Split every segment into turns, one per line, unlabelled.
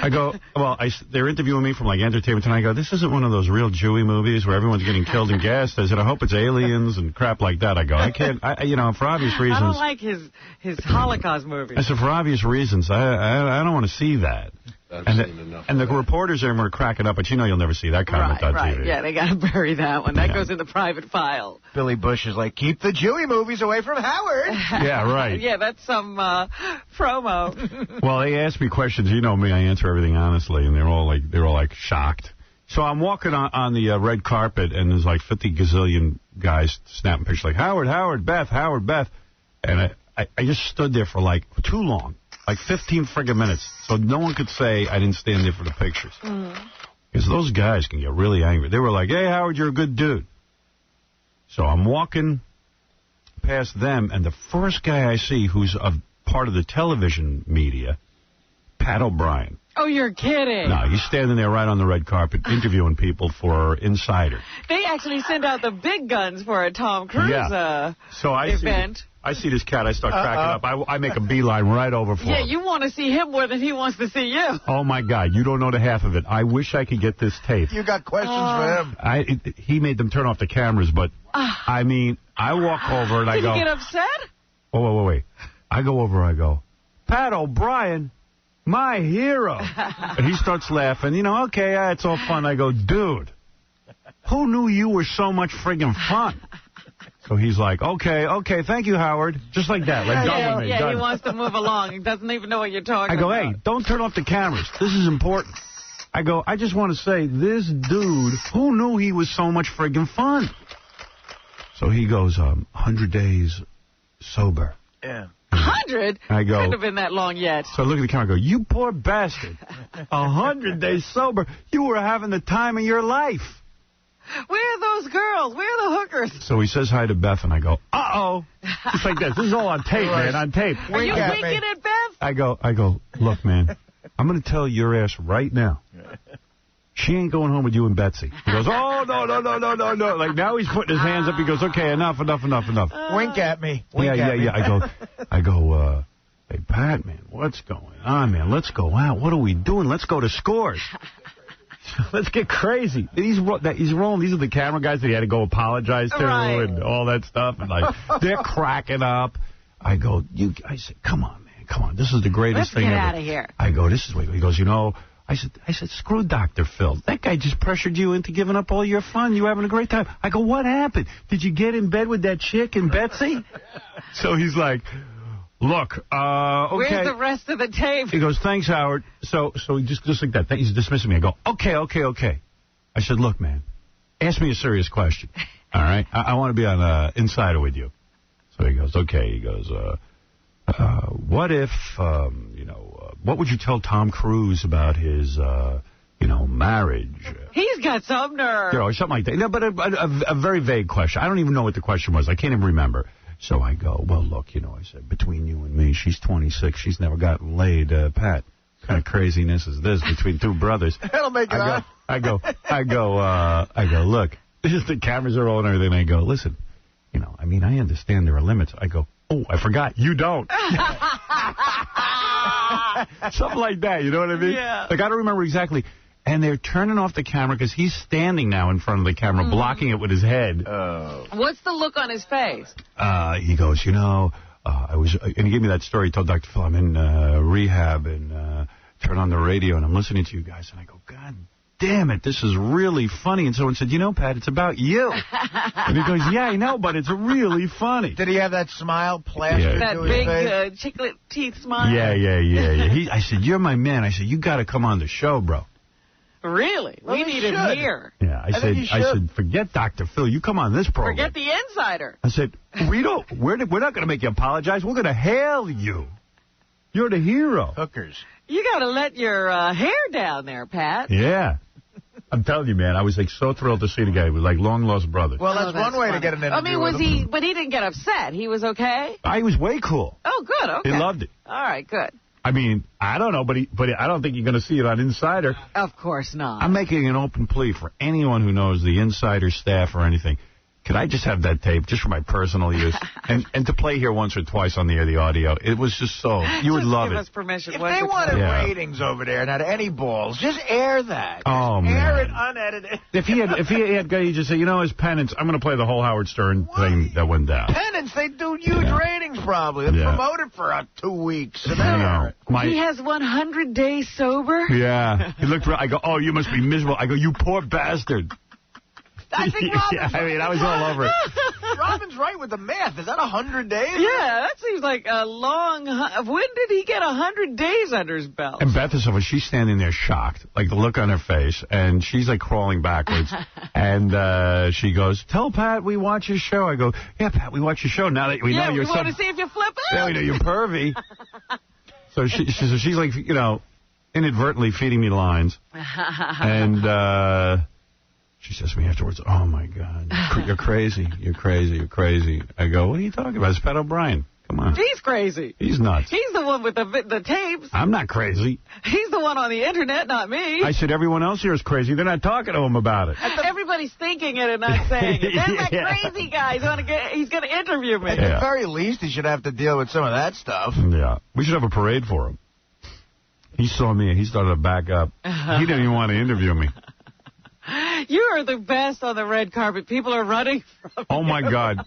I go, well, they're interviewing me from, like, Entertainment Tonight. I go, this isn't one of those real Jewy movies where everyone's getting killed and gassed. I said, I hope it's aliens and crap like that. I go, I can't, for obvious reasons.
I don't like his Holocaust movies.
I said, for obvious reasons, I don't want to see that. And the reporters there were cracking up, but you'll never see that comment on TV.
Yeah, they got to bury that one. That goes in the private file.
Billy Bush is like, keep the Jewy movies away from Howard.
Yeah, right.
Yeah, that's some promo.
Well, they asked me questions. You know me, I answer everything honestly, and they're all like shocked. So I'm walking on the red carpet, and there's like 50 gazillion guys snapping pictures like, Howard, Beth. And I just stood there for like too long. Like 15 friggin' minutes, so no one could say I didn't stand there for the pictures. Because those guys can get really angry. They were like, hey, Howard, you're a good dude. So I'm walking past them, and the first guy I see who's a part of the television media, Pat O'Brien.
Oh, you're kidding.
No, he's standing there right on the red carpet interviewing people for Insider.
They actually send out the big guns for a Tom Cruise event.
I see this cat, I start cracking up. I make a beeline right over for him.
Yeah, you want to see him more than he wants to see you.
Oh, my God, you don't know the half of it. I wish I could get this tape.
You got questions for him.
He made them turn off the cameras, but, I walk over and I go...
Did he get upset?
Oh, wait. I go over, I go, Pat O'Brien, my hero. And he starts laughing. Okay, it's all fun. I go, dude, who knew you were so much friggin' fun? So he's like, okay, thank you, Howard. Just like that. Like, done with me.
Yeah, he wants to move along. He doesn't even know what you're talking about.
I go, hey, don't turn off the cameras. This is important. I go, I just want to say, this dude, who knew he was so much friggin' fun? So he goes, 100 days sober.
Yeah.
100?
I go,
couldn't have been that long yet.
So I look at the camera and go, you poor bastard. 100 days sober. You were having the time of your life.
Where are those girls? Where are the hookers?
So he says hi to Beth, and I go, uh-oh. Just like this. This is all on tape, man, on tape.
Are you winking at Beth?
I go, look, man, I'm going to tell your ass right now. She ain't going home with you and Betsy. He goes, oh, no. Like, now he's putting his hands up. He goes, okay, enough.
Wink at me.
Yeah. I go, hey, Pat, man, what's going on, man? Let's go out. What are we doing? Let's go to Scores. Let's get crazy. He's rolling. These are the camera guys that he had to go apologize to and all that stuff. And, like, they're cracking up. I said, come on, man. This is the greatest thing ever.
Let's get out of here.
I go, this is what he goes, I said, screw Dr. Phil. That guy just pressured you into giving up all your fun. You were having a great time. I go, what happened? Did you get in bed with that chick and Betsy? So he's like, look, okay.
Where's the rest of the tape?
He goes, thanks, Howard. So he just like that. He's dismissing me. I go, okay. I said, look, man, ask me a serious question. All right? I want to be on Insider with you. So he goes, okay. He goes, what if, what would you tell Tom Cruise about his, marriage?
He's got some nerve.
Something like that. No, but a very vague question. I don't even know what the question was. I can't even remember. So I go, well, look, I said, between you and me, she's 26. She's never gotten laid. Pat, what kind of craziness is this between two brothers?
That'll make it up.
I go, look, the cameras are rolling and everything. I go, listen, I understand there are limits. I go, oh, I forgot. You don't. Something like that, you know what I mean?
Yeah.
Like, I don't remember exactly. And they're turning off the camera because he's standing now in front of the camera, blocking it with his head.
What's the look on his face?
He goes, and he gave me that story. He told Dr. Phil, I'm in rehab and turn on the radio and I'm listening to you guys. And I go, God damn it, this is really funny. And someone said, Pat, it's about you. And he goes, yeah, I know, but it's really funny.
Did he have that smile plastered
that
to his face?
That big chiclet teeth smile?
Yeah. I said, you're my man. I said, you got to come on the show, bro.
Really? We need him here.
Yeah, I said, forget Dr. Phil. You come on this program.
Forget the Insider.
I said, we're not going to make you apologize. We're going to hail you. You're the hero.
Hookers.
You got to let your hair down there, Pat.
Yeah. I'm telling you, man, I was so thrilled to see the guy. He was like long-lost brothers.
Well, that's one way to get an interview
but he didn't get upset. He was okay?
He was way cool.
Oh, good, okay.
He loved it.
All right, good.
I don't know, but I don't think you're going to see it on Insider.
Of course not.
I'm making an open plea for anyone who knows the Insider staff or anything. Could I just have that tape just for my personal use? and to play here once or twice on the air, the audio. It was just so... You would love it.
Give us permission.
If they wanted ratings over there and had any balls, just air that.
Oh,
man. Air it
unedited.
If he had he just say, you know, as penance, I'm going to play the whole Howard Stern thing that went down.
Penance, they do huge ratings probably. They promote it for 2 weeks. And
he has 100 days sober?
Yeah. He looked around. I go, oh, you must be miserable. I go, you poor bastard.
I think Robin's
I was all over it.
Robin's right with the math. Is that 100 days?
Yeah, that seems like a long... When did he get 100 days under his belt?
And Beth is over. She's standing there shocked, like the look on her face, and she's like crawling backwards. And she goes, tell Pat we watch his show. I go, yeah, Pat, we watch your show. Now that we know you're...
we want to see if you flip it.
Yeah, we know you're pervy. So she's like, you know, inadvertently feeding me lines. And... she says to me afterwards, oh, my God, you're crazy. You're crazy. You're crazy. I go, what are you talking about? It's Pat O'Brien. Come on.
He's crazy.
He's nuts.
He's the one with the tapes.
I'm not crazy.
He's the one on the Internet, not me.
I said everyone else here is crazy. They're not talking to him about it.
Everybody's thinking it and not saying it. That's that crazy guy. He's going to interview me.
At the very least, he should have to deal with some of that stuff.
Yeah. We should have a parade for him. He saw me and he started to back up. He didn't even want to interview me.
You are the best on the red carpet. People are running from
Oh, my God.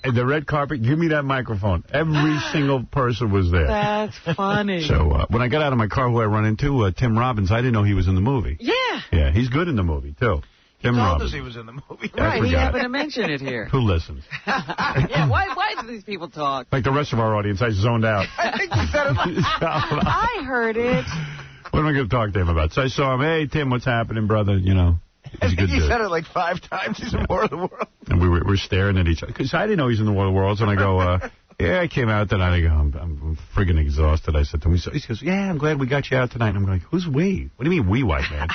The red carpet, give me that microphone. Every single person was there.
That's funny.
So when I got out of my car, who I run into, Tim Robbins, I didn't know he was in the movie.
Yeah.
Yeah, he's good in the movie, too. Tim
told
Robbins.
us he was in the movie.
Right, he happened to mention it here.
Who listens?
Yeah, why do these people talk?
Like the rest of our audience, I zoned out.
I think you said it.
I heard it.
What am I going to talk to him about? So I saw him, hey, Tim, what's happening, brother? You know.
I think you said it like 5 times. He's in War of the Worlds.
And we were staring at each other. Because I didn't know he was in the War of the Worlds. And I go, yeah, I came out tonight. I go, I'm friggin' exhausted. I said to him, he goes, yeah, I'm glad we got you out tonight. And I'm going, who's we? What do you mean we, white man?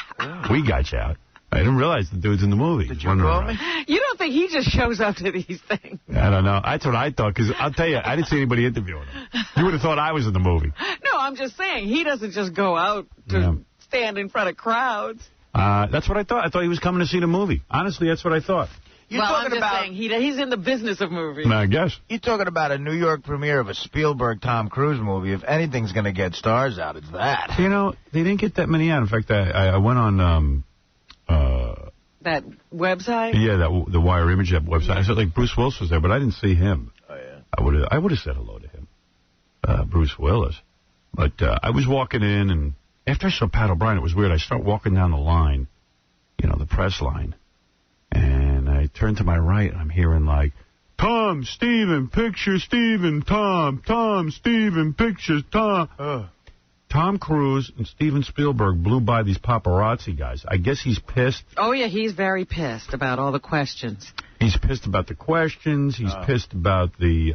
We got you out. I didn't realize the dude's in the movie.
Did you call me?
You don't think he just shows up to these things?
I don't know. That's what I thought. Because I'll tell you, I didn't see anybody interviewing him. You would have thought I was in the movie.
No, I'm just saying, he doesn't just go out to stand in front of crowds.
That's what I thought. I thought he was coming to see the movie. Honestly, that's what I thought.
I'm just saying, he's in the business of movies.
I guess.
You're talking about a New York premiere of a Spielberg Tom Cruise movie. If anything's going to get stars out, it's that.
You know, they didn't get that many out. In fact, I went on...
that website?
Yeah, the Wire Image website. I said, like, Bruce Willis was there, but I didn't see him.
Oh, yeah.
I would have said hello to him, Bruce Willis. But I was walking in, and after I saw Pat O'Brien, it was weird. I start walking down the line, you know, the press line, and I turn to my right, and I'm hearing, like, Tom, Steven, picture, Steven, Tom, Steven, pictures, Tom. Tom Cruise and Steven Spielberg blew by these paparazzi guys. I guess he's pissed. Oh, yeah, he's very pissed about all the questions. He's pissed about the questions. He's pissed about the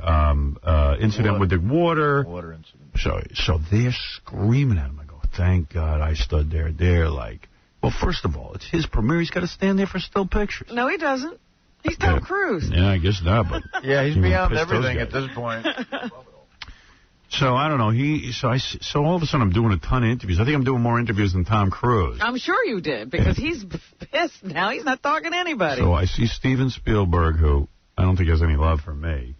incident with the water. Water incident. So they're screaming at him. I go, thank God I stood there. They're like, well, first of all, it's his premiere. He's got to stand there for still pictures. No, he doesn't. He's Tom Cruise. Yeah, I guess not. But
yeah, he's beyond everything at this point.
So, I don't know. So all of a sudden, I'm doing a ton of interviews. I think I'm doing more interviews than Tom Cruise. I'm sure you did, because he's pissed now. He's not talking to anybody. So I see Steven Spielberg, who I don't think has any love for me,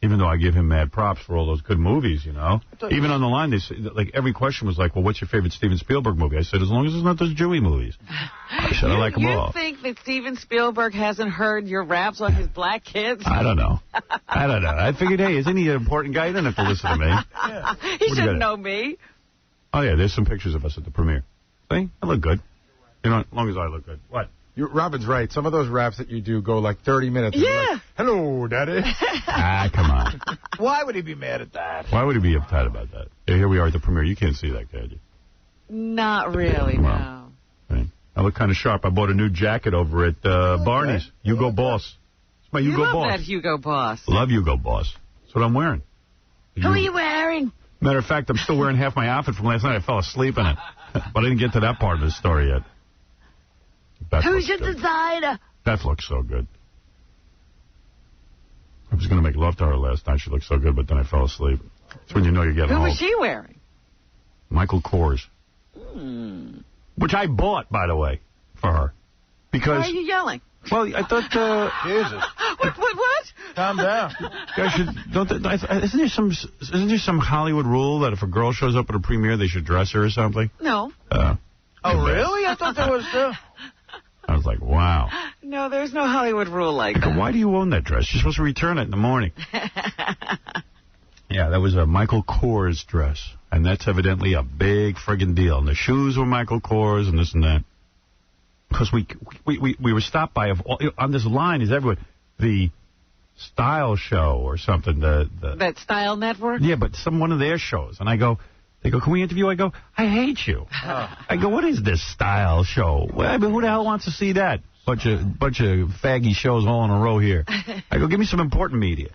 even though I give him mad props for all those good movies, you know. Even on the line, they say, like, every question was like, well, what's your favorite Steven Spielberg movie? I said, as long as it's not those Jewy movies. I said, I like them all. You think that Steven Spielberg hasn't heard your raps on his black kids? I don't know. I figured, hey, isn't he an important guy? He doesn't have to listen to me. Yeah. He shouldn't know me. Oh, yeah, there's some pictures of us at the premiere. See? I look good. You know, as long as I look good. What?
Robin's right. Some of those raps that you do go like 30 minutes.
Yeah.
Like, hello, Daddy.
Come on.
Why would he be mad at that?
Why would he be uptight about that? Yeah, here we are at the premiere. You can't see that, can you? Not really, no. Right. I look kind of sharp. I bought a new jacket over at Barney's. Hugo Boss. It's my Hugo Boss. You love that Hugo Boss. Love Hugo Boss. That's what I'm wearing. Who are you wearing? Matter of fact, I'm still wearing half my outfit from last night. I fell asleep in it. But I didn't get to that part of the story yet. Who's your designer? Beth looks so good. I was going to make love to her last night. She looked so good, but then I fell asleep. That's when you know you're getting old. Who was she wearing? Michael Kors. Which I bought, by the way, for her. Because, why are you yelling? Well, I thought... Jesus.
What?
Calm down.
Isn't there some Hollywood rule that if a girl shows up at a premiere, they should dress her or something?
No.
Oh, really? I thought there was...
I was like, wow.
No, there's no Hollywood rule like that.
Why do you own that dress? You're supposed to return it in the morning. Yeah, that was a Michael Kors dress. And that's evidently a big friggin' deal. And the shoes were Michael Kors and this and that. Because we were stopped by, on this line is everyone, the Style Show or something.
That Style Network?
Yeah, but one of their shows. And they go, can we interview? I go, I hate you. I go, what is this Style Show? Well, I mean, who the hell wants to see that? Bunch of faggy shows all in a row here. I go, give me some important media.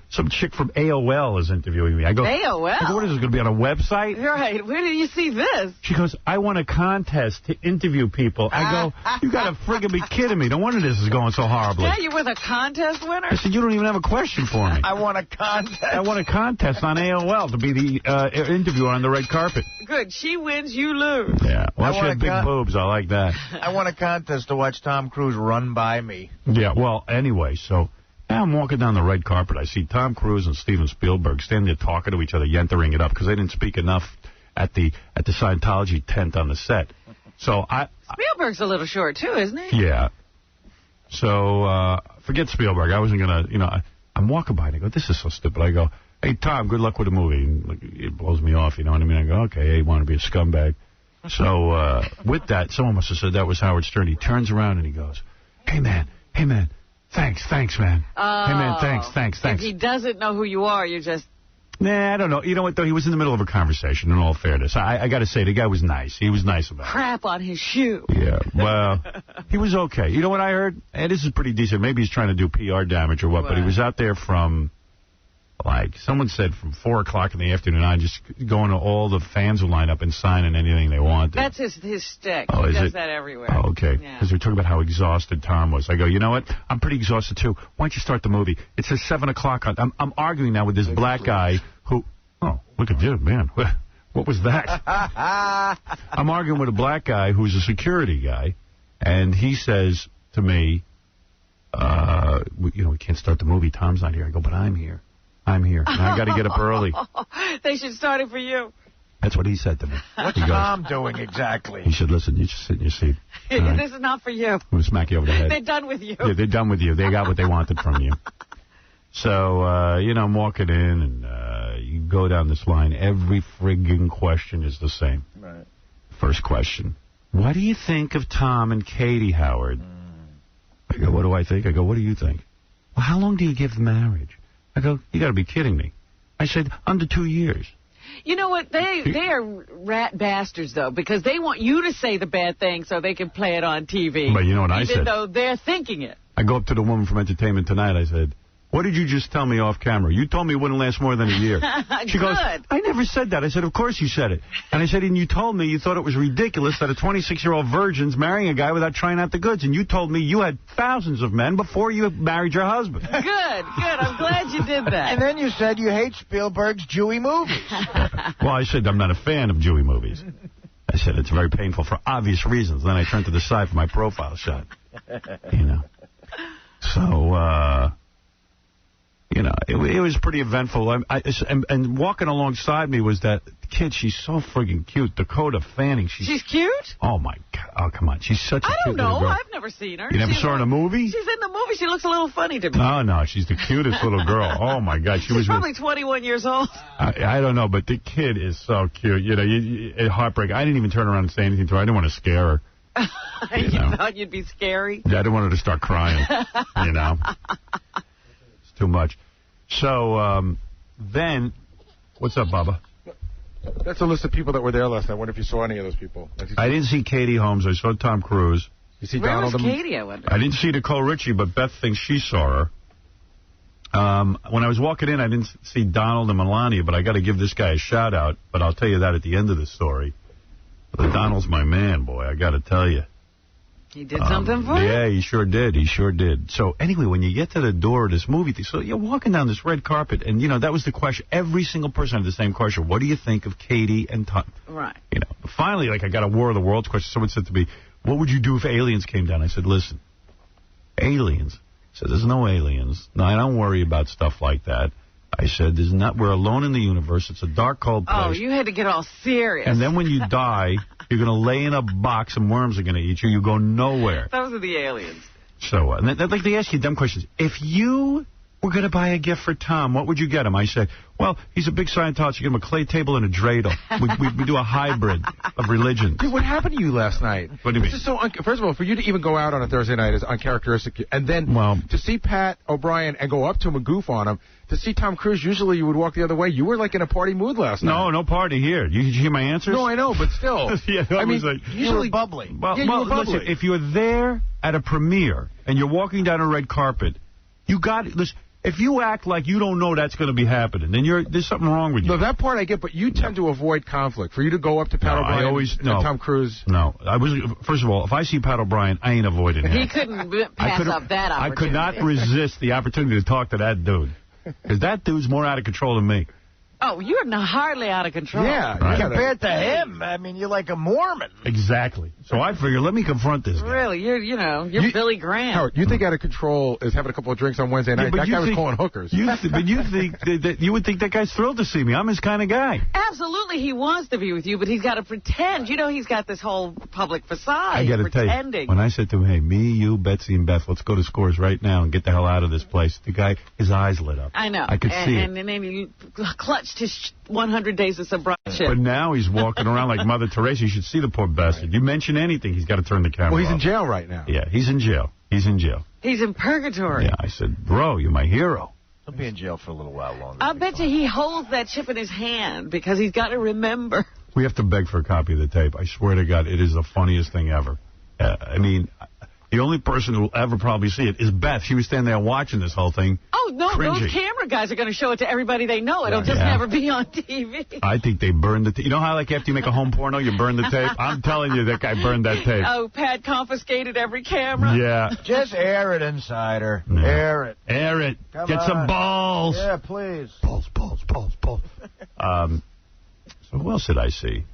Some chick from AOL is interviewing me. I go,
AOL?
I go, what is this, going to be on a website?
Right. Where did you see this?
She goes, I won a contest to interview people. I go, you got to friggin' be kidding me. No wonder this is going so horribly.
Yeah, you were the contest winner?
I said, you don't even have a question for me.
I won a contest.
I won a contest on AOL to be the interviewer on the red carpet.
Good. She wins, you lose.
Yeah. Well, she had big boobs. I like that.
I won a contest to watch Tom Cruise run by me.
Yeah, well, anyway, so... Now I'm walking down the red carpet. I see Tom Cruise and Steven Spielberg standing there talking to each other, yentering it up, because they didn't speak enough at the Scientology tent on the set. So
Spielberg's a little short, too, isn't he?
Yeah. So forget Spielberg. I wasn't going to, I'm walking by and I go, this is so stupid. I go, hey, Tom, good luck with the movie. And it blows me off, you know what I mean? I go, okay, hey, you want to be a scumbag. So with that, someone must have said that was Howard Stern. He turns around and he goes, hey, man. Thanks, man. Hey, man, thanks.
If he doesn't know who you are, you're just...
Nah, I don't know. You know what, though? He was in the middle of a conversation, in all fairness. I got to say, the guy was nice. He was nice about it.
Crap on his shoe.
Yeah, well, he was okay. You know what I heard? And this is pretty decent. Maybe he's trying to do PR damage or what, but he was out there from... Like, someone said from 4 o'clock in the afternoon on, just going to all the fans who line up and signing anything they want.
That's his stick.
Oh,
he does that everywhere.
Oh, okay. Because they're talking about how exhausted Tom was. I go, you know what? I'm pretty exhausted, too. Why don't you start the movie? It says 7 o'clock. I'm arguing now with this black guy who... Oh, look at you, man. What was that? I'm arguing with a black guy who's a security guy, and he says to me, we can't start the movie. Tom's not here. I go, but I'm here. And I got to get up early.
They should start it for you.
That's what he said to me.
What's Tom doing exactly?
He said, listen, you just sit in your seat. Right?
This is not for you.
I'm going to smack you over the head.
They're done with you.
Yeah, they're done with you. They got what they wanted from you. So, I'm walking in, and you go down this line. Every friggin' question is the same.
Right.
First question. What do you think of Tom and Katie, Howard? I go, what do I think? I go, what do you think? Well, how long do you give marriage? I go, you got to be kidding me. I said, under 2 years.
You know what? They are rat bastards, though, because they want you to say the bad thing so they can play it on TV.
But you know what I said?
Even though they're thinking it.
I go up to the woman from Entertainment Tonight. I said, what did you just tell me off camera? You told me it wouldn't last more than a year. She goes, I never said that. I said, of course you said it. And I said, and you told me you thought it was ridiculous that a 26-year-old virgin's marrying a guy without trying out the goods. And you told me you had thousands of men before you married your husband.
Good. I'm glad you did that.
And then you said you hate Spielberg's Jewy movies.
Well, I said I'm not a fan of Jewy movies. I said it's very painful for obvious reasons. Then I turned to the side for my profile shot. So, it was pretty eventful. And walking alongside me was that kid. She's so friggin' cute. Dakota Fanning.
She's cute?
Oh, my God. Oh, come on. She's such a cute little girl.
I've never seen her.
You never saw her in a movie?
She's in the movie. She looks a little funny to me.
Oh, no. She's the cutest little girl. Oh, my God.
She's probably 21 years old.
I don't know, but the kid is so cute. Heartbreak. I didn't even turn around and say anything to her. I didn't want to scare her.
You thought you'd be scary?
Yeah, I didn't want her to start crying, It's too much. So, then, what's up, Bubba?
That's a list of people that were there last night. I wonder if you saw any of those people.
I didn't see Katie Holmes. I saw Tom Cruise.
You see
Where
Donald?
was Katie, I wonder?
I didn't see Nicole Richie, but Beth thinks she saw her. When I was walking in, I didn't see Donald and Melania, but I got to give this guy a shout-out, but I'll tell you that at the end of the story. But Donald's my man, boy, I got to tell you.
He did something for you?
Yeah, he sure did. So, anyway, when you get to the door of this movie, so you're walking down this red carpet, and, that was the question. Every single person had the same question. What do you think of Katie and Tom?
Right.
Finally, I got a War of the Worlds question. Someone said to me, what would you do if aliens came down? I said, listen, aliens I said, there's no aliens. No, I don't worry about stuff like that. I said, we're alone in the universe. It's a dark, cold place.
Oh, you had to get all serious.
And then when you die, you're going to lay in a box and worms are going to eat you. You go nowhere.
Those are the aliens.
So, and like they ask you dumb questions. If you were going to buy a gift for Tom, what would you get him? I said, well, he's a big Scientologist. You give him a clay table and a dreidel. We do a hybrid of religions.
Dude, what happened to you last night?
What do you mean?
This is so first of all, for you to even go out on a Thursday night is uncharacteristic. And then to see Pat O'Brien and go up to him and goof on him, to see Tom Cruise, usually you would walk the other way. You were like in a party mood last night.
No party here. Did you hear my answers?
No, I know, but still.
Yeah,
I mean,
you were bubbly.
Well,
you were bubbly.
Listen, if you're there at a premiere and you're walking down a red carpet, listen. If you act like you don't know that's going to be happening, then there's something wrong with you.
No, that part I get, but you tend to avoid conflict. For you to go up to Pat O'Brien and Tom Cruise.
No, first of all, if I see Pat O'Brien, I ain't avoiding him.
He couldn't pass up that opportunity.
I could not resist the opportunity to talk to that dude. Because that dude's more out of control than me.
Oh, you're hardly out of control.
Yeah, right. Compared to him, I mean, you're like a Mormon.
Exactly. So I figured, let me confront this guy.
Really, you're Billy Graham.
Howard, you think out of control is having a couple of drinks on Wednesday night? That guy was calling hookers.
But you think that you would think that guy's thrilled to see me. I'm his kind of guy.
Absolutely, he wants to be with you, but he's got to pretend. He's got this whole public facade.
I got to tell you, when I said to him, hey, me, you, Betsy, and Beth, let's go to Scores right now and get the hell out of this place, the guy, his eyes lit up.
I know.
I could see it.
And then he clutched his 100 days of sobriety.
But now he's walking around like Mother Teresa. You should see the poor bastard. You mention anything, he's got to turn the camera off.
Well, he's in jail right now.
Yeah, he's in jail. He's in
purgatory.
Yeah, I said, bro, you're my hero.
He'll be in jail for a little while longer.
I bet you he holds that chip in his hand because he's got to remember.
We have to beg for a copy of the tape. I swear to God, it is the funniest thing ever. I mean, the only person who will ever probably see it is Beth. She was standing there watching this whole thing.
Oh, no,
cringing.
those camera guys are going to show it to everybody they know. It'll just never be on TV.
I think they burned the tape. You know how, like, after you make a home porno, you burn the tape? I'm telling you, that guy burned that tape.
Oh, Pat confiscated every camera?
Yeah.
Just air it, Insider. Yeah. Air it.
Air it.
Come
Get
on.
some balls.
Yeah, please.
Balls. So who else did I see?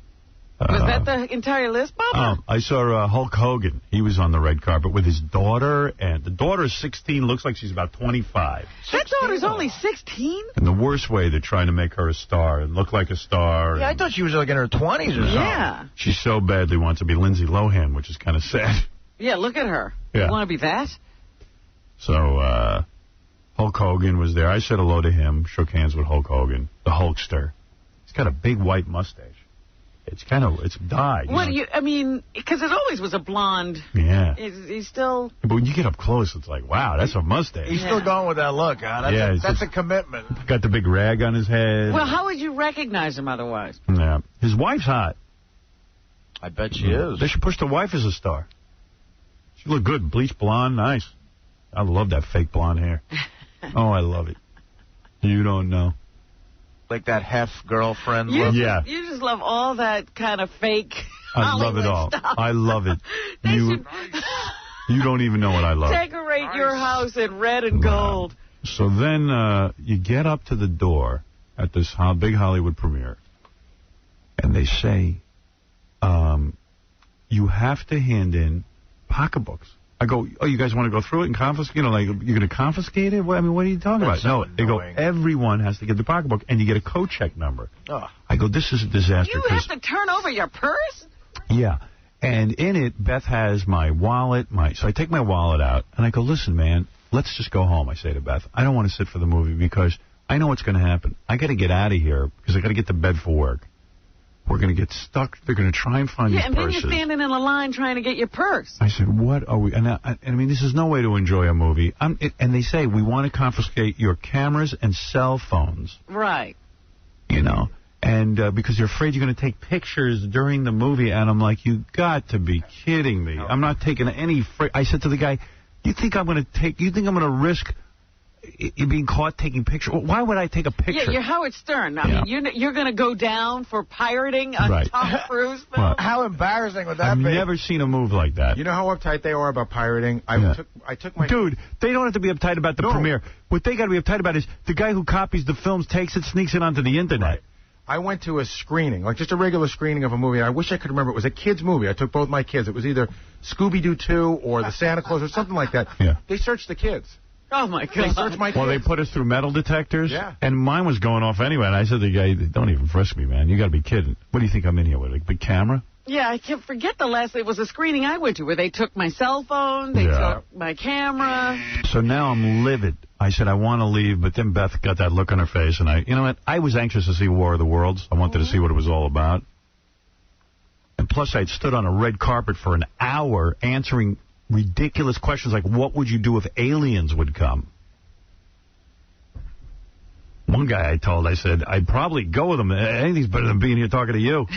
Was that the entire list, Bob?
I saw Hulk Hogan. He was on the red carpet with his daughter, and the daughter is 16, looks like she's about 25.
That daughter's only 16?
In the worst way, they're trying to make her a star and look like a star.
Yeah, I thought she was like in her 20s or something.
Yeah.
She so badly wants to be Lindsay Lohan, which is kind of sad.
Yeah, look at her.
Yeah.
You want to be that?
So, Hulk Hogan was there. I said hello to him, shook hands with Hulk Hogan, the Hulkster. He's got a big white mustache. It's dyed.
What do you, I mean, because it always was a blonde.
Yeah.
He's still...
But when you get up close, it's like, wow, that's a mustache.
He's still going with that look, huh? That's a commitment.
Got the big rag on his head.
Well, how would you recognize him otherwise?
Yeah. His wife's hot.
I bet she is.
They should push the wife as a star. She looked good. Bleached blonde, nice. I love that fake blonde hair. Oh, I love it. You don't know.
Like that half girlfriend
look?
look?
Yeah.
You just love all that kind of fake
I love it all.
Stuff.
I love it. You don't even know what I love.
Decorate your house in red and gold.
So then you get up to the door at this big Hollywood premiere, and they say, you have to hand in pocketbooks. I go, oh, you guys want to go through it and confiscate? Like, you're going to confiscate it? What are you talking about? No, they go, everyone has to get the pocketbook, and you get a code check number. Oh. I go, this is a disaster.
You have to turn over your purse?
Yeah. And in it, Beth has my wallet. So I take my wallet out, and I go, listen, man, let's just go home, I say to Beth. I don't want to sit for the movie because I know what's going to happen. I got to get out of here because I got to get to bed for work. We're going to get stuck. They're going to try and find these purses.
Yeah, and then you're standing in a line trying to get your purse.
I said, what are we... And I mean, this is no way to enjoy a movie. And they say, we want to confiscate your cameras and cell phones.
Right.
You know, and because they're afraid you're going to take pictures during the movie. And I'm like, you got to be kidding me. I'm not taking any... I said to the guy, you think I'm going to risk... being caught taking pictures? Why would I take a picture?
Yeah, you're Howard Stern. I mean, you're going to go down for pirating a Tom Cruise film?
Right.
How embarrassing would that
I've
be?
I've never seen a move like that.
You know how uptight they are about pirating? I took my...
Dude, they don't have to be uptight about the premiere. What they got to be uptight about is the guy who copies the films, takes it, sneaks it onto the Internet.
Right. I went to a screening, like just a regular screening of a movie. I wish I could remember. It was a kid's movie. I took both my kids. It was either Scooby-Doo 2 or The Santa Claus or something like that.
Yeah.
They searched the kids.
Oh, my God.
They searched my kids.
Well, they put us through metal detectors.
Yeah.
And mine was going off anyway. And I said to the guy, don't even frisk me, man. You got to be kidding. What do you think I'm in here with? A big camera?
Yeah, I can't forget the last. It was a screening I went to where they took my cell phone, they took my camera.
So now I'm livid. I said I want to leave, but then Beth got that look on her face, and you know what? I was anxious to see War of the Worlds. I wanted to see what it was all about. And plus, I'd stood on a red carpet for an hour answering ridiculous questions like, what would you do if aliens would come? One guy I said, I'd probably go with them. Anything's better than being here talking to you.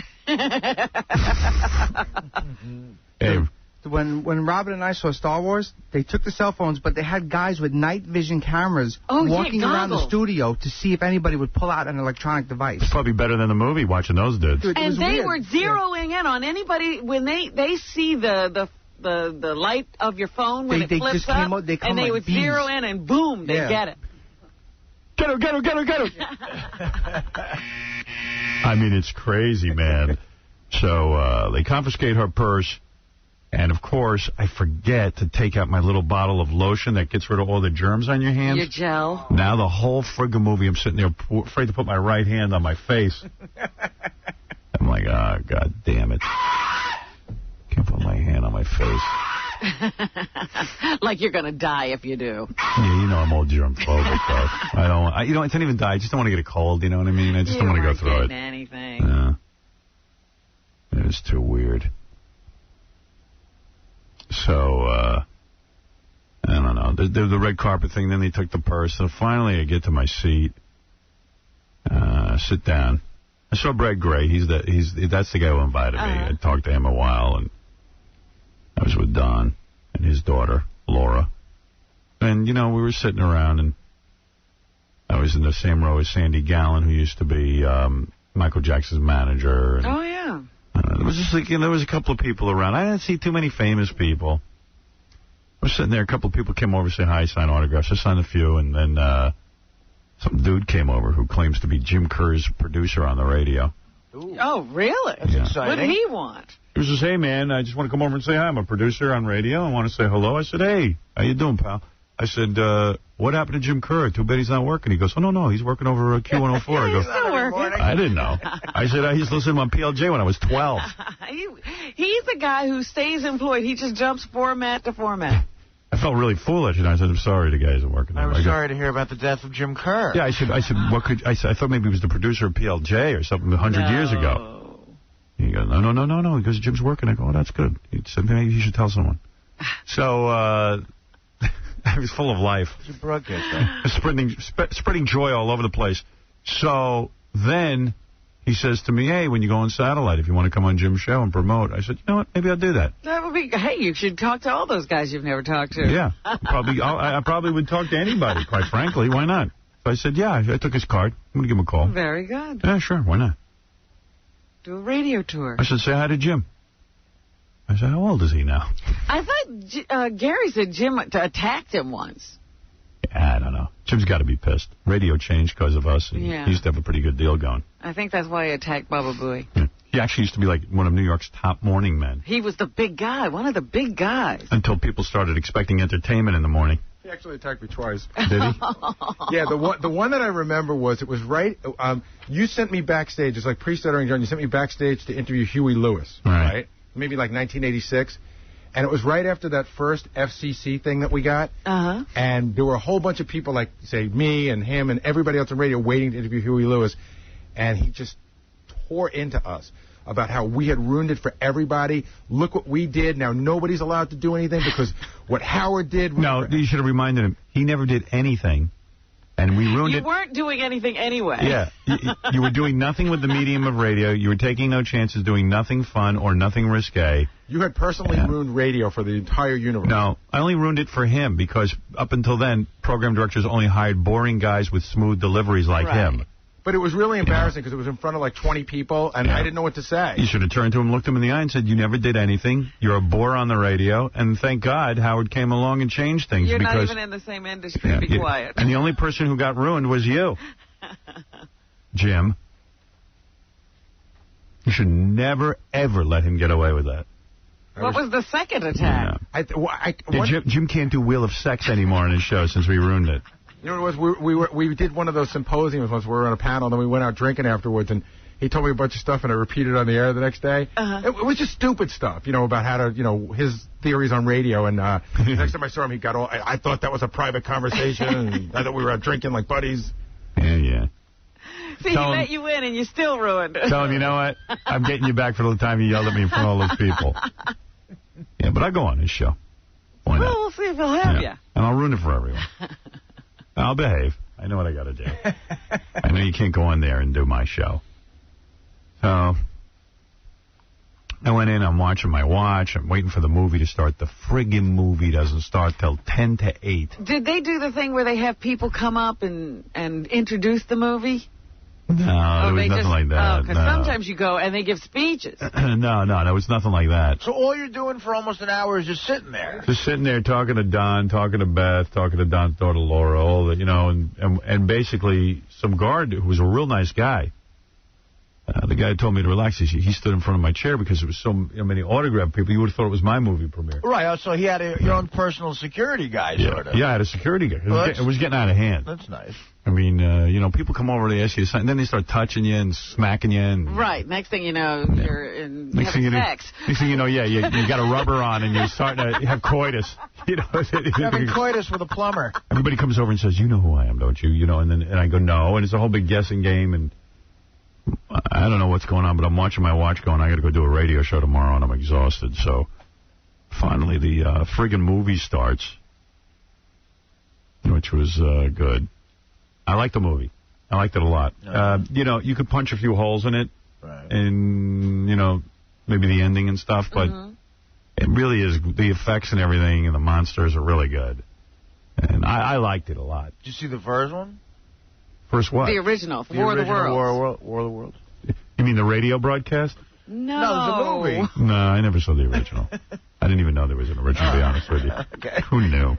Hey.
When Robin and I saw Star Wars, they took the cell phones, but they had guys with night vision cameras walking around the studio to see if anybody would pull out an electronic device.
It's probably better than the movie watching those dudes.
Dude, and they were zeroing in on anybody when they see the light of your phone when it flips up, and they would zero in and boom, they get it.
Get her. I mean, it's crazy, man. So they confiscate her purse. And, of course, I forget to take out my little bottle of lotion that gets rid of all the germs on your hands.
Your gel.
Now the whole friggin' movie, I'm sitting there afraid to put my right hand on my face. I'm like, oh, God damn it. Can't put my hand on my face.
Like you're going to die if you do.
Yeah, you know I'm all germ-phobic, though. I don't even die. I just don't want to get a cold, you know what I mean? I just don't want to go through it.
Anything.
Yeah. It is too weird. So, I don't know. The red carpet thing, then they took the purse. So finally I get to my seat, sit down. I saw Brad Gray. That's the guy who invited me. I talked to him a while, and I was with Don and his daughter, Laura. And, we were sitting around, and I was in the same row as Sandy Gallen, who used to be Michael Jackson's manager. And,
yeah.
It was just like, there was a couple of people around. I didn't see too many famous people. I was sitting there. A couple of people came over to say hi, sign autographs. I signed a few, and then some dude came over who claims to be Jim Kerr's producer on the radio.
Ooh.
Oh, really?
That's exciting.
What did he want?
He was just, hey, man, I just want to come over and say hi. I'm a producer on radio. I want to say hello. I said, hey, how you doing, pal? I said, what happened to Jim Kerr? Too bad he's not working. He goes, oh, no, he's working over at Q104. I go,
still working.
I didn't know. I said, I used to listen on PLJ when I was 12.
He's the guy who stays employed. He just jumps format to format.
I felt really foolish, and I said, I'm sorry the guy isn't working.
I was sorry to hear about the death of Jim Kerr.
Yeah, I said, what could I thought maybe he was the producer of PLJ or something 100 years ago. He goes, no. He goes, Jim's working. I go, oh, that's good. He said, maybe you should tell someone. So, I was full of life.
It's a broadcast,
spreading joy all over the place. So then he says to me, hey, when you go on satellite, if you want to come on Jim's show and promote. I said, you know what, maybe I'll do that.
That would be, hey, you should talk to all those guys you've never talked to.
Yeah, I probably would talk to anybody, quite frankly. Why not? So I said, yeah, I took his card. I'm going to give him a call.
Very good.
Yeah, sure, why not?
Do a radio tour.
I said, say hi to Jim. I said, how old is he now?
I thought Gary said Jim attacked him once.
I don't know. Jim's got to be pissed. Radio changed because of us. And he used to have a pretty good deal going.
I think that's why he attacked Baba Booey.
Yeah. He actually used to be like one of New York's top morning men.
He was the big guy, one of the big guys.
Until people started expecting entertainment in the morning.
He actually attacked me twice.
Did he?
Yeah, the one that I remember was, it was right, you sent me backstage, it's like pre-stuttering John, you sent me backstage to interview Huey Lewis, right? Maybe like 1986. And it was right after that first FCC thing that we got. And there were a whole bunch of people, like, say, me and him and everybody else on radio waiting to interview Huey Lewis. And he just tore into us about how we had ruined it for everybody. Look what we did. Now nobody's allowed to do anything because what Howard did...
No, you should have reminded him. He never did anything. And we ruined it.
You weren't doing anything anyway.
Yeah. You were doing nothing with the medium of radio. You were taking no chances, doing nothing fun or nothing risque.
You had personally ruined radio for the entire universe.
No, I only ruined it for him because up until then, program directors only hired boring guys with smooth deliveries like him.
But it was really embarrassing because it was in front of like 20 people, and I didn't know what to say.
You should have turned to him, looked him in the eye, and said, you never did anything. You're a bore on the radio. And thank God Howard came along and changed things.
You're
because,
not even in the same industry. Be quiet.
And the only person who got ruined was you, Jim. You should never, ever let him get away with that.
What was the second attack?
Jim can't do Wheel of Sex anymore on his show since we ruined it.
You know what it was? We did one of those symposiums once. We were on a panel, and then we went out drinking afterwards, and he told me a bunch of stuff, and I repeated it on the air the next day. It was just stupid stuff, about how to, his theories on radio. And the next time I saw him, he got all, I thought that was a private conversation, and I thought we were out drinking like buddies.
Yeah.
See, he let you in, and you still ruined it.
Tell him, you know what? I'm getting you back for the time you yelled at me in front of all those people. Yeah, but I'll go on his show. Why not?
Well, we'll see if he'll have you.
And I'll ruin it for everyone. I'll behave. I know what I got to do. I know you can't go in there and do my show. So I went in, I'm watching my watch, I'm waiting for the movie to start. The friggin' movie doesn't start till 10 to 8. Did
they do the thing where they have people come up and introduce the movie?
No, there was nothing like that.
Because sometimes you go and they give speeches.
No, there was nothing like that.
So all you're doing for almost an hour is just sitting there?
Just sitting there talking to Don, talking to Beth, talking to Don's daughter Laura, all that, and basically some guard who was a real nice guy. The guy told me to relax. He stood in front of my chair because there was so many autograph people. You would have thought it was my movie premiere.
Right. So he had your own personal security guy, sort of.
Yeah, I had a security guy. It was getting out of hand.
That's nice.
I mean, people come over, they ask you something, then they start touching you and smacking you. And,
right. Next thing you know, you're having sex.
Next thing you know, you got a rubber on and you're starting to have coitus.
Having coitus with a plumber.
Everybody comes over and says, you know who I am, don't you? And I go, no. And it's a whole big guessing game. And I don't know what's going on, but I'm watching my watch going, I got to go do a radio show tomorrow, and I'm exhausted. So finally the friggin' movie starts, which was good. I liked the movie. I liked it a lot. You could punch a few holes in it, right. And, maybe the ending and stuff, but it really is, the effects and everything and the monsters are really good. And I liked it a lot.
Did you see the first one?
First what?
The original, War of the Worlds.
War of the Worlds.
You mean the radio broadcast?
No,
the movie.
No, I never saw the original. I didn't even know there was an original, to be honest with you.
Okay.
Who knew?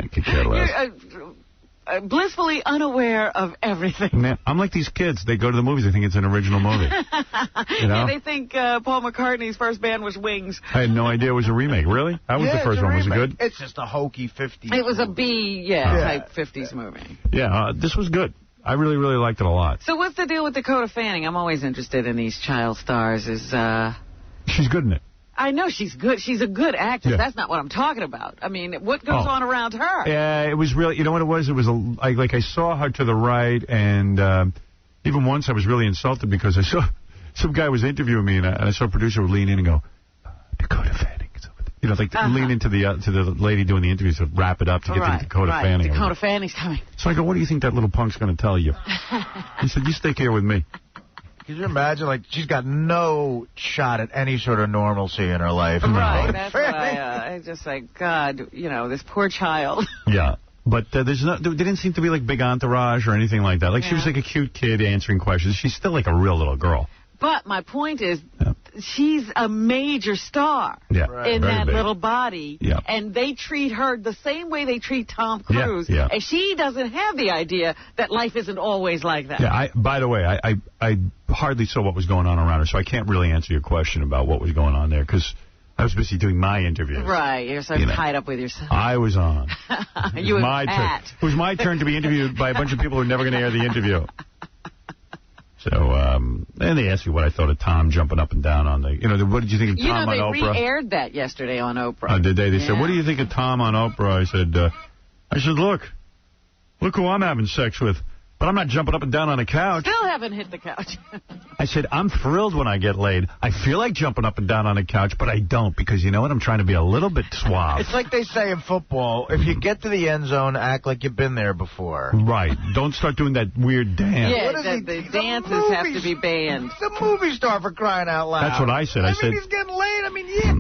I could care less.
You're blissfully unaware of everything.
Man, I'm like these kids. They go to the movies, they think it's an original movie.
Yeah, they think Paul McCartney's first band was Wings.
I had no idea it was a remake. Really? How was the first one? Was it good?
It's just a hokey 50s.
It was a B, type 50s movie.
Yeah, this was good. I really, really liked it a lot.
So what's the deal with Dakota Fanning? I'm always interested in these child stars.
She's good in it.
I know she's good. She's a good actress. Yeah. That's not what I'm talking about. I mean, what goes on around her?
Yeah, it was really, you know what it was? It was like I saw her to the right, and even once I was really insulted because I saw some guy was interviewing me, and I saw a producer would lean in and go, Dakota Fanning. Lean into the lady doing the interview to wrap it up to get to Dakota Fanning.
Dakota Fanning's coming.
So I go, what do you think that little punk's going to tell you? He said, you stay here with me.
Could you imagine, she's got no shot at any sort of normalcy in her life.
Right, that's what I just God, this poor child.
Yeah, but there didn't seem to be, big entourage or anything like that. She was a cute kid answering questions. She's still, a real little girl. But
my point is, she's a major star in that little body, and they treat her the same way they treat Tom Cruise, and she doesn't have the idea that life isn't always like that.
Yeah, by the way, I hardly saw what was going on around her, so I can't really answer your question about what was going on there, because I was busy doing my interviews.
Right, you're so tied up with yourself.
I was on.
You and Pat.
It was my turn to be interviewed by a bunch of people who are never going to air the interview. So, and they asked me what I thought of Tom jumping up and down on the, what did you think of Tom on Oprah?
They re-aired that yesterday on Oprah.
Did they? They said, what do you think of Tom on Oprah? I said, look who I'm having sex with. But I'm not jumping up and down on a couch.
Still haven't hit the couch.
I said, I'm thrilled when I get laid. I feel like jumping up and down on a couch, but I don't, because you know what? I'm trying to be a little bit suave.
It's like they say in football, if you get to the end zone, act like you've been there before.
Right. Don't start doing that weird dance.
Yeah, the dances have to be banned.
He's a movie star, for crying out loud.
That's what I said. I said,
he's getting laid.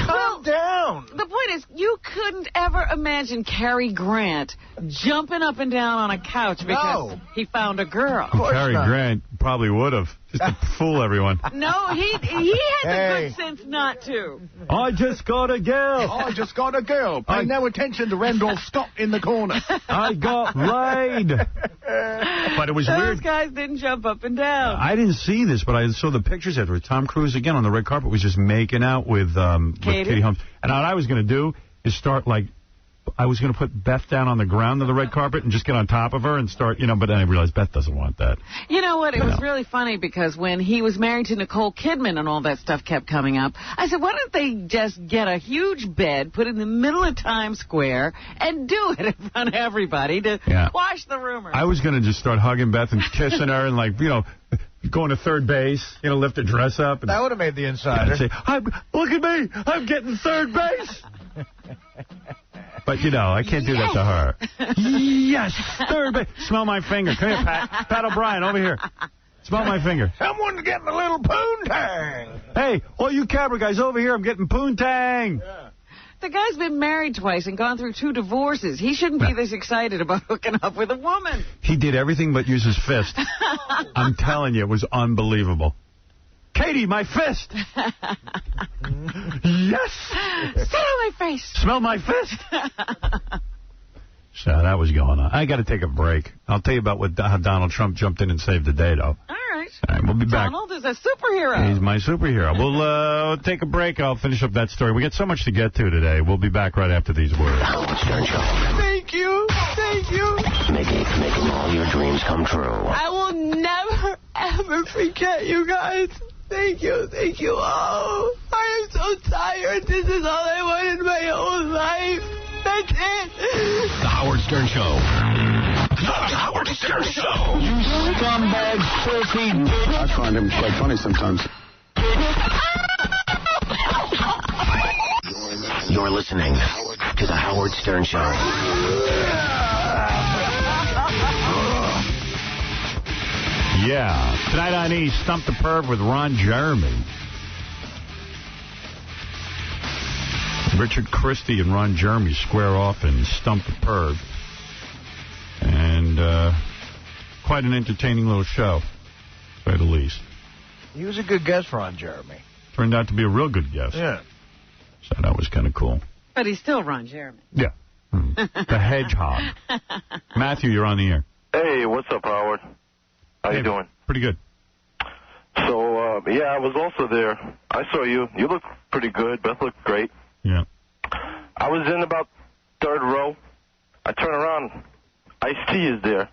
Calm down.
The point is, you couldn't ever imagine Cary Grant jumping up and down on a couch because he found a girl.
Cary Grant probably would have, just to fool everyone.
No, he had the good sense not to.
I just got a girl.
I just got a girl. Pay no attention to Randolph Scott in the corner.
I got laid. But it was weird.
Those guys didn't jump up and down.
I didn't see this, but I saw the pictures after. Tom Cruise, again, on the red carpet, was just making out with Katie Holmes. And what I was going to do is start, like, I was going to put Beth down on the ground of the red carpet and just get on top of her and start, but then I realized Beth doesn't want that.
You know what? It was really funny because when he was married to Nicole Kidman and all that stuff kept coming up, I said, why don't they just get a huge bed, put it in the middle of Times Square, and do it in front of everybody to quash the rumors? I was going to just start hugging Beth and kissing her and, like, going to third base, lift her dress up. And,
that would have made the Insider.
Say, look at me, I'm getting third base. But, I can't do that to her. Yes, third base. Smell my finger. Come here, Pat. Pat O'Brien, over here. Smell my finger.
Someone's getting a little poontang.
Hey, all you Cabra guys over here, I'm getting poontang.
Yeah.
The guy's been married twice and gone through 2 divorces. He shouldn't be this excited about hooking up with a woman.
He did everything but use his fist. I'm telling you, it was unbelievable. Katie, my fist! Yes!
Sit on my face!
Smell my fist! So that was going on. I got to take a break. I'll tell you about how Donald Trump jumped in and saved the day, though.
All right.
We'll be back.
Donald is a superhero.
He's my superhero. We'll take a break. I'll finish up that story. We got so much to get to today. We'll be back right after these words.
Howard Stern Show.
Thank you. Thank you.
Making all your dreams come true.
I will never, ever forget you guys. Thank you. Thank you. Oh, I am so tired. This is all I wanted my whole life. That's it.
The Howard Stern Show. The Howard Stern Show.
You scumbag, filthy bitch. I find him quite funny sometimes.
You're listening to The Howard Stern Show.
Yeah. Tonight on E! Stump the Perv with Ron Jeremy. Richard Christie and Ron Jeremy square off and Stump the Perv. And quite an entertaining little show, to say the least.
He was a good guest, Ron Jeremy.
Turned out to be a real good guest.
Yeah.
So that was kind of cool.
But he's still Ron Jeremy.
Yeah. The hedgehog. Matthew, you're on the air.
Hey, what's up, Howard? How you doing?
Pretty good.
So, I was also there. I saw you. You look pretty good. Beth looked great.
Yeah.
I was in about third row. I turn around. Ice-T is there.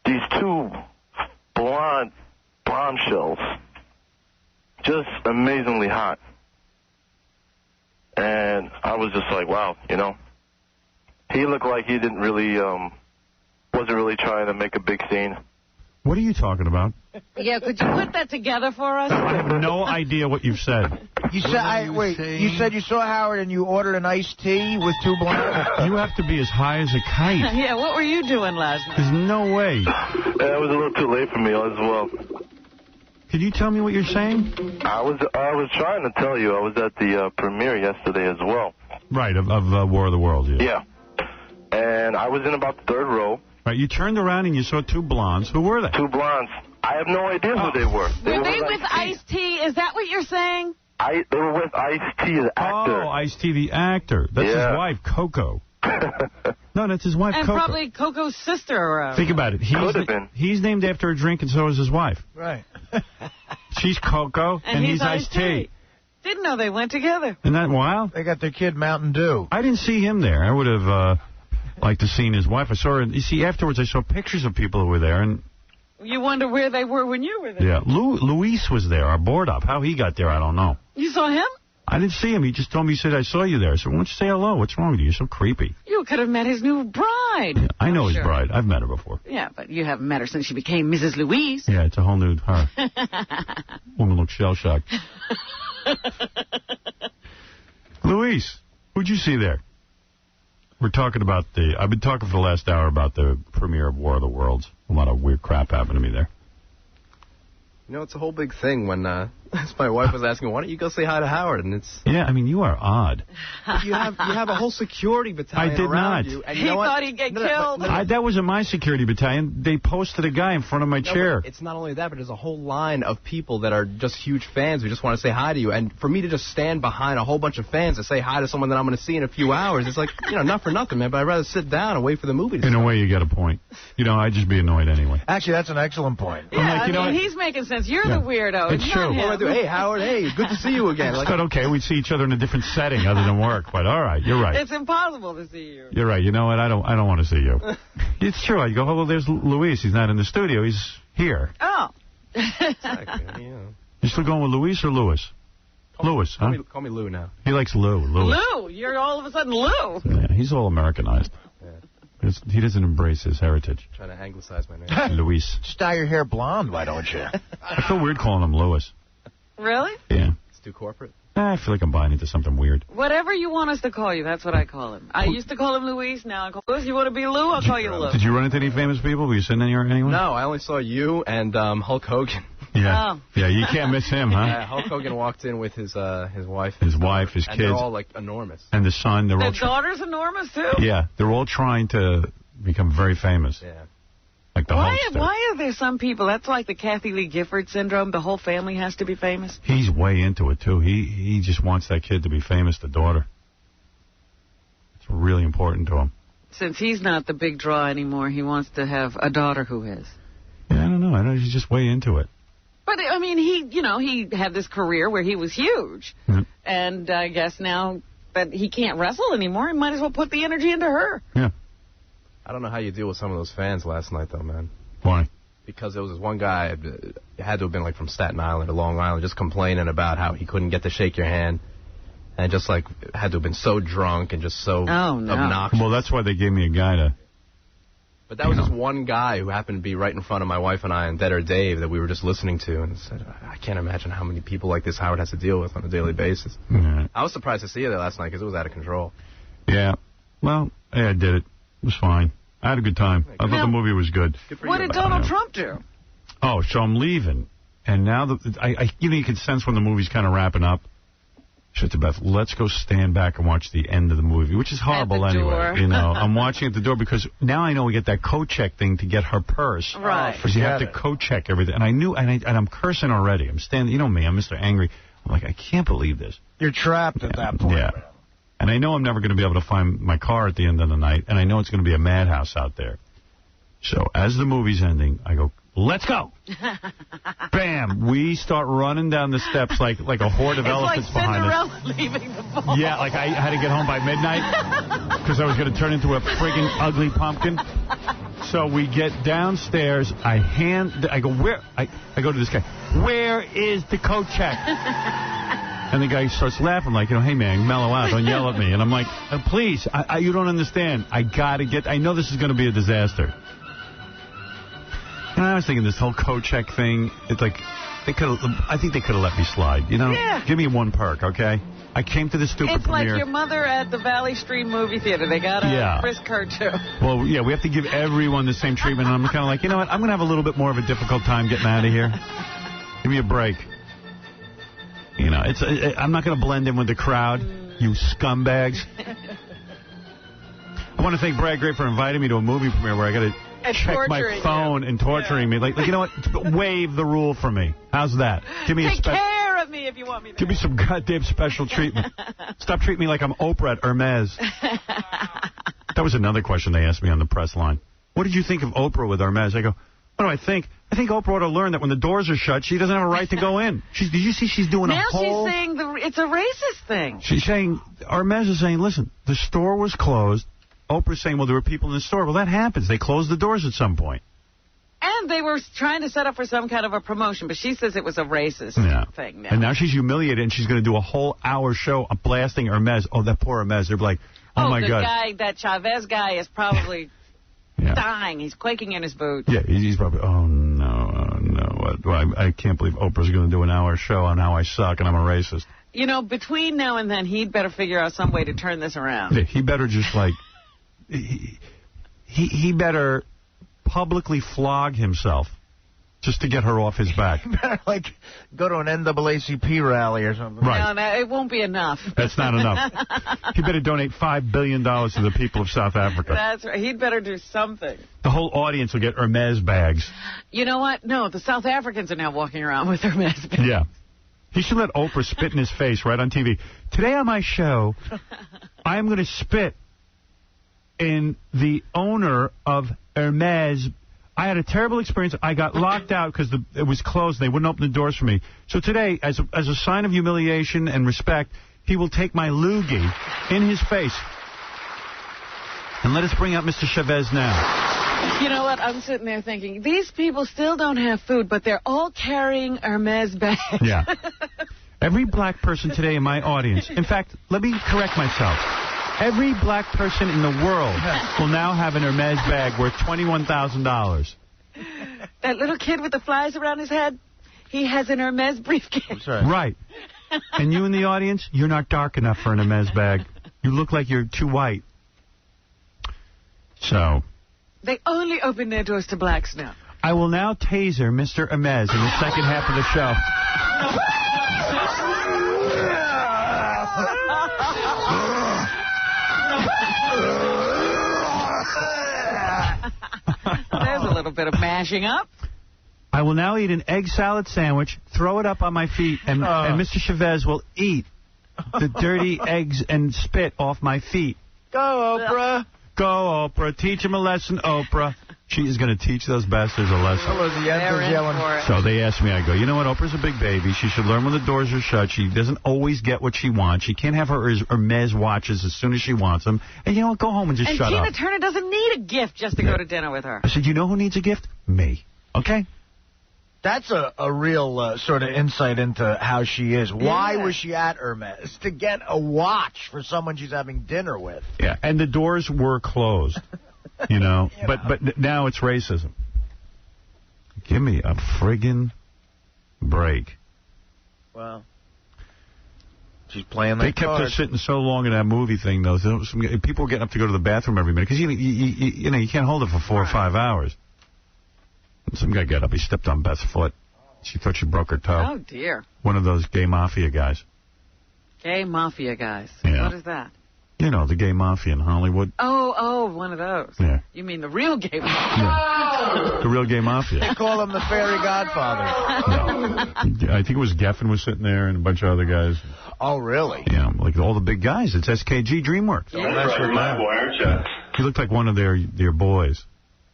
These 2 blonde bombshells. Just amazingly hot. And I was just like, wow, He looked like he didn't really, wasn't really trying to make a big scene.
What are you talking about?
Yeah, could you put that together for us?
I have no idea what you've said.
You said you saw Howard and you ordered an iced tea with 2 blondes?
You have to be as high as a kite.
Yeah, what were you doing last night?
There's no way.
It was a little too late for me as well.
Could you tell me what you're saying?
I was trying to tell you. I was at the premiere yesterday as well.
Right, of War of the Worlds, yeah.
Yeah. And I was in about the third row.
Right, you turned around and you saw 2 blondes. Who were they?
2 blondes. I have no idea who they were.
Were they with Ice-T? Is that what you're saying?
They were with Ice-T, the actor.
Oh, Ice-T, the actor. That's his wife, Coco. No, that's his wife,
and
Coco.
And probably Coco's sister.
Think about it. He's named after a drink, and so is his wife.
Right.
She's Coco, and he's Ice-T.
Didn't know they went together.
Isn't that wild?
They got their kid Mountain Dew.
I didn't see him there. I would have liked to seen his wife. I saw her. You see, afterwards I saw pictures of people who were there, and
you wonder where they were when you were there.
Yeah, Luis was there, our board up. How he got there, I don't know.
You saw him?
I didn't see him. He just told me, he said, I saw you there. I said, why don't you say hello? What's wrong with you? You're so creepy.
You could have met his new bride.
Yeah, I know his bride. I've met her before.
Yeah, but you haven't met her since she became Mrs. Louise.
Yeah, it's a whole new her. Woman looks shell-shocked. Luis, who'd you see there? We're talking about I've been talking for the last hour about the premiere of War of the Worlds. A lot of weird crap happened to me there.
You know, it's a whole big thing when my wife was asking, why don't you go say hi to Howard? And it's...
Yeah, I mean, you are odd.
But you have a whole security battalion around you. And
he thought he'd get killed.
That wasn't my security battalion. They posted a guy in front of my chair.
It's not only that, but there's a whole line of people that are just huge fans who just want to say hi to you. And for me to just stand behind a whole bunch of fans to say hi to someone that I'm going to see in a few hours, it's like, not for nothing, man, but I'd rather sit down and wait for the movie to start.
In a way, you got a point. I'd just be annoyed anyway.
Actually, that's an excellent point.
Yeah, he's making sense. You're the weirdo.
It's true.
Hey, Howard, hey, good to see you again.
But okay, we'd see each other in a different setting other than work. But all right, you're right.
It's impossible to see you.
You're right. You know what? I don't want to see you. It's true. I go, well, there's Luis. He's not in the studio. He's here.
Oh.
Exactly.
You still going with Luis or Lewis? Lewis, huh?
Call me Lou now.
He likes Lou.
Lou. You're all of a sudden Lou.
Yeah, he's all Americanized. Yeah. He doesn't embrace his heritage.
Trying to anglicize my name.
Luis.
Just dye your hair blonde, why don't you?
I feel weird calling him Lewis.
Really?
Yeah.
It's too corporate.
I feel like I'm buying into something weird.
Whatever you want us to call you, that's what I call him. I used to call him Luis, now I call him Luis. You want to be Lou, I'll call you Lou.
Did you run into any famous people? Were you sitting anywhere? Anyone?
No, I only saw you and Hulk Hogan.
Yeah. Oh. Yeah, you can't miss him, huh?
Yeah, Hulk Hogan walked in with his wife.
His wife, his kids.
And they're all, like, enormous.
And the son.
The daughter's enormous, too?
Yeah, they're all trying to become very famous.
Yeah.
Like the Hulkster.
Why are there some people, that's like the Kathy Lee Gifford syndrome, the whole family has to be famous?
He's way into it, too. He just wants that kid to be famous, the daughter. It's really important to him.
Since he's not the big draw anymore, he wants to have a daughter who is.
Yeah, I don't know. He's just way into it.
But, I mean, he had this career where he was huge. Mm-hmm. And I guess now that he can't wrestle anymore, he might as well put the energy into her.
Yeah.
I don't know how you deal with some of those fans last night, though, man.
Why?
Because there was this one guy, it had to have been, like, from Staten Island or Long Island, just complaining about how he couldn't get to shake your hand. And just, like, had to have been so drunk and just so obnoxious.
Well, that's why they gave me a guy to...
But that was just one guy who happened to be right in front of my wife and I and Dead or Dave that we were just listening to. And said, I can't imagine how many people like this Howard has to deal with on a daily basis.
Mm-hmm.
I was surprised to see you there last night because it was out of control.
Yeah. Well, hey, I did it. It was fine. I had a good time. I thought the movie was good.
What did Donald Trump do?
Oh, so I'm leaving. And now you can sense when the movie's kind of wrapping up. Shit to Beth, let's go stand back and watch the end of the movie, which is horrible anyway. I'm watching at the door because now I know we get that coat check thing to get her purse.
Right.
Because you have to coat check everything. And I knew, and I'm cursing already. I'm standing, you know me, I'm Mr. Angry. I'm like, I can't believe this.
You're trapped at that point.
Yeah. And I know I'm never going to be able to find my car at the end of the night, and I know it's going to be a madhouse out there. So as the movie's ending, I go, let's go. Bam. We start running down the steps like a horde of elephants behind us.
It's like Cinderella leaving the ball.
Yeah, like I had to get home by midnight because I was going to turn into a friggin' ugly pumpkin. So we get downstairs. I go, where? I go to this guy. Where is the coat check? And the guy starts laughing like, hey, man, mellow out. Don't yell at me. And I'm like, please, you don't understand. I know this is going to be a disaster. And I was thinking this whole coat check thing, it's like, I think they could have let me slide,
Yeah.
Give me one perk, okay? I came to the stupid premiere.
It's like your mother at the Valley Stream movie theater. They got to frisk her, too.
Well, yeah, we have to give everyone the same treatment. And I'm kind of like, you know what? I'm going to have a little bit more of a difficult time getting out of here. Give me a break. I'm not going to blend in with the crowd, you scumbags. I want to thank Brad Gray for inviting me to a movie premiere where I got to check my phone and torturing me. Like, you know what? Waive the rule for me. How's that? Give me
Take care of me if you want me to.
Give me some goddamn special treatment. Stop treating me like I'm Oprah at Hermes. That was another question they asked me on the press line. What did you think of Oprah with Hermes? I go, what do I think? I think Oprah ought to learn that when the doors are shut, she doesn't have a right to go in. Did you see she's doing
now she's saying it's a racist thing.
She's saying, Hermes is saying, listen, the store was closed. Oprah's saying, well, there were people in the store. Well, that happens. They close the doors at some point.
And they were trying to set up for some kind of a promotion, but she says it was a racist thing now.
And now she's humiliated, and she's going to do a whole hour show blasting Hermes. Oh, that poor Hermes. They're like, oh my God.
That Chavez guy is probably dying. He's quaking in his boots.
Yeah, he's probably, oh, no. I can't believe Oprah's going to do an hour show on how I suck and I'm a racist.
Between now and then, he'd better figure out some way to turn this around.
Yeah, he better just, like... He better publicly flog himself just to get her off his back.
You better, like, go to an NAACP rally or something.
Right.
No, it won't be enough.
That's not enough. He better donate $5 billion to the people of South Africa.
That's right. He'd better do something.
The whole audience will get Hermes bags.
You know what? No, the South Africans are now walking around with Hermes bags.
Yeah. He should let Oprah spit in his face right on TV. Today on my show, I am going to spit in the owner of Hermes. I had a terrible experience. I got locked out because it was closed. They wouldn't open the doors for me. So today, as a sign of humiliation and respect, he will take my loogie in his face. And let us bring out Mr. Chavez now.
You know what? I'm sitting there thinking, these people still don't have food, but they're all carrying Hermes bags.
Yeah. Every black person today in my audience, in fact, let me correct myself. Every black person in the world will now have an Hermes bag worth $21,000.
That little kid with the flies around his head, he has an Hermes briefcase.
That's right.
Right. And you in the audience, you're not dark enough for an Hermes bag. You look like you're too white. So...
They only open their doors to blacks now.
I will now taser Mr. Hermes in the second half of the show.
There's a little bit of mashing up.
I will now eat an egg salad sandwich, throw it up on my feet, and Mr. Chavez will eat the dirty eggs and spit off my feet.
Go, Oprah.
Go, Oprah. Teach him a lesson, Oprah. She is going to teach those bastards a lesson. So they asked me, I go, you know what, Oprah's a big baby. She should learn when the doors are shut. She doesn't always get what she wants. She can't have her Hermes watches as soon as she wants them. And you know what, go home and just shut up.
And Tina Turner doesn't need a gift just to go to dinner with her.
I said, you know who needs a gift? Me. Okay?
That's a real sort of insight into how she is. Why was she at Hermes? To get a watch for someone she's having dinner with.
Yeah, and the doors were closed, you know. But now it's racism. Give me a friggin' break.
Well, she's playing that
They kept her sitting so long in that movie thing, though. People were getting up to go to the bathroom every minute. Because, you can't hold it for 4 or 5 hours. Some guy got up. He stepped on Beth's foot. She thought she broke her toe.
Oh, dear.
One of those gay mafia guys.
Gay mafia guys.
Yeah.
What is that?
You know, the gay mafia in Hollywood.
Oh, one of those.
Yeah.
You mean the real gay mafia?
Yeah. The real gay mafia.
They call him the fairy godfather.
No. I think it was Geffen was sitting there and a bunch of other guys.
Oh, really?
Yeah, like all the big guys. It's SKG DreamWorks.
That's right, you're my boy, aren't you?
Yeah. He looked like one of their boys.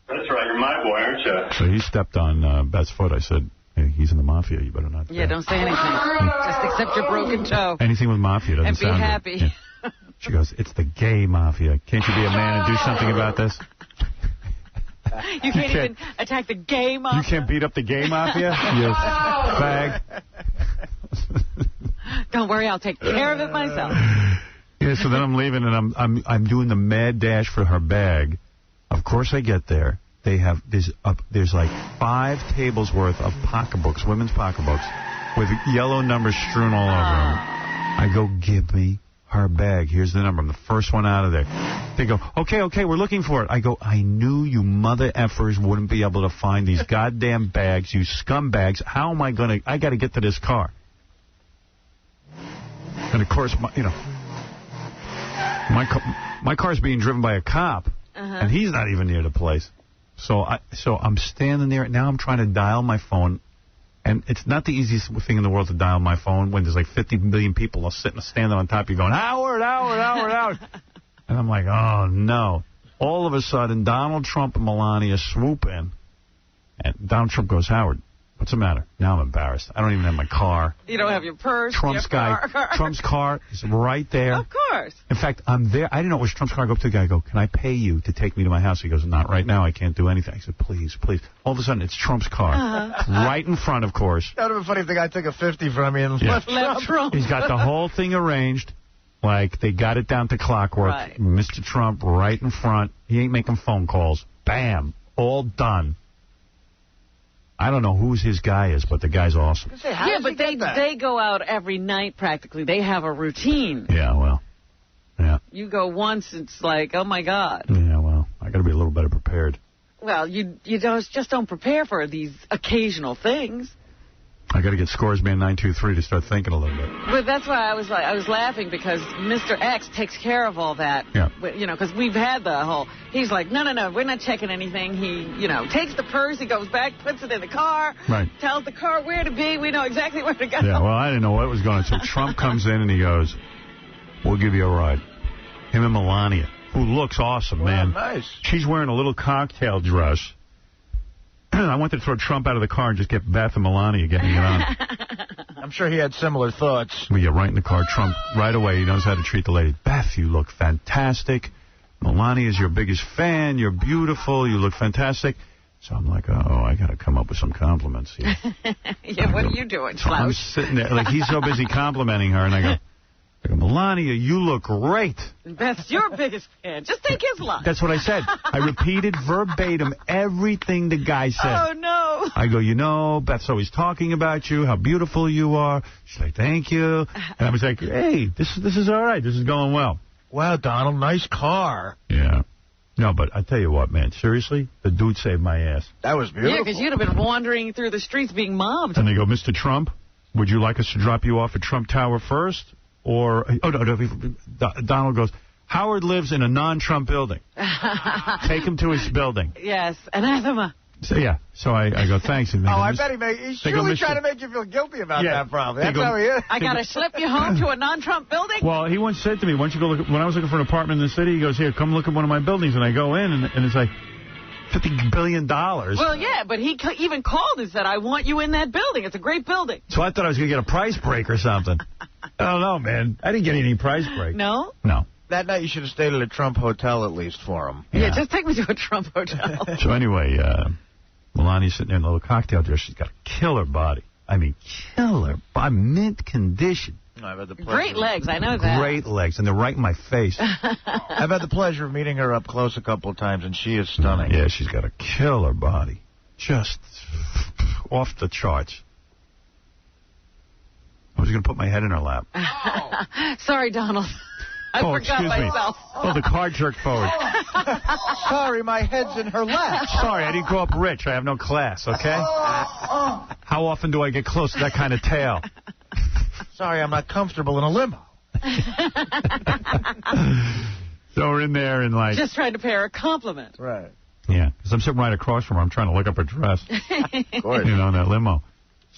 That's right, you're my boy, aren't you?
So he stepped on Beth's foot. I said, hey, he's in the mafia. You better not.
Yeah, don't say anything. Just accept your broken toe.
Anything with mafia doesn't sound
And be happy.
Good. Yeah. She goes, it's the gay mafia. Can't you be a man and do something about this?
You can't even attack the gay mafia?
You can't beat up the gay mafia? You fag.
Don't worry, I'll take care of it myself.
Yeah, so then I'm leaving, and I'm doing the mad dash for her bag. Of course I get there. There's like 5 tables worth of pocketbooks, women's pocketbooks, with yellow numbers strewn all over them. I go, give me her bag. Here's the number. I'm the first one out of there. They go, okay, we're looking for it. I go, I knew you mother effers wouldn't be able to find these goddamn bags, you scumbags. How am I going to, I got to get to this car. And of course, my car's being driven by a cop, and he's not even near the place. So I'm standing there. Now I'm trying to dial my phone, and it's not the easiest thing in the world to dial my phone when there's like 50 million people standing on top of you going, Howard. And I'm like, oh, no. All of a sudden, Donald Trump and Melania swoop in, and Donald Trump goes, Howard, what's the matter? Now I'm embarrassed. I don't even have my car.
You don't have your purse.
Trump's car is right there.
Of course.
In fact, I'm there. I didn't know it was Trump's car. I go up to the guy. I go, can I pay you to take me to my house? He goes, not right now. I can't do anything. I said, please. All of a sudden, it's Trump's car. Right in front, of course.
That would have been funny if the guy took a 50 from me and left Trump.
He's got the whole thing arranged. Like, they got it down to clockwork.
Right.
Mr. Trump right in front. He ain't making phone calls. Bam. All done. I don't know whose his guy is, but the guy's awesome.
Yeah, but they go out every night practically. They have a routine.
Yeah, well, yeah.
You go once, it's like, oh, my God.
Yeah, well, I got to be a little better prepared.
Well, you just don't prepare for these occasional things.
I got to get Scoresman923 to start thinking a little bit.
But that's why I was laughing, because Mr. X takes care of all that.
Yeah.
You know, because we've had the whole. He's like, no, we're not checking anything. He, takes the purse, he goes back, puts it in the car,
right.
Tells the car where to be. We know exactly where to go.
Yeah. Well, I didn't know what was going on. So Trump comes in and he goes, "We'll give you a ride." Him and Melania, who looks awesome, man.
Nice.
She's wearing a little cocktail dress. I wanted to throw Trump out of the car and just get Beth and Melania getting it on.
I'm sure he had similar thoughts.
We get right in the car. Trump, right away, he knows how to treat the lady. Beth, you look fantastic. Melania is your biggest fan. You're beautiful. You look fantastic. So I'm like, I got to come up with some compliments here.
Yeah, what are you doing,
so I'm sitting there, like, he's so busy complimenting her, and I go, Melania, you look great.
Beth's your biggest fan. Just take his line.
That's what I said. I repeated verbatim everything the guy said.
Oh, no.
I go, Beth's always talking about you, how beautiful you are. She's like, thank you. And I was like, hey, this is all right. This is going well.
Wow, Donald, nice car.
Yeah. No, but I tell you what, man, seriously, the dude saved my ass.
That was beautiful.
Yeah, because you'd have been wandering through the streets being mobbed.
And they go, Mr. Trump, would you like us to drop you off at Trump Tower first? Or, Donald goes, Howard lives in a non-Trump building. Take him to his building.
Yes, anathema.
So, yeah. So I go, thanks. And
I bet he's surely trying to make you feel guilty about that, probably. That's how he is.
I got to slip you home to a non-Trump building?
Well, he once said to me, once you go look, when I was looking for an apartment in the city, he goes, here, come look at one of my buildings. And I go in, and it's like $50 billion.
Well, yeah, but he even called and said, I want you in that building. It's a great building.
So I thought I was going to get a price break or something. I don't know, man. I didn't get any price break.
No?
No.
That night you should have stayed at a Trump hotel at least for him.
Yeah, just take me to a Trump hotel.
So anyway, Melania's sitting there in a little cocktail dress. She's got a killer body. I mean, killer body. Mint condition.
Great legs, I know that.
Great legs, and they're right in my face.
I've had the pleasure of meeting her up close a couple of times, and she is stunning.
Yeah, she's got a killer body. Just off the charts. I was going to put my head in her lap.
Sorry, Donald. I forgot myself.
Oh, the car jerked forward.
Sorry, my head's in her lap.
Sorry, I didn't grow up rich. I have no class, okay? How often do I get close to that kind of tail?
Sorry, I'm not comfortable in a limo.
So we're in there and like...
Just trying to pay her a compliment.
Right.
Yeah, because I'm sitting right across from her. I'm trying to look up her dress. Of course. In that limo.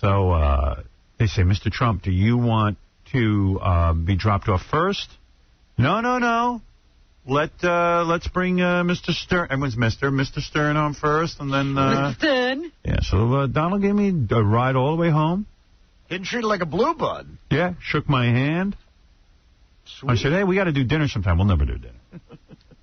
So they say, Mr. Trump, do you want to be dropped off first? No. Let's bring Mr. Stern. Everyone's Mr. Stern on first, and then...
Mr. Stern?
Yeah, so Donald gave me a ride all the way home.
Didn't treat her like a blue bud.
Yeah, shook my hand. Sweet. I said, hey, we got to do dinner sometime. We'll never do dinner.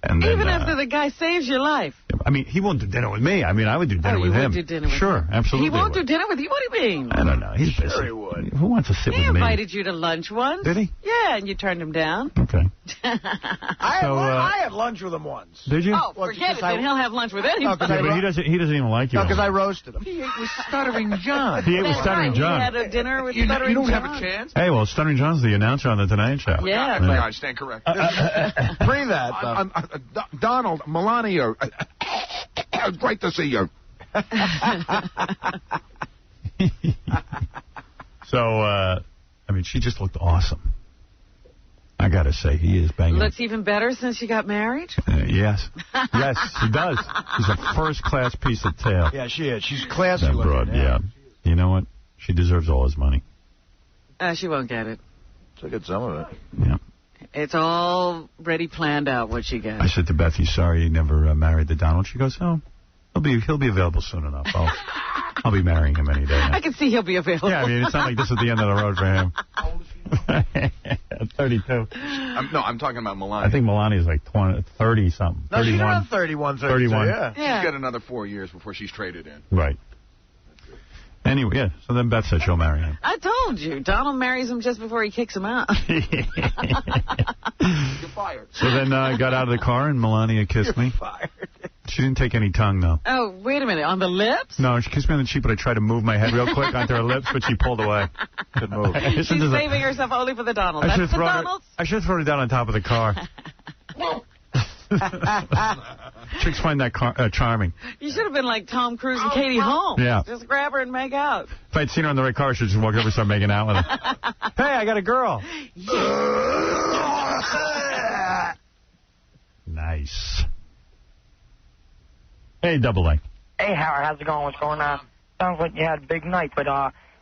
And then,
even after the guy saves your life.
I mean, he won't do dinner with me. I mean, I would do dinner with him.
Do dinner with
sure,
him.
Absolutely.
He won't do dinner with you? What do you mean?
I don't know. He's busy.
Sure he would.
Who wants to sit with me?
He invited you to lunch once.
Did he?
Yeah, and you turned him down.
Okay.
I had lunch with him once.
Did you?
Oh, forget it. Then he'll have lunch with anybody.
Yeah, but he doesn't even like you.
No, because I roasted him.
He ate with Stuttering John.
He ate with Stuttering John.
He had a dinner with Stuttering John.
You don't have a chance?
Hey, well, Stuttering John's the announcer on The Tonight Show.
Yeah.
I stand corrected.
Pre that, though.
Donald, Melania, great to see you.
So, I mean, she just looked awesome. I got to say, he is banging.
Looks even better since you got married?
Yes. Yes, she does. She's a first-class piece of tail.
Yeah, she is. She's classy
that broad,
looking.
Yeah. You know what? She deserves all his money.
She won't get it.
She'll get some of it.
Yeah.
It's already planned out what she gets.
I said to Beth, he's sorry he never married the Donald. She goes, oh, he'll be available soon enough. I'll be marrying him any day now.
I can see he'll be available.
Yeah, I mean, it's not like this is the end of the road for him.
How old is she?
32.
No, I'm talking about Melania.
I think Melania's like 30-something.
No, 31. She's around 31, 32, yeah.
She's got another 4 years before she's traded in.
Right. Anyway, yeah, so then Beth said she'll marry him.
I told you. Donald marries him just before he kicks him out.
You're fired.
So then I got out of the car and Melania kissed me.
Fired.
She didn't take any tongue, though.
Oh, wait a minute. On the lips?
No, she kissed me on the cheek, but I tried to move my head real quick onto her lips, but she pulled away. Good move.
She's saving herself only for the Donald. That's the Donald?
I should have thrown her down on top of the car. Chicks find that charming.
You should have been like Tom Cruise and Katie Holmes.
Yeah.
Just grab her and make out.
If I'd seen her in the right car, I should just walk over and start making out with her. Hey, I got a girl. Nice. Hey, Double A.
Hey, Howard, how's it going? What's going on? Sounds like you had a big night, but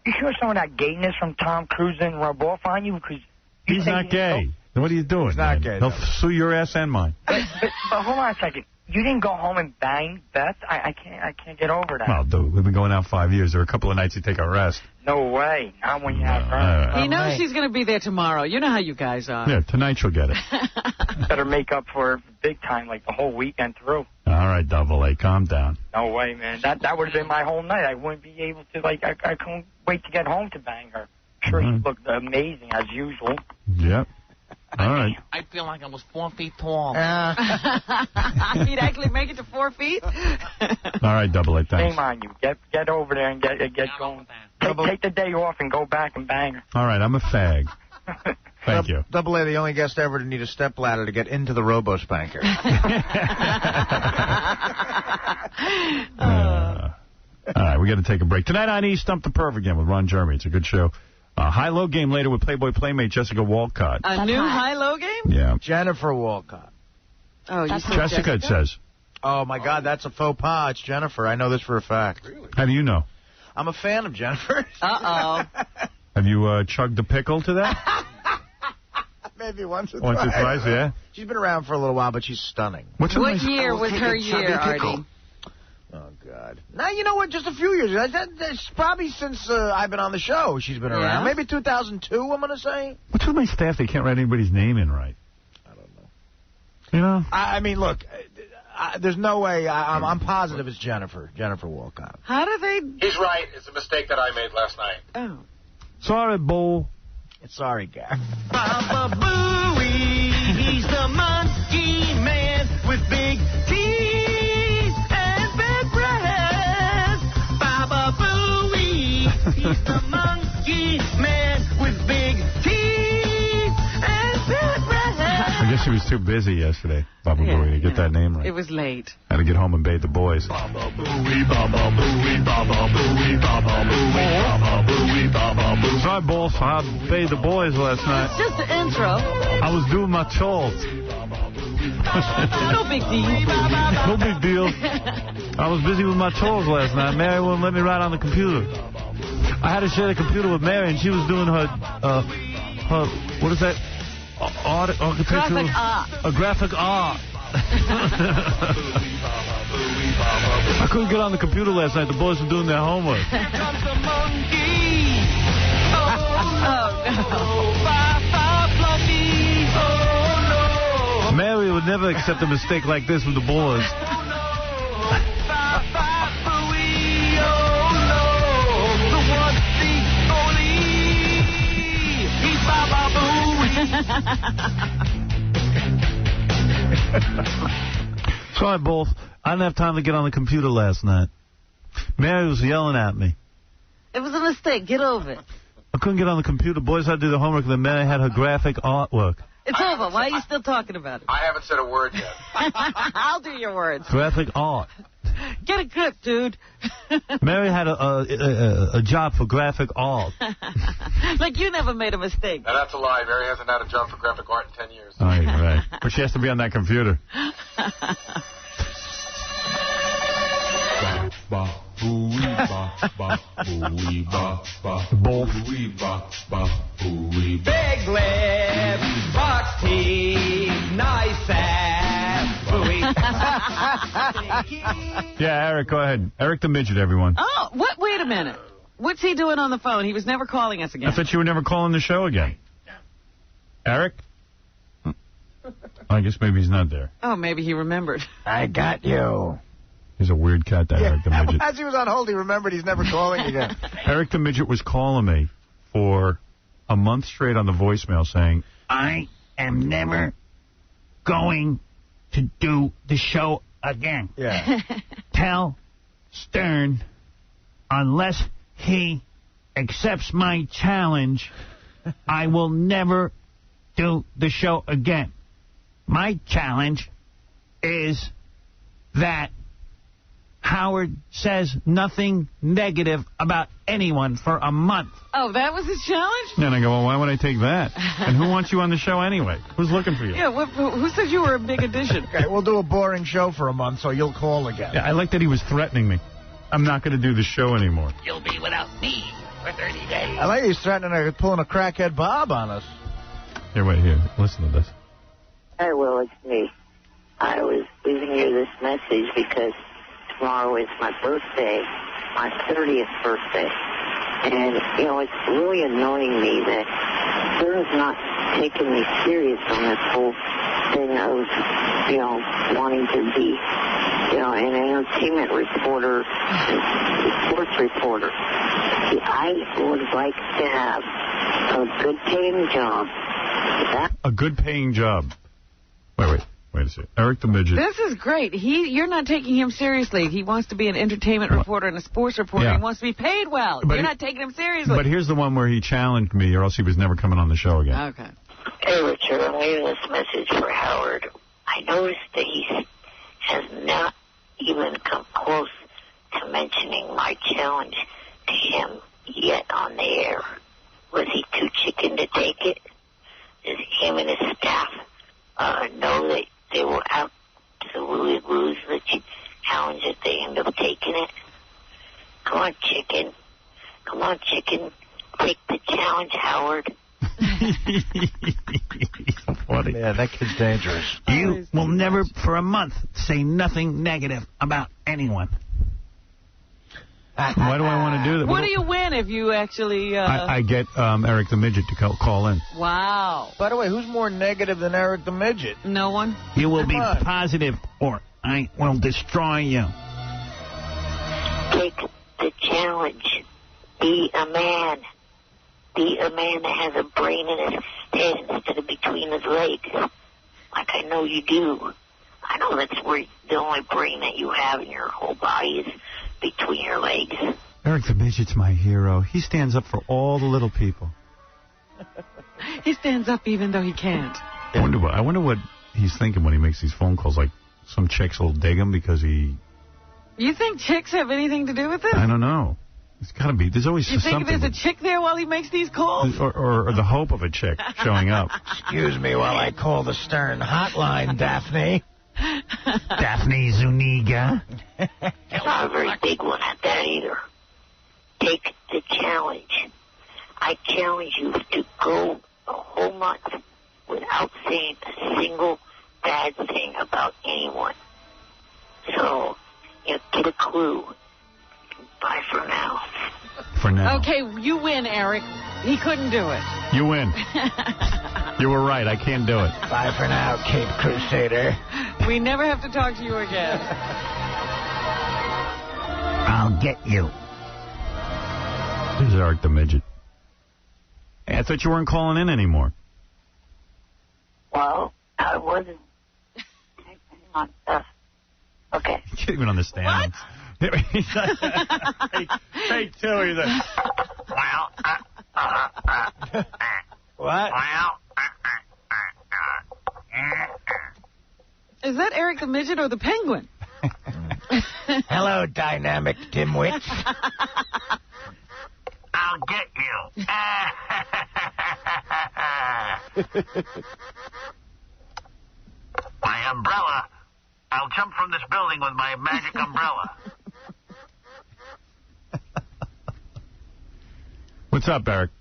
you sure some of that gayness from Tom Cruise didn't rub off on you? Because
he's not gay. What are you doing?
He's not gay.
He'll sue your ass and mine.
But hold on a second. You didn't go home and bang Beth? I can't get over that.
Well, dude, we've been going out 5 years. There were a couple of nights you take a rest.
No way. Not when you have her.
He knows she's going to be there tomorrow. You know how you guys are.
Yeah, tonight she'll get it.
Better make up for big time, like the whole weekend through.
All right, Double A, calm down.
No way, man. That would have been my whole night. I wouldn't be able to, I couldn't wait to get home to bang her. Sure, you looked amazing, as usual.
Yep. All right.
I feel like I was 4 feet tall.
He'd actually make it to 4 feet?
All right, Double A, thanks.
Shame on you. Get over there and get going. Take the day off and go back and bang her.
All right, I'm a fag. Thank you.
Double A, the only guest ever to need a stepladder to get into the robo-spanker.
All right, we got to take a break. Tonight on E! Stump the Perv again with Ron Jeremy. It's a good show. High-low game later with Playboy Playmate Jessica Walcott.
A new high-low game?
Yeah.
Jennifer Walcott.
Oh, you said
Jessica, it says.
Oh, my God, that's a faux pas. It's Jennifer. I know this for a fact.
Really?
How do you know?
I'm a fan of Jennifer.
Uh-oh.
Have you chugged the pickle to that?
Maybe once or
twice. Once or twice, yeah.
She's been around for a little while, but she's stunning.
What year was her year, Artie?
Oh, God. Now, you know what? Just a few years. That's probably since I've been on the show she's been around. Maybe 2002, I'm going to say.
What's with my staff? They can't write anybody's name in right.
I don't know.
You know?
I mean, look, there's no way. I'm positive it's Jennifer Walcott.
How do they...
He's right. It's a mistake that I made last night.
Oh.
Sorry, Bull.
Sorry, Gary.
Baba Booey, he's the monkey man with big teeth and big breasts. Baba Booey, he's the monkey man with big teeth and big breasts.
I guess he was too busy yesterday, Baba Booey, to get that name right.
It was late.
Had to get home and bathe the boys.
Baba Booey, Baba Booey, Baba Booey, Baba Booey, Baba Booey, Baba Booey.
Sorry, boss. I bathed the boys last night.
It's just the intro.
I was doing my chores.
No big deal.
No big deal. I was busy with my chores last night. Mary wouldn't let me write on the computer. I had to share the computer with Mary, and she was doing her what is that? Architectural?
Graphic art.
A graphic art. I couldn't get on the computer last night. The boys were doing their homework. Mary would never accept a mistake like this with the boys. Sorry, both. I didn't have time to get on the computer last night. Mary was yelling at me.
It was a mistake. Get over it.
I couldn't get on the computer. Boys had to do the homework, and then Mary had her graphic artwork.
It's over. Why are you still talking about it?
I haven't said a word yet.
I'll do your words.
Graphic art.
Get a grip, dude.
Mary had a job for graphic art.
Like you never made a mistake.
Now, that's a lie. Mary hasn't had a job for graphic art in 10 years.
Oh, you're right. But she has to be on that computer.
Big lips, box teeth, nice ass, booey.
Yeah, Eric, go ahead. Eric the Midget, everyone.
Oh, what? Wait a minute. What's he doing on the phone? He was never calling us again.
I thought you were never calling the show again. Eric? I guess maybe he's not there.
Oh, maybe he remembered.
I got you.
He's a weird cat, that Eric the Midget.
As he was on hold, he remembered he's never calling again.
Eric the Midget was calling me for a month straight on the voicemail saying, I am never going to do the show again.
Yeah.
Tell Stern, unless he accepts my challenge, I will never do the show again. My challenge is that Howard says nothing negative about anyone for a month.
Oh, that was his challenge?
And I go, well, why would I take that? And who wants you on the show anyway? Who's looking for you?
Yeah, who said you were a big addition?
Okay, we'll do a boring show for a month, so you'll call again.
Yeah, I like that he was threatening me. I'm not going to do the show anymore.
You'll be without me for 30 days.
I like he's threatening pulling a crackhead Bob on us.
Here, wait, here. Listen to this.
Hi, Will, it's me. I was leaving you this message because tomorrow is my birthday, my 30th birthday. And, you know, it's really annoying me that Vern's not taking me serious on this whole thing of, you know, wanting to be, you know, an entertainment reporter, sports reporter. See, I would like to have a good-paying job.
A good-paying job. Wait a second. Eric the Midget.
This is great. You're not taking him seriously. He wants to be an entertainment reporter and a sports reporter. Yeah. He wants to be paid well. But you're not taking him seriously.
But here's the one where he challenged me, or else he was never coming on the show again.
Okay.
Hey, Richard, I'm leaving this message for Howard. I noticed that he has not even come close to mentioning my challenge to him yet on the air. Was he too chicken to take it? Does him and his staff know that they will absolutely lose the challenge if they end up taking it? Come on, chicken. Come on, chicken. Take the challenge, Howard.
So funny.
Yeah, that kid's dangerous.
You will never, for a month, say nothing negative about anyone. Why do I want to do that?
What do you win if you actually...
I get Eric the Midget to call in.
Wow.
By the way, who's more negative than Eric the Midget?
No one.
You will be positive or I will destroy you.
Take the challenge. Be a man. Be a man that has a brain in his head instead of between his legs. Like I know you do. I know that's where the only brain that you have in your whole body is between your legs.
Eric the Midget's my hero. He stands up for all the little people.
He stands up even though he can't.
I wonder what he's thinking when he makes these phone calls. Like, some chicks will dig him because he...
You think chicks have anything to do with it?
I don't know. It's got to be. There's always something.
You think there's a chick there while he makes these calls?
Or the hope of a chick showing up.
Excuse me while I call the Stern hotline, Daphne.
Daphne Zuniga.
Not a very big one at that either. Take the challenge. I challenge you to go a whole month without saying a single bad thing about anyone. So, you know, get a clue. Bye for now.
For now.
Okay, you win, Eric. He couldn't do it.
You win. You were right. I can't do it.
Bye for now, Cape Crusader.
We never have to talk to you again.
I'll get you. There's Eric the Midget. Hey, I thought you weren't calling in anymore.
Well, I wasn't. Hang on. Okay.
You can't even understand him. Take two. He's like,
what?
Is that Eric the Midget or the Penguin?
Hello, dynamic dimwits.
I'll get you. My umbrella. I'll jump from this building with my magic umbrella.
What's up, Eric?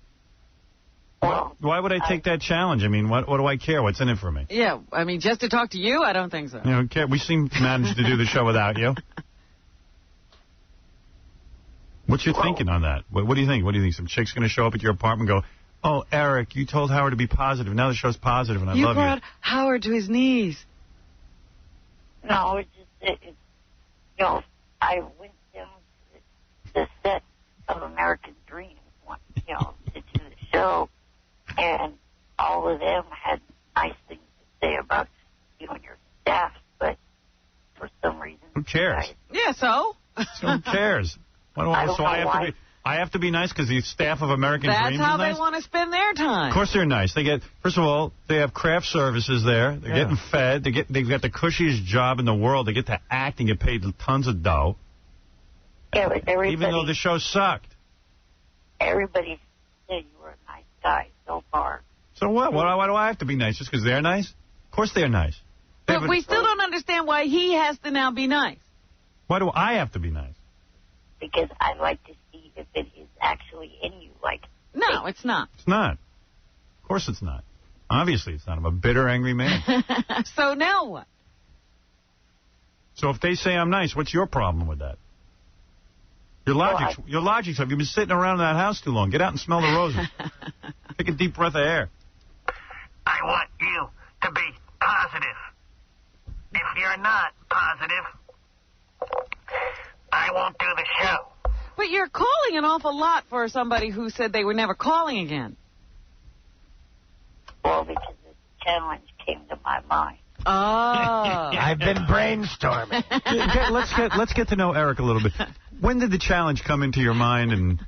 Why would I take that challenge? I mean, what do I care? What's in it for me?
Yeah, I mean, just to talk to you, I don't think so.
You know, okay, we seem to manage to do the show without you. What's your thinking on that? What do you think? What do you think? Some chick's going to show up at your apartment and go, oh, Eric, you told Howard to be positive. Now the show's positive, and I love you.
You brought Howard to his knees.
No, it's just, you know, I went down to the set of American Dream, you know, to do the show, and all of them had nice things to say about you and your staff, but for some reason...
Who cares?
Yeah, so?
So who cares? I I have to be nice because the staff of American Dreams is nice?
That's how they want to spend their time.
Of course they're nice. They get, first of all, they have craft services there. They're getting fed. They've got the cushiest job in the world. They get to act and get paid tons of dough.
Yeah, but
even though the show sucked.
Everybody said you were a nice guy so far.
So what? Why do I have to be nice? Just because they're nice? Of course they're nice.
But we still don't understand why he has to now be nice.
Why do I have to be nice?
Because I'd like to see if it is actually in you.
No, it's not.
It's not. Of course it's not. Obviously it's not. I'm a bitter, angry man.
So now what?
So if they say I'm nice, what's your problem with that? Your logic's up. You've been sitting around in that house too long. Get out and smell the roses. Take a deep breath of air.
I want you to be positive. If you're not positive, I won't do the show.
But you're calling an awful lot for somebody who said they were never calling again.
Well, because this challenge came to my mind.
Oh.
I've been brainstorming.
Let's get to know Eric a little bit. When did the challenge come into your mind, and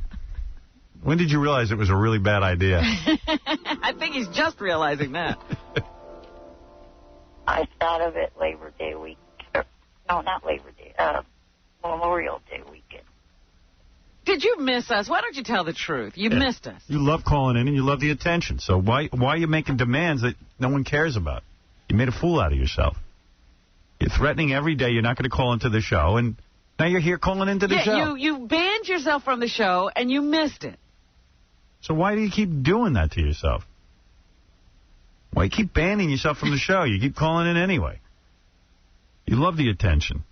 when did you realize it was a really bad idea?
I think he's just realizing that.
I thought of it Labor Day week. No, not Labor Day. Memorial Day weekend.
Did you miss us? Why don't you tell the truth? You missed us.
You love calling in and you love the attention. So why are you making demands that no one cares about? You made a fool out of yourself. You're threatening every day you're not going to call into the show, and now you're here calling into the show.
You banned yourself from the show, and you missed it.
So why do you keep doing that to yourself? Why you keep banning yourself from the show? You keep calling in anyway. You love the attention.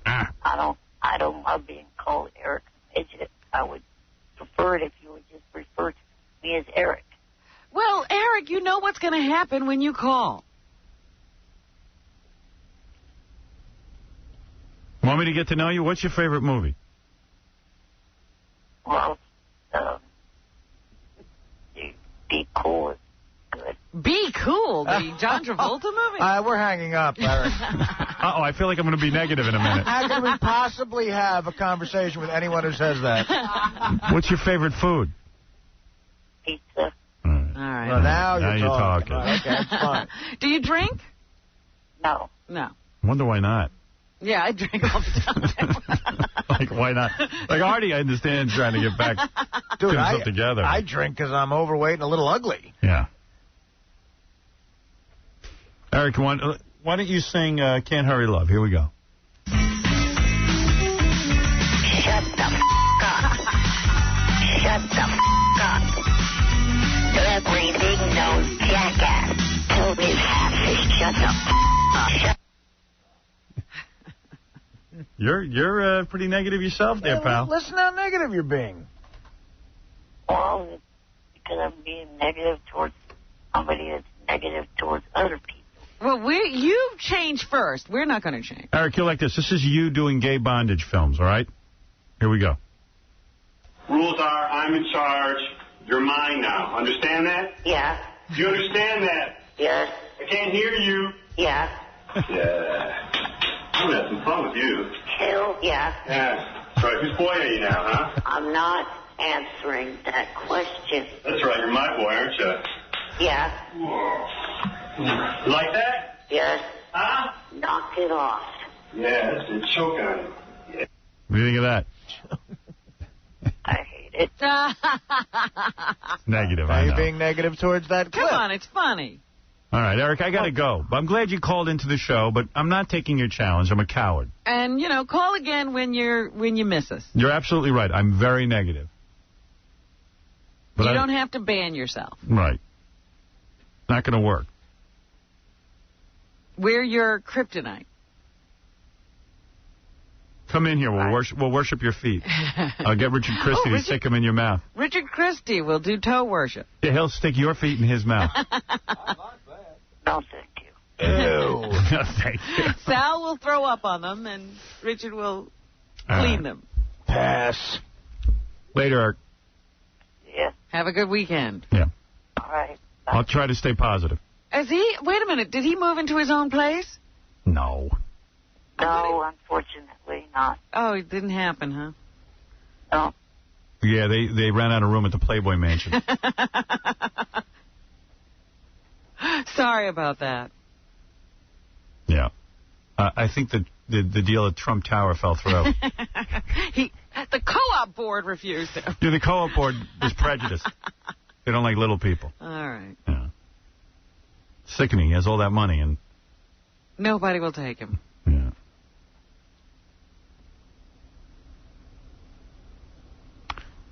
I don't love being called Eric Midget. I would prefer it if you would just refer to me as Eric.
Well, Eric, you know what's going to happen when you call.
Want me to get to know you? What's your favorite movie?
Well, Be Cool is good.
Be Cool? The John Travolta movie?
We're hanging up, Eric.
Uh-oh, I feel like I'm going to be negative in a minute.
How can we possibly have a conversation with anyone who says that?
What's your favorite food?
Pizza.
All right.
Well, now you're
talking.
Okay, that's fine.
Do you drink?
No.
No.
I wonder why not.
Yeah, I drink all the time.
Like, why not? Like, Artie, I understand trying to get back himself together.
I drink because I'm overweight and a little ugly.
Yeah. Eric, why don't you sing Can't Hurry Love? Here we go.
Shut the f*** up. Shut the f*** up. Every big-nosed jackass told his half to shut the f*** up.
You're pretty negative yourself there, pal.
Listen how negative you're being.
Well, because I'm being negative towards somebody that's negative towards other people.
Well, you change first. We're not going to change.
Eric, you're like this. This is you doing gay bondage films, all right? Here we go.
Rules are, I'm in charge. You're mine now. Understand that?
Yeah.
Do you understand that?
Yes.
I can't hear you.
Yeah.
Yeah. I'm going to have some fun with you.
Hell yeah.
Yeah. That's right. Whose boy are you now, huh?
I'm not answering that question.
That's right. You're my boy, aren't you?
Yeah.
Whoa. You like that?
Yes.
Huh?
Knock it off.
Yeah, that's a choke on him. Yeah.
What do you think of that?
I hate it.
Negative,
Are you being negative towards that clip?
Come on, it's funny.
All right, Eric, I got to go. I'm glad you called into the show, but I'm not taking your challenge. I'm a coward.
And, call again when you miss us.
You're absolutely right. I'm very negative. But
you don't have to ban yourself.
Right. Not going to work.
We're your kryptonite.
Come in here. We'll worship your feet. I'll get Richard Christie to stick them in your mouth.
Richard Christie will do toe worship.
Yeah, he'll stick your feet in his mouth.
No, thank you.
Ew. No, thank you.
Sal will throw up on them, and Richard will clean them.
Pass.
Later, Eric.
Yeah.
Have a good weekend.
Yeah.
All right.
Bye. I'll try to stay positive.
Wait a minute, did he move into his own place?
No.
No, unfortunately not.
Oh, it didn't happen, huh?
No.
Yeah, they ran out of room at the Playboy Mansion.
Sorry about that.
Yeah. I think the deal at Trump Tower fell through.
The co-op board refused him.
Yeah, the co-op board is prejudiced. They don't like little people.
All right.
Yeah. Sickening. He has all that money and...
Nobody will take him.
Yeah.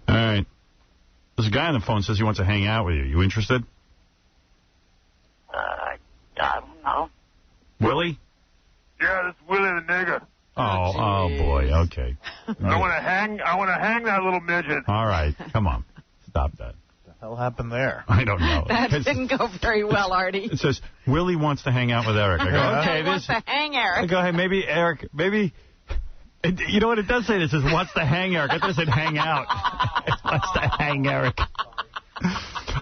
All right. There's a guy on the phone says he wants to hang out with you. You interested?
I don't know.
Willie?
Yeah, this is Willie the nigger.
Oh boy. Okay.
I want to hang that little midget.
All right. Come on. Stop that.
What the hell happened there?
I don't know.
That didn't go very well, Artie.
It says, Willie wants to hang out with Eric. I go, okay.
Willie wants to hang Eric.
I go, hey, maybe Eric, maybe... You know what it does say? It says, wants to hang Eric. It doesn't hang out. It wants to hang Eric.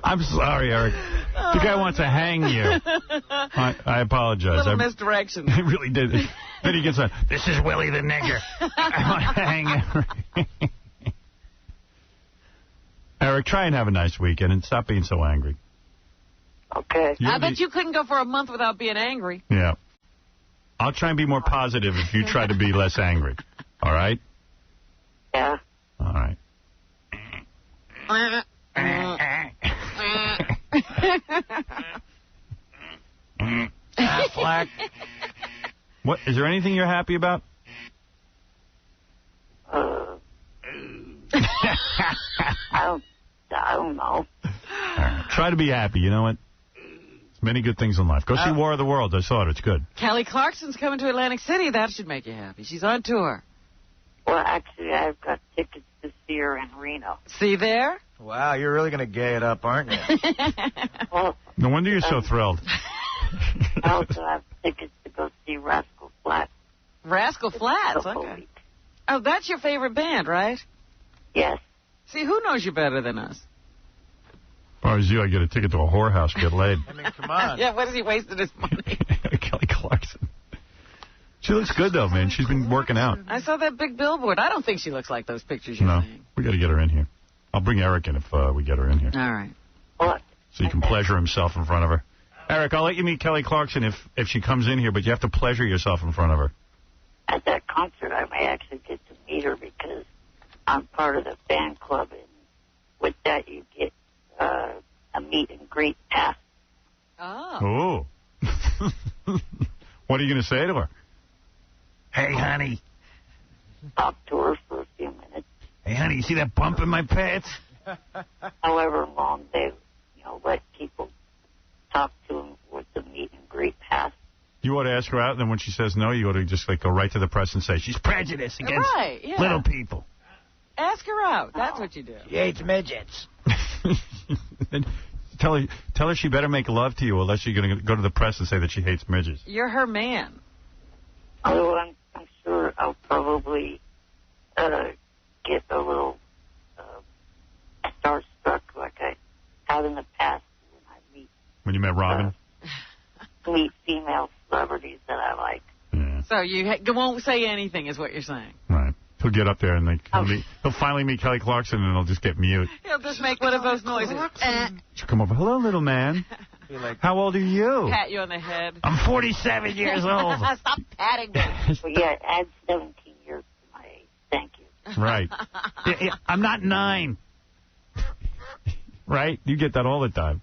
I'm sorry, Eric. The guy wants to hang you. I apologize.
Little misdirection.
He really did. Then he gets on, this is Willie the nigger. I want to hang Eric. Eric, try and have a nice weekend and stop being so angry.
Okay.
I bet you couldn't go for a month without being angry.
Yeah. I'll try and be more positive if you try to be less angry. All right?
Yeah.
All right.
Affleck.
What? Is there anything you're happy about?
I don't know.
Right. Try to be happy. You know what? There's many good things in life. Go see War of the Worlds. I saw it. It's good.
Kelly Clarkson's coming to Atlantic City. That should make you happy. She's on tour.
Well, actually, I've got tickets to see her in Reno.
See there?
Wow, you're really going to gay it up, aren't you?
Well,
no wonder you're so thrilled.
I also have tickets to go see Rascal Flatts.
Rascal Flatts? Okay. Oh, that's your favorite band, right?
Yes.
See, who knows you better than us?
If I was you, I'd get a ticket to a whorehouse and get laid.
I mean, come on.
Yeah, what is he wasting his money?
Kelly Clarkson. She looks good, though, man. She's been working out.
I saw that big billboard. I don't think she looks like those pictures you're saying.
We got to get her in here. I'll bring Eric in if we get her in here.
All right.
What?
So you can pleasure himself in front of her. Eric, I'll let you meet Kelly Clarkson if she comes in here, but you have to pleasure yourself in front of her.
At that concert, I may actually get to meet her because I'm part of the fan club, and with that, you get a meet and greet pass.
Oh.
Oh. What are you going to say to her? Hey, honey.
Talk to her for a few minutes.
Hey, honey, you see that bump in my pants?
However long they, let people talk to them with the meet and greet pass.
You ought to ask her out, and then when she says no, you ought to just go right to the press and say, she's prejudiced against little people.
Ask her out. That's what you do.
She hates midgets.
Tell her she better make love to you, unless you're going to go to the press and say that she hates midgets.
You're her man.
Oh, I'm sure I'll probably get a little starstruck like I have in the past when I meet.
When you met Robin?
Meet female celebrities that I like.
Yeah.
So you won't say anything is what you're saying.
Right. He'll get up there and he'll finally meet Kelly Clarkson and he'll just get mute.
He'll just make one of those noises.
She'll come over. Hello, little man. How old are you?
Pat you on the head.
I'm 47 years old.
Stop patting me.
Well, yeah, add 17 years to my age. Thank you.
Right. Yeah, I'm not 9. Right? You get that all the time.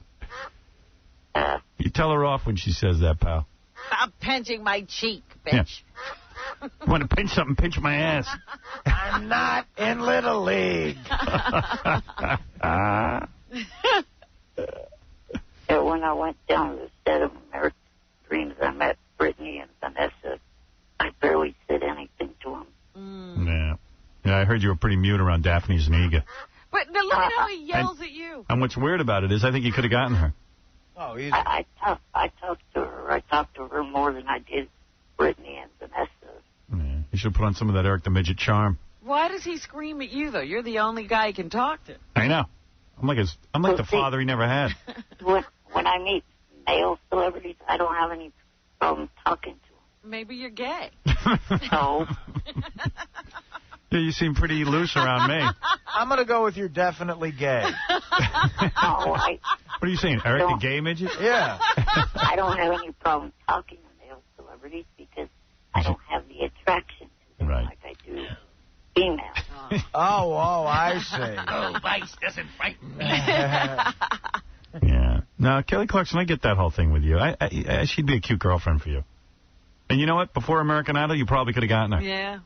You tell her off when she says that, pal.
Stop pinching my cheek, bitch.
Yeah. Want to pinch something, pinch my ass.
I'm not in Little League.
When I went down to the set of American Dreams, I met Brittany and Vanessa. I barely said anything to them.
Yeah, I heard you were pretty mute around Daphne Zuniga.
But look at how he yells at you.
And what's weird about it is I think you could have gotten her.
Oh, easy.
I talked to her. I talked to her more than I did Brittany and Vanessa.
Yeah, you should put on some of that Eric the Midget charm.
Why does he scream at you, though? You're the only guy he can talk to.
I know. I'm like the father he never had.
When I meet male celebrities, I don't have any problem talking to them.
Maybe you're gay.
No.
Yeah, you seem pretty loose around me.
I'm going to go with you're definitely gay.
What
are you saying, Eric the gay midget?
Yeah.
I don't have any problem talking to male celebrities because I don't have the attraction to them like I do female.
Oh, I see.
Oh, vice doesn't frighten me.
Yeah. No, Kelly Clarkson, I get that whole thing with you. She'd be a cute girlfriend for you. And you know what? Before American Idol, you probably could have gotten her.
Yeah.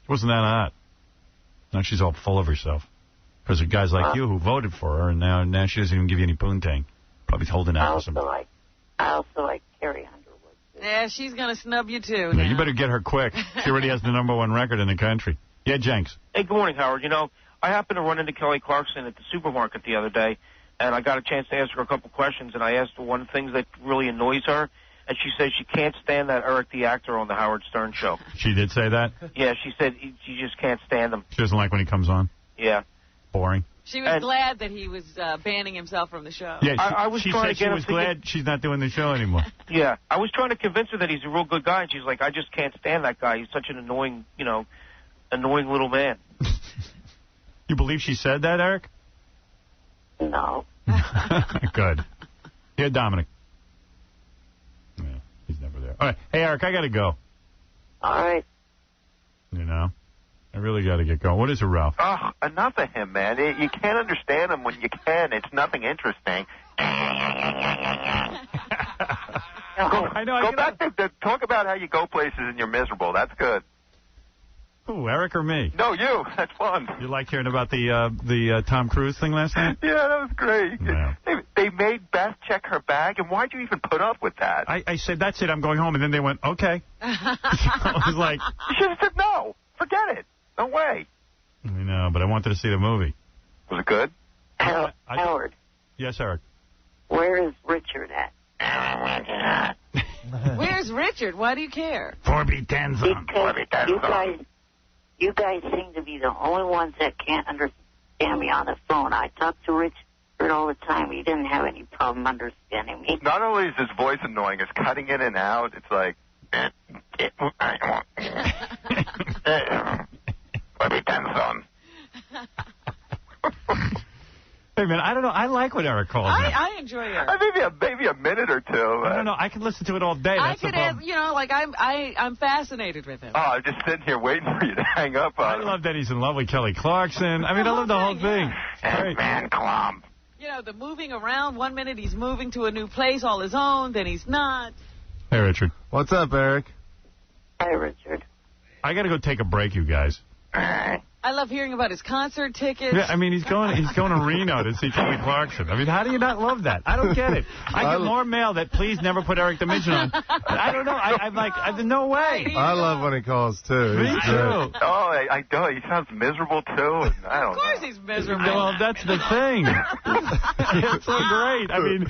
Wasn't that hot? Now she's all full of herself. Because of guys like you who voted for her, and now she doesn't even give you any poontang. Probably holding out for some.
I also like Carrie Underwood.
Yeah, she's going to snub you, too.
Yeah, you better get her quick. She already has the #1 record in the country. Yeah, Jenks.
Hey, good morning, Howard. You know, I happened to run into Kelly Clarkson at the supermarket the other day, and I got a chance to ask her a couple questions, and I asked her one of the things that really annoys her, and she said she can't stand that Eric the actor on the Howard Stern show.
She did say that?
Yeah, she said she just can't stand him.
She doesn't like when he comes on?
Yeah.
Boring.
She was glad that he was banning himself from the show.
Yeah,
I was
she
trying
said
to get
she was glad she's not doing the show anymore.
Yeah, I was trying to convince her that he's a real good guy, and she's like, I just can't stand that guy. He's such an annoying, annoying little man.
You believe she said that, Eric?
No.
Good. Here, Dominic. Yeah, he's never there. All right. Hey, Eric, I got to go.
All right.
You know? I really got to get going. What is it, Ralph?
Oh, enough of him, man. You can't understand him when you can. It's nothing interesting. Go back to talk about how you go places and you're miserable. That's good.
Who, Eric or me?
No, you. That's fun.
You liked hearing about the Tom Cruise thing last night?
Yeah, that was great.
Yeah.
They made Beth check her bag, and why'd you even put up with that?
I said, that's it, I'm going home, and then they went, okay. So I was like...
You should have said no. Forget it. No way.
I know, but I wanted to see the movie.
Was it good?
Howard.
Yes, Eric.
Where is Richard at?
Where's Richard? Why do you care?
4B10's on.
Because you guys seem to be the only ones that can't understand me on the phone. I talk to Richard all the time. He didn't have any problem understanding me.
Not only is his voice annoying, it's cutting in and out. It's like... 4B10's on.
Hey, man, I don't know. I like what Eric calls me.
I enjoy Eric.
Maybe a minute or two.
I don't know. I can listen to it all day. That's the problem.
I'm fascinated with him.
Oh, I'm just sitting here waiting for you to hang up on him.
I love that he's in love with Kelly Clarkson. I mean, I love the whole thing.
Great. Man, clump.
The moving around. 1 minute he's moving to a new place all his own, then he's not.
Hey, Richard.
What's up, Eric?
Hi, Richard.
I got to go take a break, you guys.
I love hearing about his concert tickets.
Yeah, I mean, he's going to Reno to see Kelly Clarkson. I mean, how do you not love that? I don't get it. I get more mail that please never put Eric the Midget on. I don't know. I'm like, no way.
I love when he calls, too.
Me too.
Oh, I know. He sounds miserable, too. And I don't know.
Of course he's miserable.
Well, that's the thing. It's so great. I mean,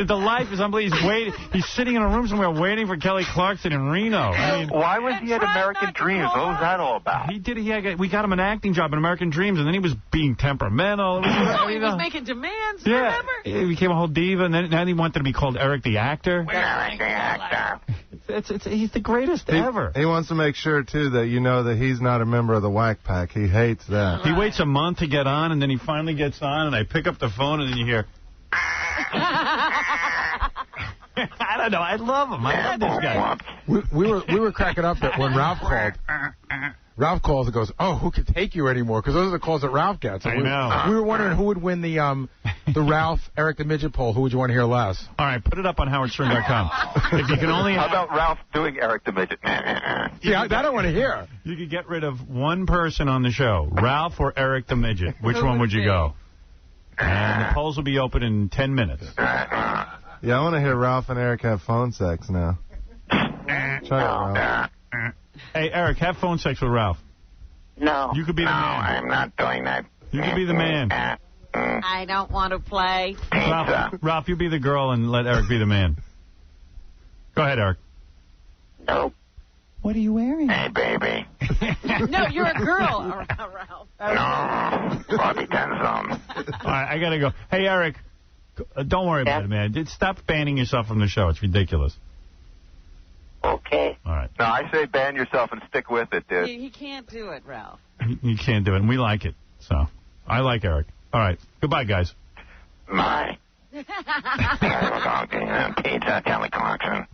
the life is unbelievable. He's sitting in a room somewhere waiting for Kelly Clarkson in Reno. I mean,
why was he at American Dreams? What was that all about?
We got him an acting job in American Dreams, and then he was being temperamental.
He was making demands, remember?
He became a whole diva, and then now he wanted to be called Eric the Actor.
Eric the Actor.
He's the greatest ever.
He wants to make sure, too, that you know that he's not a member of the Whack Pack. He hates that.
He waits a month to get on, and then he finally gets on, and I pick up the phone, and then you hear... I don't know. I love him. I love this guy.
We were cracking up that when Ralph called. Ralph calls and goes, oh, who can take you anymore? Because those are the calls that Ralph gets.
I know.
We were wondering who would win the Ralph, Eric the Midget poll. Who would you want to hear last?
All right, put it up on howardstern.com. If you can only...
How about Ralph doing Eric the Midget?
Yeah, that I want to hear.
You could get rid of one person on the show, Ralph or Eric the Midget. Which one would you go? And the polls will be open in 10 minutes.
Yeah, I want to hear Ralph and Eric have phone sex now. Try it, Ralph.
Hey, Eric, have phone sex with Ralph.
No.
You could be the man.
I'm not doing that.
You could be the man.
I don't want to play.
Ralph, you be the girl and let Eric be the man. Go ahead, Eric.
No.
What are you wearing?
Hey, baby.
No, you're a girl, Ralph.
No. 4B10's on.
All right, I got to go. Hey, Eric, don't worry about it, man. Stop banning yourself from the show. It's ridiculous.
Okay.
All right.
No, I say ban yourself and stick with it, dude.
He can't do it, Ralph.
You can't do it, and we like it. So, I like Eric. All right. Goodbye, guys.
My. Pizza, Kelly Clarkson.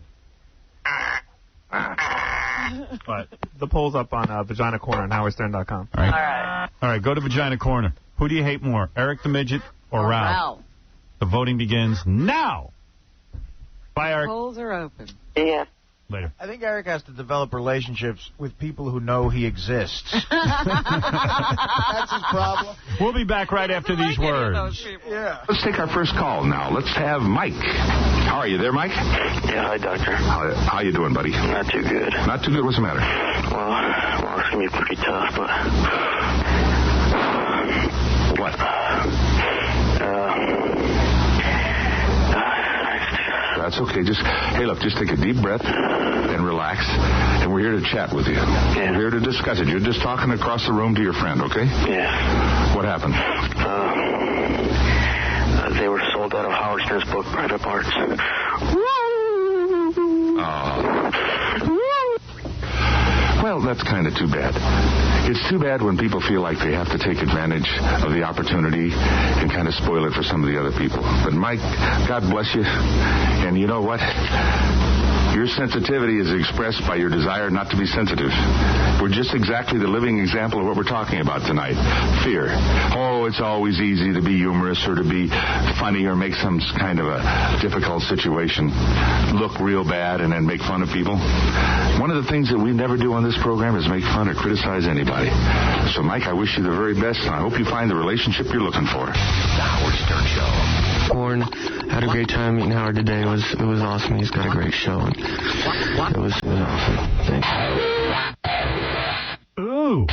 What?
The poll's up on Vagina Corner on HowardStern.com.
All right. All right, go to Vagina Corner. Who do you hate more, Eric the Midget or Ralph? The voting begins now. Bye, Eric.
Polls are open.
Yeah.
Later.
I think Eric has to develop relationships with people who know he exists. That's his problem.
We'll be back right after these words.
Yeah.
Let's take our first call now. Let's have Mike. How are you there, Mike?
Yeah, hi, Doctor.
How you doing, buddy?
Not too good.
Not too good? What's the matter?
Well, it's going to be pretty tough, but...
What? That's okay. Just take a deep breath and relax. And we're here to chat with you.
Yeah.
We're here to discuss it. You're just talking across the room to your friend, okay?
Yeah.
What happened?
They were sold out of Howard Stern's book, Private Parts.
Well, that's kind of too bad. It's too bad when people feel like they have to take advantage of the opportunity and kind of spoil it for some of the other people. But, Mike, God bless you. And you know what? Your sensitivity is expressed by your desire not to be sensitive. We're just exactly the living example of what we're talking about tonight. Fear. Oh, it's always easy to be humorous or to be funny or make some kind of a difficult situation look real bad and then make fun of people. One of the things that we never do on this program is make fun or criticize anybody. So, Mike, I wish you the very best, and I hope you find the relationship you're looking for. The Howard Stern Show.
Warren, had a great time meeting Howard today. It was awesome. He's got a great show. And it was awesome. Thanks.
Ooh.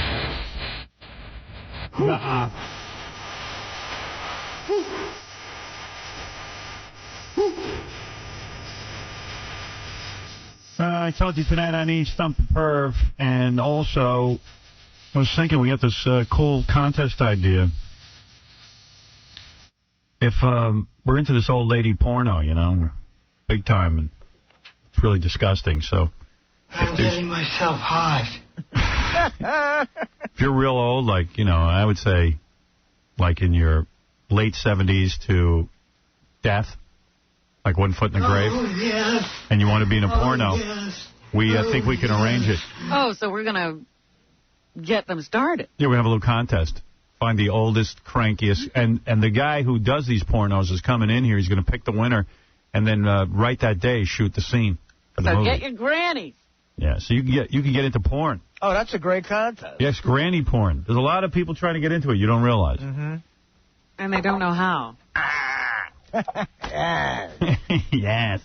I told you tonight I need Stump the Perv, and also I was thinking we got this cool contest idea. If we're into this old lady porno, you know, big time, and it's really disgusting. So
I'm getting myself hot.
If you're real old, like, you know, I would say, like in your late 70s to death, like 1 foot in the grave,
yes.
And you want to be in a porno,
yes.
we think we can arrange it.
Oh, so we're going to get them started.
Yeah, we have a little contest. Find the oldest, crankiest, and the guy who does these pornos is coming in here. He's going to pick the winner, and then right that day shoot the scene for the movie.
Get your grannies.
Yeah, so you can get into porn.
Oh, that's a great contest.
Yes, granny porn. There's a lot of people trying to get into it. You don't realize.
Mm-hmm.
And they don't know how.
Yes.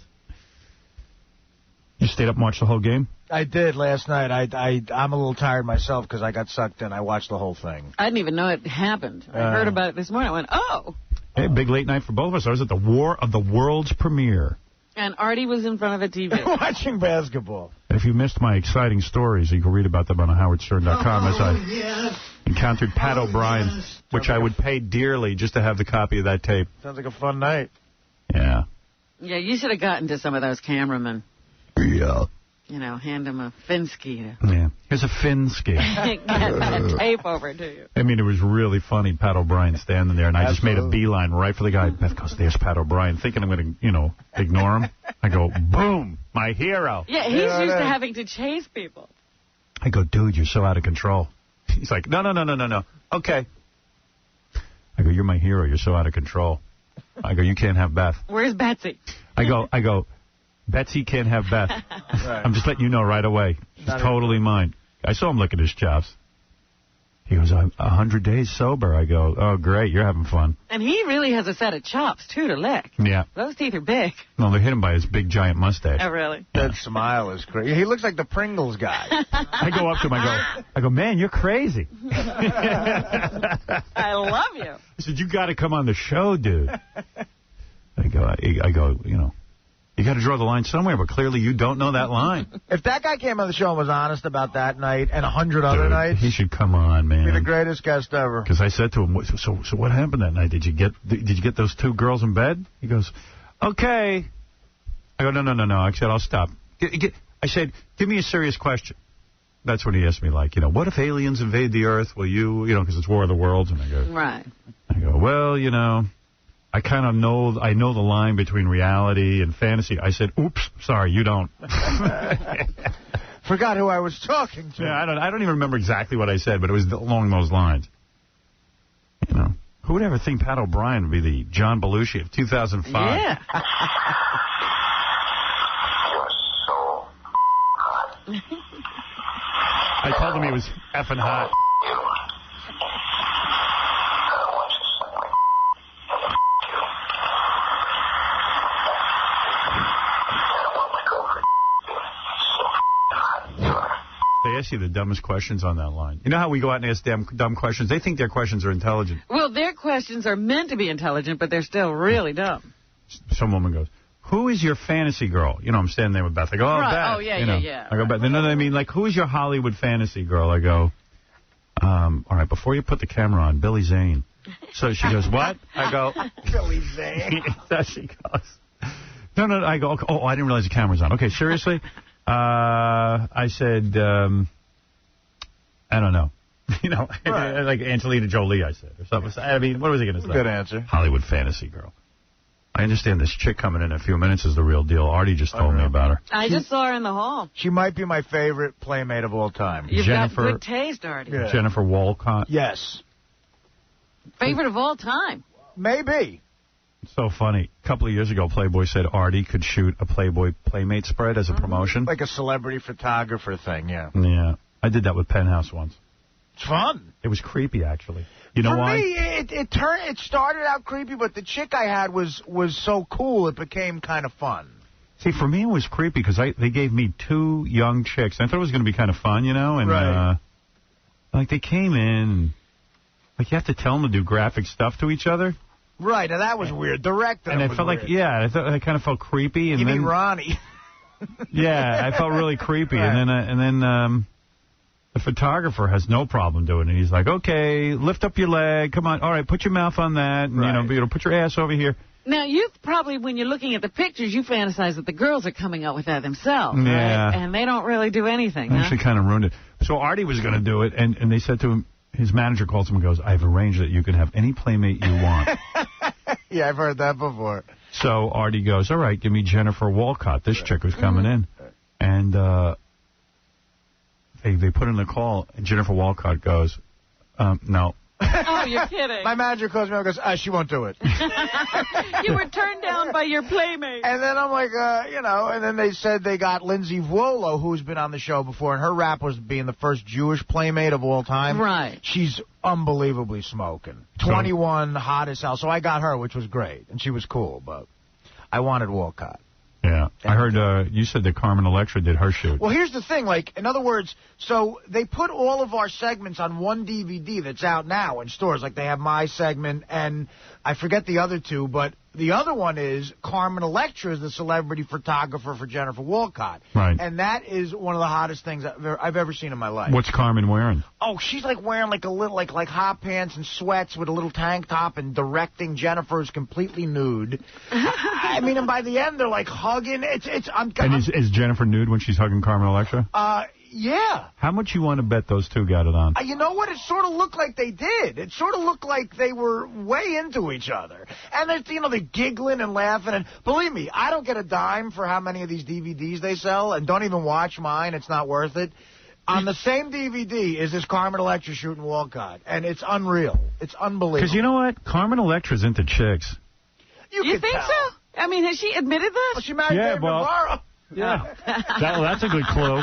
You stayed up and watched the whole game?
I did last night. I'm a little tired myself because I got sucked in. I watched the whole thing.
I didn't even know it happened. I heard about it this morning. I went, oh.
Hey, big late night for both of us. I was at the War of the Worlds premiere.
And Artie was in front of a TV.
Watching basketball.
And if you missed my exciting stories, you can read about them on HowardStern.com as I encountered Pat O'Brien, which I would pay dearly just to have the copy of that tape.
Sounds like a fun night.
Yeah.
Yeah, you should have gotten to some of those cameramen.
Yeah.
You know, hand them a Finsky.
Yeah. Here's a Finsky.
Get that tape over to you.
I mean, it was really funny, Pat O'Brien standing there, and I just made a beeline right for the guy. Beth goes, there's Pat O'Brien, thinking I'm going to, you know, ignore him. I go, boom, my hero.
Yeah, he's used to having to chase people.
I go, dude, you're so out of control. He's like, no. Okay. I go, you're my hero. You're so out of control. I go, you can't have Beth.
Where's Betsy?
I go, Betsy can't have Beth. Right. I'm just letting you know right away. She's totally mine. I saw him look at his chops. He goes, 100 days sober. I go, oh, great, you're having fun.
And he really has a set of chops, too, to lick.
Yeah.
Those teeth are big.
No, they're hit him by his big, giant mustache.
Oh, really?
That smile is crazy. He looks like the Pringles guy.
I go up to him, I go, man, you're crazy.
I love you.
I said, you got to come on the show, dude. I go, you know, you got to draw the line somewhere, but clearly you don't know that line.
If that guy came on the show and was honest about that night and 100 other nights,
he should come on, man.
Be the greatest guest ever.
Because I said to him, so what happened that night? Did you get those two girls in bed? He goes, okay. I go, no. I said, I'll stop. I said, give me a serious question. That's what he asked me, like, what if aliens invade the Earth? Will you, because it's War of the Worlds. And I go,
right.
I go, well, I kind of know the line between reality and fantasy. I said, oops, sorry, you don't.
Forgot who I was talking to.
Yeah, I don't even remember exactly what I said, but it was along those lines. Who would ever think Pat O'Brien would be the John Belushi of 2005?
Yeah.
I told him he was effing hot. They ask you the dumbest questions on that line. You know how we go out and ask dumb questions? They think their questions are intelligent.
Well, their questions are meant to be intelligent, but they're still really dumb.
Some woman goes, who is your fantasy girl? I'm standing there with Beth. I go,
right.
Beth.
Oh, yeah, yeah.
I go, Beth. You know what I mean? Like, who is your Hollywood fantasy girl? I go, all right, before you put the camera on, Billy Zane. So she goes, what? I go,
Billy Zane.
So she goes, no. I go, oh, I didn't realize the camera's on. Okay, seriously? I said, I don't know. Right. Like Angelina Jolie, I said, or something. I mean, what was he going to say?
Good answer.
Hollywood fantasy girl. I understand this chick coming in a few minutes is the real deal. Artie just told me about her.
I just saw her in the hall.
She might be my favorite playmate of all time.
You've got good taste, Artie.
Yeah.
Jennifer Walcott.
Yes.
Favorite of all time.
Maybe.
It's so funny. A couple of years ago, Playboy said Artie could shoot a Playboy Playmate spread as a promotion.
Like a celebrity photographer thing, yeah.
Yeah. I did that with Penthouse once.
It's fun.
It was creepy, actually. You know why?
For me, it started out creepy, but the chick I had was so cool, it became kind of fun.
See, for me, it was creepy because they gave me two young chicks. I thought it was going to be kind of fun, and
right.
Like they came in, like you have to tell them to do graphic stuff to each other.
Right, and that was weird. Directing
and
it
I felt
weird.
like, I thought I kind of felt creepy. And
you
then,
mean Ronnie?
Yeah, I felt really creepy, right. and then the photographer has no problem doing it. He's like, okay, lift up your leg, come on, all right, put your mouth on that, and right. Put your ass over here.
Now, you probably, when you're looking at the pictures, you fantasize that the girls are coming up with that themselves,
yeah.
Right? And they don't really do anything.
Actually, kind of ruined it. So Artie was going to do it, and they said to him, his manager calls him and goes, I've arranged that you can have any playmate you want.
Yeah, I've heard that before.
So Artie goes, all right, give me Jennifer Walcott, this chick who's coming in. And they put in the call, and Jennifer Walcott goes, no.
Oh, you're kidding.
My manager calls me up and goes, she won't do it.
You were turned down by your playmate.
And then I'm like, and then they said they got Lindsay Vuolo, who's been on the show before, and her rap was being the first Jewish playmate of all time.
Right.
She's unbelievably smoking. 21, hot as hell. So I got her, which was great, and she was cool, but I wanted Walcott.
Yeah. I heard you said that Carmen Electra did her shoot.
Well, here's the thing. Like, in other words, so they put all of our segments on one DVD that's out now in stores. Like, they have my segment, and I forget the other two, but the other one is Carmen Electra is the celebrity photographer for Jennifer Walcott.
Right.
And that is one of the hottest things I've ever seen in my life.
What's Carmen wearing?
Oh, she's like wearing like a little, like hot pants and sweats with a little tank top and directing Jennifer is completely nude. I mean, and by the end, they're like hugging.
And is Jennifer nude when she's hugging Carmen Electra?
Yeah.
How much you want to bet those two got it on?
You know what? It sort of looked like they did. It sort of looked like they were way into each other. And they're giggling and laughing. And believe me, I don't get a dime for how many of these DVDs they sell. And don't even watch mine. It's not worth it. On the same DVD is this Carmen Electra shooting Walcott. And it's unreal. It's unbelievable.
Because you know what? Carmen Electra's into chicks.
You think
tell.
so? I mean, has she admitted that?
Well, she married David Navarro.
Yeah, that's a good clue.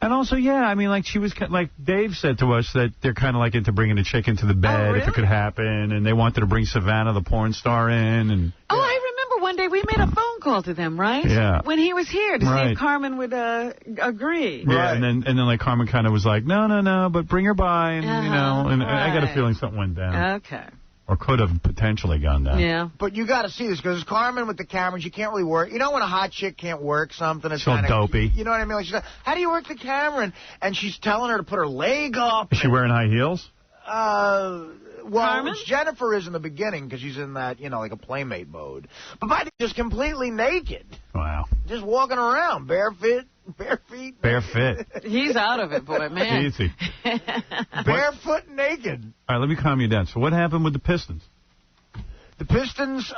And also, I mean, like she was like Dave said to us that they're kind of like into bringing a chick into the bed if it could happen, and they wanted to bring Savannah, the porn star, in. And
I remember one day we made a phone call to them, right?
Yeah.
When he was here to see if Carmen would agree.
Yeah,
right.
and then like Carmen kind of was like, no, but bring her by, and and I got a feeling something went down.
Okay.
Or could have potentially gone down.
Yeah.
But you got to see this, because Carmen with the cameras, you can't really work. You know when a hot chick can't work something? It's
so dopey.
You know what I mean? Like she's like, how do you work the camera? And she's telling her to put her leg up.
Is she wearing high heels?
Well, Jennifer is in the beginning, because she's in that, like a playmate mode. But by just completely naked.
Wow.
Just walking around, bare feet. Bare feet.
Bare fit.
He's out of it, boy, man.
Easy.
Barefoot and naked.
All right, let me calm you down. So what happened with the Pistons?
The Pistons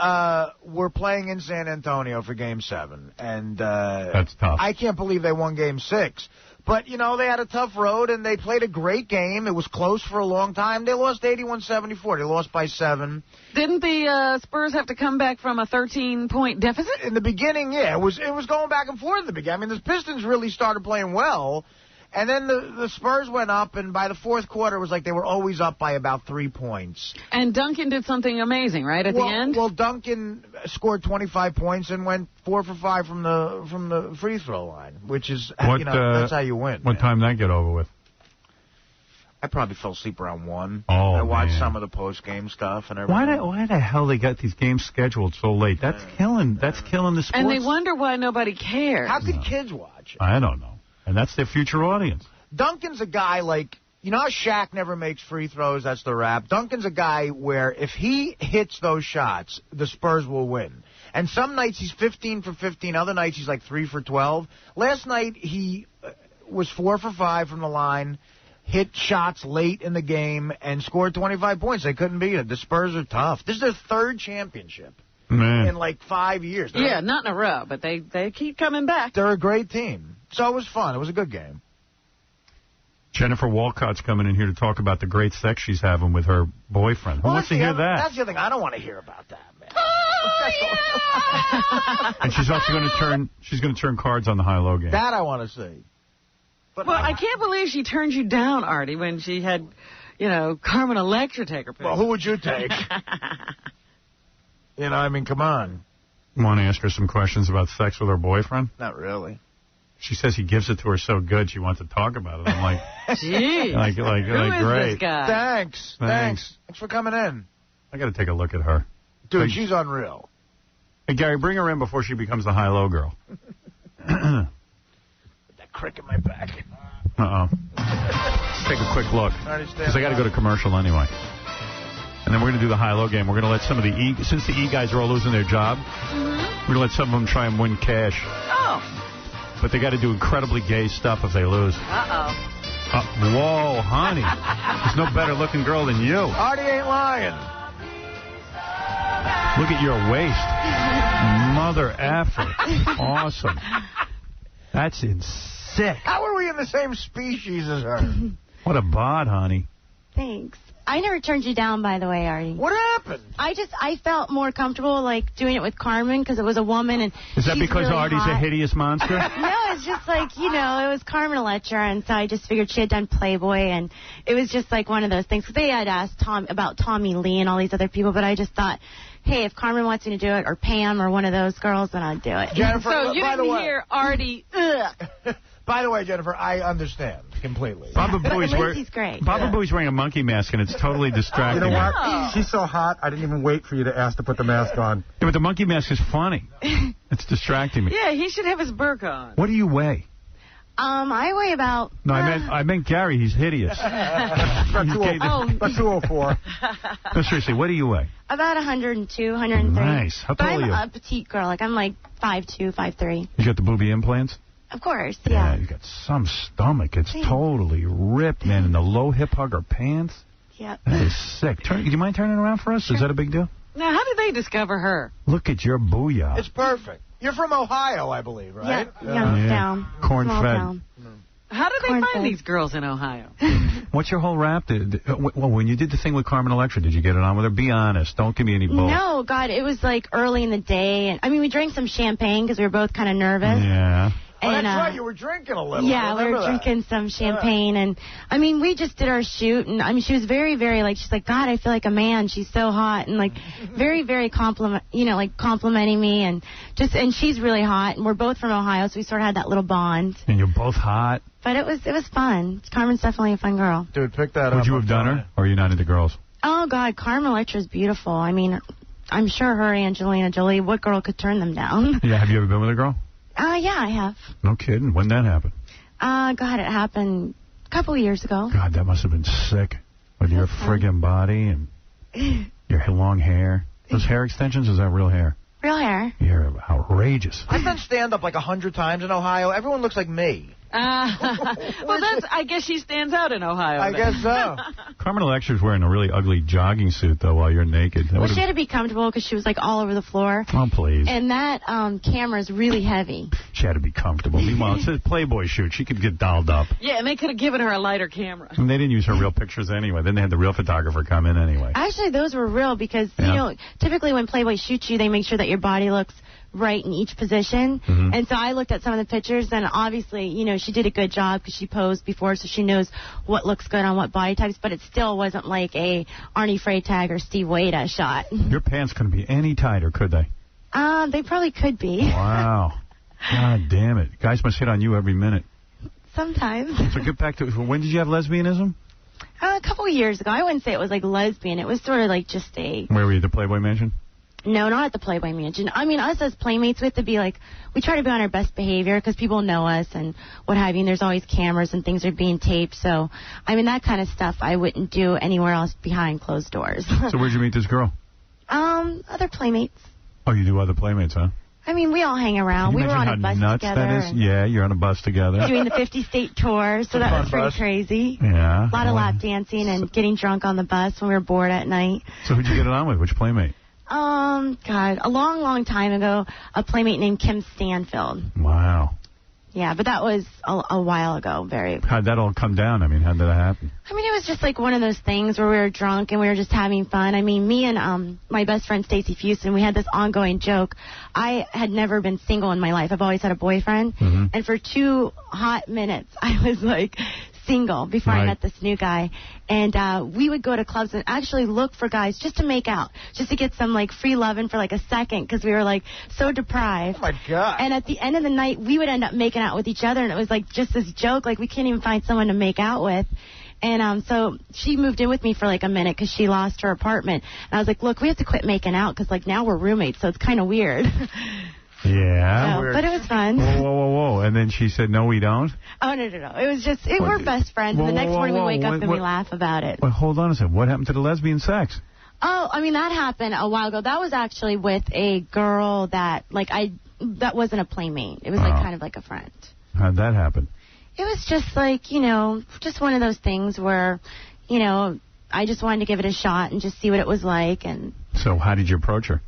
were playing in San Antonio for Game 7. And
that's tough.
I can't believe they won Game 6. But, you know, they had a tough road, and they played a great game. It was close for a long time. They lost 81-74. They lost by 7.
Didn't the Spurs have to come back from a 13-point deficit?
In the beginning, yeah. It was going back and forth in the beginning. I mean, the Pistons really started playing well. And then the Spurs went up, and by the fourth quarter, it was like they were always up by about 3 points.
And Duncan did something amazing, right, at the end?
Well, Duncan scored 25 points and went 4 for 5 from the free throw line, which is, that's how you win.
What time did that get over with?
I probably fell asleep around 1.
Oh,
I watched
man.
some of the post-game stuff and everything.
Why the hell they got these games scheduled so late? That's killing the sports.
And they wonder why nobody cares.
How could kids watch it?
I don't know. And that's their future audience.
Duncan's a guy like, you know how Shaq never makes free throws? That's the rap. Duncan's a guy where if he hits those shots, the Spurs will win. And some nights he's 15 for 15. Other nights he's like 3 for 12. Last night he was 4 for 5 from the line, hit shots late in the game, and scored 25 points. They couldn't beat it. The Spurs are tough. This is their 3rd championship.
Man.
In like 5 years.
Yeah, not in a row, but they keep coming back.
They're a great team. So it was fun. It was a good game.
Jennifer Walcott's coming in here to talk about the great sex she's having with her boyfriend. Who wants to hear that?
That's the other thing. I don't want to hear about that, man.
Oh,
And she's also going to turn cards on the high-low game.
That I want to see.
But well, I can't believe she turned you down, Artie, when she had, Carmen Electra take her picture.
Well, who would you take? I mean, come on.
You want to ask her some questions about sex with her boyfriend?
Not really.
She says he gives it to her so good she wants to talk about it. I'm like,
jeez.
Like
Who
great.
is this guy?
Thanks for coming in.
I got to take a look at her.
Dude, she's unreal.
Hey, Gary, bring her in before she becomes the high-low girl.
That crick in my back.
Uh-oh. Let's take a quick look. Because I got to go to commercial anyway. And then we're going to do the high-low game. We're going to let some of since the E guys are all losing their job, we're going to let some of them try and win cash.
Oh.
But they got to do incredibly gay stuff if they lose. Whoa, honey. There's no better-looking girl than you.
Artie ain't lying.
Look at your waist. Mother effer. Awesome. That's sick.
How are we in the same species as her?
What a bod, honey.
Thanks. I never turned you down, by the way, Artie.
What happened?
I felt more comfortable, doing it with Carmen because it was a woman. And
is that because
really
Artie's
hot.
a hideous monster?
No, it's just it was Carmen Electra, and so I just figured she had done Playboy, and it was just one of those things. Because they had asked about Tommy Lee and all these other people, but I just thought, hey, if Carmen wants me to do it, or Pam, or one of those girls, then I'd do it.
Jennifer,
so you didn't hear Artie, ugh.
By the way, Jennifer, I understand completely.
Baba Booey's wearing a monkey mask, and it's totally distracting.
You know what? She's so hot, I didn't even wait for you to ask to put the mask on.
Yeah, but the monkey mask is funny. It's distracting me.
Yeah, he should have his burqa on.
What do you weigh?
I weigh about...
No, I meant Gary. He's hideous.
About 204.
No, seriously, what do you weigh?
About 102, 103.
Nice. How tall are you?
I'm a petite girl. I'm 5'2", 5'3".
You got the booby implants?
Of course,
yeah. You got some stomach. It's totally ripped, man. And the low hip hugger pants.
Yep.
That is sick. Do you mind turning around for us?
Sure.
Is that a big deal?
Now, how did they discover her?
Look at your booyah.
It's perfect. You're from Ohio, I believe, right?
Yeah, Youngstown.
Corn-fed.
How did they find these girls in Ohio?
What's your whole rap? Well, when you did the thing with Carmen Electra, did you get it on with her? Be honest. Don't give me any bull.
No, God, it was early in the day. And we drank some champagne because we were both kind of nervous.
Yeah.
Oh, that's right. You were drinking a little.
Yeah, we were drinking some champagne. And, we just did our shoot. And, she was very, very, she's like, God, I feel like a man. She's so hot. And, very, very complimenting me. And she's really hot. And we're both from Ohio, so we sort of had that little bond.
And you're both hot.
But it was fun. Carmen's definitely a fun girl.
Dude, pick that up.
Would you have done her? Or are you not into girls?
Oh, God, Carmen Electra's beautiful. I'm sure her Angelina Jolie, what girl could turn them down?
Yeah, have you ever been with a girl?
Yeah, I have.
No kidding. When did that happen?
God, it happened a couple of years ago.
God, that must have been sick. With your friggin' body and your long hair. Those hair extensions, is that real hair?
Real hair.
You're outrageous.
I've done stand-up like 100 times in Ohio. Everyone looks like me.
Well, I guess she stands out in Ohio.
I guess so.
Carmen Electra's wearing a really ugly jogging suit, though, while you're naked.
Well, she had to be comfortable because she was, like, all over the floor.
Oh, please.
And that camera's really heavy.
She had to be comfortable. Meanwhile, it's a Playboy shoot. She could get dolled up.
Yeah, and they could have given her a lighter camera.
And they didn't use her real pictures anyway. Then they had the real photographer come in anyway.
Actually, those were real because, you know, typically when Playboy shoots you, they make sure that your body looks right in each position. Mm-hmm. And so I looked at some of the pictures, and obviously, you know, she did a good job because she posed before, so she knows what looks good on what body types, but it still wasn't like a Arnie Freytag or Steve Wada shot.
Your pants couldn't be any tighter, could they?
They probably could be.
Wow. God damn it. Guys must hit on you every minute.
Sometimes.
So get back to, when did you have lesbianism?
A couple of years ago. I wouldn't say it was like lesbian. It was sort of like just a...
Where were you, the Playboy Mansion?
No, not at the Playboy Mansion. I mean, us as playmates, we have to be like, we try to be on our best behavior because people know us and what have you. And there's always cameras and things are being taped. So, I mean, that kind of stuff I wouldn't do anywhere else behind closed doors.
So where'd you meet this girl?
Other playmates.
Oh, you do other playmates, huh?
I mean, we all hang around. We were on a bus
nuts
together.
That is? Yeah, you're on a bus together.
Doing the 50-state tour, so that was pretty crazy.
Yeah.
A lot of lap dancing and getting drunk on the bus when we were bored at night.
So who'd you get it on with? Which playmate?
God, a long, long time ago, a playmate named Kim Stanfield.
Wow.
Yeah, but that was a while ago.
How'd that all come down? I mean, how did that happen?
I mean, it was just like one of those things where we were drunk and we were just having fun. I mean, me and my best friend Stacey Fewson, we had this ongoing joke. I had never been single in my life. I've always had a boyfriend. Mm-hmm. And for 2 hot minutes, I was like single before I met this new guy. And we would go to clubs and actually look for guys just to make out, just to get some like free loving for like a second because we were like so deprived.
Oh my God.
And at the end of the night, we would end up making out with each other, and it was like just this joke, like we can't even find someone to make out with. And so she moved in with me for like a minute because she lost her apartment. And I was like, look, we have to quit making out because like now we're roommates, so it's kind of weird.
Yeah.
So, but it was fun.
Whoa. And then she said, no, we don't?
Oh, no. It was just, we're best friends. And the next morning we wake up and we laugh about it.
Well, hold on a second. What happened to the lesbian sex?
Oh, I mean, that happened a while ago. That was actually with a girl that, like, that wasn't a playmate. It was, like, kind of like a friend.
How'd that happen?
It was just, like, you know, just one of those things where, you know, I just wanted to give it a shot and just see what it was like. And
so how did you approach her?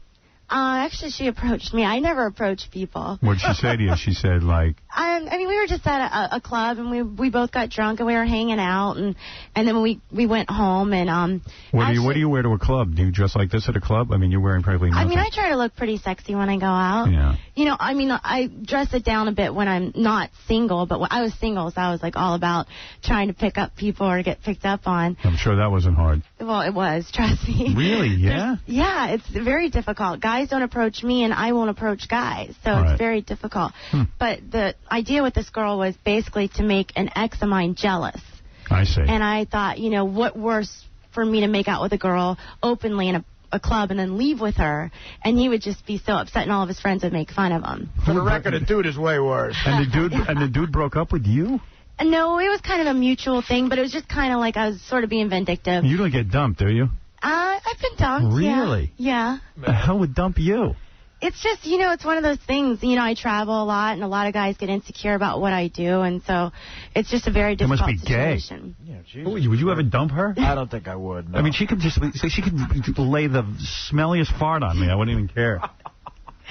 Actually, she approached me. I never approach people.
What'd she say to you? She said, like...
I mean, we were just at a club, and we both got drunk, and we were hanging out, and then we went home, and... What do you wear to a club? Do you dress like this at a club? I mean, you're wearing practically nothing. I mean, I try to look pretty sexy when I go out.
Yeah.
You know, I mean, I dress it down a bit when I'm not single, but when I was single, so I was, like, all about trying to pick up people or get picked up on.
I'm sure that wasn't hard.
Well, it was, trust me.
Really? Yeah?
Yeah, it's very difficult. Guys don't approach me, and I won't approach guys, so it's very difficult. But the idea with this girl was basically to make an ex of mine jealous.
I see.
And I thought, you know, what worse for me to make out with a girl openly in a club and then leave with her, and he would just be so upset, and all of his friends would make fun of him.
For the record, the dude is way worse.
And the dude broke up with you?
No, it was kind of a mutual thing, but it was just kind of like I was sort of being vindictive.
You don't get dumped, do you?
I've been dumped.
Really?
Yeah.
The hell would dump you?
It's just, you know, it's one of those things. You know, I travel a lot, and a lot of guys get insecure about what I do, and so it's just a very difficult situation.
It must be gay. Yeah, would you ever dump her?
I don't think I would. No.
I mean, she could lay the smelliest fart on me. I wouldn't even care.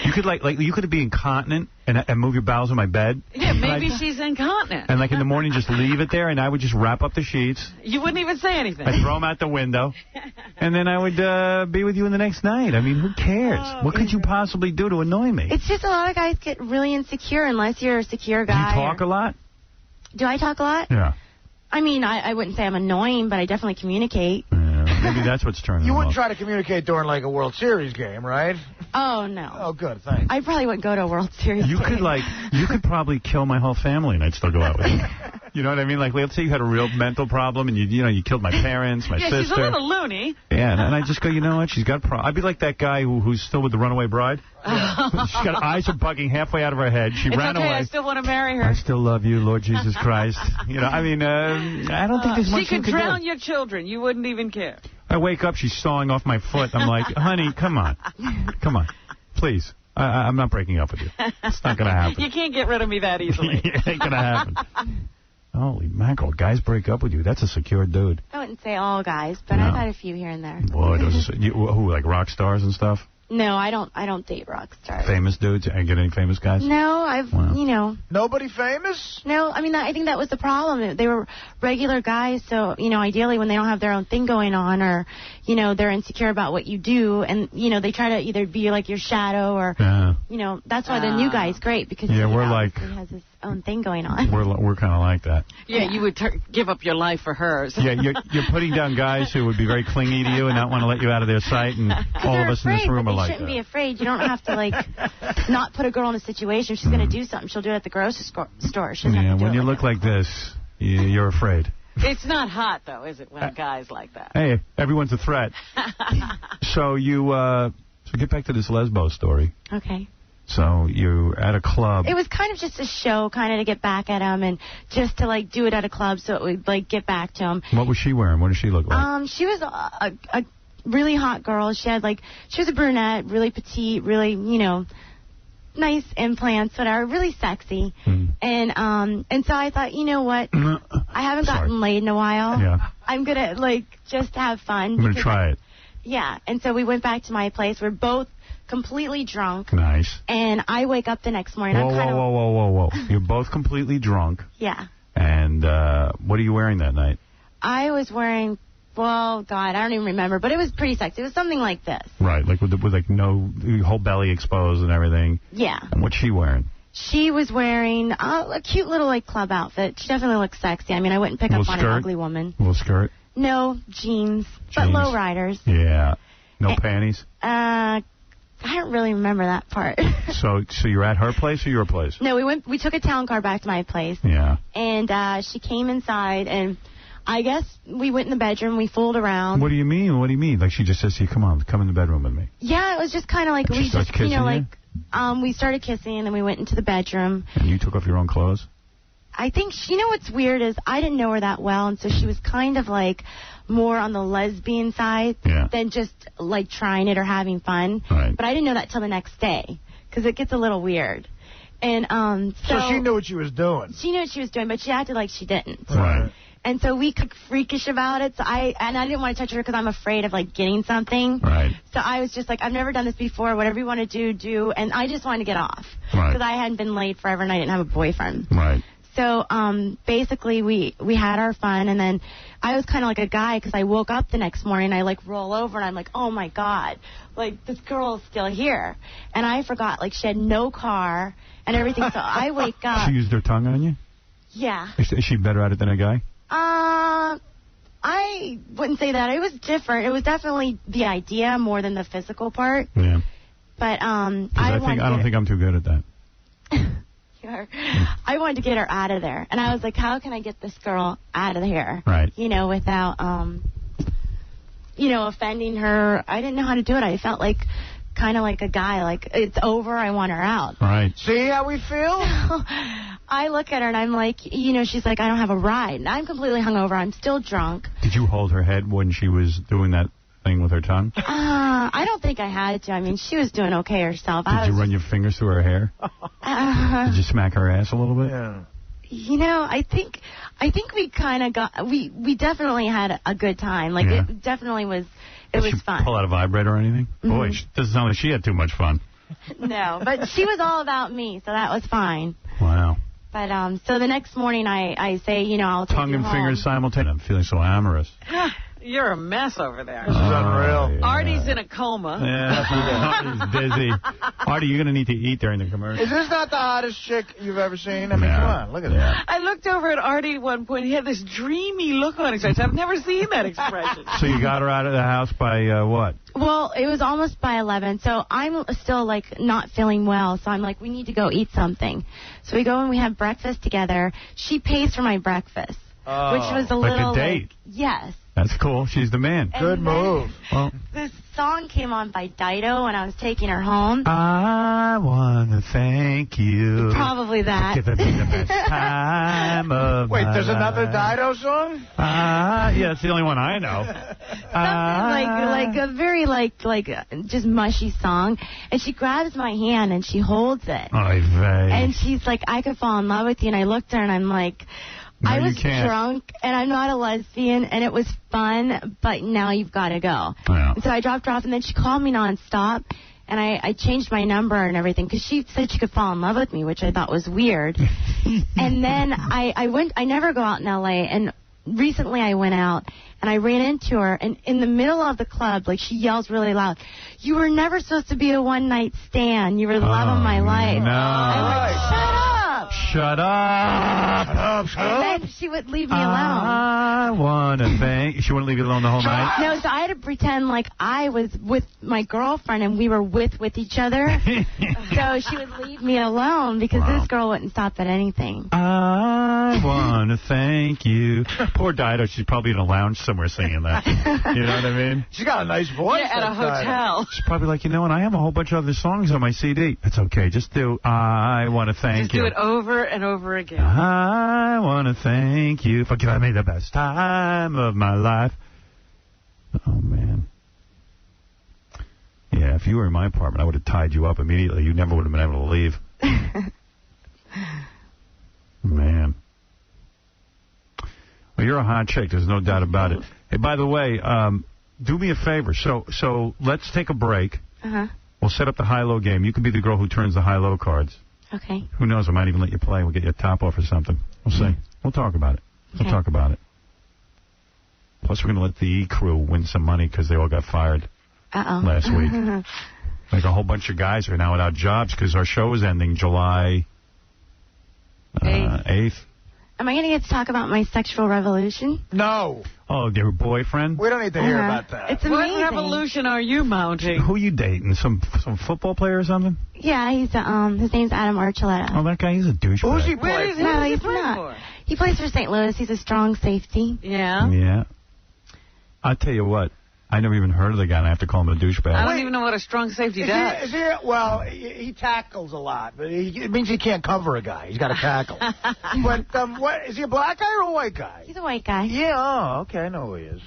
You could you could be incontinent and move your bowels in my bed.
Yeah, maybe she's incontinent.
And like in the morning, just leave it there, and I would just wrap up the sheets.
You wouldn't even say anything.
I'd throw them out the window, and then I would be with you in the next night. I mean, who cares? What could you possibly do to annoy me?
It's just a lot of guys get really insecure unless you're a secure guy.
Do you talk a lot?
Do I talk a lot?
Yeah.
I mean, I wouldn't say I'm annoying, but I definitely communicate.
Maybe that's what's turning
You
them
wouldn't
off.
try to communicate during, like, a World Series game, right?
Oh, no.
Oh, good, thanks.
I probably wouldn't go to a World Series game.
You could probably kill my whole family and I'd still go out with you. You know what I mean? Like, let's say you had a real mental problem and you killed my parents, my sister.
Yeah, she's a little loony.
Yeah, and I just go, you know what? She's got I'd be like that guy who's still with the runaway bride. She's got eyes are bugging halfway out of her head. She ran away.
I still want to marry her.
I still love you, Lord Jesus Christ. You know, I mean, I don't think there's much
she
you
could
could
drown
do.
your children. You wouldn't even care.
I wake up, she's sawing off my foot. I'm like, honey, come on. Come on. please. I'm not breaking up with you. It's not going to happen.
You can't get rid of me that easily.
It ain't going to happen. Holy mackerel, guys break up with you. That's a secure dude.
I wouldn't say all guys, but I've had a few here and there.
Boy, who, like rock stars and stuff?
No, I don't date rock stars.
Famous dudes? I get any famous guys?
No,
Nobody famous?
No, I mean, I think that was the problem. They were regular guys, so, ideally when they don't have their own thing going on or, they're insecure about what you do and, they try to either be like your shadow or, that's why the new guy's great because he has his own thing going on.
We're kind of like that.
Yeah, you would give up your life for hers.
Yeah, you're putting down guys who would be very clingy to you and not want to let you out of their sight, and all of us in this room are like that.
You shouldn't be afraid. You don't have to, not put a girl in a situation. If she's going to do something, she'll do it at the grocery store. She doesn't have to do
when you look like this, you're afraid.
It's not hot, though, is it, when guys like that?
Hey, everyone's a threat. So get back to this Lesbo story.
Okay.
So you're at a club.
It was kind of just a show, kind of to get back at him and just to, do it at a club so it would, get back to him.
What was she wearing? What did she look like?
She was a really hot girl. She had, she was a brunette, really petite, really, nice implants, whatever, really sexy. And so I thought, you know what? I haven't gotten laid in a while.
Yeah.
I'm going to, just have fun.
I'm going to try it.
Yeah. And so we went back to my place. We're both completely drunk.
Nice.
And I wake up the next morning.
Whoa. You're both completely drunk.
Yeah.
And what are you wearing that night?
I was wearing... Well, God, I don't even remember, but it was pretty sexy. It was something like this.
Right, with no whole belly exposed and everything.
Yeah.
And what's she wearing?
She was wearing a cute little club outfit. She definitely looks sexy. I mean, I wouldn't pick up on an ugly woman.
Little skirt?
No, jeans. But low riders.
Yeah. No panties?
I don't really remember that part.
So you're at her place or your place?
No, we took a town car back to my place.
Yeah.
And she came inside and I guess we went in the bedroom, we fooled around.
What do you mean? Like she just says to you, come in the bedroom with me.
Yeah, it was just kind of like we just, we started kissing and then we went into the bedroom.
And you took off your own clothes?
I think, what's weird is I didn't know her that well, and so she was kind of more on the lesbian side than just trying it or having fun.
Right.
But I didn't know that till the next day because it gets a little weird. And
so she knew what she was doing.
She knew what she was doing, but she acted like she didn't.
Right.
And so we got freakish about it. So I didn't want to touch her because I'm afraid of getting something.
Right.
So I was just I've never done this before. Whatever you want to do. And I just wanted to get off because I hadn't been laid forever and I didn't have a boyfriend.
Right.
So basically we had our fun, and then I was kind of like a guy because I woke up the next morning and I roll over and I'm like, oh my God, this girl is still here, and I forgot she had no car and everything. So I wake up.
She used her tongue on you?
Yeah.
Is she better at it than a guy?
I wouldn't say that. It was different. It was definitely the idea more than the physical part.
Yeah.
But
I don't think I'm too good at that.
I wanted to get her out of there, and I was like, how can I get this girl out of here?
Right.
Without offending her. I didn't know how to do it. I felt kind of like a guy, it's over, I want her out.
Right.
See how we feel?
I look at her and I'm like, she's like, I don't have a ride. And I'm completely hungover. I'm still drunk.
Did you hold her head when she was doing that thing with her tongue?
I don't think I had to. I mean, she was doing okay herself.
Did you run your fingers through her hair? Did you smack her ass a little bit?
Yeah.
I think we kind of we definitely had a good time. It definitely was. It was fun.
Pull out a vibrator or anything?
Mm-hmm.
Boy, it doesn't sound like she had too much fun.
No, but she was all about me, so that was fine.
Wow.
But so the next morning I say, I'll take
tongue
you
and
home.
fingers simultaneously. I'm feeling so amorous.
You're a mess over there.
This is unreal.
Yeah. Artie's in a coma.
Yeah, Artie's busy. Artie, you're going to need to eat during the commercial.
Is this not the hottest chick you've ever seen? I mean, come on, look at that.
I looked over at Artie at one point. He had this dreamy look on his face. I've never seen that expression.
So you got her out of the house by what?
Well, it was almost by 11, so I'm still, not feeling well. So I'm like, we need to go eat something. So we go and we have breakfast together. She pays for my breakfast, which was a little...
Like a date?
yes.
That's cool. She's the man.
Good move.
Well, this song came on by Dido when I was taking her home.
I want to thank you.
Probably that.
For giving me the best time of
Wait,
my
there's another
life.
Dido song?
Yeah, it's the only one I know.
Something like a very just mushy song. And she grabs my hand and she holds it. And she's like, I could fall in love with you. And I looked at her and I'm like,
no,
I was drunk, and I'm not a lesbian, and it was fun, but now you've got to go.
Yeah.
And so I dropped her off, and then she called me nonstop, and I changed my number and everything, because she said she could fall in love with me, which I thought was weird. And then I never go out in L.A., and recently I went out, and I ran into her, and in the middle of the club, like, she yells really loud, "You were never supposed to be a one-night stand. You were the love of my life."
No.
I went, shut up.
Shut up.
And then she would leave me alone.
I want to thank... She wouldn't leave you alone the whole night?
No, so I had to pretend like I was with my girlfriend and we were with each other. So she would leave me alone because this girl wouldn't stop at anything.
I want to thank you. Poor Dido. She's probably in a lounge somewhere singing that. You know what I mean?
She's got a nice voice.
Yeah, at a hotel.
She's probably like, you know what? I have a whole bunch of other songs on my CD. It's okay. Just do I want to thank you.
Just do it over and over again.
I want to thank you for giving me the best time of my life. Oh, man. Yeah, if you were in my apartment, I would have tied you up immediately. You never would have been able to leave. Man. Well, you're a hot chick. There's no doubt about it. Hey, by the way, do me a favor. So let's take a break.
Uh-huh.
We'll set up the high-low game. You can be the girl who turns the high-low cards.
Okay.
Who knows? I might even let you play. We'll get you a top off or something. We'll see. We'll talk about it. We'll talk about it. Plus, we're going to let the E crew win some money because they all got fired last week. Like a whole bunch of guys are now without jobs because our show is ending July 8th.
Am I going to get to talk about my sexual revolution?
No.
Oh, your boyfriend?
We don't need to hear about that.
It's amazing.
What revolution are you mounting?
Who are you dating? Some football player or something?
Yeah, he's his name's Adam Archuleta.
Oh, that guy, he's a douchebag.
Who's he playing for?
No, he's not. He plays for St. Louis. He's a strong safety.
Yeah?
Yeah. I'll tell you what. I never even heard of the guy, and I have to call him a douchebag.
I don't even know what a strong safety does.
He tackles a lot, but it means he can't cover a guy. He's got to tackle. But what is he, a black guy or a white guy?
He's a white guy.
Yeah, oh, okay, I know who he is.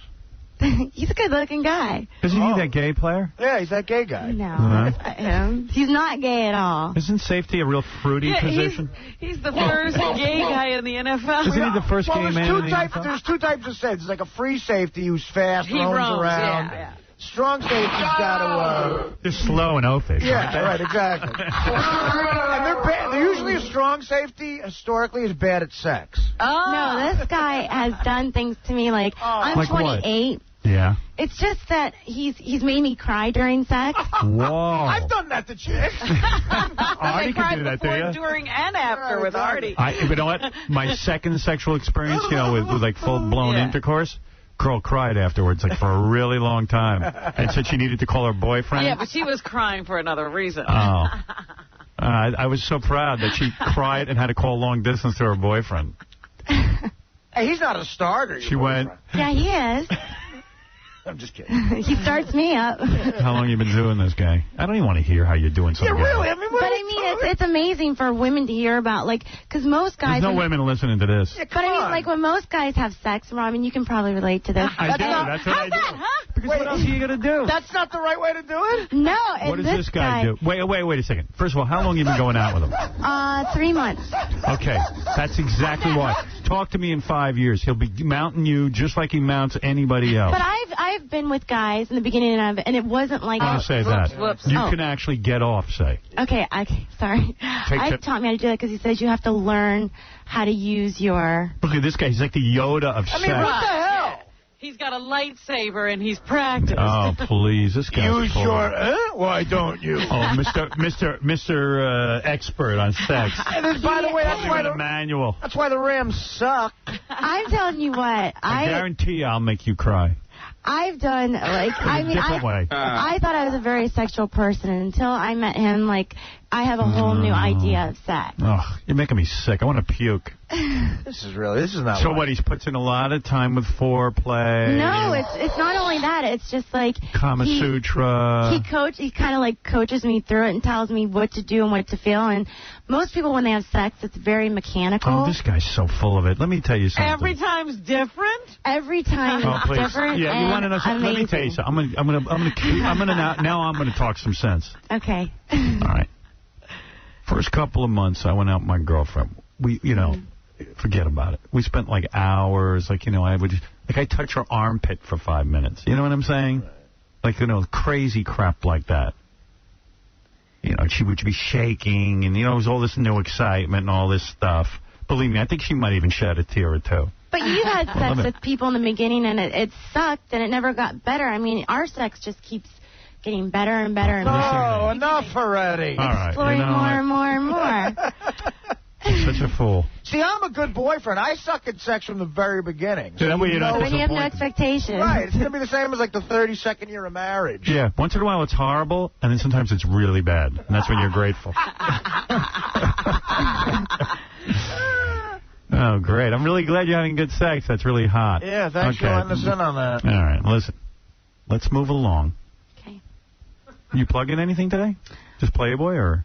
He's a good-looking guy.
Isn't he that gay player?
Yeah, he's that gay guy.
No, that's not him. He's not gay at all.
Isn't safety a real fruity position?
He's the first gay guy in the NFL.
Isn't he the first gay man in the NFL?
There's two types of safety. There's like a free safety who's fast,
He
roams
roams,
around.
yeah.
Strong safety's got to...
They're slow and oafish.
Yeah, right, exactly. And they're usually a strong safety, historically, is bad at sex.
Oh. No, this guy has done things to me like, I'm
like
28.
What? Yeah.
It's just that he's made me cry during sex.
Whoa.
I've done that to chicks.
Artie can do that, do you?
During and after with Artie.
You know what? My second sexual experience, with like full-blown intercourse, girl cried afterwards, like for a really long time, and said she needed to call her boyfriend.
Yeah, but she was crying for another reason.
Oh. I was so proud that she cried and had to call long distance to her boyfriend.
Hey, he's not a starter.
She went.
Yeah, he is.
I'm just kidding.
He starts me up.
How long you been doing this, guy? I don't even want to hear how you're doing something.
Yeah, really?
It's amazing for women to hear about, because most guys...
There's no women listening to this.
Yeah, but when most guys have sex, Robin, you can probably relate to this.
I do. That's what I do.
Huh?
Because what else are you going to do?
That's not the right way to do it?
No,
what does this guy do? Wait a second. First of all, how long have you been going out with him?
3 months.
Okay, that's exactly why. Talk to me in 5 years. He'll be mounting you just like he mounts anybody else.
But I've been with guys in the beginning of it, and it wasn't like...
I want to say that.
Whoops.
You can actually get off, say.
Okay, sorry. I taught me how to do that because he says you have to learn how to use your...
Look at this guy. He's like the Yoda of sex.
What the hell?
He's got a lightsaber and he's practiced.
Oh, please. This guy's
Use your... Why don't you?
Oh, Mr. Expert on sex.
And then, by the way, that's why the
manual.
That's why the Rams suck.
I'm telling you what.
I guarantee you I'll make you cry.
I've done, I thought I was a very sexual person until I met him, I have a whole new idea of sex.
Oh, you're making me sick. I want to puke.
This is not.
So what? He puts in a lot of time with foreplay.
No, it's not only that. It's just like
Kama Sutra.
He kind of like coaches me through it and tells me what to do and what to feel. And most people, when they have sex, it's very mechanical.
Oh, this guy's so full of it. Let me tell you something.
Every time's different.
Every time it's different.
Yeah, you want to know something? Let me tell you something. I'm gonna talk some sense.
Okay.
All right. First couple of months, I went out with my girlfriend. Forget about it. We spent like hours. I touch her armpit for 5 minutes. You know what I'm saying? Crazy crap like that. She would be shaking, and it was all this new excitement and all this stuff. Believe me, I think she might even shed a tear or two.
But you had sex with people in the beginning, and it sucked, and it never got better. I mean, our sex just keeps getting better and better and better.
Oh, enough already.
Exploring more and more and more.
You're such a fool.
See, I'm a good boyfriend. I suck at sex from the very beginning.
So
when you have no expectations.
Right. It's going to be the same as like the 32nd year of marriage.
Yeah. Once in a while it's horrible, and then sometimes it's really bad. And that's when you're grateful. Oh, great. I'm really glad you're having good sex. That's really hot.
Yeah, thanks for letting us in on that.
All right. Listen. Let's move along.
Okay.
You plug in anything today? Just Playboy or?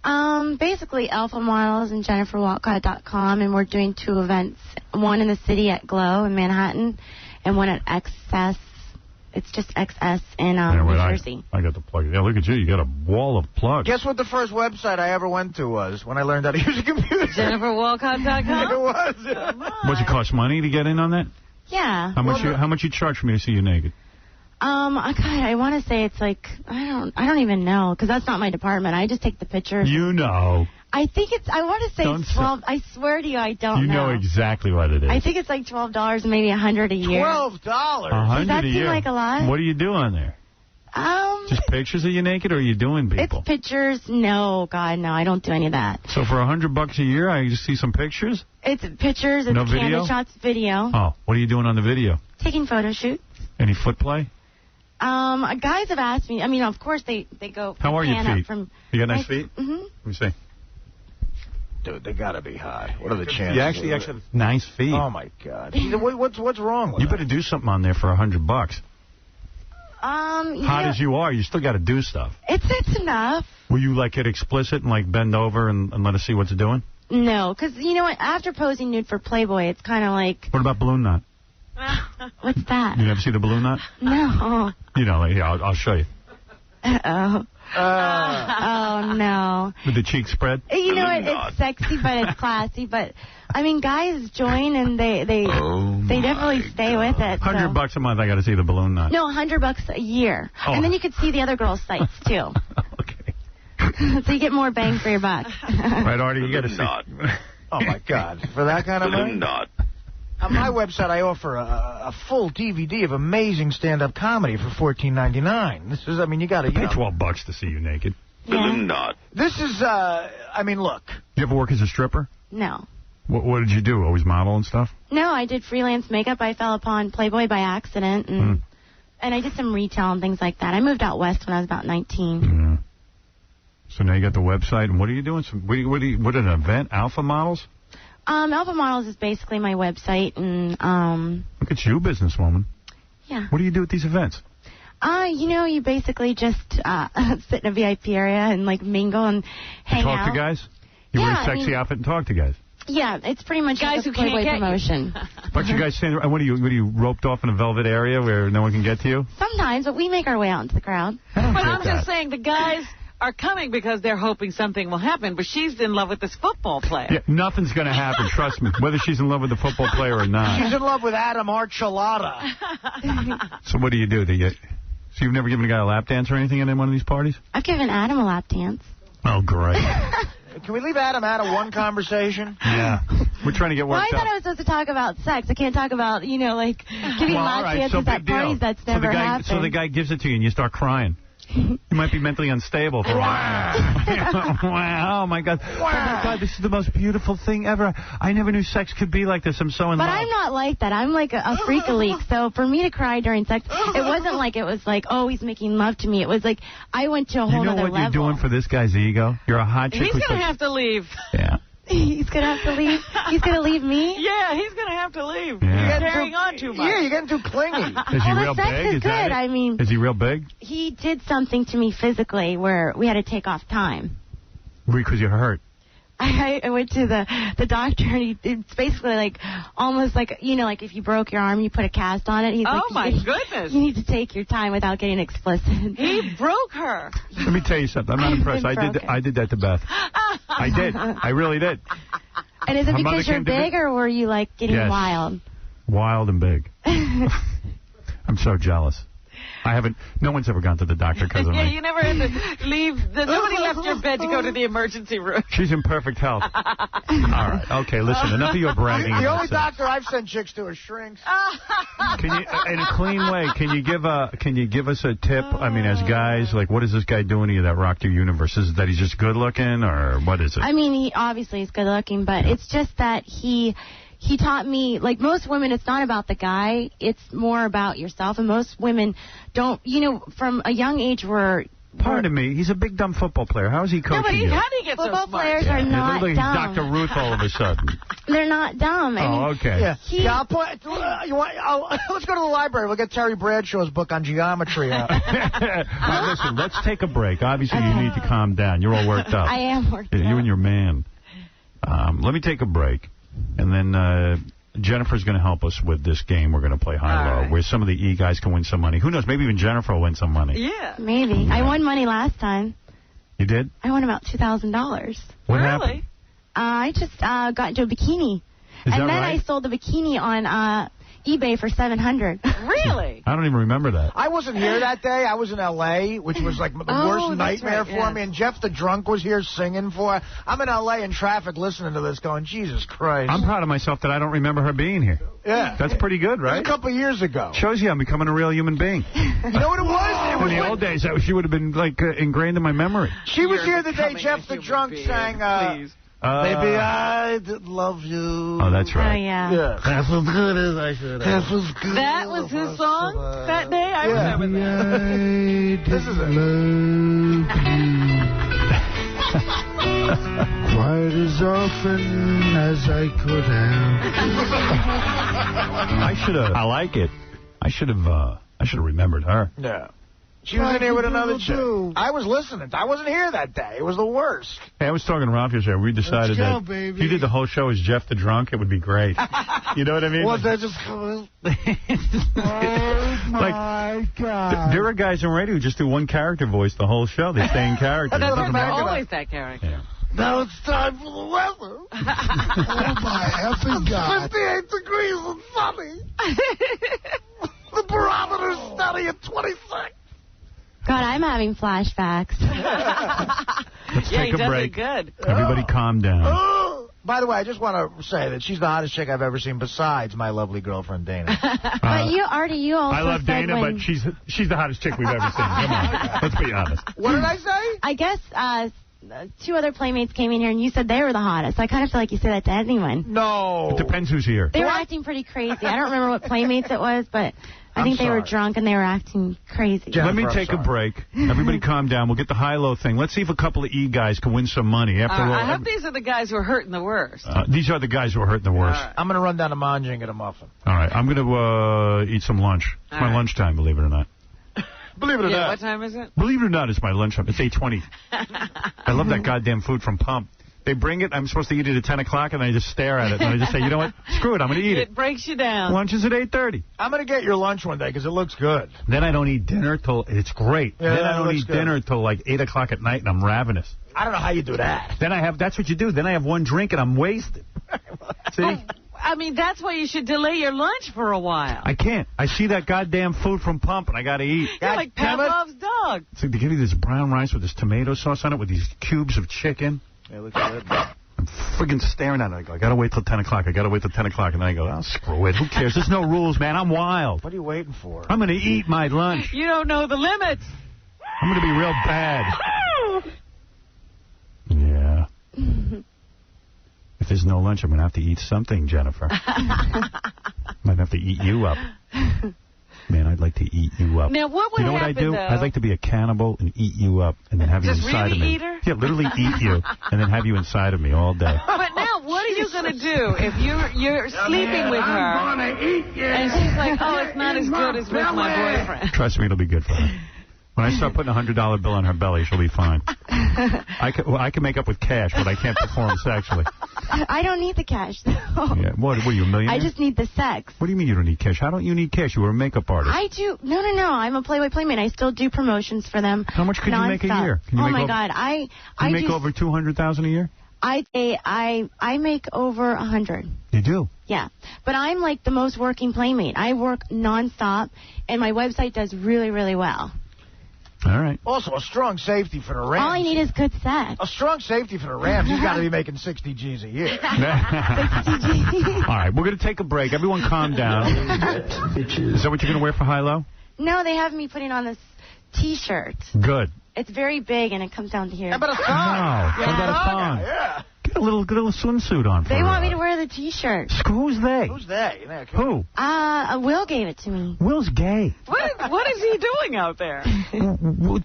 Basically Alpha Models and JenniferWalcott.com, and we're doing 2 events. One in the city at Glow in Manhattan, and one at XS. It's just XS in New Jersey.
I got the plug. Yeah, look at you. You got a wall of plugs.
Guess what the first website I ever went to was when I learned how to use a computer?
JenniferWalcott.com?
It was.
Does it cost money to get in on that?
Yeah.
How much you charge for me to see you naked?
I want to say it's like, I don't even know, because that's not my department. I just take the pictures.
You know.
I think I want to say it's 12. I swear to you, I don't know.
You know exactly what it is.
I think it's like $12, maybe $100 a year.
$12?
Does that seem like a lot?
What do you do on there? Just pictures of you naked, or are you doing people?
It's pictures. No, God, no, I don't do any of that.
So for $100 a year, I just see some pictures?
It's pictures, it's candid shots, video.
Oh, what are you doing on the video?
Taking photo shoots.
Any foot play?
Guys have asked me. I mean, of course they go.
How are your feet? You got nice feet?
Mm-hmm.
Let me see.
Dude, they gotta be hot. What are the chances?
You actually have nice feet.
Oh my God! What's wrong with
you? Better do something on there for $100. Hot as you are, you still got to do stuff.
It's enough.
Will you get explicit and bend over and let us see what it's doing?
No, because you know what? After posing nude for Playboy, it's kind of like.
What about balloon knot?
What's that?
You never see the balloon knot?
No.
I'll show you.
Uh-oh. Oh, no.
With the cheek spread?
You know what? It's sexy, but it's classy. But, I mean, guys join, and they definitely stay with it.
$100 a month, I got to see the balloon knot.
No, $100 a year. Oh. And then you could see the other girls' sites, too.
Okay.
So you get more bang for your buck.
Right, Artie, you got to see.
Oh, my God. For that kind of money?
Knot.
On my website, I offer a full DVD of amazing stand-up comedy for $14.99. This is, you got to
pay $12 to see you naked.
Not.
This is, look.
You ever work as a stripper?
No.
What did you do? Always model and stuff?
No, I did freelance makeup. I fell upon Playboy by accident, and I did some retail and things like that. I moved out west when I was about 19.
Yeah. So now you got the website, and what are you doing? What an event? Alpha Models?
Alpha Models is basically my website, and
look at you, businesswoman.
Yeah.
What do you do at these events?
You basically just sit in a VIP area and mingle and hang out.
Talk to guys? You wear a sexy outfit and talk to guys?
Yeah, it's pretty much
guys who
Playboy
can't
promotion.
But you guys stand. What are you roped off in a velvet area where no one can get to you?
Sometimes, but we make our way out into the crowd.
But I'm just saying the guys are coming because they're hoping something will happen, but she's in love with this football player.
Yeah, nothing's going to happen, trust me, whether she's in love with the football player or not.
She's in love with Adam Archuleta.
So what do you do? So you've never given a guy a lap dance or anything at one of these parties?
I've given Adam a lap dance.
Oh, great.
Can we leave Adam out of one conversation?
Yeah. We're trying to get worked
up. Well, I thought I was supposed to talk about sex. I can't talk about, giving lap dances at parties. That's never happened.
So the guy gives it to you and you start crying. You might be mentally unstable for a while. Wow. Oh, my God. Oh, my God, this is the most beautiful thing ever. I never knew sex could be like this. I'm so in love.
But I'm not like that. I'm like a freak-a-leak. So for me to cry during sex, it wasn't like it was like, oh, he's making love to me. It was like I went to a whole other level.
You know what you're doing for this guy's ego? You're a hot chick.
He's going to have to leave.
Yeah.
He's going to have to leave? He's going to leave me?
Yeah, he's going to have to leave.
Yeah.
You're carrying on too much.
Yeah, you're getting too clingy.
Is he real
sex
big?
Is good. I mean,
is he real big?
He did something to me physically where we had to take off time.
Because you're hurt.
I went to the doctor, and it's basically like almost like, you know, like if you broke your arm, you put a cast on it. He's like,
my goodness.
You need to take your time without getting explicit.
He broke her.
Let me tell you something. I'm not impressed. I did that to Beth. I did. I really did.
And is it because you're big, or were you, like, getting wild?
Wild and big. I'm so jealous. No one's ever gone to the doctor because of me.
You never had to leave. Nobody left your bed to go to the emergency room.
She's in perfect health. All right. Okay, listen, enough of your bragging.
The only doctor I've sent chicks to is shrinks.
Can you, in a clean way, can you give us a tip? I mean, as guys, like, what is this guy doing to you that rocked your universe? Is it that he's just good looking, or what is it?
I mean, he obviously is good looking, but it's just that he taught me, like most women, it's not about the guy, it's more about yourself. And most women don't, you know, from a young age
Pardon me, he's a big dumb football player. How is he coaching you?
How did he get
football
so smart?
players are not
dumb. Dr. Ruth all of a sudden.
They're not dumb. I mean,
okay.
Yeah, I'll put, let's go to the library. We'll get Terry Bradshaw's book on geometry out.
Now, listen, let's take a break. Obviously, you need to calm down. You're all worked up.
I am worked up.
You and your man. Let me take a break. And then Jennifer's going to help us with this game we're going to play high-low, where some of the E-guys can win some money. Who knows? Maybe even Jennifer will win some money.
Yeah.
Maybe. I won money last time.
You did?
I won about $2,000.
What happened?
I just got into a bikini. And then I sold the bikini on eBay for $700.
Really?
I don't even remember that.
I wasn't here that day. I was in L.A., which was like the worst nightmare for me. And Jeff the Drunk was here singing for her. I'm in L.A. in traffic listening to this going, Jesus Christ.
I'm proud of myself that I don't remember her being here.
Yeah.
That's pretty good, right?
It was a couple of years ago.
Shows you I'm becoming a real human being.
You know what it was?
In the old days, she would have been like ingrained in my memory.
She was here the day Jeff the Drunk sang...
Please.
Maybe I didn't love you.
Oh, that's right.
Oh, yeah.
That's as good as I should have. That's as good.
That was his song that day? I remember that.
This is it.
Quite as often as I could have.
I like it. I should have remembered her.
Yeah. She was in here with another chick. I was listening. I wasn't here that day. It was the worst.
Hey, I was talking to Ralph yesterday. We decided that if you did the whole show as Jeff the Drunk, it would be great. You know what I mean?
Well, they just come in.
Oh, my God.
There are guys on radio who just do one character voice the whole show. They stay in character.
That's always that character.
Yeah.
Now it's time for the weather.
Oh, my effing God.
58 degrees and sunny. The barometer's steady at 26.
God, I'm having flashbacks.
Let's take a break.
Good.
Everybody calm down.
By the way, I just want to say that she's the hottest chick I've ever seen besides my lovely girlfriend, Dana.
But you also
I love
said
Dana, but she's the hottest chick we've ever seen. Come on. Let's be honest.
What did I say?
I guess two other playmates came in here, and you said they were the hottest. I kind of feel like you say that to anyone.
No.
It depends who's here.
They were acting pretty crazy. I don't remember what playmates it was, but I think they were drunk and they were acting crazy.
Let me take a break. Everybody calm down. We'll get the high-low thing. Let's see if a couple of E-guys can win some money. After all,
I hope these are the guys who are hurting the worst.
These are the guys who are hurting the worst.
Right. I'm going to run down to Manji and get a muffin.
All right. I'm going to eat some lunch. It's my lunchtime, believe it or not.
Believe it or not.
What time is it?
Believe
it or not, it's my lunchtime. It's 8:20. I love that goddamn food from Pump. They bring it. I'm supposed to eat it at 10 o'clock, and I just stare at it. And I just say, you know what? Screw it. I'm going to eat it.
It breaks you down.
Lunch is at 8:30.
I'm going to get your lunch one day because it looks good.
Then I don't eat dinner till... It's great.
Yeah,
then I don't eat dinner till like 8 o'clock at night, and I'm ravenous.
I don't know how you do that.
Then I have... That's what you do. Then I have one drink, and I'm wasted. See?
I mean, that's why you should delay your lunch for a while.
I can't. I see that goddamn food from Pump, and I got to eat.
You're like Pavlov's dog.
It's like they give you this brown rice with this tomato sauce on it with these cubes of chicken.
Yeah, it looks good.
I'm friggin' staring at it. I go, I got to wait till 10 o'clock. I got to wait till 10 o'clock. And then I go, oh, screw it. Who cares? There's no rules, man. I'm wild.
What are you waiting for?
I'm going to eat my lunch.
You don't know the limits.
I'm going to be real bad. Yeah. If there's no lunch, I'm going to have to eat something, Jennifer. Might have to eat you up. Man, I'd like to eat you up.
Now, what would
you know
happen,
what I do?
though?
I'd like to be a cannibal and eat you up and then have you inside of me.
Eat her?
Yeah, literally eat you and then have you inside of me all day.
But now, what are you going to do if you're sleeping with her and she's like, oh, it's not as good as with my boyfriend?
Trust me, it'll be good for her. When I start putting a $100 bill on her belly, she'll be fine. I can make up with cash, but I can't perform sexually.
I don't need the cash, though.
Yeah. What are you, a millionaire?
I just need the sex.
What do you mean you don't need cash? How don't you need cash? You were a makeup artist.
I do. No. I'm a Playboy Playmate. I still do promotions for them.
How much could you make a year? Can you
oh,
make
my God.
Can you make over $200,000 a year?
I make over 100.
You do?
Yeah. But I'm like the most working Playmate. I work nonstop, and my website does really, really well.
All right.
Also, a strong safety for the Rams.
All I need is good sex.
A strong safety for the Rams. You've got to be making 60 G's a year.
60 G's.
All right, we're going to take a break. Everyone calm down. Is that what you're going to wear for high-low?
No, they have me putting on this T-shirt.
Good.
It's very big, and it comes down to here.
How about a thong?
No. How about a thong?
Yeah.
Get a little swimsuit on for
They want me to wear the T-shirt.
Who's they?
Who's they?
Who?
Will gave it to me.
Will's gay.
What is he doing out there?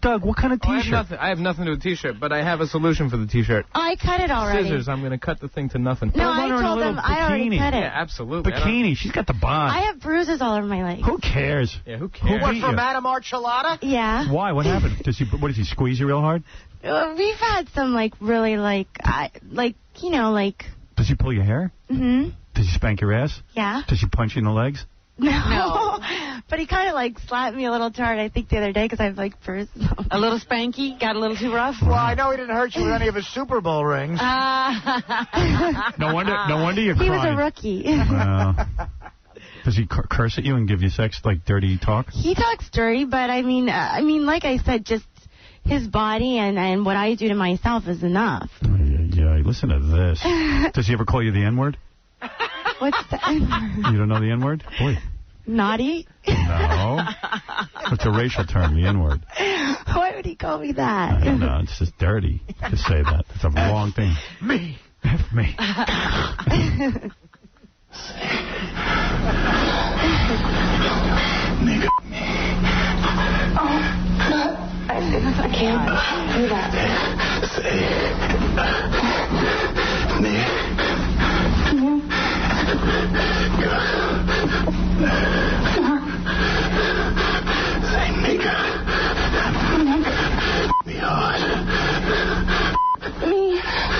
Doug, what kind of T-shirt?
I have nothing to do with T-shirt, but I have a solution for the T-shirt.
I cut it already.
Scissors. I'm going to cut the thing to nothing.
No, I told them I already cut it.
Yeah, absolutely.
Bikini. She's got the bod.
I have bruises all over my legs.
Who cares?
Yeah, who cares?
What, from Madame Archuleta?
Yeah.
Why? What happened? Does he squeeze you real hard?
We've had some, really, you know,
Does he pull your hair?
Mm-hmm.
Does he spank your ass?
Yeah.
Does he punch you in the legs?
No. But he kind of, slapped me a little too hard, I think, the other day, because I have, bruises.
A little spanky? Got a little too rough?
Well, I know he didn't hurt you with any of his Super Bowl rings.
No wonder you're
crying. He was a rookie.
Does he curse at you and give you sex, dirty talk?
He talks dirty, but, I mean, like I said, just his body and what I do to myself is enough.
Yeah, listen to this. Does he ever call you the N-word?
What's the N-word?
You don't know the N-word? Boy.
Naughty?
No. It's a racial term, the N-word.
Why would he call me that?
I don't know. It's just dirty to say that. It's a wrong thing.
Me.
Me.
Nigga. Oh, I can't do that. Say, nigga. Say, nigga. Me hard. Me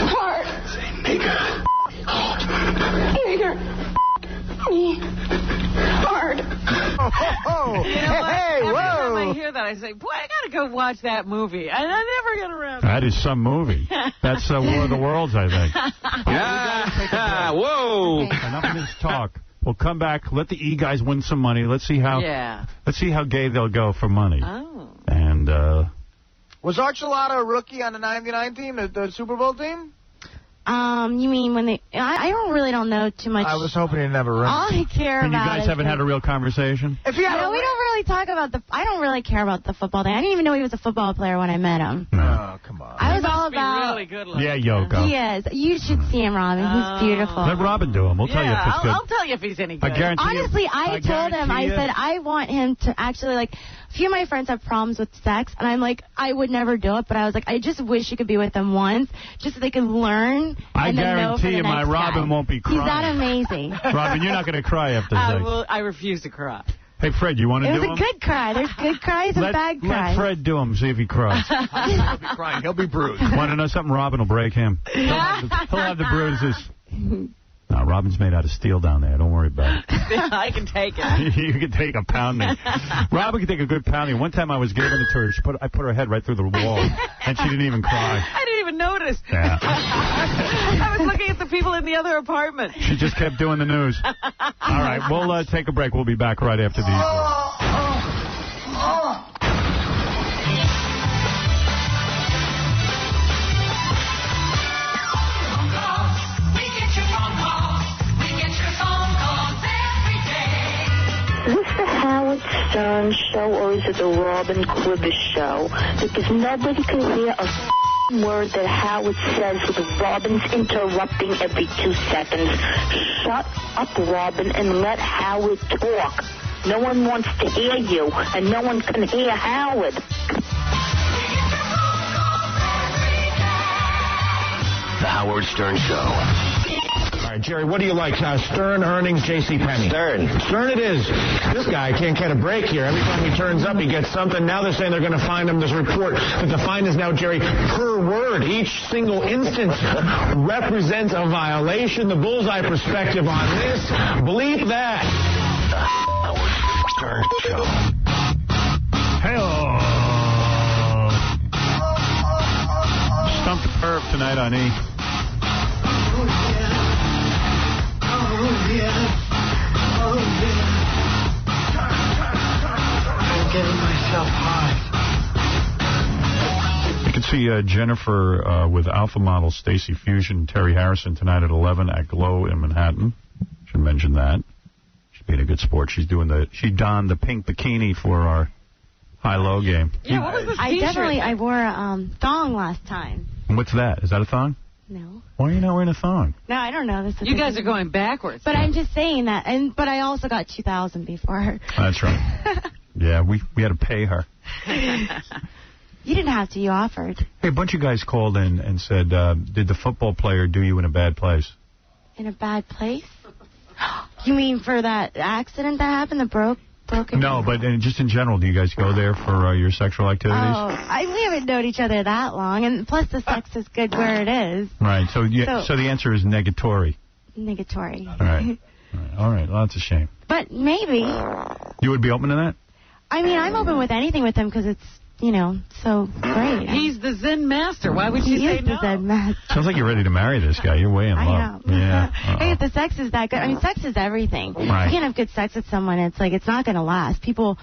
hard. Say, nigga. Hard. Nigga. Me hard.
Oh,
you know what? Every time I hear that, I say, boy, I got to go watch that movie. And I never get around to it.
That is some movie. That's War of the Worlds, I think.
Yeah. Whoa.
Okay. Enough of this talk. We'll come back. Let the E guys win some money. Let's see how gay they'll go for money.
Oh.
And
was Archuleta a rookie on the '99 team, the Super Bowl team?
You mean when they... I don't know too much.
I was hoping he'd never run.
All I care about
you guys haven't had a real conversation?
We don't really talk about I don't really care about the football thing. I didn't even know he was a football player when I met him.
No.
Oh, come on.
I was all about...
really good looking.
Yeah, Yoko.
He is. You should see him, Robin. He's beautiful.
Let Robin do him. We'll tell you if it's good.
I'll tell you if he's any good.
I guarantee
Honestly,
you,
I told him, I said, I want him to actually, a few of my friends have problems with sex, and I'm like, I would never do it, but I was like, I just wish you could be with them once, just so they could learn.
I guarantee you my Robin won't be crying.
He's that amazing.
Robin, you're not going to cry after sex.
I refuse to cry.
Hey, Fred, you want to do him?
It was a good cry. There's good cries and bad cries.
Let Fred do him, see if he cries.
He'll be crying. He'll be bruised.
Want to know something? Robin will break him. He'll have the bruises. No, Robin's made out of steel down there. Don't worry about it.
I can take it.
You can take a pounding. Robin can take a good pounding. One time I was giving it to her. I put her head right through the wall, and she didn't even cry.
I didn't even notice.
Yeah.
I was looking at the people in the other apartment.
She just kept doing the news. All right, we'll take a break. We'll be back right after these.
Is this the Howard Stern Stern show or is it the Robin Quibber show? Because nobody can hear a word that Howard says with Robin's interrupting every 2 seconds. Shut up, Robin, and let Howard talk. No one wants to hear you, and no one can hear Howard.
The Howard Stern Show.
All right, Jerry, what do you like? Stern, Earnings, J.C. Penney?
Stern.
Stern it is. This guy can't get a break here. Every time he turns up, he gets something. Now they're saying they're going to fine him. There's a report that the fine is now, Jerry, per word. Each single instance represents a violation. The bullseye perspective on this. Bleep that.
The Howard Stern Show.
Hey-oh. Stump the perv tonight on E.
I'm getting myself high.
You can see Jennifer with Alpha model Stacy Fusion and Terry Harrison tonight at 11 at Glow in Manhattan. Should mention that. She's being a good sport. She donned the pink bikini for our high-low game.
Yeah, what was this
I wore a thong last time.
What's that? Is that a thong?
No.
Why are you not wearing a thong?
No, I don't know.
You guys are going backwards.
But I'm just saying that. But I also got 2,000 before.
That's right. Yeah, we had to pay her.
You didn't have to. You offered.
Hey, a bunch of guys called in and said, did the football player do you in a bad place?
In a bad place? You mean for that accident that happened, the broken?
No, but just in general, do you guys go there for your sexual activities?
Oh, we haven't known each other that long, and plus the sex is good where it is.
Right, so the answer is negatory.
Negatory.
All right, well, that's a shame.
But maybe.
You would be open to that?
I mean, I'm open with anything with him because it's, so great.
He's the Zen master. Why would you say no?
He is the Zen master.
Sounds like you're ready to marry this guy. You're way in love.
I know.
Yeah.
Hey, if the sex is that good, I mean, sex is everything.
Right.
You can't have good sex with someone. It's like, it's not going to last. People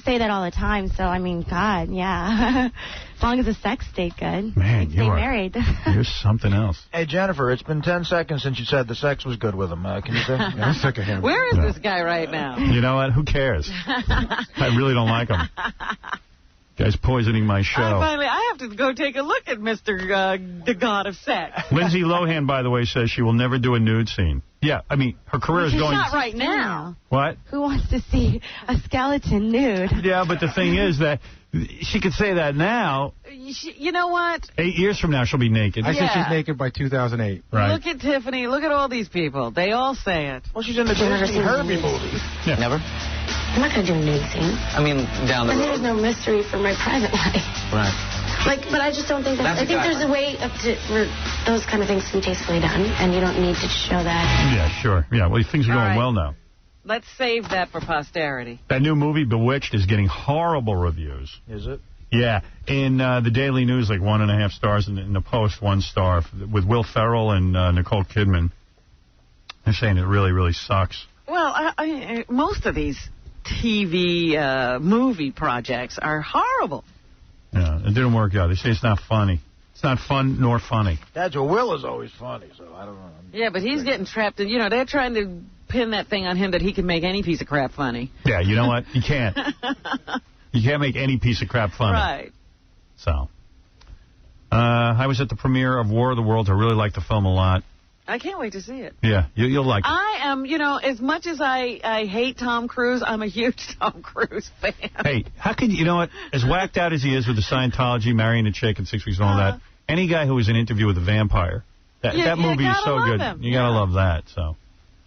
say that all the time. So, I mean, God, yeah. As long as the sex stayed good.
Man,
stay married.
You're something else.
Hey, Jennifer, it's been 10 seconds since you said the sex was good with him. Can you say?
I'm sick of him.
Where is this guy right now?
You know what? Who cares? I really don't like him. Guy's poisoning my show.
I have to go take a look at Mr. The God of Sex.
Lindsay Lohan, by the way, says she will never do a nude scene. Yeah, I mean, her career is going...
She's not right now.
What?
Who wants to see a skeleton nude?
Yeah, but the thing is that she could say that now.
You know what?
8 years from now, she'll be naked.
I said she's naked by 2008.
Right.
Look at Tiffany. Look at all these people. They all say it.
Well, she's in the Disney Herbie movie.
Yeah.
Never?
I'm not going to do a nude scene.
I mean, down the road.
There's no mystery for my private life.
Right.
But I just don't think that... I think there's a way for those kind of things to be tastefully done, and you don't need to show that.
Yeah, sure. Yeah, well, things are going well now.
Let's save that for posterity.
That new movie, Bewitched, is getting horrible reviews.
Is it?
Yeah. In the Daily News, like 1.5 stars. In the Post, 1 star. With Will Ferrell and Nicole Kidman. They're saying it really, really sucks.
Well, most of these TV movie projects are horrible.
Yeah, it didn't work out. They say it's not funny. It's not fun nor funny.
That's what Will is always funny, so I don't know.
Yeah, but he's getting trapped in, they're trying to pin that thing on him that he can make any piece of crap funny.
Yeah, you know what? You can't. You can't make any piece of crap funny.
Right.
So, I was at the premiere of War of the Worlds. I really liked the film a lot.
I can't wait to see it.
Yeah, you'll like it.
I am, as much as I hate Tom Cruise, I'm a huge Tom Cruise fan.
Hey, how can you know what? As whacked out as he is with the Scientology, marrying a chick in 6 weeks and all that, any guy who was in Interview with a Vampire, that movie is so good. You gotta love that. So,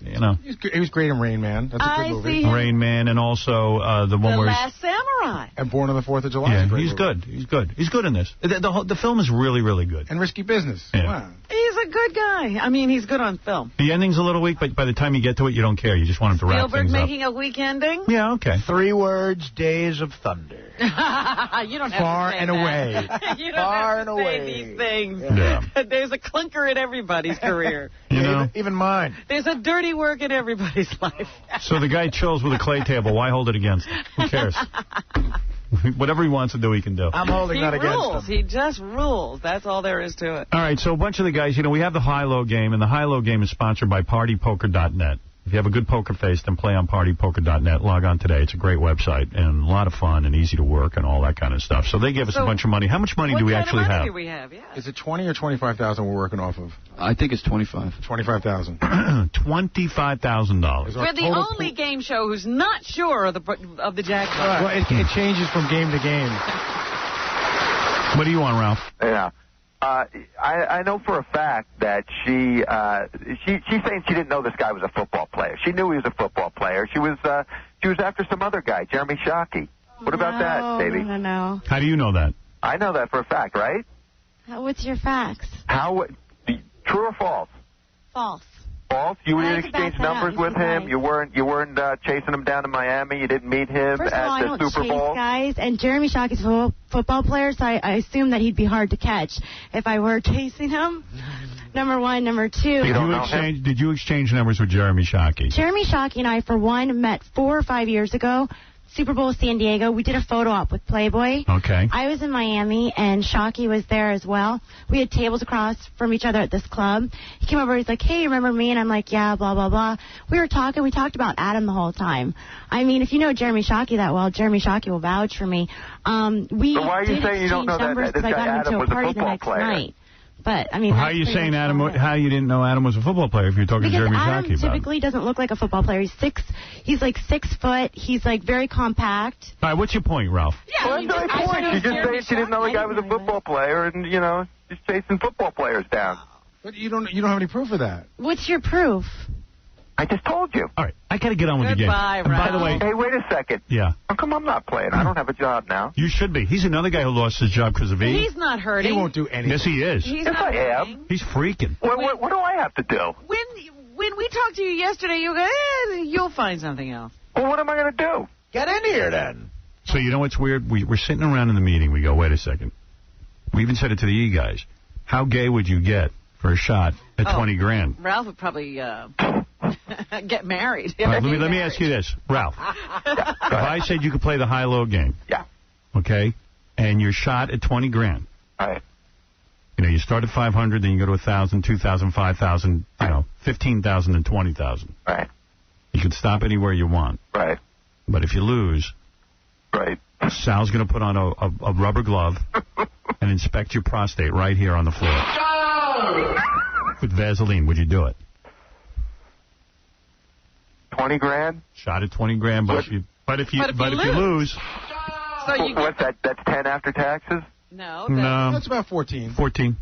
He was great in Rain Man. That's a good movie.
Rain Man, and also the one where
Last Samurai.
And Born on the 4th of July.
Yeah, he's good. He's good. He's good in this. The film is really, really good.
And Risky Business.
Yeah.
Wow.
He's a good guy. I mean, he's good on film.
The ending's a little weak, but by the time you get to it, you don't care. You just want him to wrap
Spielberg
things up.
making a weak ending?
Yeah, okay.
3 words, Days of Thunder.
You don't have
Far
to say
and
that.
away.
You don't
Far
have to
and
say
away.
these things.
Yeah.
There's a clunker in everybody's career.
Even mine.
There's a dirty work in everybody's life.
So the guy chills with a clay table. Why hold it against him? Who cares? Whatever he wants to do, he can do.
I'm holding that against him.
He just rules. That's all there is to it.
All right, so a bunch of the guys, we have the high-low game, and the high-low game is sponsored by PartyPoker.net. If you have a good poker face, then play on partypoker.net. Log on today. It's a great website and a lot of fun and easy to work and all that kind of stuff. So they gave us a bunch of money. How much money do we actually have?
Do we have? Yeah.
Is it 20 or 25,000 we're working off of?
I think it's 25.
25,000.
$25,000.
We're the only game show who's not sure of the jackpot.
Well, it changes from game to game.
What do you want, Ralph?
Yeah. I know for a fact that she's saying she didn't know this guy was a football player. She knew he was a football player. She was after some other guy, Jeremy Shockey. What about that, baby?
No.
How do you know that?
I know that for a fact, right?
What's your facts?
True or false?
False.
False? You didn't exchange numbers with him. You weren't chasing him down to Miami. You didn't meet him
First of all,
at the Super Bowl.
Guys, and Jeremy Shockey's a football player, so I assume that he'd be hard to catch if I were chasing him. Number one. Number two.
Did you exchange numbers with Jeremy Shockey?
Jeremy Shockey and I, for one, met 4 or 5 years ago. Super Bowl San Diego. We did a photo op with Playboy.
Okay.
I was in Miami, and Shockey was there as well. We had tables across from each other at this club. He came over. He's like, "Hey, you remember me?" And I'm like, "Yeah, blah, blah, blah." We were talking. We talked about Adam the whole time. I mean, if you know Jeremy Shockey that well, Jeremy Shockey will vouch for me.
So why are you saying you don't know that this guy Adam was a football player?
Night. But, I mean,
how are you saying Adam? How you didn't know Adam was a football player if you're talking to Jeremy Shockey about it?
Adam typically doesn't look like a football player. He's like 6 foot. He's like very compact.
All right, what's your point, Ralph?
Yeah,
well, that's my point. She just said she didn't know the guy was a football player, and she's chasing football players down.
But you don't have any proof of that.
What's your proof?
I just told you.
All right, I got to get on with the game.
Ralph.
And by the way,
hey, wait a second.
Yeah.
How come I'm not playing? I don't have a job now.
You should be. He's another guy who lost his job because of E.
He's not hurting.
He won't do anything.
Yes, he is.
He's
yes,
not
I
hurting.
am.
He's freaking.
What do I have to do?
When we talked to you yesterday, you go, you'll find something else.
Well, what am I going to do?
Get in here, then.
So you know what's weird? We're sitting around in the meeting. We go, wait a second. We even said it to the E guys. How gay would you get for a shot at 20 grand?
Ralph would probably get married.
All right, let me ask you this, Ralph. If I said you could play the high-low game,
yeah,
okay, and you're shot at 20 grand,
all right.
You start at 500, then you go to 1,000, 2,000, 5,000, 15,000, and 20,000.
Right.
You can stop anywhere you want.
Right.
But if you lose,
right,
Sal's going to put on a rubber glove and inspect your prostate right here on the floor. With Vaseline, would you do it?
20 grand?
Shot at 20 grand, but if you lose.
So you
what's that? That's 10 after taxes?
No.
That's about 14.
14.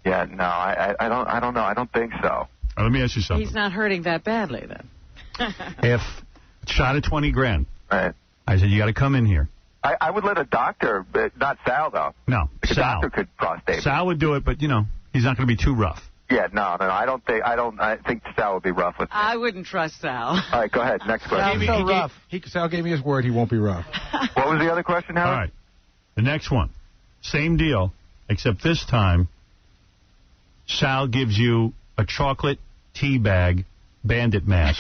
Yeah, no, I don't know. I don't think so.
Let me ask you something.
He's not hurting that badly, then.
If shot at 20 grand,
right.
I said, you got to come in here.
I would let a doctor, but not Sal, though.
No,
Sal. A doctor could prostate.
Sal would do it, but, he's not going to be too rough.
Yeah, no, I think Sal would be rough with me.
I wouldn't trust Sal.
All right, go ahead. Next question.
Sal gave me his word he won't be rough.
What was the other question, Howard?
All right. The next one. Same deal, except this time, Sal gives you a chocolate tea bag bandit mask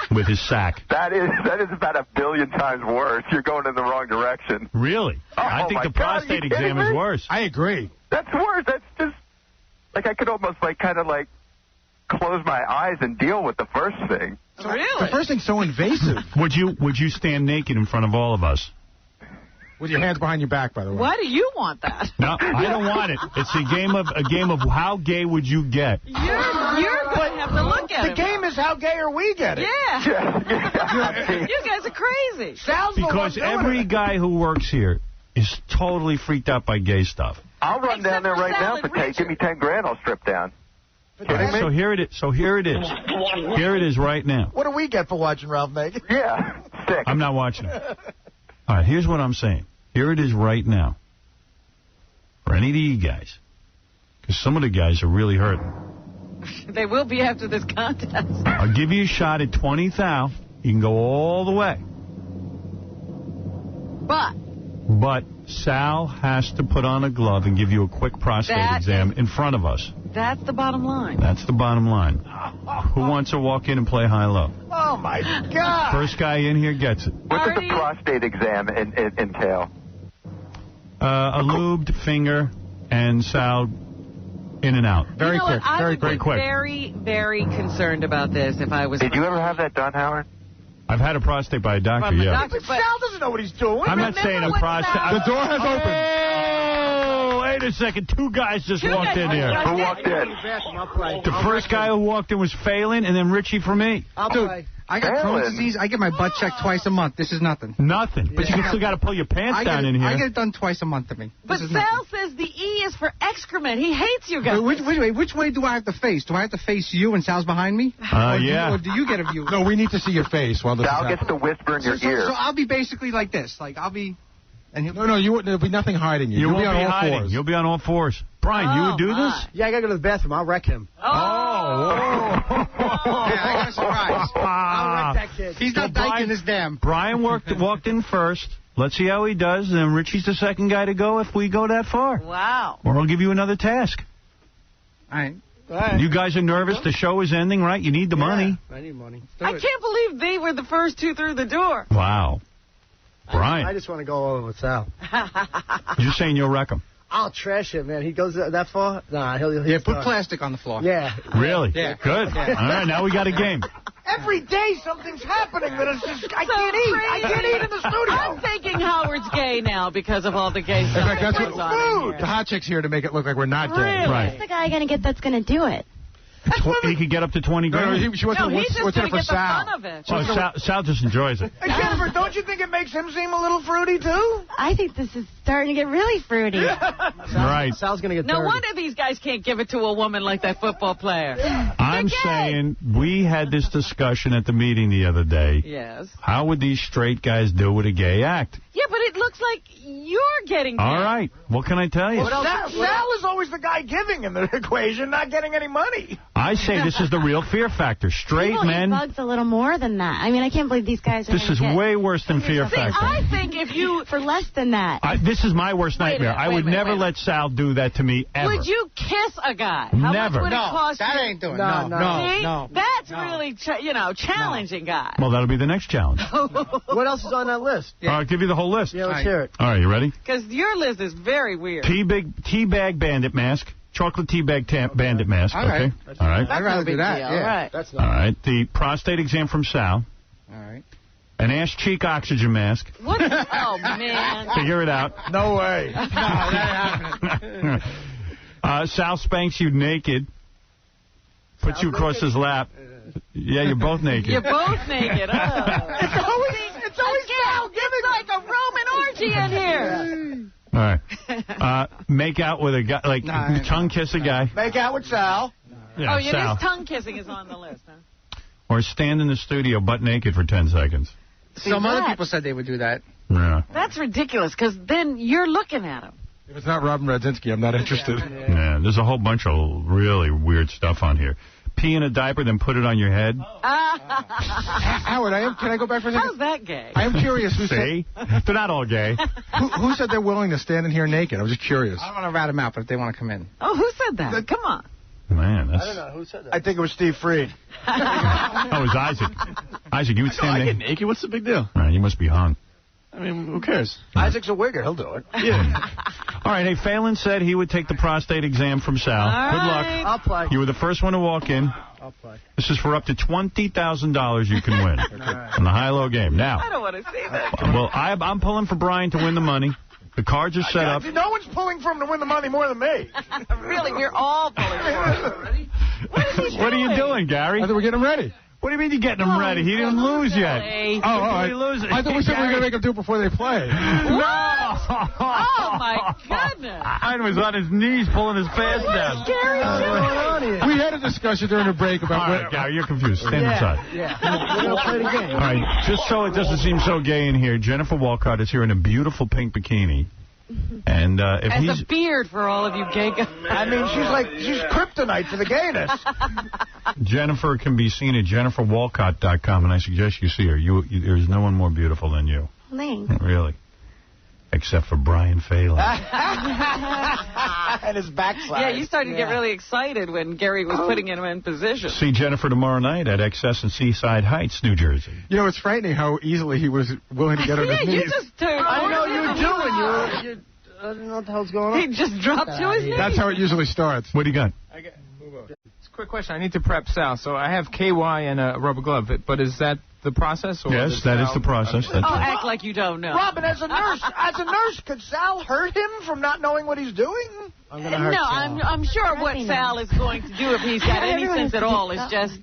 with his sack.
That is about 1 billion times worse. You're going in the wrong direction.
Really? I think the prostate exam is worse.
I agree.
That's worse. That's just, I could almost, close my eyes and deal with the first thing.
Really?
The first thing's so invasive.
Would you stand naked in front of all of us?
With your hands behind your back, by the way.
Why do you want that?
No, I don't want it. It's a game of how gay would you get?
You're going to have to look at it.
The game is how gay are we getting?
Yeah. You guys are crazy.
Because every guy who works here is totally freaked out by gay stuff.
I'll run down there right now for give me 10 grand. I'll strip down.
Right, so here it is. Here it is right now.
What do we get for watching Ralph naked?
Yeah, sick.
I'm not watching it. All right, here's what I'm saying. Here it is right now. For any of the guys. Because some of the guys are really hurting.
They will be after this contest.
I'll give you a shot at 20 thou. You can go all the way. But Sal has to put on a glove and give you a quick prostate exam in front of us.
That's the bottom line.
That's the bottom line. Who wants to walk in and play high-low?
Oh, my God.
First guy in here gets it.
What does the prostate exam entail?
A lubed finger, and Sal In and out.
Very quick. I would be very, very concerned about this if I was...
Did you ever have that done, Howard?
I've had a prostate by a doctor,
From a
yeah.
doctor,
But Sal doesn't know what he's doing.
I'm not saying a prostate.
The door has opened.
Oh, wait a second. Two guys just walked in here.
Who walked in?
The first guy who walked in was Phelan, and then Richie for me.
Dude, I got Crohn's disease. I get my butt checked twice a month. This is nothing.
Nothing. But you still got to pull your pants down in here.
I get it done twice a month to me.
But Sal says the E is for excrement. He hates you guys.
Which way do I have to face? Do I have to face you and Sal's behind me?
Yeah.
Or do you get a view?
No, we need to see your face while this
Sal gets to whisper in your ear.
So I'll be basically like this. Like, I'll be... And
no, you wouldn't. There'll be nothing hiding you.
You'll
be on all
hiding.
fours.
You'll be on all fours. Brian, you would do this?
Yeah, I got to go to the bathroom. I'll wreck him.
Yeah, I got a surprise.
I'll wreck that kid.
He's not diking this dam.
Brian walked in first. Let's see how he does. And then Richie's the second guy to go if we go that far.
Wow.
Or I'll give you another task.
All right.
You guys are nervous. The show is ending, right? You need the money.
I need money.
I can't believe they were the first two through the door.
Wow. Brian.
I just want to go over with Sal.
You're saying you'll wreck him.
I'll trash him, man. He goes that far? Nah, he'll
put plastic on the floor.
Yeah.
Really?
Yeah.
Good.
Yeah.
All right, now we got a game.
Every day something's happening that is just, I can't eat. I can't eat in the studio.
I'm thinking Howard's gay now because of all the gay stuff.
In fact, that's what
food.
The hot chick's here to make it look like we're not gay.
Really?
Right.
Who's the guy going to get that's going to do it?
He could get up to 20 grand.
No, she wants to
he's just
what's in
going
it
to
for
get the
Sal.
fun of it.
Sal just enjoys it.
Hey, Jennifer, don't you think it makes him seem a little fruity, too?
I think this is starting to get really fruity.
Right.
Sal's going to get
No
dirty.
wonder these guys can't give it to a woman like that football player.
I'm saying we had this discussion at the meeting the other day.
Yes.
How would these straight guys do with a gay act?
Yeah, but it looks like you're getting
All right. What can I tell you?
Sal is always the guy giving in the equation, not getting any money.
I say this is the real fear factor. Straight
People
men.
eat bugs a little more than that. I mean, I can't believe these guys are
This is way worse than fear factor.
I think if you...
For less than that.
This is my worst nightmare. I would never let Sal do that to me, ever.
Would you kiss a guy? How
Never.
much would it cost
that
you?
ain't doing it.
No.
See? That's really, challenging guy.
Well, that'll be the next challenge.
What else is on that list?
I'll give you the whole list.
Yeah, let's hear it.
All right, you ready?
Because your list is very weird.
Teabag bandit mask. Chocolate teabag bandit mask.
All right.
Okay. All right.
I'd rather do that.
Deal.
Yeah.
All right.
That's
All right. The prostate exam from Sal.
All right.
An ass cheek oxygen mask.
What? Oh, man.
Figure it out.
No way.
No, that ain't happening.
Sal spanks you naked. Puts you across his lap. Yeah, you're both naked.
You're both naked. Oh.
It's always Sal giving.
It's like a Roman orgy in here.
All right. Make out with a guy, like tongue kiss a guy.
Make out with Sal.
Yeah, Sal.
This tongue kissing is on the list, huh?
Or stand in the studio butt naked for 10 seconds.
Some other people said they would do that.
Yeah.
That's ridiculous, because then you're looking at him.
If it's not Robin Radzinski, I'm not interested.
Yeah, there's a whole bunch of really weird stuff on here. Pee in a diaper, then put it on your head.
Howard, can I go back for a second?
How's that gay?
I am curious.
See? They're not all gay.
Who said they're willing to stand in here naked? I was just curious.
I don't want to rat them out, but if they want to come in.
Oh, who said that? Come on.
Man, that's...
I don't know. Who said that?
I think it was Steve Freed.
Oh, it was Isaac. Isaac, you would stand
I
naked?
get naked. What's the big deal?
You must be hung.
I mean, who cares?
Isaac's a wigger. He'll do it.
Yeah.
All right, hey, Phelan said he would take the prostate exam from Sal.
All
Good luck.
right.
I'll play.
You were the first one to walk in.
I'll play.
This is for up to $20,000 you can win on the high-low game.
I
Now,
don't want to see that.
well, I'm pulling for Brian to win the money. The cards are set up.
No one's pulling for him to win the money more than me.
Really, we're all pulling for it.
What are you doing, Gary?
I think we're getting ready.
What do you mean you're getting them ready? He didn't lose yet.
Oh, all right. I thought we said we were going to make him do it before they play.
No!
Oh, my goodness.
Brian was on his knees pulling his pants down.
We had a discussion during the break about...
All right, Gary, you're confused. Stand aside.
Yeah. We're going to play the game.
All right, just so it doesn't seem so gay in here, Jennifer Walcott is here in a beautiful pink bikini. And if
As
he's...
a beard for all of you gay guys.
I mean, she's kryptonite for the gayness.
Jennifer can be seen at jenniferwalcott.com, and I suggest you see her. There's no one more beautiful than you.
Thanks.
Really. Except for Brian Phelan.
And his backside.
Yeah, you started to get really excited when Gary was putting him in position.
See Jennifer tomorrow night at XS in Seaside Heights, New Jersey.
You know, it's frightening how easily he was willing to get on his knees.
You just turned.
I know you're doing. I didn't know what the hell's going on.
He just dropped to his knees.
That's how it usually starts.
What do you got?
It's a quick question. I need to prep Sal. So I have KY and a rubber glove, but is that the process? Or
yes, that is the process.
Act like you don't know.
Robin, as a nurse, could Sal hurt him from not knowing what he's doing?
I'm sure what Sal is going to do if he's got any sense at all is just,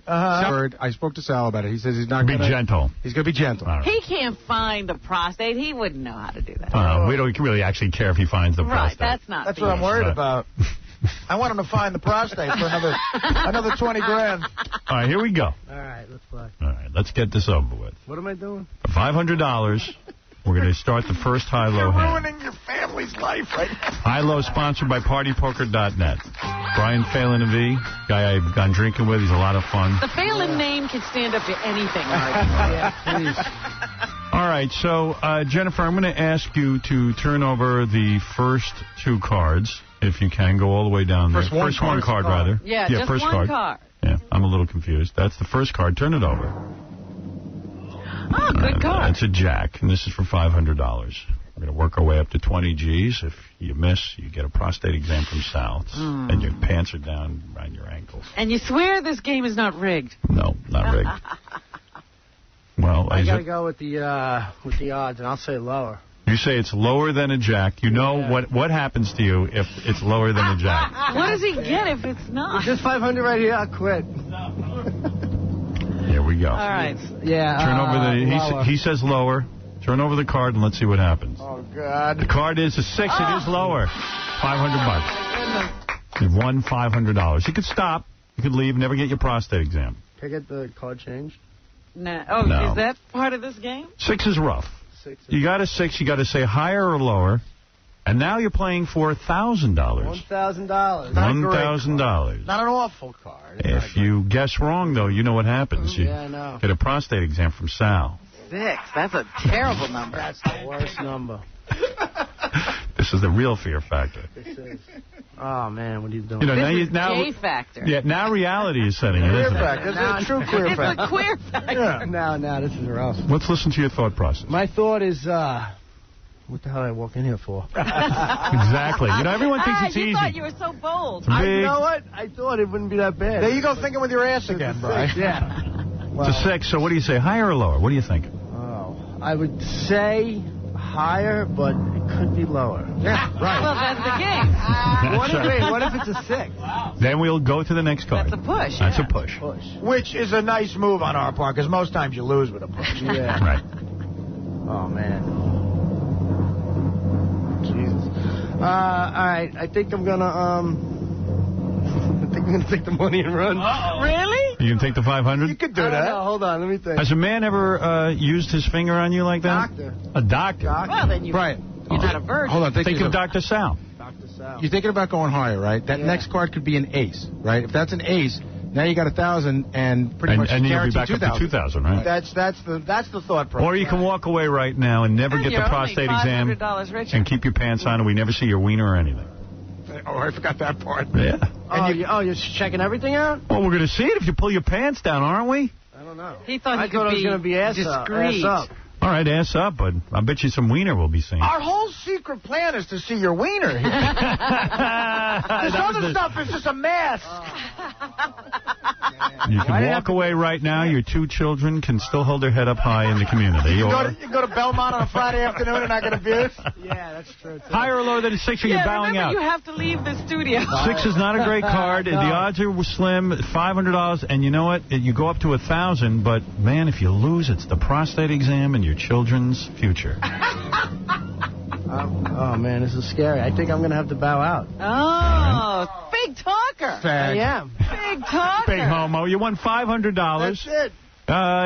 I spoke to Sal about it. He says he's not going to
be gentle.
He's going to be gentle.
He can't find the prostate. He wouldn't know how to do that.
We don't really actually care if he finds the prostate.
Right, that's not.
That's what I'm worried about. I want him to find the prostate for another 20 grand.
All right, here we go.
All right, let's play.
All right, let's get this over with.
What am I doing?
For $500, we're going to start the first high-low hand.
Ruining your family's life right now.
High-low sponsored by PartyPoker.net. Brian Phelan of V, guy I've gone drinking with. He's a lot of fun.
The Phelan name can stand up to anything.
Yeah, please.
All right, so, Jennifer, I'm going to ask you to turn over the first two cards, if you can. Go all the way down there. First one card, rather.
Yeah, just
first
one card.
Yeah, I'm a little confused. That's the first card. Turn it over.
Oh, good card.
It's a jack, and this is for $500. We're going to work our way up to 20 G's. If you miss, you get a prostate exam from Sal, and your pants are down around your ankles.
And you swear this game is not rigged?
No, not rigged. Well,
I got to go with the odds, and I'll say lower.
You say it's lower than a jack. You know what happens to you if it's lower than a jack.
What does he get if it's not?
Just 500 right here. I'll quit.
Here we go.
All right.
Yeah.
Turn over the. He says lower. Turn over the card and let's see what happens.
Oh God.
The card is a 6. It is lower. $500. You've won $500. You could stop. You could leave. Never get your prostate exam.
Can I get the card changed?
No. Oh,
no.
Is that part of this game?
6 is rough. You got a 6. You got to say higher or lower. And now you're playing for $1,000.
$1,000.
$1,000.
Not an awful card.
If you guess wrong, though, you know what happens. You
I know.
get a prostate exam from Sal.
6. That's a terrible number.
That's the worst number.
This is the real fear factor.
This is. Oh, man, what are you doing?
This is gay factor.
Yeah, now reality is setting in, isn't it?
Factor. It's a true queer factor.
It's a queer factor.
Yeah.
No, this is rough.
Let's listen to your thought process.
My thought is, what the hell did I walk in here for?
Exactly. Everyone thinks it's easy.
You thought you were so bold.
You know what? I thought it wouldn't be that bad.
There you go, thinking with your ass again, Brian.
Yeah.
It's a 6, so what do you say, higher or lower? What do you think?
Oh, I would say higher, but it could be lower.
Yeah, right.
Well, that's the game.
What if it's a 6?
Then we'll go to the next card.
That's a push.
That's a push.
Which is a nice move on our part, because most times you lose with a push.
Yeah.
Right.
Oh, man. Jesus. All right. I think I'm gonna take the money and run.
Really?
You can take the 500?
You could do that.
No, hold on. Let me think.
Has a man ever used his finger on you like that?
Doctor.
A doctor?
Well, then you're not a virgin.
Hold on.
Think of Dr. Sal.
Dr. Sal.
You're thinking about going higher, right? That next card could be an ace, right? If that's an ace, now you got 1,000 and pretty much
and you'll be back
2,000.
up to 2,000, right?
That's the thought process.
Or you can walk away right now and never get the prostate exam and keep your pants on and we never see your wiener or anything.
Oh, I forgot that part.
Yeah.
You're checking everything out?
Well, we're going to see it if you pull your pants down, aren't we?
I don't know.
He thought
I thought it was going to be ass
discreet.
up.
All right, ass up, but I bet you some wiener will be seen.
Our whole secret plan is to see your wiener. This other stuff is just a mask.
You can walk away right now. Your 2 children can still hold their head up high in the community.
You can go to Belmont on a Friday afternoon and not get abused?
Yeah, that's true, too.
Higher or lower than a 6, or you're bowing out?
You have to leave the studio.
6 is not a great card. The odds are slim. $500, and you know what? You go up to 1,000, but, man, if you lose, it's the prostate exam and your children's future.
Oh, man, this is scary. I think I'm going to have to bow out.
Oh, big talker.
I am.
Big talker.
Big homo. You won $500.
That's it.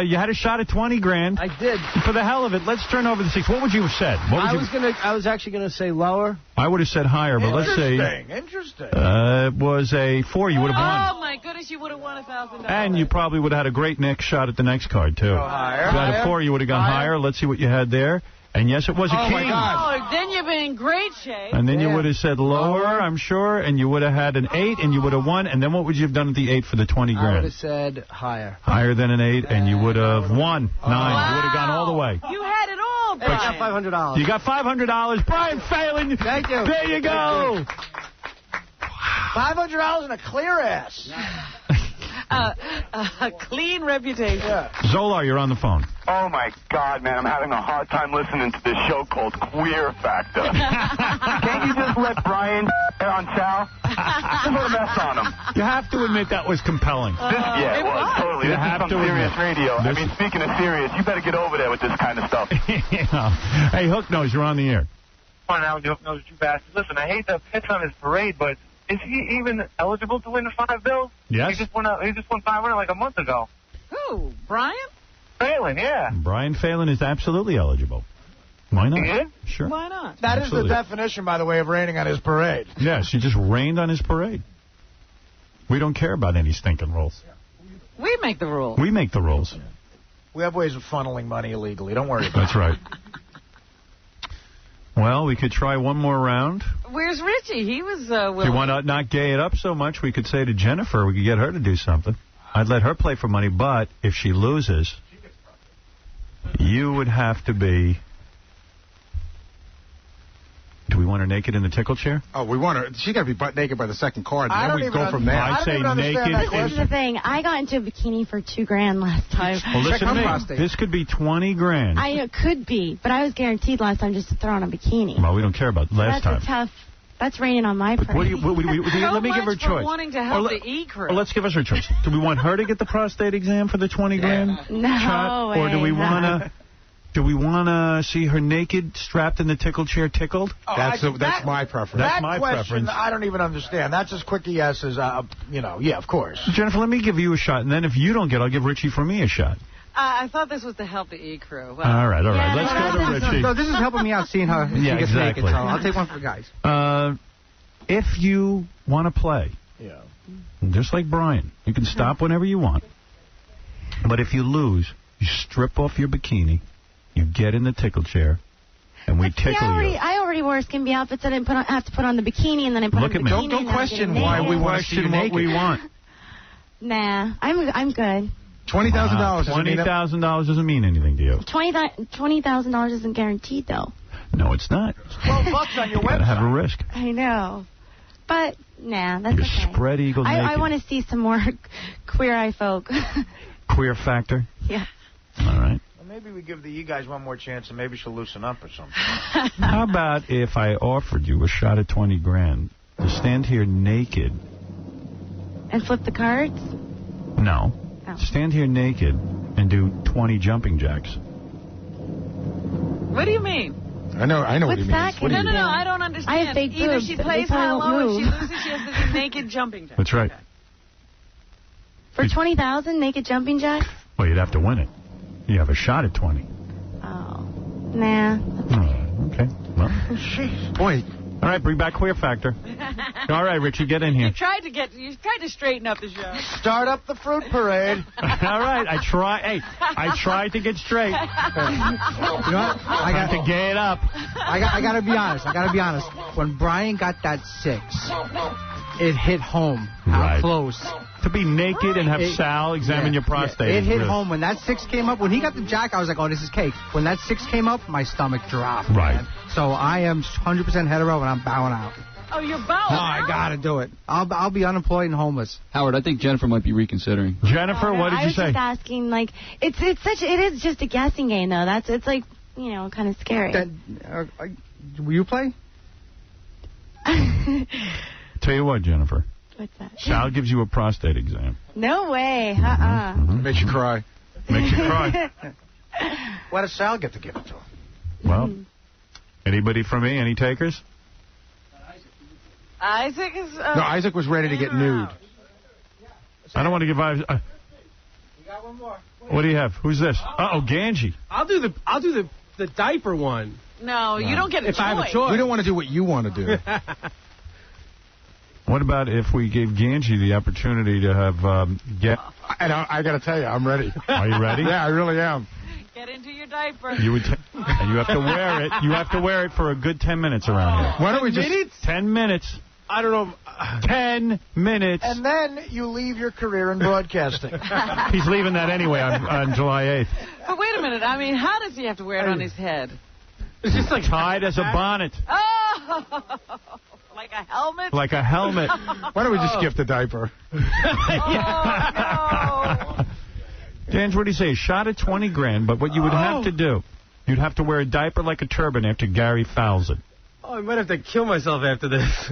You had a shot at 20 grand.
I did.
For the hell of it, let's turn over the 6. What would you have said?
I was actually going to say lower.
I would have said higher, but let's say...
Interesting.
It was a 4. You would have won.
Oh, my goodness, you would have won $1,000.
And you probably would have had a great next shot at the next card, too.
Higher.
If you had a 4, you would have gone higher. Let's see what you had there. And yes, it was a king.
My God.
Oh, then you've been in great shape.
And then you would have said lower, I'm sure, and you would have had an 8, and you would have won. And then what would you have done at the 8 for the 20 grand?
I would have said higher.
Higher than an 8, and you would have won 9.
Wow.
You would have gone all the way.
You had it all, Brian.
$500.
You got $500. Brian Phelan.
Thank you.
There you go.
$500 and a clear ass.
A clean reputation.
Yeah.
Zolar, you're on the phone.
Oh, my God, man. I'm having a hard time listening to this show called Queer Factor. Can't you just let Brian on Sal? Just put a mess on him.
You have to admit that was compelling.
Yeah, it was. Totally.
You
This
have
is some
to
serious
admit.
radio. I mean, speaking of serious, you better get over there with this kind of stuff.
Hey, Hook Nose, you're on the air.
Come on now, Hook Nose, you bastard. Listen, I hate to piss on his parade, but is he even eligible to win the $5 bills?
Yes.
He just won 500 like a month ago.
Who? Brian?
Phelan, yeah.
Brian Phelan is absolutely eligible. Why not?
Yeah?
Sure.
Why not?
That
Absolutely.
is the definition, by the way, of raining on his parade.
Yes, he just rained on his parade. We don't care about any stinking rules.
We make the rules.
We make the rules.
We have ways of funneling money illegally. Don't worry about
That's right. Well, we could try one more round.
Where's Richie? He was
If
willing.
you want to not gay it up so much, we could say to Jennifer, we could get her to do something. I'd let her play for money, but if she loses, you would have to be... Do we want her naked in the tickle chair?
Oh, we want her. She got to be butt naked by the second card.
I
And then
don't
we
even
go from there.
I say naked.
This is the thing. I got into a bikini for $2,000 last time.
Well, listen to me. This could be 20 grand.
It could be, but I was guaranteed last time just to throw on a bikini.
Well, we don't care about last
That's
time.
That's raining on my parade.
What do you, let me give her a
So much for
choice.
wanting to help the E-crew.
Or let's give us her choice. Do we want her to get the prostate exam for the 20 grand
No
shot? Or do
way.
we want to... Do we want to see her naked, strapped in the tickle chair, tickled?
Oh,
That's my preference.
That's
that
my
question,
preference.
I don't even understand. That's as quick a yes as, yeah, of course.
Jennifer, let me give you a shot, and then if you don't get it, I'll give Richie from me a shot.
I thought this was to help the E-crew.
All right. Let's go to Richie.
No, this is helping me out seeing how she gets
exactly.
naked, so I'll take one for the guys.
If you want to play, just like Brian, you can stop whenever you want. But if you lose, you strip off your bikini, you get in the tickle chair, and we tickle you.
I already wore skimpy outfits. I didn't have to put on the bikini, and then I put
Look
on
at
the
me.
bikini.
Don't question why we question what we want.
Nah, I'm good.
$20,000.
$20,000 doesn't mean anything to you.
$20,000 isn't guaranteed, though.
No, it's not.
$12 on your website.
Gotta have a risk.
I know. But, nah, that's
You're
okay.
spread eagle naked.
I want to see some more queer eye folk.
Queer factor?
Yeah.
All right.
Well, maybe we give the you guys one more chance, and maybe she'll loosen up or something.
How about if I offered you a shot at 20 grand to stand here naked?
And flip the cards?
No.
Oh.
Stand here naked and do 20 jumping jacks.
What do you mean?
I know what he means. What do you mean?
No, I don't understand.
I have fake
Either
boobs,
she
but
plays
they probably
high-low and
won't
she
move.
loses, she has to do naked jumping jacks.
That's right.
For $20,000, naked jumping jacks?
Well, you'd have to win it. You have a shot at 20.
Oh. Nah.
Oh, okay. Well, boy. All right, bring back Queer Factor. All right, Richie, get in here.
You tried to straighten up the show.
Start up the fruit parade.
All right, I tried to get straight.
You know what?
I got to gay it up.
I gotta be honest. When Brian got that 6, it hit home. How close.
To be naked and have Sal examine your prostate.
It hit home. When that 6 came up, when he got the jack, I was like, oh, this is cake. When that 6 came up, my stomach dropped.
Right.
Man. So I am 100% hetero, and I'm bowing out.
Oh, you're bowing
out? I gotta do it. I'll be unemployed and homeless.
Howard, I think Jennifer might be reconsidering.
Jennifer, what did you say?
I was just asking, like, it is just a guessing game, though. It's like, kind of scary.
Will you play?
Tell you what, Jennifer.
What's that?
Sal gives you a prostate exam.
No way.
Makes you cry.
Makes you cry.
Why does Sal get to give it to him?
Well, anybody from me? Any takers?
Isaac is...
No, Isaac was ready to get nude.
I don't want to give Isaac...
You got one more.
What do you have? Who's this? Uh-oh, Ganji.
I'll do the diaper one.
No, you don't get a choice.
If I have a choice.
We don't want to do what you want to do.
What about if we gave Ganji the opportunity to have get...
And I got to tell you, I'm ready.
Are you ready?
Yeah, I really am.
Get into your diaper.
And you have to wear it. You have to wear it for a good 10 minutes around here.
Why don't we just...
10 minutes.
I don't know.
10 minutes.
And then you leave your career in broadcasting.
He's leaving that anyway on July 8th.
But wait a minute. I mean, how does he have to wear it on his head?
It's just like
tied as a bonnet.
Oh, like a helmet?
Like a helmet.
Why don't we just gift a diaper?
Oh, no.
Dange, what do you say? A shot at 20 grand, but what you would have to do, you'd have to wear a diaper like a turban after Gary fouls it.
Oh, I might have to kill myself after this.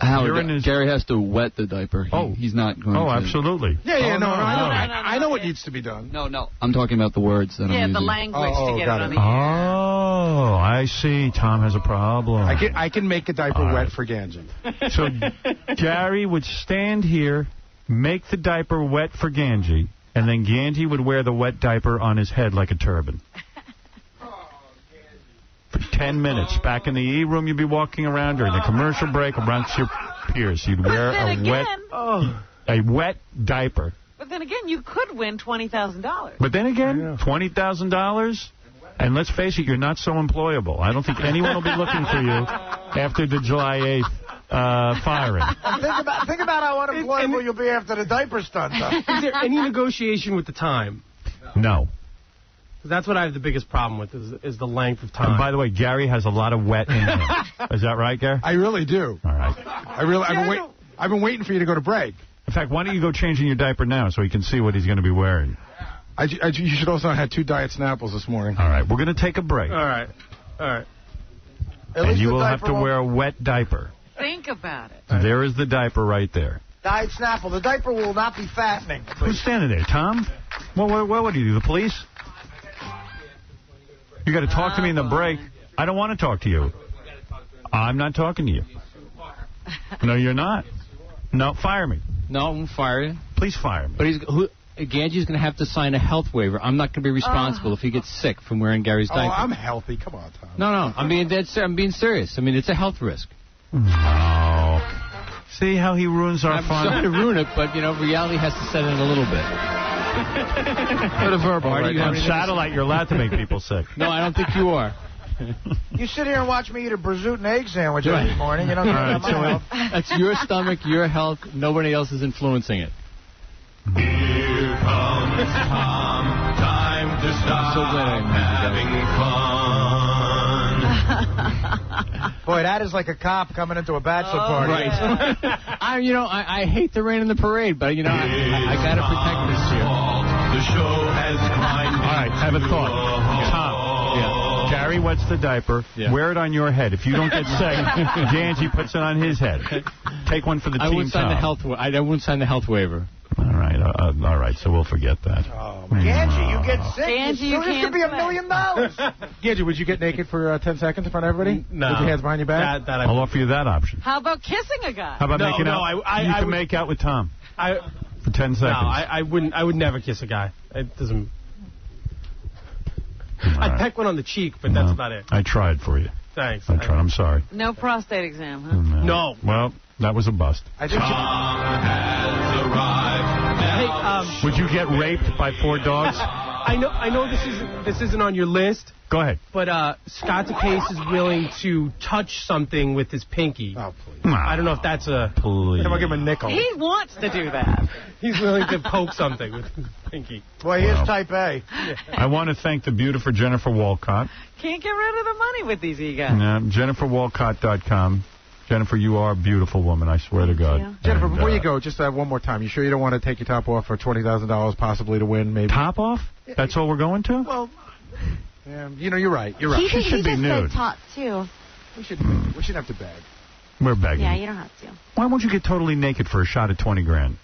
Howard, Gary has to wet the diaper. He's not going to.
Oh, absolutely.
Yeah, no, I know what needs to be done.
No. I'm talking about the words that I'm using.
Yeah, the language to get it on the air.
Oh, I see. Tom has a problem.
I can make a diaper wet for Ganji.
So Gary would stand here, make the diaper wet for Ganji, and then Ganji would wear the wet diaper on his head like a turban. For 10 minutes. Back in the E room, you'd be walking around during the commercial break amongst your peers. You'd wear a wet diaper.
But then again, you could win $20,000.
But then again, $20,000? And let's face it, you're not so employable. I don't think anyone will be looking for you after the July 8th firing.
Think about how unemployable you'll be after the diaper stunt.
Is there any negotiation with the time?
No.
Because that's what I have the biggest problem with is the length of time.
And by the way, Gary has a lot of wet in him. Is that right, Gary?
I really do.
All right.
I've been waiting for you to go to break.
In fact, why don't you go changing your diaper now so he can see what he's going to be wearing?
You should also have had 2 Diet Snapples this morning.
All right. We're going to take a break.
All right.
And you will have to wear a wet diaper.
Think about it.
There is the diaper right there.
Diet Snapple. The diaper will not be fattening.
Who's standing there? Tom? What do you do? The police? You got to talk to me in the break. I don't want to talk to you. I'm not talking to you. No, you're not. No, fire me.
No, I won't fire you.
Please fire me.
But Ganji's going to have to sign a health waiver. I'm not going to be responsible if he gets sick from wearing Gary's diaper.
Oh, I'm healthy. Come on, Tom.
No, I'm being serious. I mean, it's a health risk.
No. See how he ruins our fun?
I'm sorry to ruin it, but, reality has to set in a little bit.
Put a verbal right on satellite, you're allowed to make people sick.
No, I don't think you are.
You sit here and watch me eat a brazoot and egg sandwich every morning. You don't care about my health.
That's your stomach, your health. Nobody else is influencing it.
Here comes Tom. Time to stop having fun.
Boy, that is like a cop coming into a bachelor party.
Right. I hate the rain in the parade, but, I got to protect this year.
The show has climbed.
All right, have a thought. Tom. Yeah. Gary wets the diaper. Yeah. Wear it on your head. If you don't get sick, Ganji puts it on his head. Take one for the team,
I won't sign the health waiver.
All right, so we'll forget that.
Oh, Ganji, you get sick. Ganji, this could be $1 million.
Ganji, would you get naked for 10 seconds in front of everybody?
No.
With your hands behind your back?
I'll offer you that option.
How about kissing a guy?
How about making out? You can make out with Tom. For 10 seconds.
No, I wouldn't. I would never kiss a guy. It doesn't.
Right.
I'd peck one on the cheek, but that's about it.
I tried for you.
Thanks.
I tried. I'm sorry.
No prostate exam, huh?
No.
Well, that was a bust.
Tom has arrived.
Hey,
would you get raped by 4 dogs?
I know this isn't on your list.
Go ahead.
But Scott DePace is willing to touch something with his pinky.
Oh, please.
I don't know if that's a...
Please.
I'm going to give him a nickel.
He wants to do that.
He's willing to poke something with his pinky.
Boy, he is type A.
I want to thank the beautiful Jennifer Walcott.
Can't get rid of the money with these egos.
JenniferWalcott.com. Jennifer, you are a beautiful woman, I swear to God.
Jennifer, before you go, just one more time. You sure you don't want to take your top off for $20,000 possibly to win, maybe?
Top off? That's all we're going to?
Well... you're right. You're right.
He
should be
just
nude.
said top, too.
We shouldn't have to beg.
We're begging.
Yeah, you don't have to.
Why won't you get totally naked for a shot at 20 grand?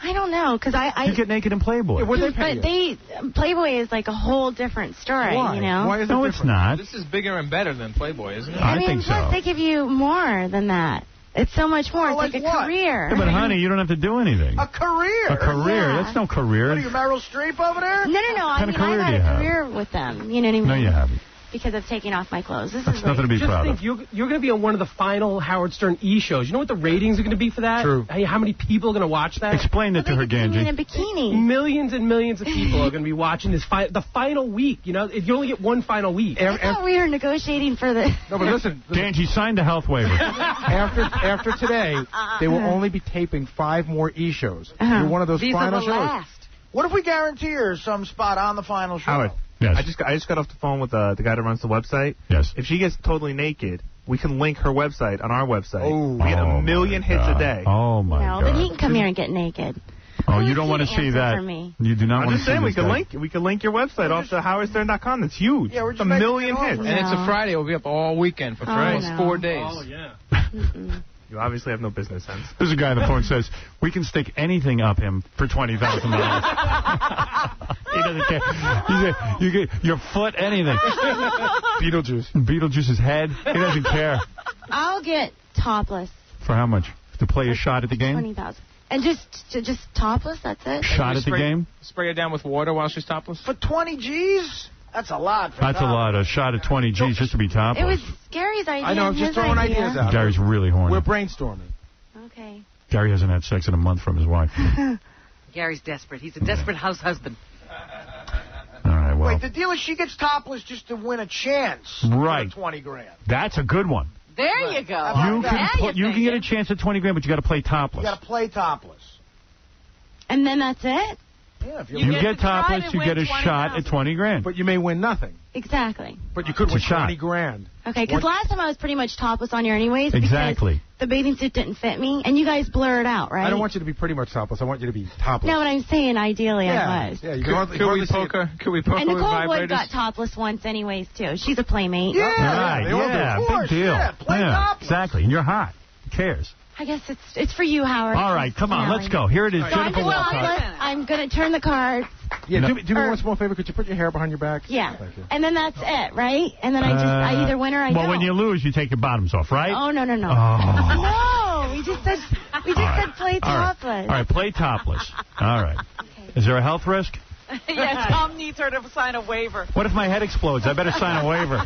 I don't know, because
You get naked in Playboy.
Yeah, what'd they pay
Playboy is like a whole different story,
Why?
you know?
Why is it
No,
different?
it's not.
This is bigger and better than Playboy, isn't it?
I mean,
think so.
plus they give you more than that. It's so much more. It's like a career.
Yeah, but honey, you don't have to do anything.
A career?
A career?
Yeah.
That's no career.
What are you, Meryl Streep over there?
No. I mean, I've had a career with them. You know what I mean?
No, you haven't.
Because of taking off my clothes. That's
nothing to be proud of.
You're going to be on one of the final Howard Stern E-shows. You know what the ratings are going to be for that?
True.
Hey, how many people are going to watch that?
Explain it to her, Ganji.
In a bikini.
Millions and millions of people are going to be watching this the final week. You know, you only get one final week.
I thought we were negotiating for the...
No, but listen.
Ganji signed a health waiver.
After today, they will only be taping 5 more E-shows. You're one of those
These
final
are the
shows.
last. What if we guarantee her some spot on the final show?
Howard, Yes.
I just got off the phone with the guy that runs the website.
Yes.
If she gets totally naked, we can link her website on our website.
Oh.
We get a million hits a day.
Oh, my God.
No, but he can come here and get naked.
Oh, you don't want to see that.
For me.
You do not
I'm
want to
just
see
saying,
this
we can link your website off to howardstern.com. That's huge.
Yeah, we're
it's
just
a million hits.
And it's a Friday. It'll be up all weekend for almost 4 days.
Oh, yeah.
You obviously have no business sense.
There's a guy on the phone says, we can stick anything up him for $20,000. He doesn't care. You get your foot, anything. Beetlejuice's head. He doesn't care.
I'll get topless.
For how much? To play a shot at the game?
$20,000. And just topless, that's it?
Shot at the game?
Spray her down with water while she's topless?
For 20 G's? That's a lot.
That's a lot. A shot at 20 G's just to be topless.
It was Gary's idea.
I know, I'm just throwing ideas out.
Gary's really horny.
We're brainstorming.
Okay.
Gary hasn't had sex in a month from his wife.
Gary's desperate. He's a desperate house husband.
All right, well.
Wait, the deal is she gets topless just to win a chance.
Right.
For 20 grand.
That's a good one.
There you go.
You can get a chance at 20 grand, but you got to play topless.
You got to play topless.
And then that's it?
Yeah, if
you get topless, you get a shot at 20 grand.
But you may win nothing.
Exactly.
But you could win 20 grand.
Okay, because last time I was pretty much topless on here anyways.
Exactly.
The bathing suit didn't fit me, and you guys blur it out, right?
I don't want you to be pretty much topless. I want you to be topless.
No, but I'm saying ideally I was.
Yeah, you
Could we poke her with
And Nicole
vibrators?
Wood got topless once anyways, too. She's a playmate.
Yeah, big deal.
Play topless.
Exactly, and you're hot. Who cares?
I guess it's for you, Howard.
All right, come on, let's go. Here it is,
So
Jennifer Walcott.
I'm going to turn the cards.
Yeah, do me one small favor. Could you put your hair behind your back?
Yeah.
Thank you.
And then that's it, right? And then I either win or I don't.
Well, when you lose, you take your bottoms off, right?
Oh, no.
Oh.
No, we just said play topless.
All right, play topless. All right. Okay. Is there a health risk?
Yeah, Tom needs her to sign a waiver.
What if my head explodes? I better sign a waiver.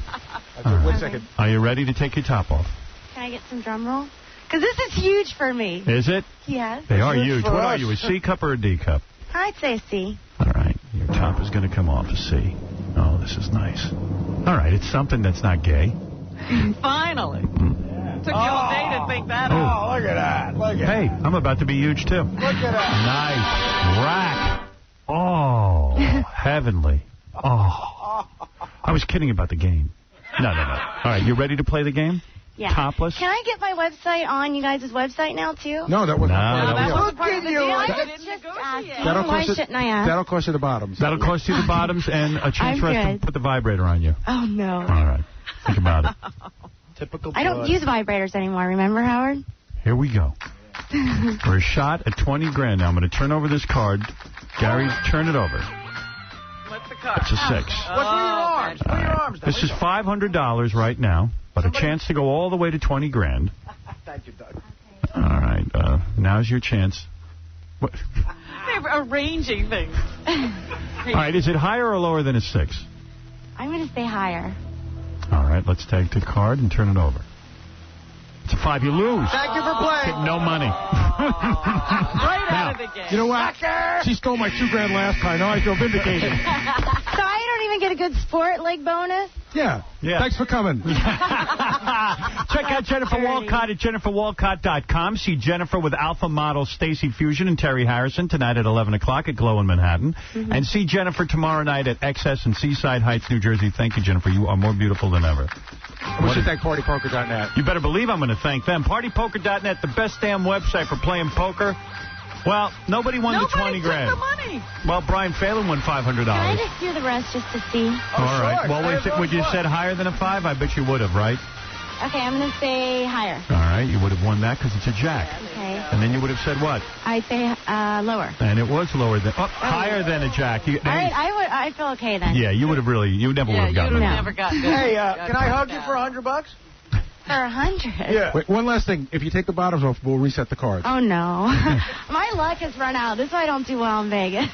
Okay, 1 second.
Are you ready to take your top off?
Can I get some drum roll? Because this is huge for me.
Is it?
Yes.
They are huge. What are you, a C cup or a D cup?
I'd say a C.
All right. Your top is going to come off a C. Oh, this is nice. All right. It's something that's not gay.
Finally. Took you all day to think that out.
Oh, look at that.
Hey, I'm about to be huge, too.
Look at that.
Nice. Rack. Oh, heavenly. Oh. I was kidding about the game. No. All right. You ready to play the game?
Yeah.
Topless?
Can I get my website on you guys' website now, too?
No, that wasn't
part of the deal.
That'll cost you the bottoms.
That'll cost you the bottoms and a chance for us to put the vibrator on you.
Oh, no.
All right. Think about it.
Typical.
I don't use vibrators anymore, remember, Howard?
Here we go. For a shot at 20 grand. Now, I'm going to turn over this card. Gary, turn it over.
What's the card?
It's a 6.
What's with your arms? Put your arms down.
This is $500 right now, but a chance to go all the way to 20 grand.
Thank you, Doug.
All right. Now's your chance. What?
They're arranging things.
All right. Is it higher or lower than a 6?
I'm going to say higher.
All right. Let's take the card and turn it over. It's a 5. You lose.
Thank you for playing.
Get no money.
Right out of the game.
You know what? She stole my $2 grand last time. Now I feel vindicated.
So I don't even get a good sport leg bonus?
Yeah. Thanks for coming.
Check out Jennifer Walcott at jenniferwalcott.com. See Jennifer with Alpha model Stacey Fusion and Terry Harrison tonight at 11 o'clock at Glow in Manhattan. Mm-hmm. And see Jennifer tomorrow night at XS in Seaside Heights, New Jersey. Thank you, Jennifer. You are more beautiful than ever.
We should thank PartyPoker.net.
You better believe I'm going to thank them. PartyPoker.net, the best damn website for playing poker. Well, nobody won the 20 grand.
The money.
Well, Brian Phelan won $500.
Can I just do the rest just to see?
All right. Well, would you said higher than a 5? I bet you would have, right?
Okay, I'm going to say higher.
All right. You would have won that because it's a jack.
Okay.
And then you would have said what?
I'd say lower.
And it was lower than, higher than a jack.
All right, I feel okay then.
Yeah, you would have really, you never would have gotten it.
Never gotten it.
Hey, can I hug you for $100?
For 100?
Yeah.
Wait, one last thing. If you take the bottoms off, we'll reset the cards.
Oh, no. My luck has run out. This is why I don't do well in Vegas.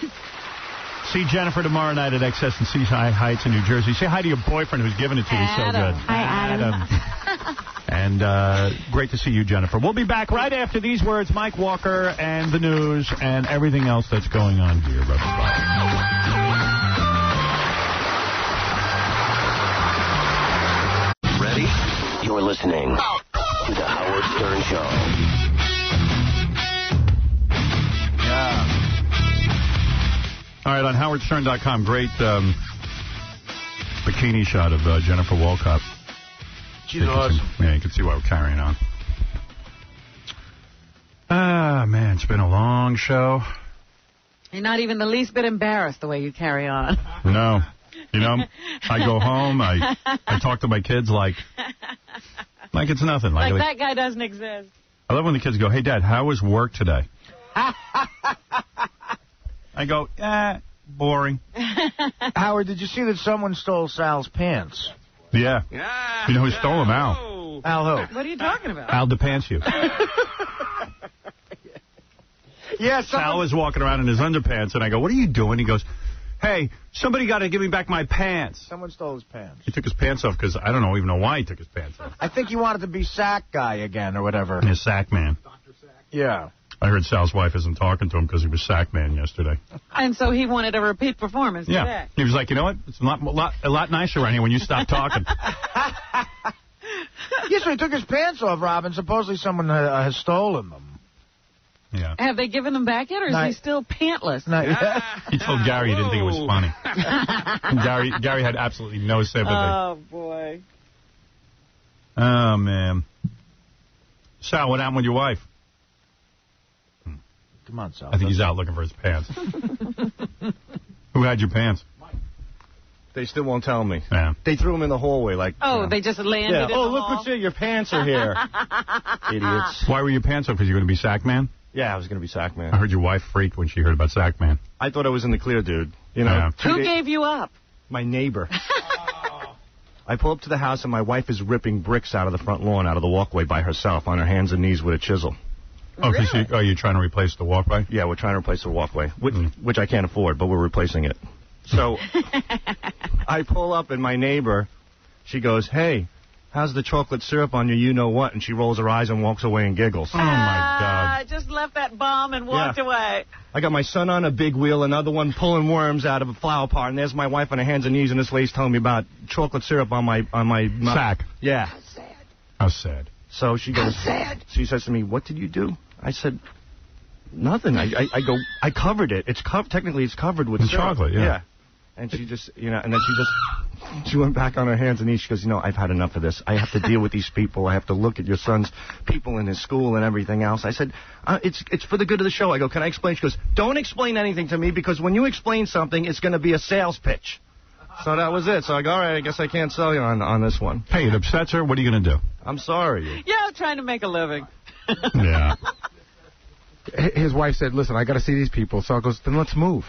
See Jennifer tomorrow night at XS in Seaside Heights in New Jersey. Say hi to your boyfriend who's giving it to you so good.
Hi, Adam.
And great to see you, Jennifer. We'll be back right after these words. Mike Walker and the news and everything else that's going on here.
Ready? You're listening to the Howard Stern Show.
All right, on howardstern.com, great bikini shot of Jennifer Walcott.
She's awesome.
Yeah, you can see why we're carrying on. Ah, man, it's been a long show.
You're not even the least bit embarrassed the way you carry on.
No. You know, I go home, I talk to my kids like it's nothing.
Like that guy doesn't exist.
I love when the kids go, hey, Dad, how was work today? I go, boring.
Howard, did you see that someone stole Sal's pants?
Yeah. You know who stole them? Al.
Al who?
What are you talking about?
Al DePantsu.
Yeah,
Sal was walking around in his underpants, and I go, what are you doing? He goes, hey, somebody got to give me back my pants.
Someone stole his pants.
He took his pants off because I don't even know why he took his pants off.
I think he wanted to be sack guy again or whatever.
Yeah, sack man.
Dr. Sack. Yeah.
I heard Sal's wife isn't talking to him because he was sack man yesterday.
And so he wanted a repeat performance today.
Yeah. He was like, you know what? It's a lot nicer around here when you stop talking.
Yeah, so he took his pants off, Robin. Supposedly someone has stolen them.
Yeah.
Have they given them back yet, or is he still pantless?
Not yet.
He told Gary he didn't think it was funny. Gary had absolutely no sympathy.
Oh, boy.
Oh, man. Sal, what happened with your wife?
Come on, Sal.
I think he's out looking for his pants. Who had your pants?
They still won't tell me.
Yeah.
They threw them in the hallway like...
they just landed in the
look
hall?
what's here. Your pants are here. Idiots.
Why were your pants up? Because you're going to be sack man?
Yeah, I was going to be sack man.
I heard your wife freaked when she heard about sack man.
I thought I was in the clear, dude. You know.
Who gave you up?
My neighbor. I pull up to the house, and my wife is ripping bricks out of the front lawn, out of the walkway by herself, on her hands and knees with a chisel.
Oh, because you're trying to replace the walkway?
Yeah, we're trying to replace the walkway, which I can't afford, but we're replacing it. So I pull up, and my neighbor, she goes, hey, how's the chocolate syrup on your you-know-what? And she rolls her eyes and walks away and giggles.
Oh, my God.
I just left that bomb and walked away.
I got my son on a big wheel, another one pulling worms out of a flower pot, and there's my wife on her hands and knees, and this lady's telling me about chocolate syrup on my
sack.
Yeah.
How sad.
How sad.
So she goes, she says to me, what did you do? I said, nothing. I go, I covered it. Technically, it's covered with syrup.
Chocolate, yeah.
And she just, and then she went back on her hands and knees. She goes, I've had enough of this. I have to deal with these people. I have to look at your son's people in his school and everything else. I said, it's for the good of the show. I go, can I explain? She goes, don't explain anything to me, because when you explain something, it's going to be a sales pitch. So that was it. So I go, all right, I guess I can't sell you on this one.
Hey, it upsets her. What are you going to do?
I'm sorry.
Yeah, I'm trying to make a living.
Yeah.
His wife said, listen, I got to see these people. So I goes, then let's move.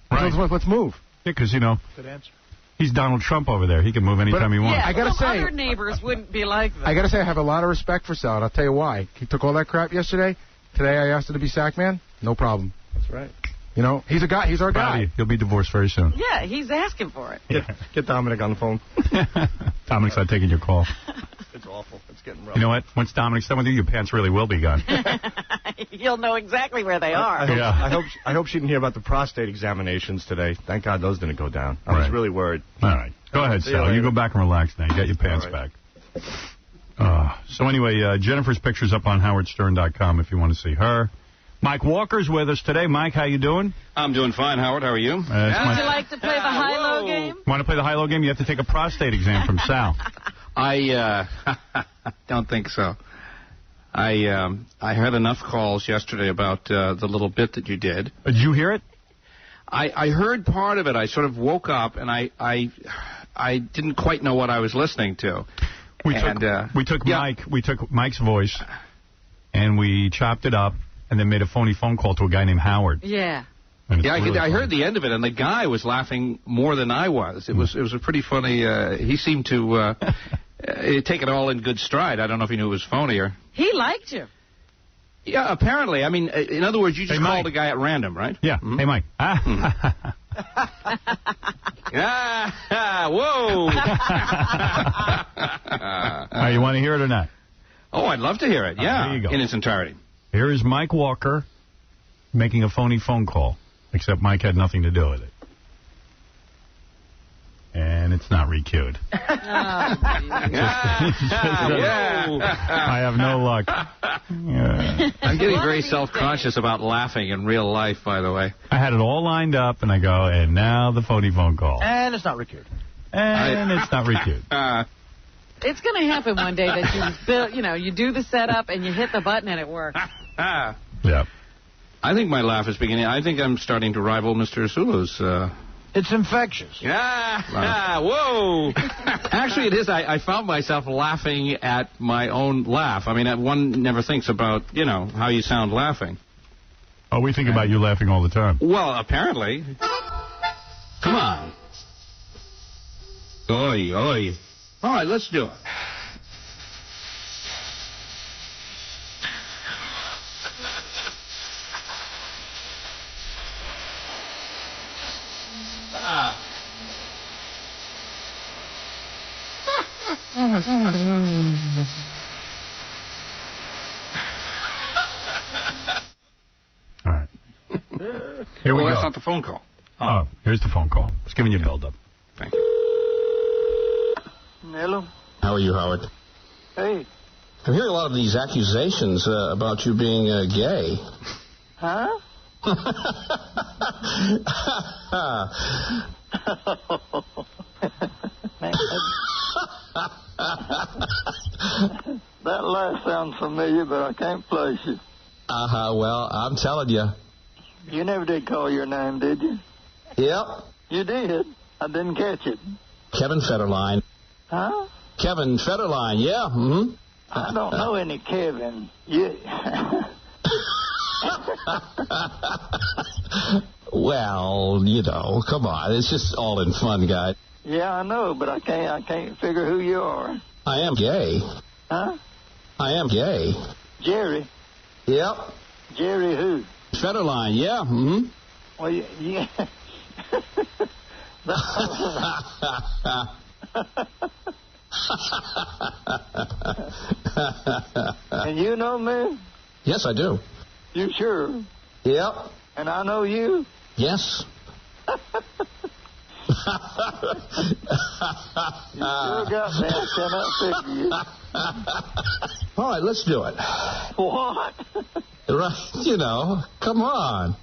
Right.
Let's move.
Yeah, because,
Good answer.
he's Donald Trump over there. He can move anytime he wants.
Yeah,
I gotta say,
other neighbors wouldn't be like that.
I got to say, I have a lot of respect for Sal, and I'll tell you why. He took all that crap yesterday. Today I asked him to be sack man. No problem.
That's right.
You know, he's a guy. He's our guy.
He'll be divorced very soon.
Yeah, he's asking for it.
Get Dominic on the phone.
Dominic's not taking your call.
It's awful. It's getting rough.
You know what? Once Dominic's done with you, your pants really will be gone.
You'll know exactly where they are.
I hope she didn't hear about the prostate examinations today. Thank God those didn't go down. I was really worried.
All right. Go ahead, Sal. You go back and relax now. You got your pants back. So anyway, Jennifer's picture's up on howardstern.com if you want to see her. Mike Walker's with us today. Mike, how you doing?
I'm doing fine, Howard. How are you?
Would you like to play the high-low game?
Want to play the high-low game? You have to take a prostate exam from Sal.
I don't think so. I had enough calls yesterday about the little bit that you did.
Did you hear it?
I heard part of it. I sort of woke up, and I didn't quite know what I was listening to.
We took Mike's voice, and we chopped it up, and then made a phony phone call to a guy named Howard.
Yeah.
I heard the end of it, and the guy was laughing more than I was. It was a pretty funny. He seemed to take it all in good stride. I don't know if he knew it was phony or.
He liked you.
Yeah, apparently. I mean, in other words, you just called the guy at random, right?
Yeah. Mm-hmm. Hey, Mike.
Whoa.
You want to hear it or not?
Oh, I'd love to hear it. Yeah,
there you go.
In its entirety.
Here is Mike Walker making a phony phone call, except Mike had nothing to do with it. And it's not re-queued. I have no luck. Yeah.
I'm getting very self-conscious about laughing in real life, by the way.
I had it all lined up, and I go, and now the phony phone call.
And it's not re-queued.
And it's not reviewed.
It's going to happen one day that you do the setup and you hit the button and it works.
Yeah.
I think my laugh is beginning. I think I'm starting to rival Mr. Sulu's.
It's infectious.
Whoa. Actually, it is. I found myself laughing at my own laugh. I mean, one never thinks about, how you sound laughing.
Oh, we think about you laughing all the time.
Well, apparently. Come on. Oi, oi. All right, let's do it.
All right. Here we go.
That's not the phone call.
Oh, here's the phone call. It's giving you a build-up.
Thank you.
Hello.
How are you, Howard?
Hey.
I'm hearing a lot of these accusations about you being gay.
Huh? That laugh sounds familiar, but I can't place you.
Well, I'm telling you.
You never did call your name, did you?
Yep.
You did. I didn't catch it.
Kevin Federline.
Huh?
Kevin Federline, yeah. Mm-hmm.
I don't know any Kevin. You...
Well, come on. It's just all in fun, guy.
Yeah, I know, but I can't figure who you are.
I am gay.
Huh?
I am gay.
Jerry?
Yep.
Jerry who?
Federline, yeah. Mm-hmm.
Well, yeah. And you know me?
Yes, I do.
You sure?
Yep.
And I know you?
Yes.
You sure got me. I cannot figure you.
All right, let's do it.
What?
Right, come on.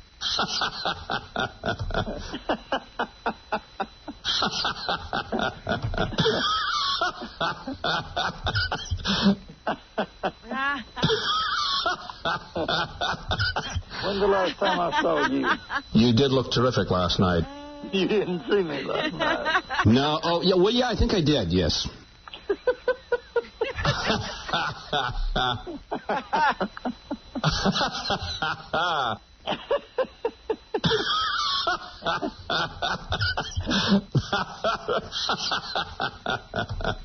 When's the last time I saw you?
You did look terrific last night.
You didn't see me last night.
No. Oh, yeah. Well, yeah, I think I did, yes.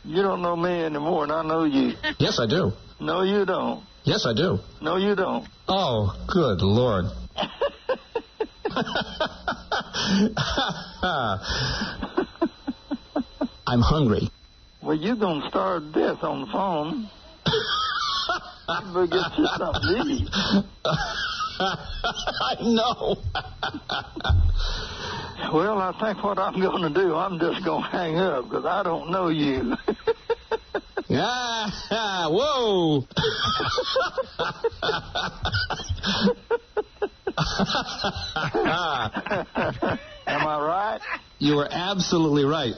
You don't know me anymore, and I know you.
Yes, I do.
No, you don't.
Yes, I do.
No, you don't.
Oh, good Lord. I'm hungry.
Well, you're going to starve to death on the phone. You better get you something to eat.
I know.
Well, I think what I'm going to do, I'm just going to hang up because I don't know you.
Whoa.
Am I right?
You are absolutely right.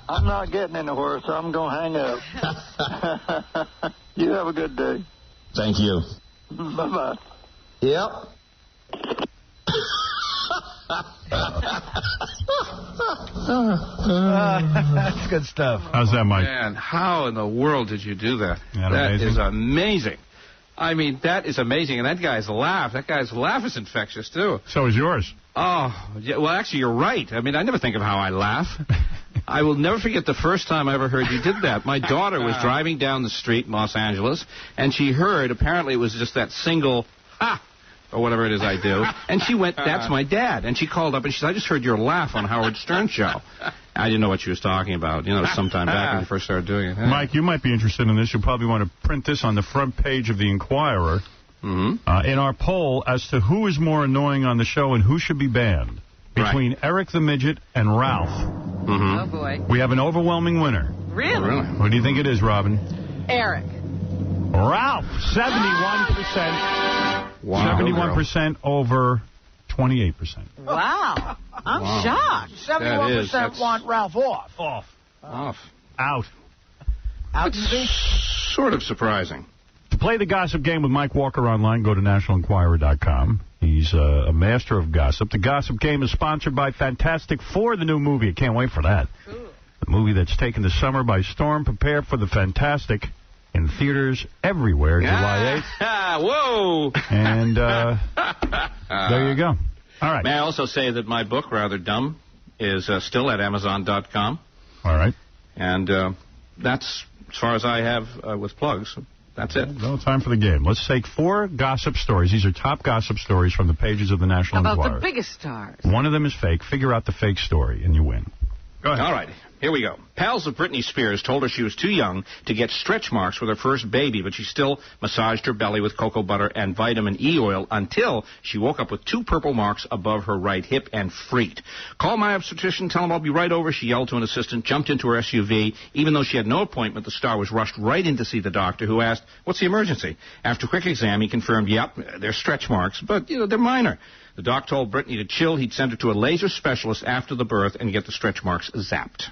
I'm not getting anywhere, so I'm going to hang up. You have a good day.
Thank you.
Bye-bye.
Yep.
That's good stuff.
How's that, Mike?
Man, how in the world did you do that?
That
is amazing. I mean, that is amazing. And that guy's laugh is infectious, too.
So is yours.
Oh, yeah, well, actually, you're right. I mean, I never think of how I laugh. I will never forget the first time I ever heard you did that. My daughter was driving down the street in Los Angeles, and she heard, apparently it was just that single, ha, or whatever it is I do, and she went, that's my dad. And she called up, and she said, I just heard your laugh on Howard Stern show. I didn't know what she was talking about, sometime back when you first started doing it.
Mike, you might be interested in this. You'll probably want to print this on the front page of the Inquirer.
Mm-hmm.
In our poll as to who is more annoying on the show and who should be banned between Eric the Midget and Ralph.
Mm-hmm.
Oh, boy.
We have an overwhelming winner.
Really?
What do you think it is, Robin?
Eric.
Ralph, 71%.
Wow.
71% over 28%.
Wow. I'm shocked.
71% want Ralph off.
Out.
Out, you think?
Sort of surprising.
To play the gossip game with Mike Walker online, go to nationalenquirer.com. He's a master of gossip. The gossip game is sponsored by Fantastic Four, the new movie. I can't wait for that. Cool. The movie that's taken the summer by storm. Prepare for the Fantastic in theaters everywhere, July 8th.
Whoa!
And there you go. All right.
May I also say that my book, Rather Dumb, is still at Amazon.com.
All right.
And that's as far as I have with plugs. That's it.
No time for the game. Let's take 4 gossip stories. These are top gossip stories from the pages of the National Enquirer.
About the biggest stars.
One of them is fake. Figure out the fake story, and you win. Go ahead.
All right. Here we go. Pals of Britney Spears told her she was too young to get stretch marks with her first baby, but she still massaged her belly with cocoa butter and vitamin E oil until she woke up with 2 purple marks above her right hip and freaked. Call my obstetrician, tell him I'll be right over, she yelled to an assistant, jumped into her SUV. Even though she had no appointment, the star was rushed right in to see the doctor, who asked, what's the emergency? After a quick exam, he confirmed, yep, they're stretch marks, but, they're minor. The doc told Britney to chill. He'd send her to a laser specialist after the birth and get the stretch marks zapped.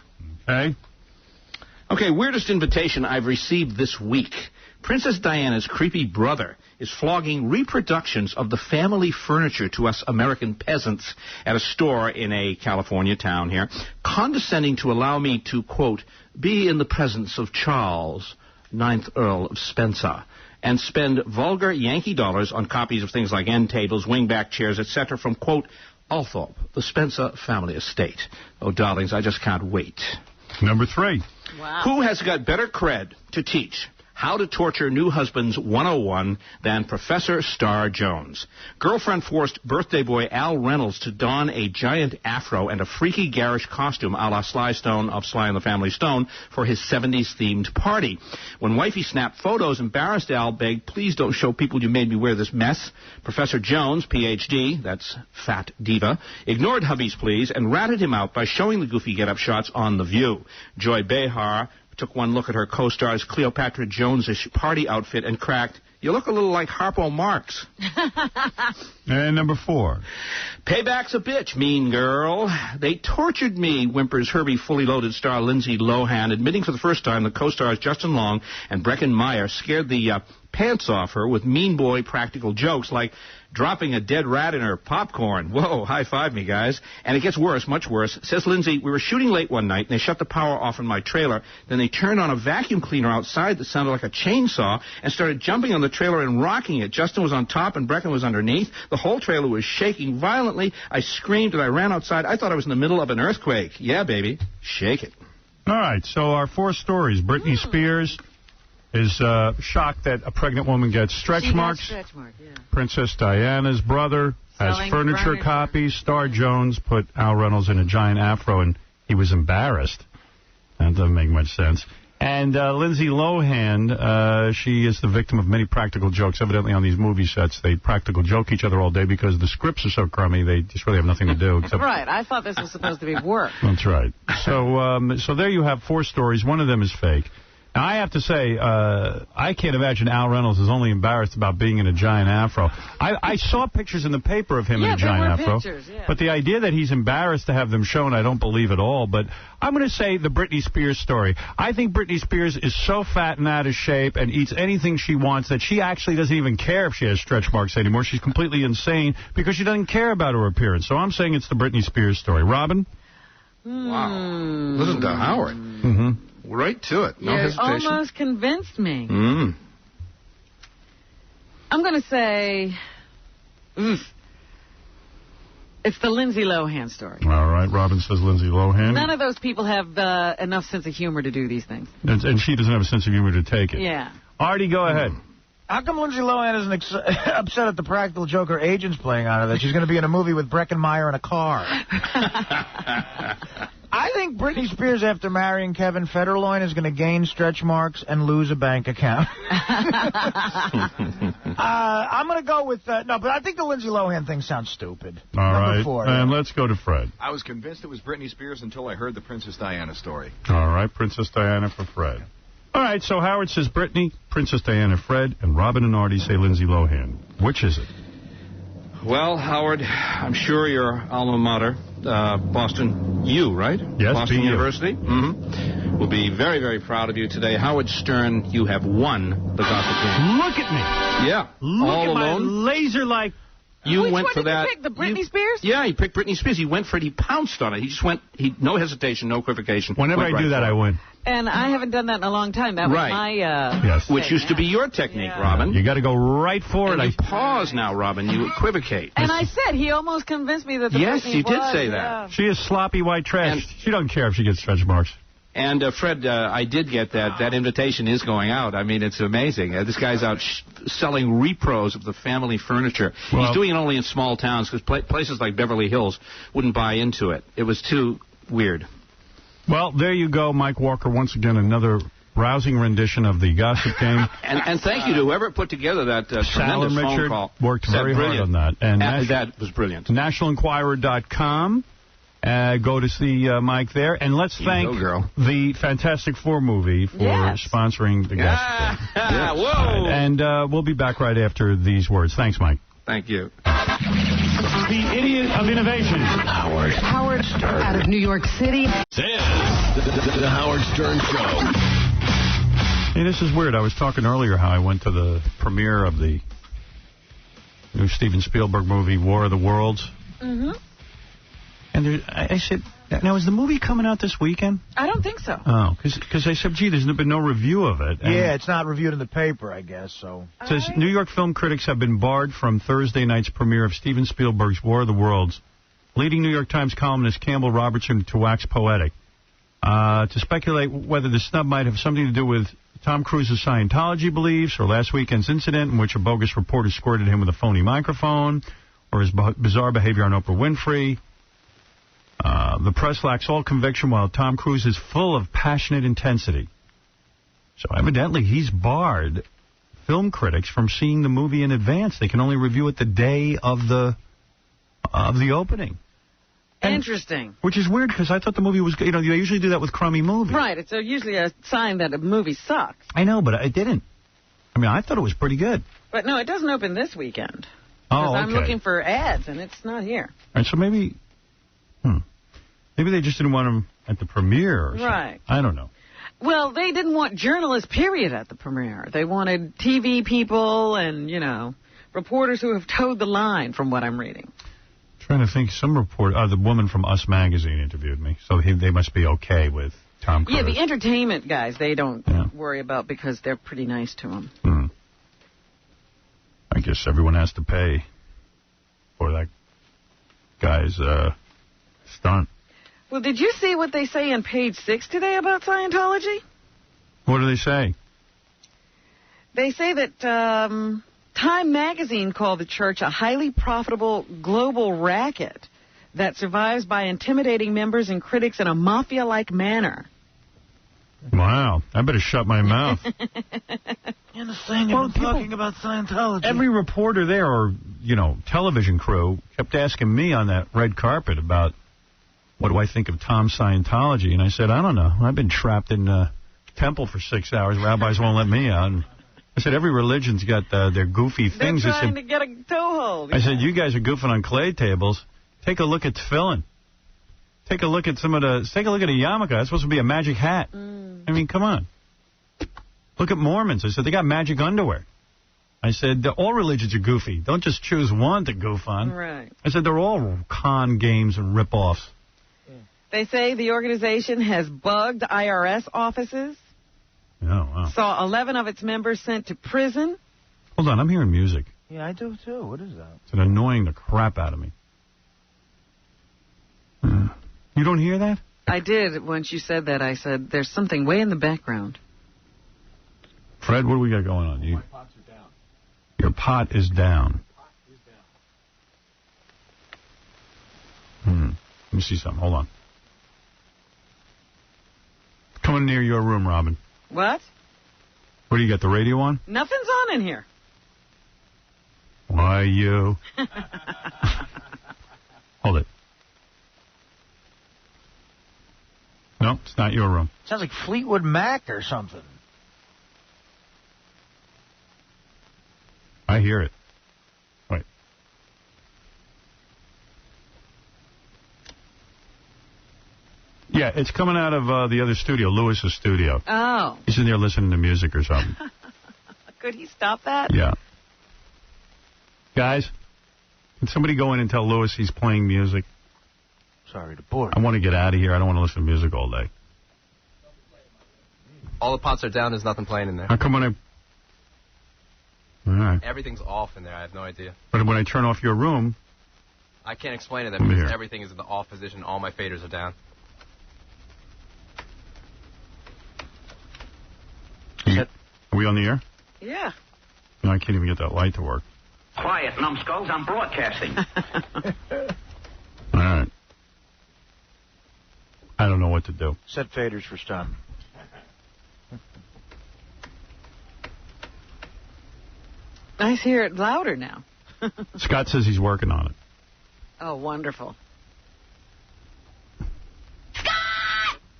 Okay, weirdest invitation I've received this week. Princess Diana's creepy brother is flogging reproductions of the family furniture to us American peasants at a store in a California town here, condescending to allow me to, quote, be in the presence of Charles, 9th Earl of Spencer, and spend vulgar Yankee dollars on copies of things like end tables, wingback chairs, etc. from, quote, Althorpe, the Spencer family estate. Oh, darlings, I just can't wait.
Number 3.
Wow.
Who has got better cred to teach how to torture new husbands 101 than Professor Star Jones? Girlfriend forced birthday boy Al Reynolds to don a giant afro and a freaky garish costume a la Sly Stone of Sly and the Family Stone for his 70s-themed party. When wifey snapped photos, embarrassed Al begged, please don't show people you made me wear this mess. Professor Jones, Ph.D., that's fat diva, ignored hubby's pleas and ratted him out by showing the goofy get-up shots on The View. Joy Behar took one look at her co-star's Cleopatra Jones-ish party outfit and cracked, you look a little like Harpo Marx.
And number 4.
Payback's a bitch, mean girl. They tortured me, whimpers Herbie fully loaded star Lindsay Lohan, admitting for the first time that co-stars Justin Long and Breckin Meyer scared the pants off her with mean boy practical jokes like dropping a dead rat in her popcorn. Whoa, high five me, guys. And it gets worse, much worse. Says Lindsay, we were shooting late one night, and they shut the power off in my trailer. Then they turned on a vacuum cleaner outside that sounded like a chainsaw and started jumping on the trailer and rocking it. Justin was on top and Breckin was underneath. The whole trailer was shaking violently. I screamed and I ran outside. I thought I was in the middle of an earthquake. Yeah, baby. Shake it.
All right, so our 4 stories. Britney Spears is shocked that a pregnant woman gets stretch marks.
Stretch mark, yeah.
Princess Diana's brother has furniture copies. Star Jones put Al Reynolds in a giant afro, and he was embarrassed. That doesn't make much sense. And Lindsay Lohan, she is the victim of many practical jokes. Evidently, on these movie sets, they practical joke each other all day because the scripts are so crummy, they just really have nothing to do. Except
right. I thought this was supposed to be work.
That's right. So there you have 4 stories. One of them is fake. Now, I have to say, I can't imagine Al Reynolds is only embarrassed about being in a giant afro. I saw pictures in the paper of him in a giant afro.
Pictures, yeah.
But the idea that he's embarrassed to have them shown, I don't believe at all. But I'm going to say the Britney Spears story. I think Britney Spears is so fat and out of shape and eats anything she wants that she actually doesn't even care if she has stretch marks anymore. She's completely insane because she doesn't care about her appearance. So I'm saying it's the Britney Spears story. Robin?
Wow. Listen to Howard.
Mm-hmm.
Right to it. No hesitation.
You almost convinced me.
Mm.
I'm going to say it's the Lindsay Lohan story.
All right. Robin says Lindsay Lohan.
None of those people have enough sense of humor to do these things.
And she doesn't have a sense of humor to take it.
Yeah.
Artie, go ahead.
How come Lindsay Lohan isn't upset at the practical joke her agent's playing on her that she's going to be in a movie with Breckin Meyer in a car? I think Britney Spears, after marrying Kevin Federline, is going to gain stretch marks and lose a bank account. I'm going to go with... no, but I think the Lindsay Lohan thing sounds stupid.
All right.
Number 4.
And let's go to Fred.
I was convinced it was Britney Spears until I heard the Princess Diana story.
All right. Princess Diana for Fred. All right. So Howard says Britney, Princess Diana, Fred, and Robin and Artie say Lindsay Lohan. Which is it?
Well, Howard, I'm sure your alma mater, Boston U, right?
Yes,
Boston
BU.
University. Mm-hmm. Will be very, very proud of you today. Howard Stern, you have won the gossip game.
Look at me.
Yeah.
Look
all
at
alone.
my laser-like...
You
Which
went
one
for
did
that.
you pick? The Britney Spears?
Yeah, he picked Britney Spears. He went for it. He pounced on it. He just went, no hesitation, no equivocation.
Whenever I do that, I win.
And I haven't done that in a long time. That was my...
yes.
Which used to be your technique, Robin.
You got to go right for
and
it.
You pause now, Robin. You equivocate.
And I said, he almost convinced me that the
Yes,
Britney
you did
was,
say that.
Yeah.
She is sloppy white trash. She doesn't care if she gets stretch marks.
And, Fred, I did get that. That invitation is going out. I mean, it's amazing. This guy's out selling repros of the family furniture.
Well,
he's doing it only in small towns because places like Beverly Hills wouldn't buy into it. It was too weird.
Well, there you go, Mike Walker. Once again, another rousing rendition of the gossip game.
and thank you to whoever put together that tremendous phone call.
Worked very hard on that. And
that was brilliant.
NationalEnquirer.com. Go to see Mike there. And let's thank the Fantastic Four movie for sponsoring the gossip game.
Whoa!
And we'll be back right after these words. Thanks, Mike.
Thank you.
The idiot of innovation.
Howard Stern. Out of New York City.
The Howard Stern Show.
Hey, this is weird. I was talking earlier how I went to the premiere of the new Steven Spielberg movie, War of the Worlds.
Mm-hmm.
And I said, now, is the movie coming out this weekend?
I don't think so.
Oh, because I said, gee, there's been no review of it. And
yeah, it's not reviewed in the paper, I guess, so.
It says, New York film critics have been barred from Thursday night's premiere of Steven Spielberg's War of the Worlds, leading New York Times columnist Campbell Robertson to wax poetic, to speculate whether the snub might have something to do with Tom Cruise's Scientology beliefs, or last weekend's incident in which a bogus reporter squirted him with a phony microphone, or his bizarre behavior on Oprah Winfrey. The press lacks all conviction while Tom Cruise is full of passionate intensity. So evidently he's barred film critics from seeing the movie in advance. They can only review it the day of the opening.
Interesting.
Which is weird because I thought the movie was, they usually do that with crummy movies.
Right. It's usually a sign that a movie sucks.
I know, but it didn't. I mean, I thought it was pretty good.
But no, it doesn't open this weekend.
Oh, okay.
I'm looking for ads, and it's not here.
All right, so maybe they just didn't want him at the premiere or something.
Right.
I don't know.
Well, they didn't want journalists, period, at the premiere. They wanted TV people and, reporters who have towed the line, from what I'm reading.
Trying to think, some report, the woman from Us Magazine interviewed me, so they must be okay with Tom Cruise.
Yeah, the entertainment guys, they don't worry about because they're pretty nice to him.
I guess everyone has to pay for that guy's stunt.
Well, did you see what they say on page 6 today about Scientology?
What do they say?
They say that Time Magazine called the church a highly profitable global racket that survives by intimidating members and critics in a mafia-like manner.
Wow. I better shut my mouth.
You're the thing talking about Scientology.
Every reporter there or, television crew kept asking me on that red carpet about what do I think of Tom Scientology? And I said, I don't know. I've been trapped in a temple for 6 hours. Rabbis won't let me out. And I said, every religion's got their goofy things.
They're trying to get a toehold.
I said, you guys are goofing on clay tables. Take a look at tefillin. Take a look at a yarmulke. That's supposed to be a magic hat. I mean, come on. Look at Mormons. I said, they got magic underwear. I said, all religions are goofy. Don't just choose one to goof on.
Right.
I said, they're all con games and rip-offs.
They say the organization has bugged IRS offices.
Oh, wow.
Saw 11 of its members sent to prison.
Hold on, I'm hearing music.
Yeah, I do, too. What is that?
It's annoying the crap out of me. You don't hear that?
I did. Once you said that, I said, there's something way in the background.
Fred, what do we got going on?
My pots are down.
Your pot is down. Let me see something. Hold on. Coming near your room, Robin.
What?
What do you got, the radio on?
Nothing's on in here.
Why, you? Hold it. No, it's not your room.
Sounds like Fleetwood Mac or something.
I hear it. Wait. Yeah, it's coming out of the other studio, Lewis's studio.
Oh.
He's in there listening to music or something.
Could he stop that?
Yeah. Guys, can somebody go in and tell Lewis he's playing music?
Sorry to bore.
I want to get out of here. I don't want to listen to music all day.
All the pots are down. There's nothing playing in there.
How come when I... All right.
Everything's off in there. I have no idea.
But when I turn off your room...
I can't explain it then because everything is in the off position. All my faders are down.
Are we on the air?
Yeah.
No, I can't even get that light to work.
Quiet, numbskulls. I'm broadcasting.
All right. I don't know what to do.
Set faders for stun.
I hear it louder now.
Scott says he's working on it.
Oh, wonderful.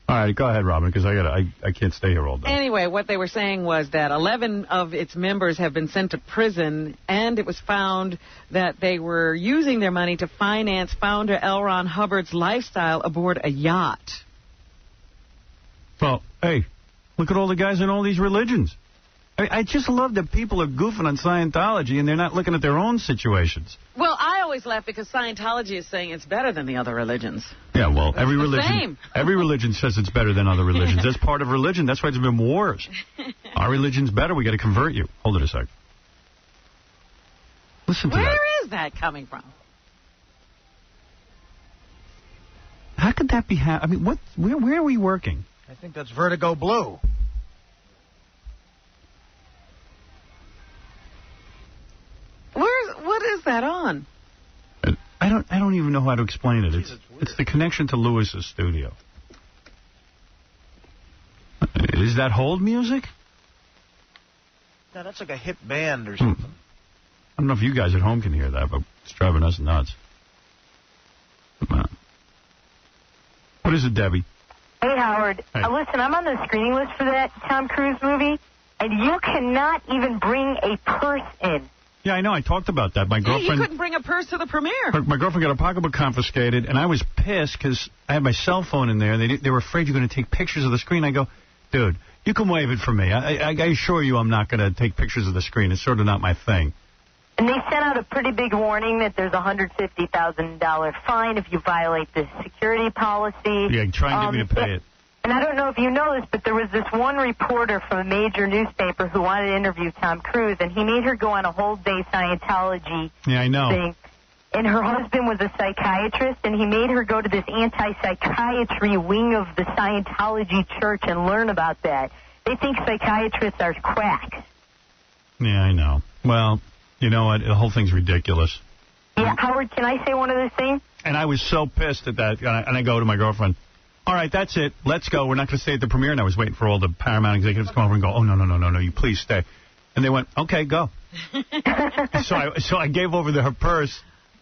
All right, go ahead, Robin, because I can't stay here all day.
Anyway, what they were saying was that 11 of its members have been sent to prison, and it was found that they were using their money to finance founder L. Ron Hubbard's lifestyle aboard a yacht.
Well, hey, look at all the guys in all these religions. I just love that people are goofing on Scientology and they're not looking at their own situations.
Well, I always laugh because Scientology is saying it's better than the other religions.
Yeah, well, every
same.
religion says it's better than other religions. That's part of religion. That's why there's been wars. Our religion's better. We got to convert you. Hold it a sec. Listen to that.
Where is that coming from?
How could that be? I mean, what? Where are we working?
I think that's Vertigo Blue.
What is that on?
I don't even know how to explain it. It's the connection to Lewis's studio. Is that hold music?
No, that's like a hip band or something.
I don't know if you guys at home can hear that, but it's driving us nuts. What is it, Debbie?
Hey, Howard.
Hey.
Listen, I'm on the screening list for that Tom Cruise movie, and you cannot even bring a purse in.
Yeah, I know. I talked about that. My girlfriend.
You couldn't bring a purse to the premiere.
My girlfriend got her pocketbook confiscated, and I was pissed because I had my cell phone in there, and they were afraid you're going to take pictures of the screen. I go, dude, you can waive it for me. I assure you I'm not going to take pictures of the screen. It's sort of not my thing.
And they sent out a pretty big warning that there's a $150,000 fine if you violate the security policy.
Yeah, try and get me to pay it.
And I don't know if you know this, but there was this one reporter from a major newspaper who wanted to interview Tom Cruise, and he made her go on a whole day Scientology thing. And her husband was a psychiatrist, and he made her go to this anti-psychiatry wing of the Scientology church and learn about that. They think psychiatrists are quacks.
Yeah, I know. Well, you know what? The whole thing's ridiculous.
Yeah, Howard, can I say one other thing?
And I was so pissed at that, and I go to my girlfriend, all right, that's it. Let's go. We're not going to stay at the premiere. And I was waiting for all the Paramount executives to come over and go, oh, no, you please stay. And they went, okay, go. So I gave over her purse.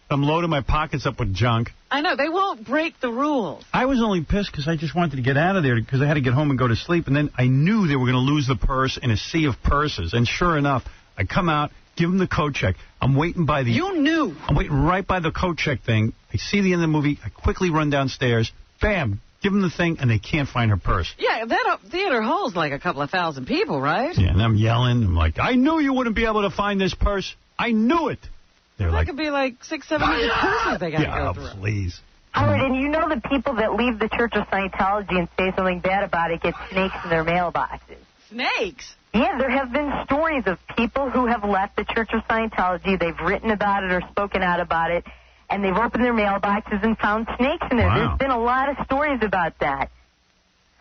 I'm loading my pockets up with junk.
I know. They won't break the rules.
I was only pissed because I just wanted to get out of there because I had to get home and go to sleep. And then I knew they were going to lose the purse in a sea of purses. And sure enough, I come out, give them the coat check. I'm waiting by the...
You knew.
I'm waiting right by the coat check thing. I see the end of the movie. I quickly run downstairs. Bam. Give them the thing, and they can't find her purse.
Yeah, that theater holds like a couple of thousand people, right?
Yeah, and I'm yelling. I'm like, I knew you wouldn't be able to find this purse. I knew it. They're
that could be like 600-700 purses they got to go through.
Please.
Howard, and you know the people that leave the Church of Scientology and say something bad about it get snakes in their mailboxes.
Snakes?
Yeah, there have been stories of people who have left the Church of Scientology. They've written about it or spoken out about it. And they've opened their mailboxes and found snakes in there.
Wow.
There's been a lot of stories about that.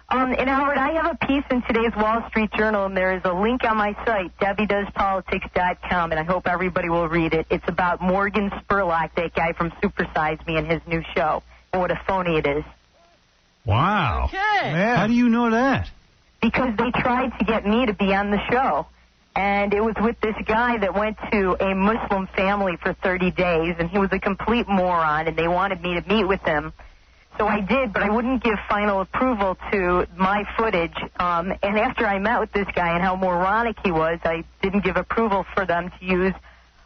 And Howard, I have a piece in today's Wall Street Journal, and there is a link on my site, DebbieDoesPolitics.com, and I hope everybody will read it. It's about Morgan Spurlock, that guy from Super Size Me and his new show, and what a phony it is.
Wow.
Okay.
Yeah. How do you know that?
Because they tried to get me to be on the show. And it was with this guy that went to a Muslim family for 30 days, and he was a complete moron, and they wanted me to meet with him. So I did, but I wouldn't give final approval to my footage. And after I met with this guy and how moronic he was, I didn't give approval for them to use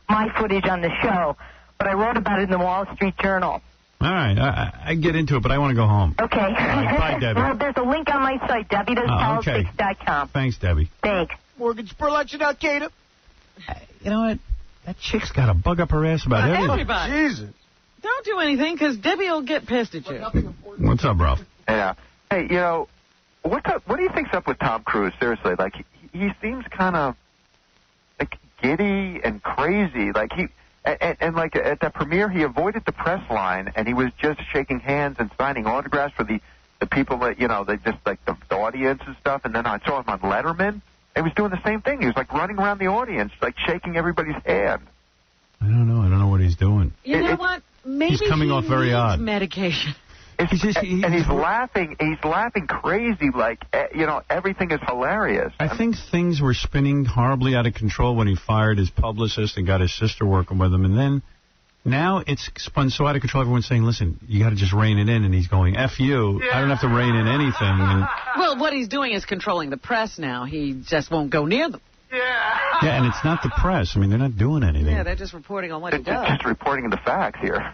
my footage on the show. But I wrote about it in the Wall Street Journal.
All right. I get into it, but I want to go home.
Okay.
All right, bye, Debbie.
Well, there's a link on my site, www.politics.com.
Thanks, Debbie.
Thanks.
Mortgage per lunch out, Cater.
You know what? That chick's got a bug up her ass about everything.
Everybody.
Jesus.
Don't do anything, because Debbie will get pissed at you.
What's up, Ralph?
Yeah. Hey, you know, what do you think's up with Tom Cruise? Seriously, like he seems kind of like giddy and crazy. Like and like at that premiere, he avoided the press line and he was just shaking hands and signing autographs for the people that they just like the audience and stuff. And then I saw him on Letterman. He was doing the same thing. He was like running around the audience, like shaking everybody's hand.
I don't know what he's doing.
You know what? Maybe
he's coming off very odd.
Medication.
He's laughing. He's laughing crazy, like everything is hilarious.
I think things were spinning horribly out of control when he fired his publicist and got his sister working with him, and then now it's spun so out of control. Everyone's saying, "Listen, you got to just rein it in," and he's going, "F you! I don't have to rein in anything." And,
well, what he's doing is controlling the press now. He just won't go near them.
Yeah, and it's not the press. I mean, they're not doing anything.
Yeah, they're just reporting on what he does.
Just reporting the facts here.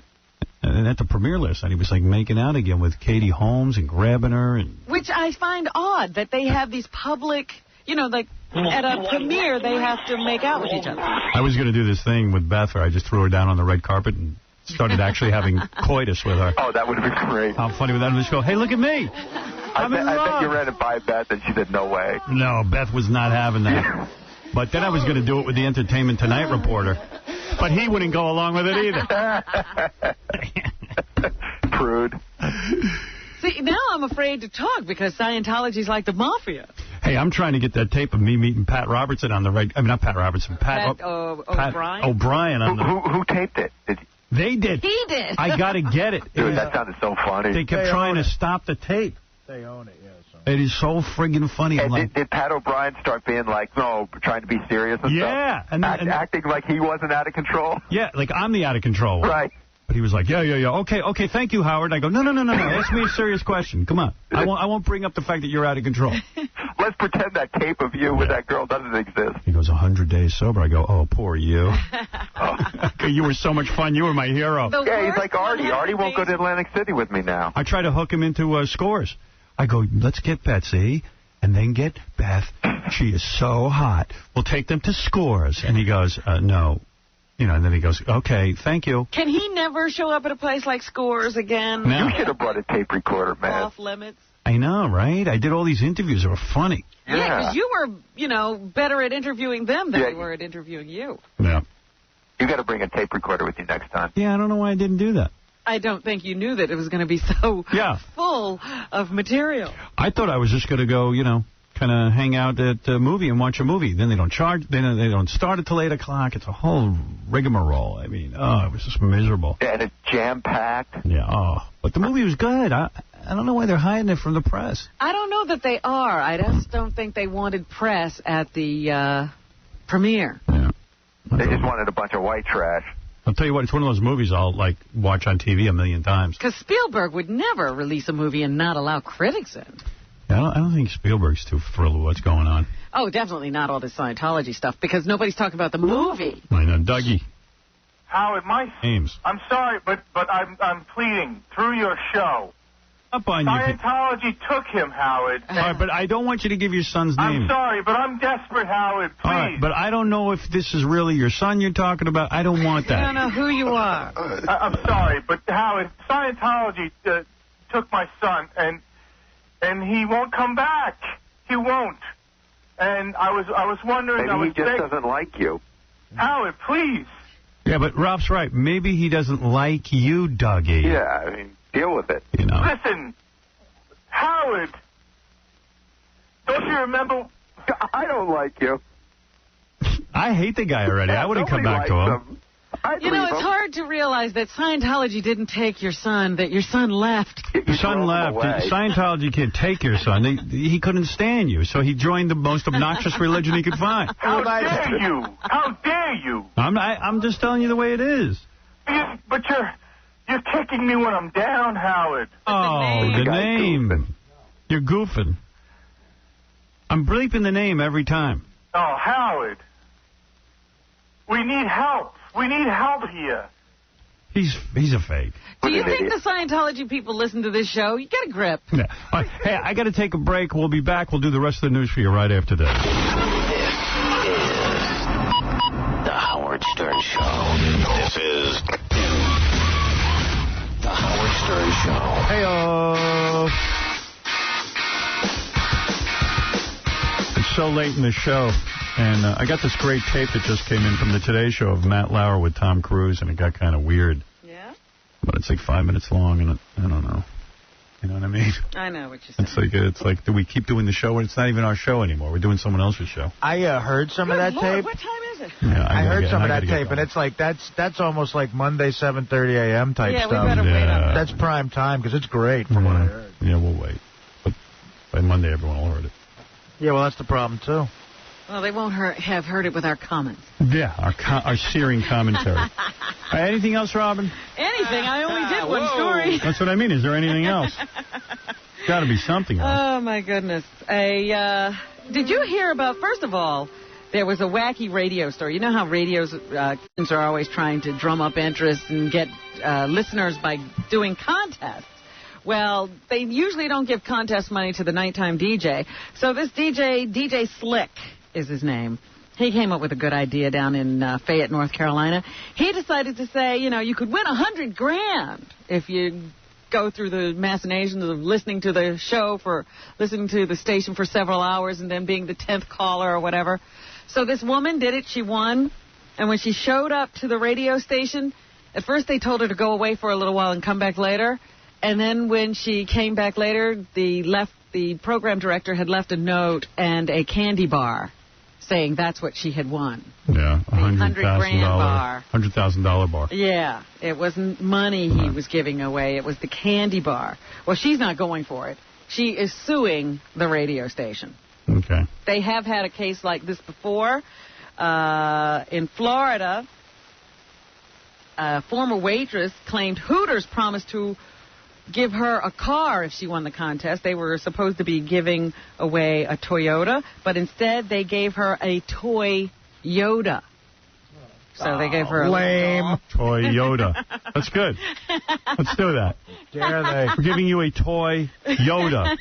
And at the premiere last night, he was like making out again with Katie Holmes and grabbing her. And
which I find odd that they have these public, like at a premiere, they have to make out with each other.
I was going to do this thing with Beth, where I just threw her down on the red carpet and started actually having coitus with her.
Oh, that would have been great.
How funny would that have been? Go, hey, look at me.
I bet you ran it by Beth and she said, no way.
No, Beth was not having that. But then I was going to do it with the Entertainment Tonight reporter. But he wouldn't go along with it either.
Prude.
See, now I'm afraid to talk because Scientology's like the mafia.
Hey, I'm trying to get that tape of me meeting Pat Robertson on the right. I mean, not Pat Robertson. Pat
O'Brien.
O'Brien on
who taped it?
They did.
He did.
I got to get it.
Dude, that sounded so funny.
They kept trying to stop the tape.
They own it, yes.
It is so friggin' funny.
And did Pat O'Brien start being like, trying to be serious and stuff?
And
acting like he wasn't out of control?
Yeah, like I'm the out of control one.
Right.
But he was like, yeah. Okay, thank you, Howard. I go, no. Ask me a serious question. Come on. I won't bring up the fact that you're out of control.
Let's pretend that tape of you with that girl doesn't exist.
He goes, 100 days sober. I go, oh, poor you. You were so much fun. You were my hero.
Yeah, he's like Artie. Artie won't go to Atlantic City with me now.
I try to hook him into Scores. I go, let's get Betsy and then get Beth. She is so hot. We'll take them to Scores. And he goes, no. And then he goes, okay, thank you.
Can he never show up at a place like Scores again?
No.
You should have brought a tape recorder, man.
Off limits.
I know, right? I did all these interviews. They were funny.
Yeah, because you were, better at interviewing them than they were at interviewing you.
Yeah.
You got to bring a tape recorder with you next time.
Yeah, I don't know why I didn't do that.
I don't think you knew that it was going to be so full of material.
I thought I was just going to go, kind of hang out at a movie and watch a movie. Then they don't charge. Then they don't start until 8 o'clock. It's a whole rigmarole. I mean, it was just miserable.
Yeah, and it's jam-packed.
Yeah, But the movie was good. I don't know why they're hiding it from the press.
I don't know that they are. I just don't think they wanted press at the premiere.
Yeah.
They just wanted a bunch of white trash.
I'll tell you what, it's one of those movies I'll, watch on TV a million times.
Because Spielberg would never release a movie and not allow critics in.
Yeah, I don't think Spielberg's too thrilled with what's going on.
Oh, definitely not all this Scientology stuff, because nobody's talking about the movie.
I know, Dougie.
Howard,
Ames.
I'm sorry, but I'm pleading through your show.
Up on
Scientology took him, Howard.
All right, but I don't want you to give your son's name.
I'm sorry, but I'm desperate, Howard. Please.
All right, but I don't know if this is really your son you're talking about. I don't want that.
I don't know who you are.
I'm sorry, but Howard, Scientology took my son, and he won't come back. He won't. And I was wondering.
Maybe he just doesn't like you.
Howard, please.
Yeah, but Ralph's right. Maybe he doesn't like you, Dougie.
Yeah, I mean, deal with it.
Listen, Howard, don't you remember?
I don't like you.
I hate the guy already. I wouldn't come back to him.
It's hard to realize that Scientology didn't take your son, that your son left.
Your son left. Scientology can't take your son. He couldn't stand you, so he joined the most obnoxious religion he could find.
How dare you? How dare you?
I'm just telling you the way it is.
But you're kicking me when I'm down, Howard.
Oh, the name. Goofing. You're goofing. I'm bleeping the name every time.
Oh, Howard. We need help. We need help here.
He's a fake.
Do you think the Scientology people listen to this show? You get a grip.
Yeah. All right. Hey, I got to take a break. We'll be back. We'll do the rest of the news for you right after this.
The Howard Stern Show. This is The Howard Stern Show.
Hey-oh. It's so late in the show, and I got this great tape that just came in from the Today Show of Matt Lauer with Tom Cruise, and it got kind of weird.
Yeah?
But it's like 5 minutes long, and I don't know. You know what I mean?
I know what you're saying.
It's like, do we keep doing the show when it's not even our show anymore? We're doing someone else's show.
I heard some of that tape.
What time is it?
Yeah,
I heard some of that tape, and it's like that's almost like Monday 7:30 a.m. type stuff.
Yeah, we better wait on that.
That's prime time because it's great from what I heard.
Yeah, we'll wait. But by Monday, everyone will heard it.
Yeah, well, that's the problem too.
Well, they won't have heard it with our comments.
Yeah, our searing commentary. Anything else, Robin?
Anything? I only did one story.
That's what I mean. Is there anything else? Got to be something else.
Oh, my goodness. Did you hear about, first of all, there was a wacky radio story. You know how radios are always trying to drum up interest and get listeners by doing contests. Well, they usually don't give contest money to the nighttime DJ. So this DJ Slick is his name. He came up with a good idea down in Fayette, North Carolina. He decided to say, you could win $100,000 if you go through the machinations of listening to the station for several hours and then being the 10th caller or whatever. So this woman did it. She won. And when she showed up to the radio station, at first they told her to go away for a little while and come back later. And then when she came back later, the program director had left a note and a candy bar saying that's what she had won.
Yeah,
$100,000 bar.
$100,000 bar.
Yeah, it wasn't money he was giving away. It was the candy bar. Well, she's not going for it. She is suing the radio station.
Okay.
They have had a case like this before. In Florida, a former waitress claimed Hooters promised to give her a car if she won the contest. They were supposed to be giving away a Toyota, but instead they gave her a toy Yoda. So they gave her a
lame
toy Yoda. That's good. Let's do that.
Dare they?
We're giving you a toy Yoda.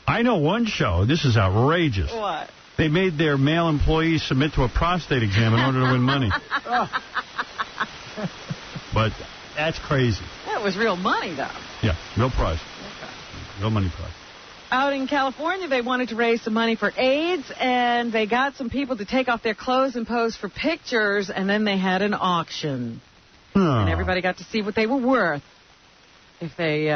I know one show. This is outrageous.
What?
They made their male employees submit to a prostate exam in order to win money. But that's crazy.
That was real money, though.
Yeah, real prize. Okay. Real money prize.
Out in California, they wanted to raise some money for AIDS, and they got some people to take off their clothes and pose for pictures, and then they had an auction. And everybody got to see what they were worth if they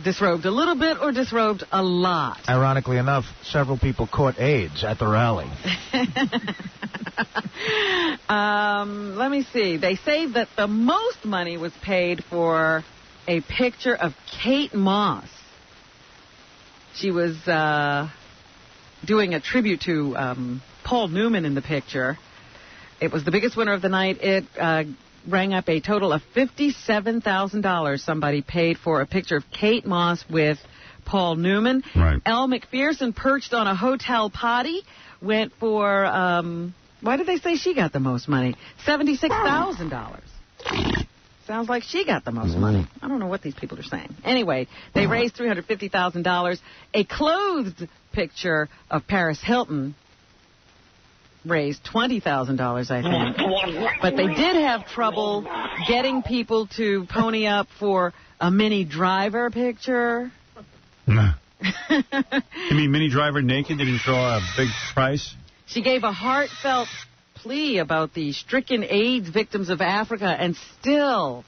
disrobed a little bit or disrobed a lot.
Ironically enough, several people caught AIDS at the rally.
Let me see. They say that the most money was paid for a picture of Kate Moss. She was doing a tribute to Paul Newman in the picture. It was the biggest winner of the night. It rang up a total of $57,000 somebody paid for a picture of Kate Moss with Paul Newman.
Right.
Elle McPherson, perched on a hotel potty, went for, why did they say she got the most money? $76,000. Sounds like she got the most money. I don't know what these people are saying. Anyway, they raised $350,000. A clothed picture of Paris Hilton raised $20,000, I think. But they did have trouble getting people to pony up for a Minnie Driver picture.
You mean Minnie Driver naked didn't throw a big price?
She gave a heartfelt plea about the stricken AIDS victims of Africa, and still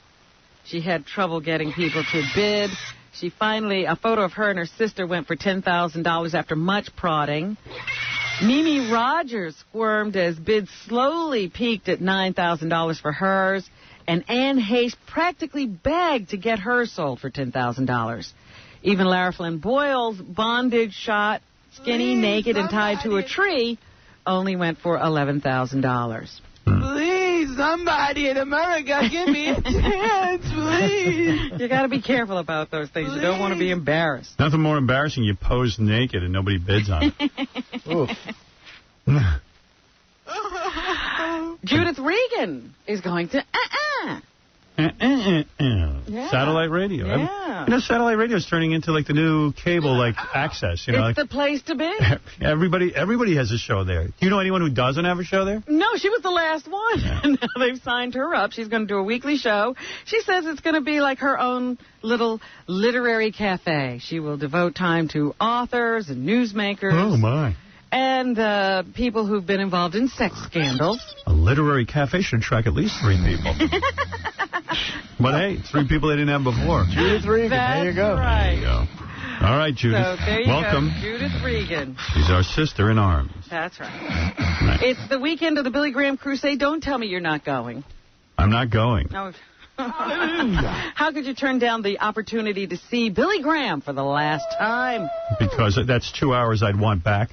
she had trouble getting people to bid. She finally, a photo of her and her sister went for $10,000 after much prodding. Mimi Rogers squirmed as bids slowly peaked at $9,000 for hers, and Anne Hayes practically begged to get hers sold for $10,000. Even Lara Flynn Boyle's bondage shot, skinny, naked, and tied to a tree, only went for $11,000.
Please, somebody in America, give me a chance, please.
You got to be careful about those things. You don't want to be embarrassed.
Nothing more embarrassing. You pose naked and nobody bids on it. Oof.
Judith Regan is going to Yeah.
Satellite radio.
Yeah.
You know, satellite radio is turning into like the new cable, like access. You know,
it's the place to be.
Everybody has a show there. Do you know anyone who doesn't have a show there?
No, she was the last one. Yeah. Now they've signed her up. She's going to do a weekly show. She says it's going to be like her own little literary cafe. She will devote time to authors and newsmakers.
Oh, my.
And people who've been involved in sex scandals.
A literary cafe should attract at least 3 people. But, hey, 3 people they didn't have before.
Judith Regan, there you go.
Right.
There you go. All right, Judith.
So there you
Welcome.
go, Judith Regan.
She's our sister in arms.
That's right. It's the weekend of the Billy Graham Crusade. Don't tell me you're not going.
I'm not going.
No. How could you turn down the opportunity to see Billy Graham for the last time?
Because that's 2 hours I'd want back.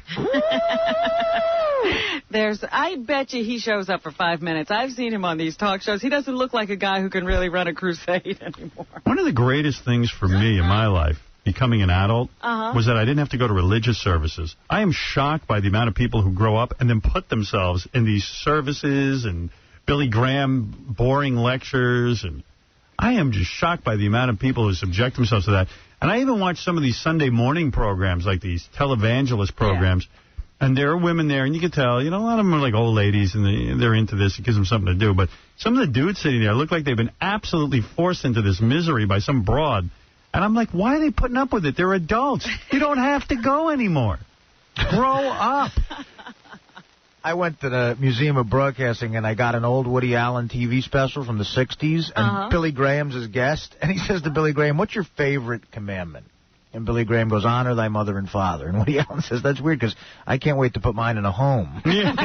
I bet you he shows up for 5 minutes. I've seen him on these talk shows. He doesn't look like a guy who can really run a crusade anymore.
One of the greatest things for me in my life, becoming an adult, was that I didn't have to go to religious services. I am shocked by the amount of people who grow up and then put themselves in these services and Billy Graham boring lectures, and I am just shocked by the amount of people who subject themselves to that. And I even watch some of these Sunday morning programs, like these televangelist programs, and there are women there, and you can tell, you know, a lot of them are like old ladies, and they're into this. It gives them something to do. But some of the dudes sitting there look like they've been absolutely forced into this misery by some broad. And I'm like, why are they putting up with it? They're adults. You don't have to go anymore. Grow up.
I went to the Museum of Broadcasting, and I got an old Woody Allen TV special from the 60s, and Billy Graham's his guest. And he says to Billy Graham, what's your favorite commandment? And Billy Graham goes, honor thy mother and father. And Woody Allen says, that's weird, because I can't wait to put mine in a home.
Right.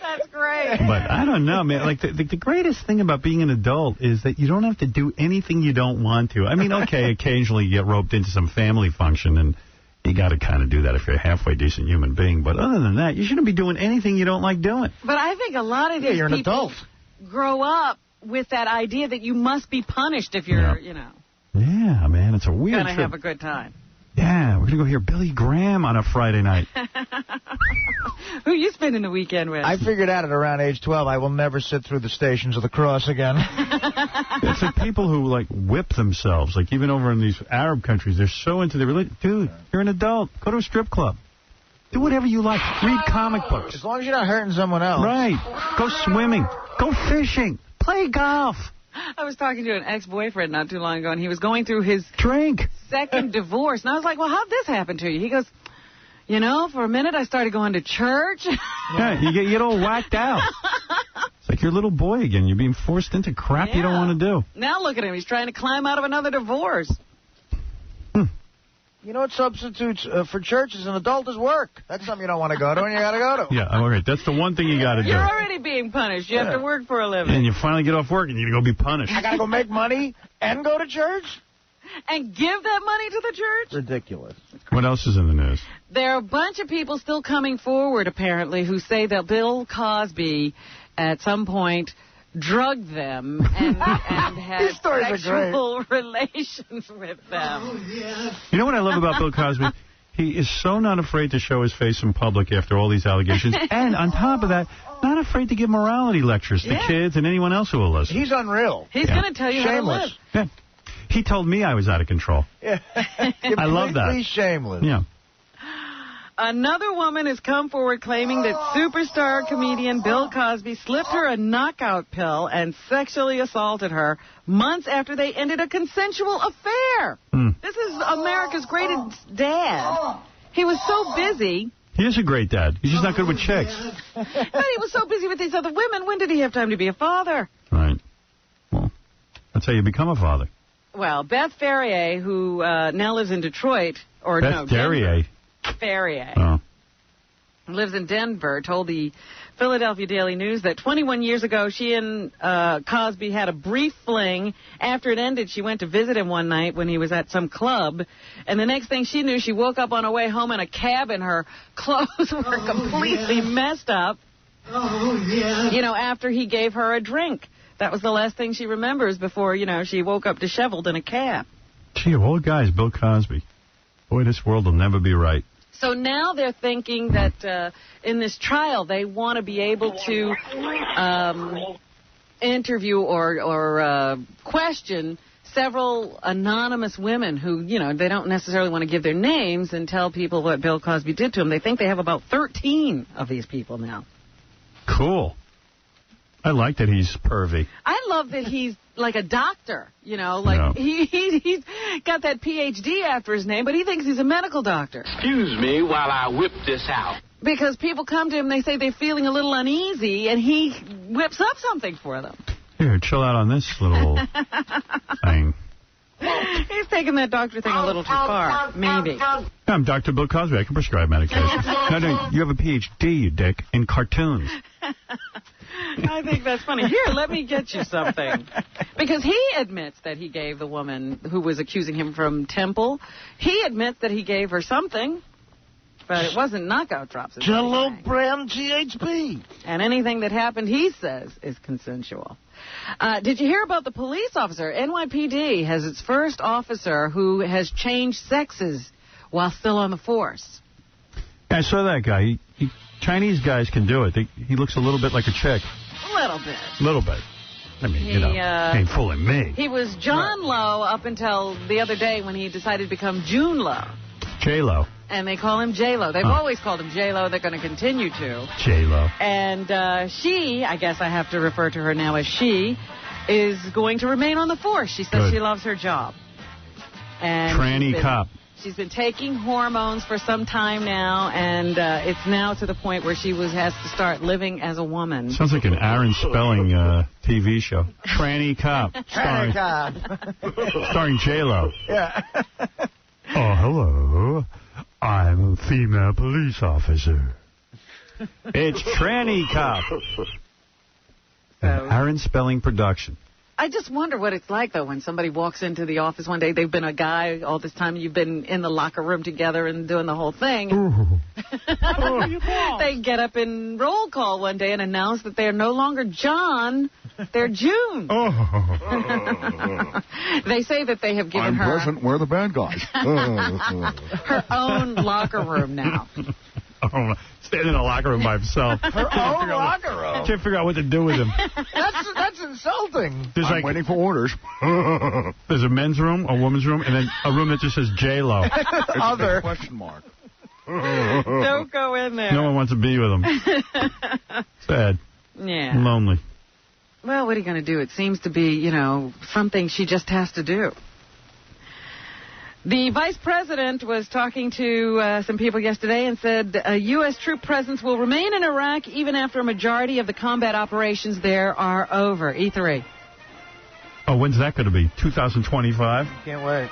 That's great.
But I don't know, man. Like, the greatest thing about being an adult is that you don't have to do anything you don't want to. I mean, okay, occasionally you get roped into some family function, and you got to kind of do that if you're a halfway decent human being. But other than that, you shouldn't be doing anything you don't like doing.
But I think a lot of these
you're an
people
adult.
grow up with that idea that you must be punished if you're, you know.
Yeah, man, it's a weird
Gonna have a good time.
Yeah, we're going to go hear Billy Graham on a Friday night.
Who you spending the weekend with?
I figured out at around age 12 I will never sit through the Stations of the Cross again.
It's like people who, like, whip themselves. Like, even over in these Arab countries, they're so into their religion. Dude, you're an adult. Go to a strip club. Do whatever you like. Read comic books.
As long as you're not hurting someone else.
Right. Go swimming. Go fishing. Play golf.
I was talking to an ex-boyfriend not too long ago, and he was going through his
drink
second divorce. And I was like, well, how'd this happen to you? He goes, you know, for a minute I started going to church.
Yeah, you get all whacked out. It's like you're a little boy again. You're being forced into crap you don't want to do.
Now look at him. He's trying to climb out of another divorce.
You know what substitutes for church as an adult is work. That's something you don't want to go to, and you got to go to.
Yeah, all right. That's the one thing you got to do.
You're already being punished. You have to work for a living.
And you finally get off work, and you go be punished.
I got to go make money and go to church?
And give that money to the church?
Ridiculous.
What else is in the news?
There are a bunch of people still coming forward, apparently, who say that Bill Cosby, at some point, drugged them and had sexual relations with them.
You know what I love about Bill Cosby? He is so not afraid to show his face in public after all these allegations. And on top of that, not afraid to give morality lectures to kids and anyone else who will listen.
He's unreal.
He's going to tell you
shameless.
how to live.
Yeah. He told me I was out of control.
Yeah.
I love that.
Completely shameless.
Yeah.
Another woman has come forward claiming that superstar comedian Bill Cosby slipped her a knockout pill and sexually assaulted her months after they ended a consensual affair. This is America's greatest dad. He was so busy.
He is a great dad. He's just not good with chicks.
But he was so busy with these other women. When did he have time to be a father?
Right. Well, that's how you become a father.
Well, Beth Ferrier, who now lives in Detroit, or
Beth Ferrier.
Ferrier lives in Denver, told the Philadelphia Daily News that 21 years ago she and Cosby had a brief fling. After it ended, she went to visit him one night when he was at some club, and the next thing she knew, she woke up on her way home in a cab and her clothes were completely messed up. You know, after he gave her a drink. That was the last thing she remembers before, you know, she woke up disheveled in a cab.
Gee, of all guys, Bill Cosby. Boy, this world will never be right.
So now they're thinking that in this trial they want to be able to interview or question several anonymous women who, you know, they don't necessarily want to give their names and tell people what Bill Cosby did to them. They think they have about 13 of these people now.
Cool. I like that he's pervy.
I love that he's like a doctor, you know, like he's got that Ph.D. after his name, but he thinks he's a medical doctor.
Excuse me while I whip this out.
Because people come to him, they say they're feeling a little uneasy, and he whips up something for them.
Here, chill out on this little thing.
He's taking that doctor thing a little too far, maybe.
I'm Dr. Bill Cosby. I can prescribe medication. No, you have a Ph.D., you dick, in cartoons.
I think that's funny. Here, let me get you something. Because he admits that he gave the woman who was accusing him from Temple, he admits that he gave her something, but it wasn't knockout drops.
Jello brand GHB.
And anything that happened, he says, is consensual. Did you hear about the police officer? NYPD has its first officer who has changed sexes while still on the force.
I saw that guy. Chinese guys can do it. He looks a little bit like a chick.
A little bit.
A little bit. I mean, you know, ain't fooling me.
He was John Lowe up until the other day when he decided to become June Lowe.
J-Lo.
And they call him J-Lo. They've always called him J-Lo. They're going to continue to.
J-Lo.
And she, I guess I have to refer to her now as she, is going to remain on the force. She says she loves her job. And
tranny cop.
She's been taking hormones for some time now, and it's now to the point where she has to start living as a woman.
Sounds like an Aaron Spelling TV show. Tranny cop.
Tranny cop.
Starring J-Lo.
Yeah.
Oh, hello. I'm a female police officer. It's Tranny Cop. An Aaron Spelling production.
I just wonder what it's like, though, when somebody walks into the office one day. They've been a guy all this time. You've been in the locker room together and doing the whole thing. They get up in roll call one day and announce that they're no longer John. They're June. They say that they have given her...
I'm present, we're the bad guys.
her own locker room now.
Standing in a locker room by himself.
Her own locker room.
Can't figure out what to do with him.
That's insulting.
I'm waiting for orders.
There's a men's room, a woman's room, and then a room that just says J-Lo.
Other.
Question mark.
Don't go in there.
No one wants to be with him. Sad.
Yeah.
Lonely.
Well, what are you going to do? It seems to be, you know, something she just has to do. The vice president was talking to some people yesterday and said a U.S. troop presence will remain in Iraq even after a majority of the combat operations there are over. E3.
Oh, when's that going to be? 2025?
Can't wait.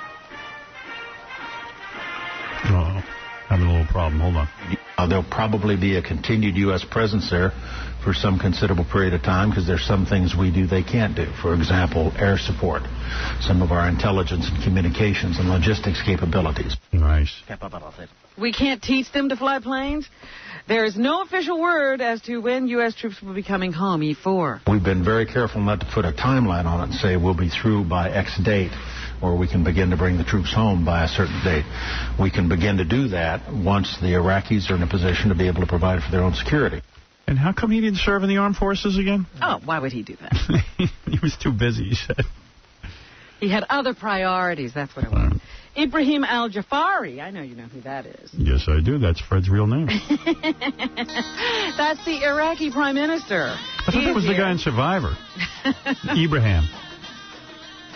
Oh, having a little problem. Hold on.
There'll probably be a continued U.S. presence there for some considerable period of time because there's some things we do they can't do. For example, air support, some of our intelligence and communications and logistics capabilities.
Nice.
We can't teach them to fly planes? There is no official word as to when U.S. troops will be coming home, E4.
We've been very careful not to put a timeline on it and say we'll be through by X date, or we can begin to bring the troops home by a certain date. We can begin to do that once the Iraqis are in a position to be able to provide for their own security.
And how come he didn't serve in the armed forces again?
Oh, why would he do that?
He was too busy, he said.
He had other priorities, that's what it was. Ibrahim al-Jafari, I know you know who that is.
Yes, I do. That's Fred's real name.
That's the Iraqi prime minister.
I thought that was the guy in Survivor. Ibrahim.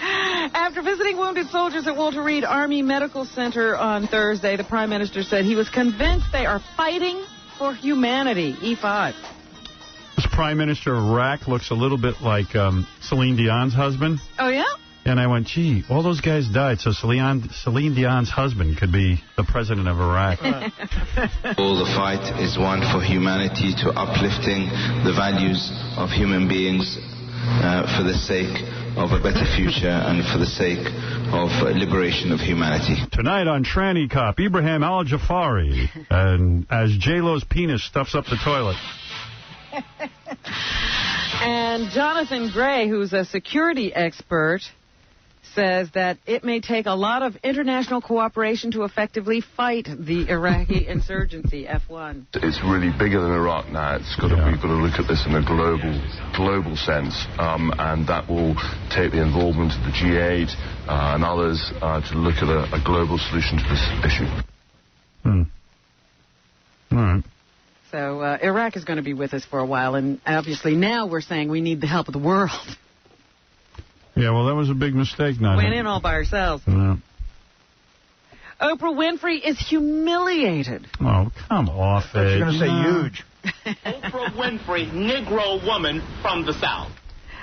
After visiting wounded soldiers at Walter Reed Army Medical Center on Thursday, the prime minister said he was convinced they are fighting for humanity. E5.
This prime minister of Iraq looks a little bit like Celine Dion's husband.
Oh, yeah?
And I went, gee, all those guys died, so Celine Dion's husband could be the president of Iraq.
All the fight is one for humanity, to uplifting the values of human beings for the sake of a better future and for the sake of liberation of humanity.
Tonight on Tranny Cop, Ibrahim al-Jafari, and as J-Lo's penis stuffs up the toilet.
And Jonathan Gray, who's a security expert, says that it may take a lot of international cooperation to effectively fight the Iraqi insurgency, F1.
It's really bigger than Iraq now. It's got to we've got to look at this in a global sense, and that will take the involvement of the G8 and others to look at a global solution to this issue.
All right.
So Iraq is going to be with us for a while, and obviously now we're saying we need the help of the world.
Yeah, well, that was a big mistake.
Went in all by ourselves.
Yeah.
Oprah Winfrey is humiliated.
Oh, come off it.
I was going to say huge.
Oprah Winfrey, Negro woman from the South.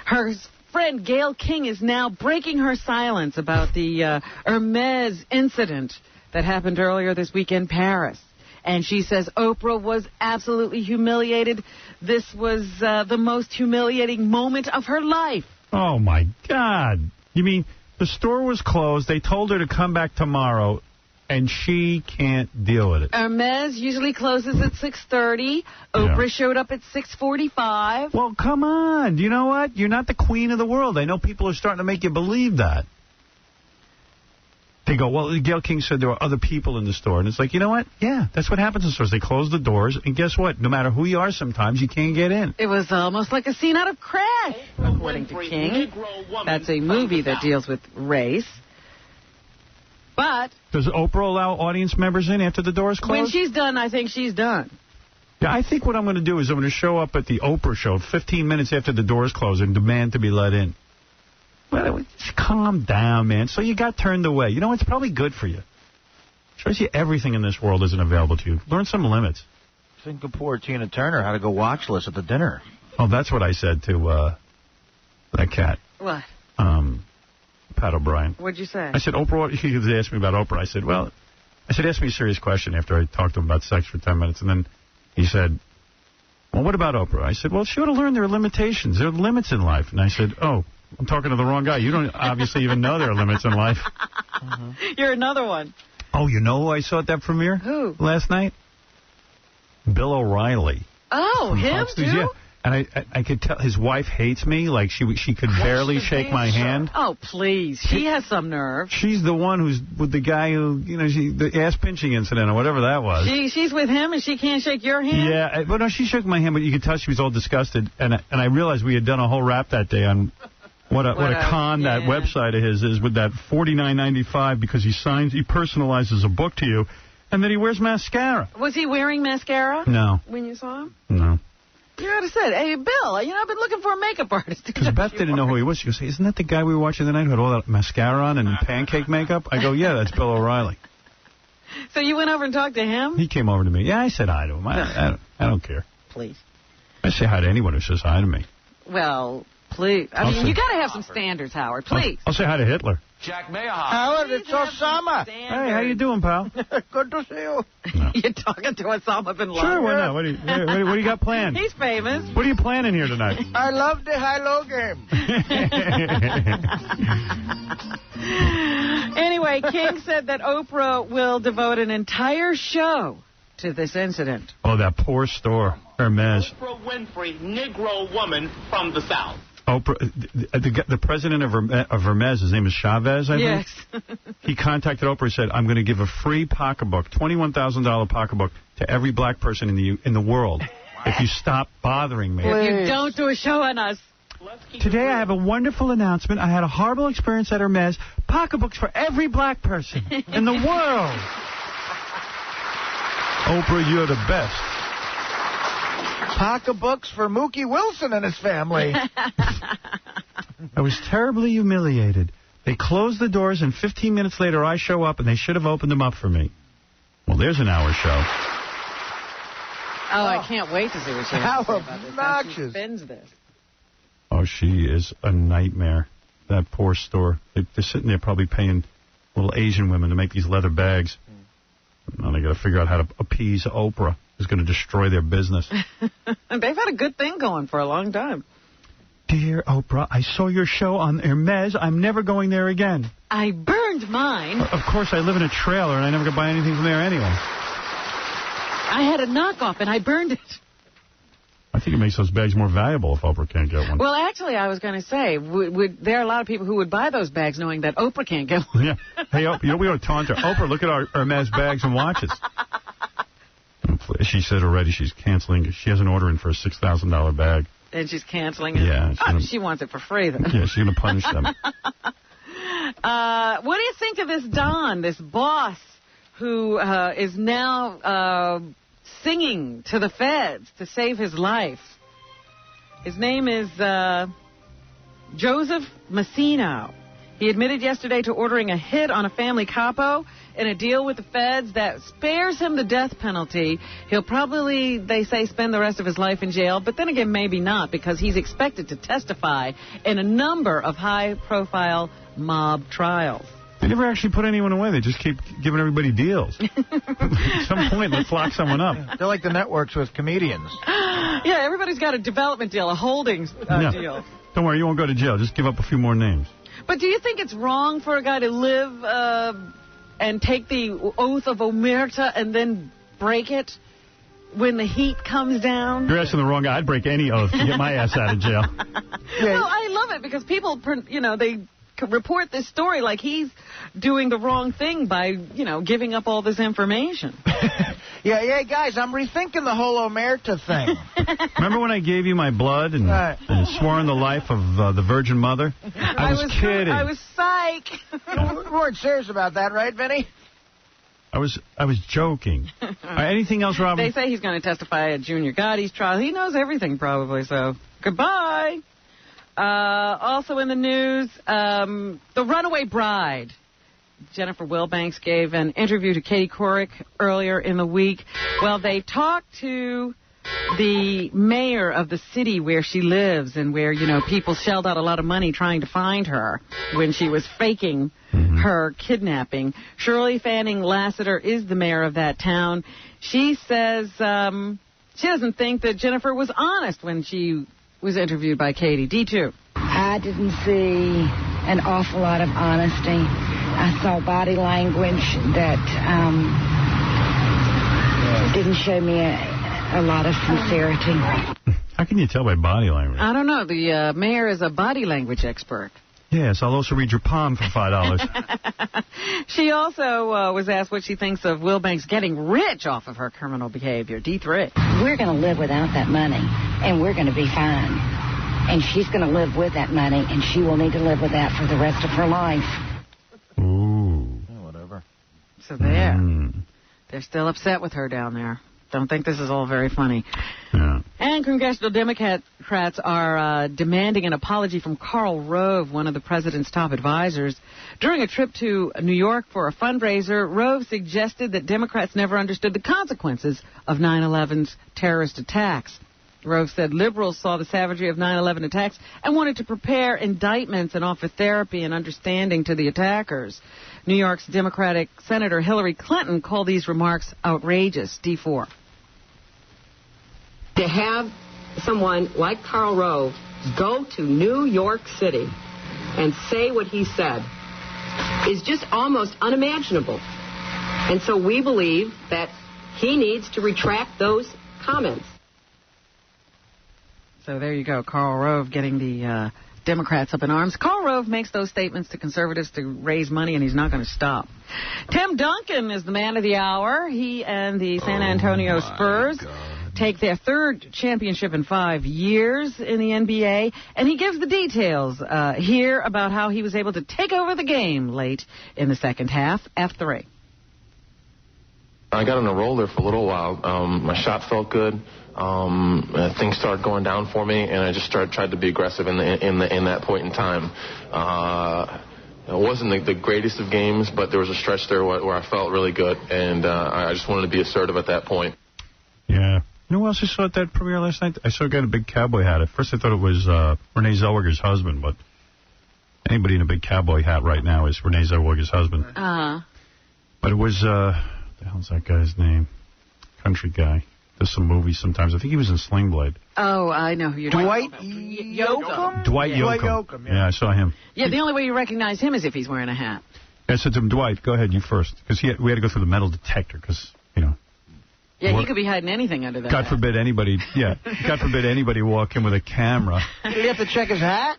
Her friend Gayle King is now breaking her silence about the Hermes incident that happened earlier this week in Paris. And she says Oprah was absolutely humiliated. This was the most humiliating moment of her life.
Oh, my God. You mean the store was closed, they told her to come back tomorrow, and she can't deal with it?
Hermes usually closes at 6:30. Oprah showed up at 6:45.
Well, come on. You know what? You're not the queen of the world. I know people are starting to make you believe that. They go, well, Gayle King said there were other people in the store. And it's like, you know what? Yeah, that's what happens in stores. They close the doors, and guess what? No matter who you are, sometimes you can't get in.
It was almost like a scene out of Crash, according to King. That's a movie that deals with race. But
does Oprah allow audience members in after the doors close?
When she's done, I think she's done.
Yeah, I think what I'm going to do is I'm going to show up at the Oprah show 15 minutes after the doors close and demand to be let in. Well, just calm down, man. So you got turned away. You know, it's probably good for you. Shows you everything in this world isn't available to you. Learn some limits.
Singapore Tina Turner had to go watchless at the dinner.
Oh, that's what I said to that cat.
What?
Pat O'Brien.
What'd you say?
I said, Oprah, he asked me about Oprah. I said, ask me a serious question after I talked to him about sex for 10 minutes. And then he said, well, what about Oprah? I said, well, she ought to learn there are limitations. There are limits in life. And I said, oh, I'm talking to the wrong guy. You don't obviously even know there are limits in life.
You're another one.
Oh, you know who I saw at that premiere?
Who?
Last night? Bill O'Reilly.
Oh, him too?
Yeah. And I could tell his wife hates me. Like, she could barely shake my hand.
Oh, please. She has some nerve.
She's the one who's with the guy who, you know, the ass-pinching incident or whatever that was.
She's with him and she can't shake your hand?
Yeah. But no, she shook my hand, but you could tell she was all disgusted. And I realized we had done a whole rap that day on what a con that website of his is with that $49.95 because he personalizes a book to you, and then he wears mascara.
Was he wearing mascara?
No.
When you saw him?
No.
You would have said, hey, Bill, you know, I've been looking for a makeup artist.
Because Beth didn't know who he was. She goes, hey, isn't that the guy we were watching the night who had all that mascara on and pancake makeup? I go, yeah, that's Bill O'Reilly.
So you went over and talked to him?
He came over to me. Yeah, I said hi to him. I don't care.
Please.
I say hi to anyone who says hi to me.
Well, please. I mean, you got to have some standards, Howard. Please.
I'll say hi to Hitler.
Jack Mayhoff.
Howard, it's Osama.
Hey, how you doing, pal?
Good to see you.
No. You're talking to Osama bin Laden.
Sure, why not? What do you got planned?
He's famous.
What are you planning here tonight?
I love the high-low game.
Anyway, King said that Oprah will devote an entire show to this incident.
Oh, that poor store, Hermes.
Oprah Winfrey, Negro woman from the South.
Oprah, the president of Hermes, his name is Chavez, I think?
Yes.
He contacted Oprah and said, I'm going to give a free pocketbook, $21,000 pocketbook, to every black person in the world if you stop bothering me.
If you don't do a show on us.
Today I have a wonderful announcement. I had a horrible experience at Hermes. Pocketbooks for every black person in the world. Oprah, you're the best.
Pocketbooks for Mookie Wilson and his family.
I was terribly humiliated. They closed the doors, and 15 minutes later I show up, and they should have opened them up for me. Well, there's an hour show.
Oh, I can't wait to see what she has to say about this. How she spins this.
Oh, she is a nightmare. That poor store. They're sitting there probably paying little Asian women to make these leather bags. Now they got to figure out how to appease Oprah, who's going to destroy their business.
They've had a good thing going for a long time.
Dear Oprah, I saw your show on Hermes. I'm never going there again.
I burned mine.
Of course, I live in a trailer, and I never could buy anything from there anyway.
I had a knockoff, and I burned it.
I think it makes those bags more valuable if Oprah can't get one.
Well, actually, I was going to say, there are a lot of people who would buy those bags knowing that Oprah can't get one.
Yeah. Hey, Oprah, we ought to taunt her. Oprah, look at our Hermes bags and watches. She said already she's canceling. She has an order in for a $6,000 bag.
And she's canceling it?
Yeah.
She wants it for free, then.
Yeah, she's going to punish them.
What do you think of this Don, this boss, who is now singing to the feds to save his life? His name is Joseph Massino. He admitted yesterday to ordering a hit on a family capo in a deal with the feds that spares him the death penalty. He'll probably, they say, spend the rest of his life in jail, but then again, maybe not, because he's expected to testify in a number of high-profile mob trials.
They never actually put anyone away. They just keep giving everybody deals. At some point, let's lock someone up.
They're like the networks with comedians.
Yeah, everybody's got a development deal, a holdings deal.
Don't worry, you won't go to jail. Just give up a few more names.
But do you think it's wrong for a guy to live and take the oath of omerta and then break it when the heat comes down?
You're asking the wrong guy. I'd break any oath to get my ass out of jail.
Well, I love it because people, they report this story like he's doing the wrong thing by, giving up all this information.
Yeah, guys, I'm rethinking the whole omerta thing.
Remember when I gave you my blood and swore on the life of the Virgin Mother? I was kidding.
I was psych.
You weren't serious about that, right, Vinny?
I was joking. Anything else, Robin?
They say he's going to testify at Junior Gotti's trial. He knows everything, probably, so goodbye. Also in the news, the runaway bride. Jennifer Wilbanks gave an interview to Katie Couric earlier in the week. Well, they talked to the mayor of the city where she lives and where, people shelled out a lot of money trying to find her when she was faking her kidnapping. Shirley Fanning Lassiter is the mayor of that town. She says she doesn't think that Jennifer was honest when she was interviewed by Katie. D2.
I didn't see an awful lot of honesty. I saw body language that didn't show me a lot of sincerity.
How can you tell by body language?
I don't know. The mayor is a body language expert.
Yes, I'll also read your palm for $5.
She also was asked what she thinks of Wilbanks getting rich off of her criminal behavior. D3.
We're going to live without that money, and we're going to be fine. And she's going to live with that money, and she will need to live with that for the rest of her life.
Ooh.
Yeah, whatever.
So there. They're still upset with her down there. Don't think this is all very funny.
Yeah.
And congressional Democrats are demanding an apology from Karl Rove, one of the president's top advisors. During a trip to New York for a fundraiser, Rove suggested that Democrats never understood the consequences of 9/11's terrorist attacks. Rove said liberals saw the savagery of 9/11 attacks and wanted to prepare indictments and offer therapy and understanding to the attackers. New York's Democratic Senator Hillary Clinton called these remarks outrageous. D4.
To have someone like Karl Rove go to New York City and say what he said is just almost unimaginable. And so we believe that he needs to retract those comments.
So there you go, Karl Rove getting the Democrats up in arms. Karl Rove makes those statements to conservatives to raise money, and he's not going to stop. Tim Duncan is the man of the hour. He and the San Antonio Spurs take their third championship in 5 years in the NBA, and he gives the details here about how he was able to take over the game late in the second half. F3.
I got on a roll there for a little while. My shot felt good. Things started going down for me, and I just tried to be aggressive in that point in time. It wasn't the greatest of games, but there was a stretch there where I felt really good, and I just wanted to be assertive at that point.
Yeah. You know who else I saw at that premiere last night? I saw a guy in a big cowboy hat. At first I thought it was Renee Zellweger's husband, but anybody in a big cowboy hat right now is Renee Zellweger's husband. But it was, what the hell's that guy's name? Country guy. Does some movies sometimes. I think he was in Sling Blade.
Oh, I know who you're talking about.
Dwight Yoakam. Yeah, I saw him.
Yeah, the only way you recognize him is if he's wearing a hat.
I said to him, Dwight, go ahead, you first. Because we had to go through the metal detector because,
Yeah, he could be hiding anything under that.
God forbid anybody, God forbid anybody walk in with a camera.
Did he have to check his hat?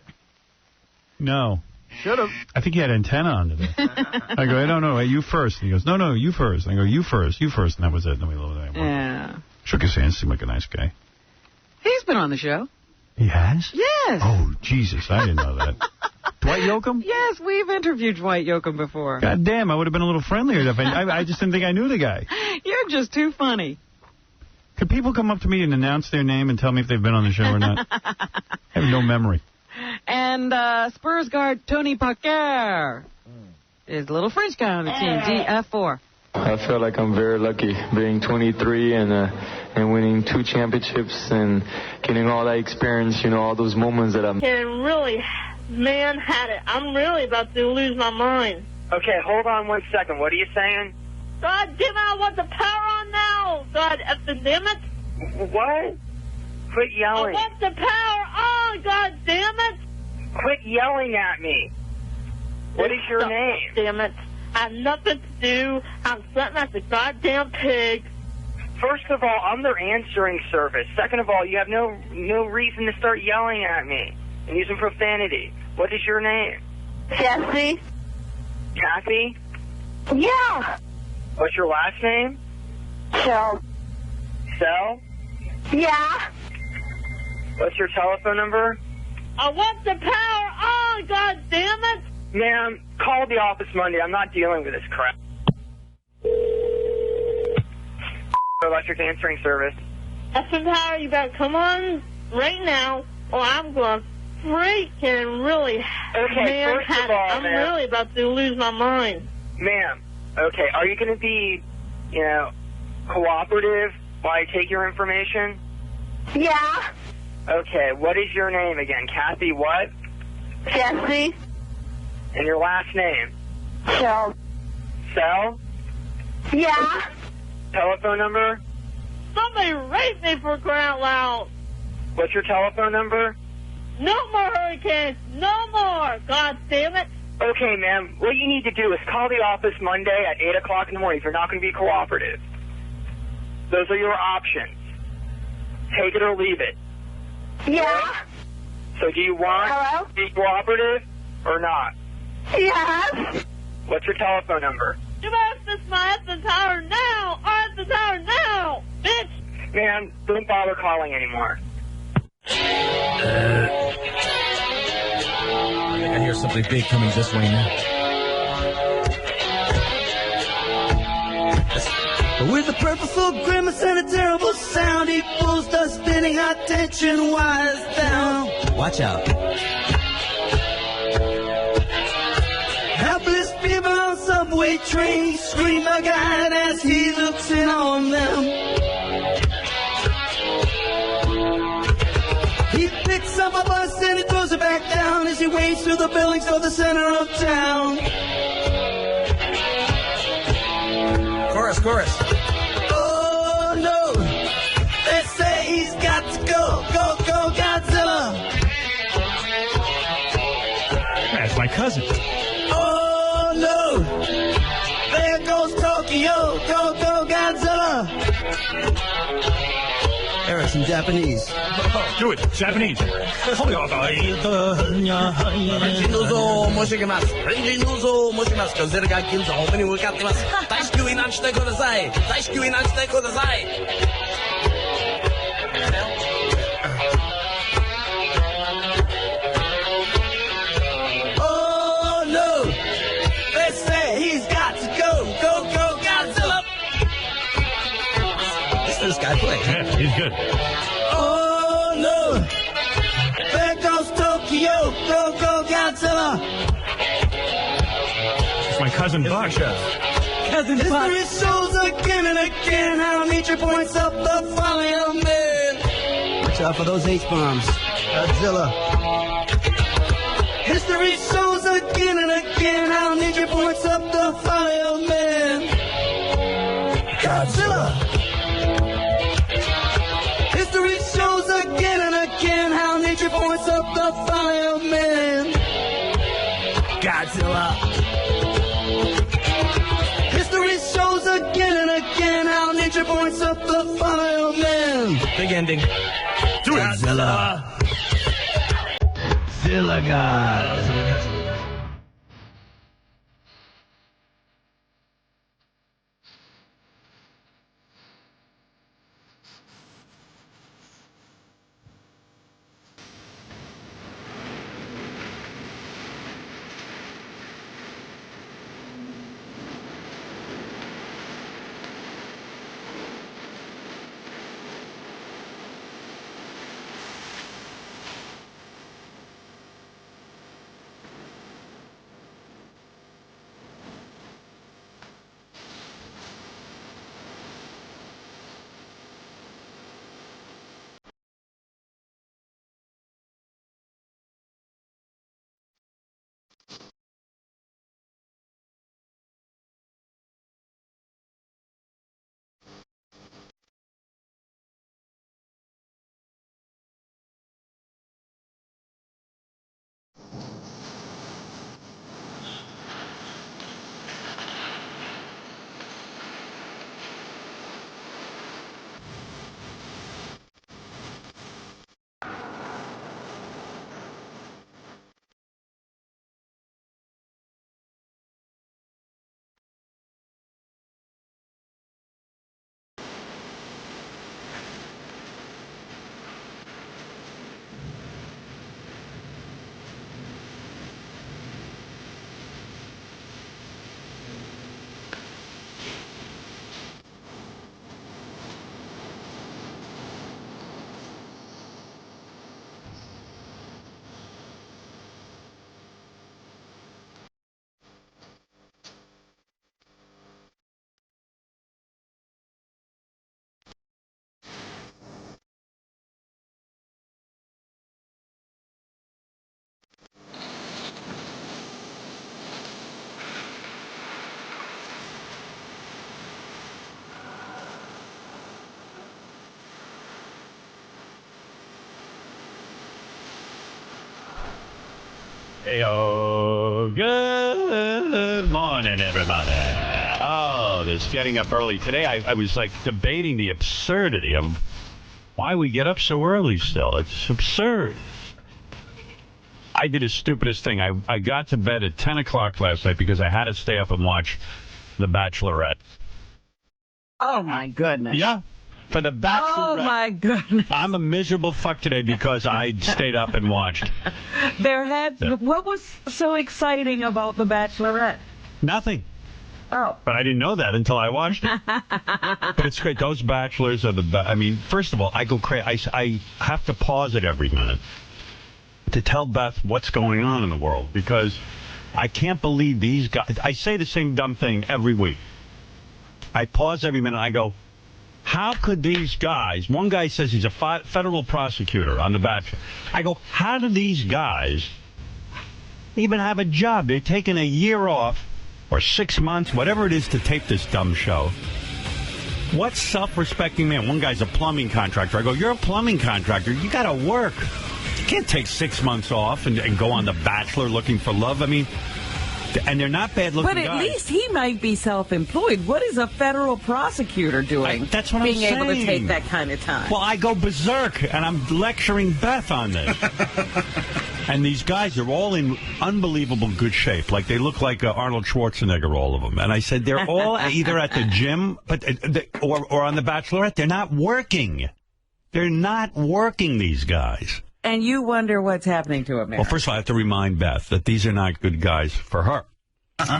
No.
Should have.
I think he had antenna under there. I go, I don't know. Hey, you first. And he goes, no, you first. And I go, you first. And that was it. And then we
Yeah.
shook his hand, seemed like a nice guy.
He's been on the show.
He has?
Yes.
Oh, Jesus, I didn't know that. Dwight Yoakam?
Yes, we've interviewed Dwight Yoakam before.
God damn, I would have been a little friendlier. If I just didn't think I knew the guy.
You're just too funny.
Could people come up to me and announce their name and tell me if they've been on the show or not? I have no memory.
And Spurs guard Tony Parker is a little French guy on the team, DF4.
I feel like I'm very lucky being 23 and winning 2 championships and getting all that experience, all those moments that I'm...
And really, man, had it. I'm really about to lose my mind.
Okay, hold on 1 second. What are you saying?
God damn it, I want the power on now. God effing damn it.
What? Quit yelling.
I want the power on, God damn it.
Quit yelling at me. What is your name?
Damn it. I have nothing to do. I'm sitting at the goddamn pig.
First of all, I'm their answering service. Second of all, you have no reason to start yelling at me and using profanity. What is your name?
Jesse.
Kathy?
Yeah.
What's your last name?
Sel.
Sel?
Yeah.
What's your telephone number?
I want the power on, God damn it.
Ma'am, call the office Monday. I'm not dealing with this crap. Electric answering service.
Effing power, you better come on right now, or I'm going to freaking really...
Okay, first of all,
I'm really about to lose my mind.
Ma'am, okay, are you going to be, cooperative while I take your information?
Yeah.
Okay, what is your name again? Kathy what?
Jesse.
And your last name?
Sel.
Sel?
Yeah.
Telephone number?
Somebody rape me for crying out loud.
What's your telephone number?
No more hurricanes. No more. God damn it.
Okay, ma'am. What you need to do is call the office Monday at 8 o'clock in the morning if you're not going to be cooperative. Those are your options. Take it or leave it.
Yeah.
So do you want to be cooperative or not?
Yes.
What's your telephone number?
You better fix my effing tower now. Or the tower now, bitch.
Man, don't bother calling anymore.
I think I hear something big coming this way now.
With a purposeful grimace and a terrible sound, he pulls the spinning hot tension wires down.
Watch out.
Helpless people on subway trains scream my God as he looks in on them. He picks up a bus and he throws it back down as he wades through the buildings of the center of town.
Chorus.
Oh no, they say he's got to go, Godzilla.
That's my cousin.
Oh no, there goes Tokyo, go Godzilla. Eric's in Japanese.
Do it, Japanese.
Oh no, they say he's got to go Godzilla.
This guy plays. Yeah, he's good.
Oh no, there goes Tokyo, go Godzilla.
It's my cousin Buck.
History shows again and again how nature points up the folly of man. Watch out for those H-bombs, Godzilla. History shows again and again how nature points up the folly of man. Godzilla. History shows again and again how nature points up the folly of man. Godzilla. History shows again and again how nature points up the file, man.
Big ending.
Godzilla. Zilla God.
Hey-oh, good morning, everybody. Oh, this getting up early. Today, I was, like, debating the absurdity of why we get up so early still. It's absurd. I did the stupidest thing. I got to bed at 10 o'clock last night because I had to stay up and watch The Bachelorette.
Oh, my goodness.
Yeah. For The Bachelorette.
Oh, my goodness.
I'm a miserable fuck today because I stayed up and watched.
What was so exciting about The Bachelorette?
Nothing.
Oh.
But I didn't know that until I watched it. But it's great. Those bachelors are the best. I mean, first of all, I go crazy. I have to pause it every minute to tell Beth what's going on in the world because I can't believe these guys. I say the same dumb thing every week. I pause every minute and I go, how could these guys, one guy says he's a federal prosecutor on The Bachelor. I go, how do these guys even have a job? They're taking a year off or 6 months, whatever it is, to tape this dumb show. What self-respecting man? One guy's a plumbing contractor. I go, you're a plumbing contractor. You got to work. You can't take 6 months off and go on The Bachelor looking for love. I mean, and they're not bad-looking guys.
But at least he might be self-employed. What is a federal prosecutor doing?
That's what I'm saying.
Being able to take that kind of time.
Well, I go berserk, and I'm lecturing Beth on this. And these guys are all in unbelievable good shape. Like, they look like Arnold Schwarzenegger, all of them. And I said, they're all either at the gym or on The Bachelorette. They're not working. They're not working, these guys.
And you wonder what's happening to him.
Well, first of all, I have to remind Beth that these are not good guys for her.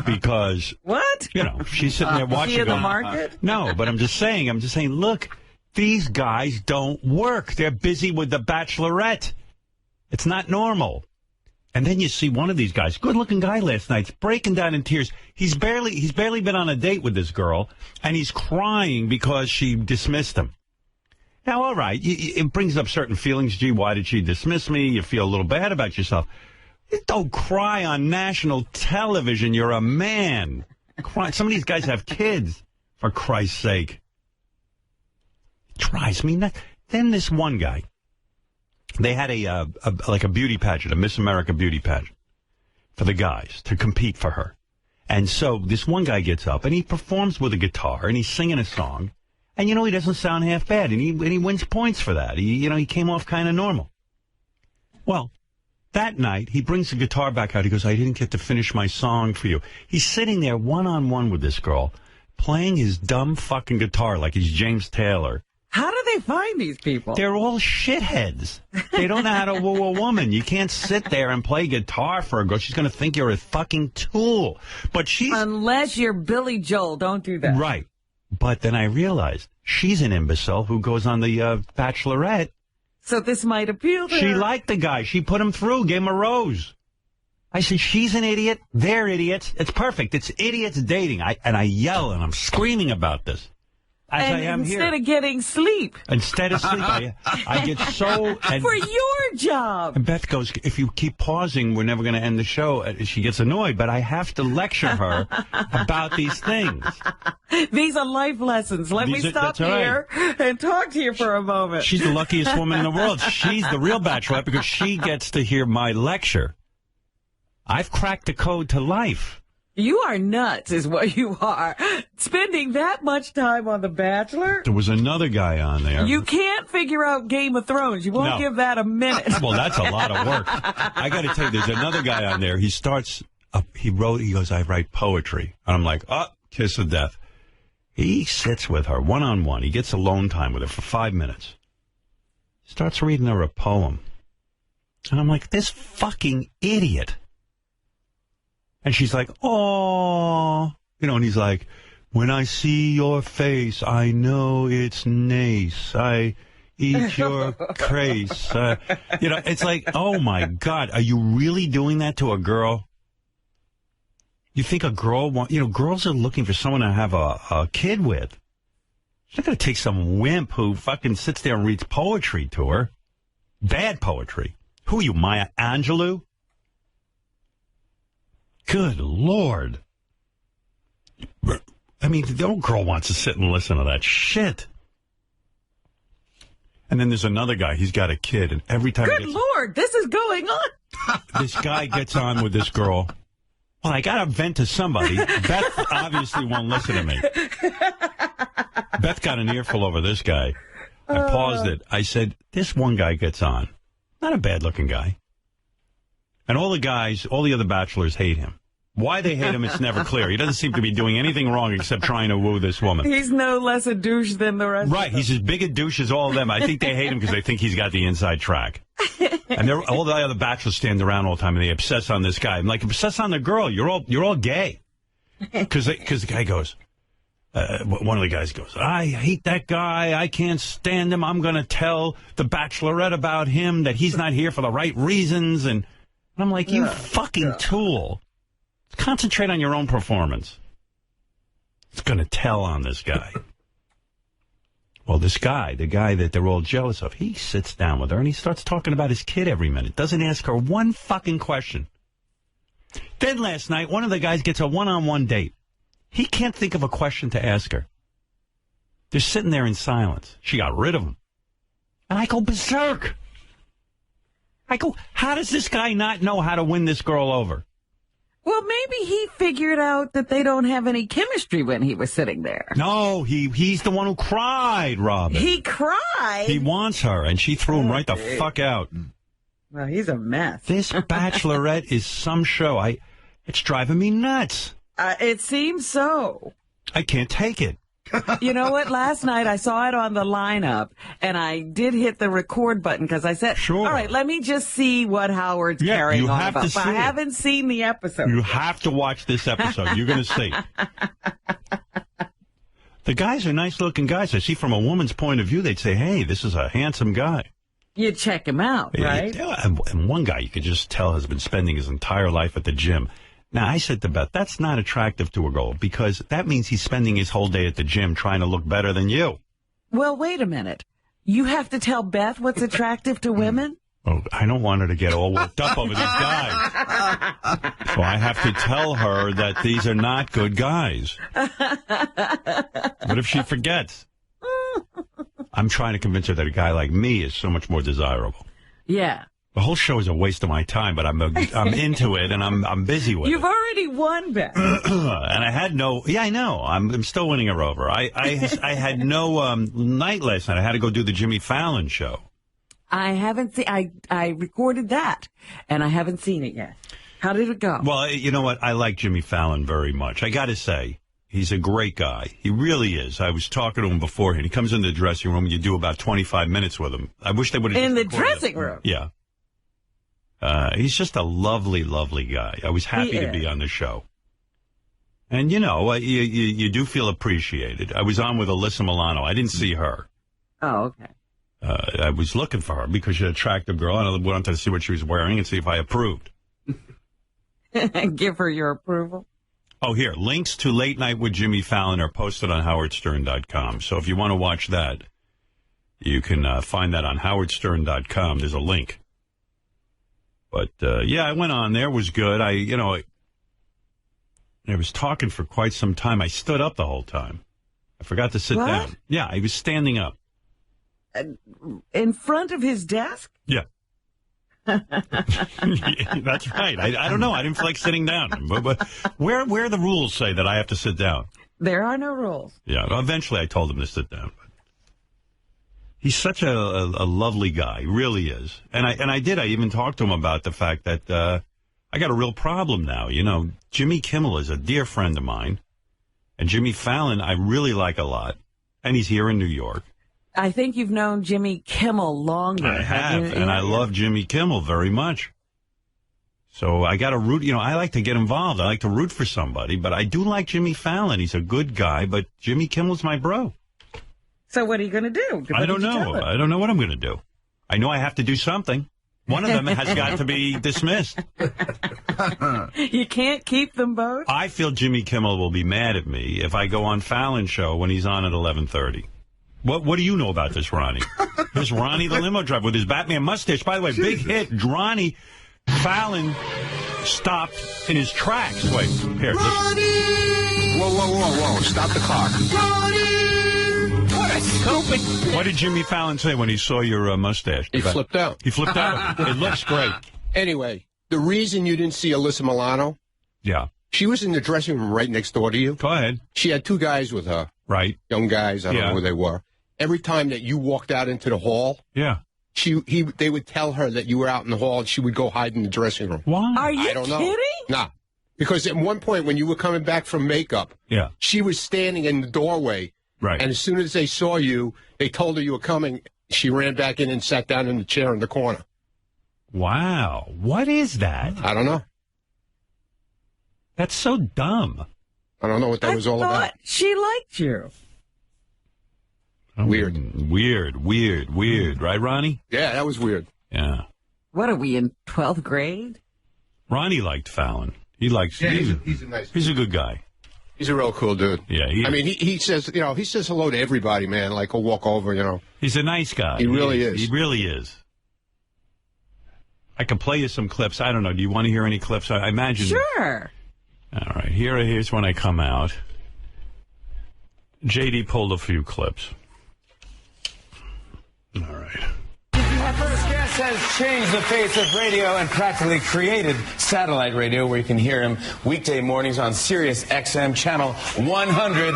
Because,
what?
You know, she's sitting there watching.
Is he in the market?
No, but I'm just saying, look, these guys don't work. They're busy with The Bachelorette. It's not normal. And then you see one of these guys, good-looking guy last night, breaking down in tears. He's barely been on a date with this girl, and he's crying because she dismissed him. Now, all right, it brings up certain feelings. Gee, why did she dismiss me? You feel a little bad about yourself. Don't cry on national television. You're a man. Some of these guys have kids, for Christ's sake. It drives me nuts. Then this one guy, they had a beauty pageant, a Miss America beauty pageant for the guys to compete for her. And so this one guy gets up and he performs with a guitar and he's singing a song. And, he doesn't sound half bad, and he wins points for that. He came off kind of normal. Well, that night, he brings the guitar back out. He goes, I didn't get to finish my song for you. He's sitting there one-on-one with this girl, playing his dumb fucking guitar like he's James Taylor.
How do they find these people?
They're all shitheads. They don't know how to woo a woman. You can't sit there and play guitar for a girl. She's going to think you're a fucking tool. But she's...
Unless you're Billy Joel, don't do that.
Right. But then I realized she's an imbecile who goes on the Bachelorette.
So this might appeal to her.
She liked the guy. She put him through, gave him a rose. I said, she's an idiot. They're idiots. It's perfect. It's idiots dating. And I yell and I'm screaming about this. As I am
instead
here.
of getting sleep.
Instead of sleep, I get so... And,
for your job.
And Beth goes, if you keep pausing, we're never going to end the show. She gets annoyed, but I have to lecture her about these things.
These are life lessons. Let me stop here and talk to you for a moment.
She's the luckiest woman in the world. She's the real bachelorette because she gets to hear my lecture. I've cracked the code to life.
You are nuts is what you are. Spending that much time on The Bachelor?
There was another guy on there.
You can't figure out Game of Thrones. You won't give that a minute.
Well, that's a lot of work. I got to tell you, there's another guy on there. He starts, he goes, I write poetry. And I'm like, kiss of death. He sits with her one-on-one. He gets alone time with her for 5 minutes. Starts reading her a poem. And I'm like, this fucking idiot. And she's like, oh, and he's like, when I see your face, I know it's nice. I eat your craze. It's like, oh, my God, are you really doing that to a girl? You think a girl girls are looking for someone to have a kid with. She's not going to take some wimp who fucking sits there and reads poetry to her. Bad poetry. Who are you, Maya Angelou? Good Lord. I mean, the old girl wants to sit and listen to that shit. And then there's another guy. He's got a kid. And every time...
Good Lord, this is going on.
This guy gets on with this girl. Well, I got to vent to somebody. Beth obviously won't listen to me. Beth got an earful over this guy. I paused it. I said, this one guy gets on. Not a bad-looking guy. And all the other bachelors hate him. Why they hate him, it's never clear. He doesn't seem to be doing anything wrong except trying to woo this woman.
He's no less a douche than the rest of them.
Right, he's as big a douche as all of them. I think they hate him because they think he's got the inside track. And all the other bachelors stand around all the time and they obsess on this guy. I'm like, obsess on the girl. You're all gay. Because the guy goes, one of the guys goes, I hate that guy. I can't stand him. I'm going to tell the Bachelorette about him, that he's not here for the right reasons. And I'm like, you fucking tool. Concentrate on your own performance. It's going to tell on this guy. Well, this guy, the guy that they're all jealous of, he sits down with her and he starts talking about his kid every minute. Doesn't ask her one fucking question. Then last night, one of the guys gets a one-on-one date. He can't think of a question to ask her. They're sitting there in silence. She got rid of him. And I go berserk. I go, how does this guy not know how to win this girl over?
Well, maybe he figured out that they don't have any chemistry when he was sitting there.
No, he's the one who cried, Robin.
He cried?
He wants her, and she threw him right the fuck out.
Well, he's a mess.
This Bachelorette is some show. It's driving me nuts.
It seems so.
I can't take it.
You know what? Last night I saw it on the lineup, and I did hit the record button because I said, all right, let me just see what Howard's carrying on about. But I haven't seen the episode.
You have to watch this episode. You're going to see. The guys are nice-looking guys. I see from a woman's point of view, they'd say, hey, this is a handsome guy.
You check him out, right?
And one guy you could just tell has been spending his entire life at the gym. Now, I said to Beth, that's not attractive to a girl because that means he's spending his whole day at the gym trying to look better than you.
Well, wait a minute. You have to tell Beth what's attractive to women?
Oh, I don't want her to get all worked up over these guys. So I have to tell her that these are not good guys. What if she forgets? I'm trying to convince her that a guy like me is so much more desirable.
Yeah.
The whole show is a waste of my time, but I'm into it, and I'm busy with
You've already won, Beth.
And I had no... Yeah, I know. I'm still winning her over. I had no night last night. I had to go do the Jimmy Fallon show.
I haven't seen... I recorded that, and I haven't seen it yet. How did it go?
Well, you know what? I like Jimmy Fallon very much. I got to say, he's a great guy. He really is. I was talking to him beforehand. He comes in the dressing room, and you do about 25 minutes with him. I wish they would have...
In the dressing room?
Yeah. He's just a lovely, lovely guy. I was happy to be on the show. And, you know, you do feel appreciated. I was on with Alyssa Milano. I didn't see her.
Oh, okay.
I was looking for her because she's an attractive girl, and I wanted to see what she was wearing and see if I approved.
Give her your approval.
Oh, here. Links to Late Night with Jimmy Fallon are posted on howardstern.com. So if you want to watch that, you can find that on howardstern.com. There's a link. But, yeah, I went on there. It was good. I was talking for quite some time. I stood up the whole time. I forgot to sit down. Yeah, I was standing up.
In front of his desk?
Yeah. That's right. I don't know. I didn't feel like sitting down. But where the rules say that I have to sit down?
There are no rules.
Yeah. Eventually, I told him to sit down. He's such a lovely guy. He really is. And I even talked to him about the fact that I got a real problem now. You know, Jimmy Kimmel is a dear friend of mine. And Jimmy Fallon, I really like a lot. And he's here in New York.
I think you've known Jimmy Kimmel longer.
I have, and I love Jimmy Kimmel very much. So I got to root, I like to get involved. I like to root for somebody, but I do like Jimmy Fallon. He's a good guy, but Jimmy Kimmel's my bro.
So what are you going to do?
I don't know. I don't know what I'm going to do. I know I have to do something. One of them has got to be dismissed.
You can't keep them both?
I feel Jimmy Kimmel will be mad at me if I go on Fallon's show when he's on at 11:30. What do you know about this, Ronnie? There's Ronnie the limo driver with his Batman mustache. By the way, big hit. Ronnie Fallon stopped in his tracks. Wait, here.
Ronnie! Whoa. Stop the clock.
Ronnie! What a stupid...
What did Jimmy Fallon say when he saw your mustache?
He flipped out.
He flipped out. It looks great.
Anyway, the reason you didn't see Alyssa Milano...
Yeah.
She was in the dressing room right next door to you.
Go ahead.
She had two guys with her.
Right.
Young guys. I don't know who they were. Every time that you walked out into the hall, they would tell her that you were out in the hall, and she would go hide in the dressing room.
Why?
Are you kidding?
Nah. Because at one point when you were coming back from makeup, she was standing in the doorway.
Right.
And as soon as they saw you, they told her you were coming. She ran back in and sat down in the chair in the corner.
Wow. What is that?
I don't know.
That's so dumb.
I don't know what that was all about.
She liked you.
Weird.
Right, Ronnie?
Yeah, that was weird.
Yeah.
What are we, in 12th grade?
Ronnie liked Fallon. He likes...
Yeah, he's a nice...
He's a good guy.
He's a real cool dude.
Yeah.
I mean, he says, he says hello to everybody, man. Like, he'll walk over,
He's a nice guy.
He really is.
He really is. I can play you some clips. I don't know. Do you want to hear any clips? I imagine...
Sure.
All right. Here's when I come out. J.D. pulled a few clips. All right.
Our first guest has changed the face of radio and practically created satellite radio, where you can hear him weekday mornings on Sirius XM Channel 100.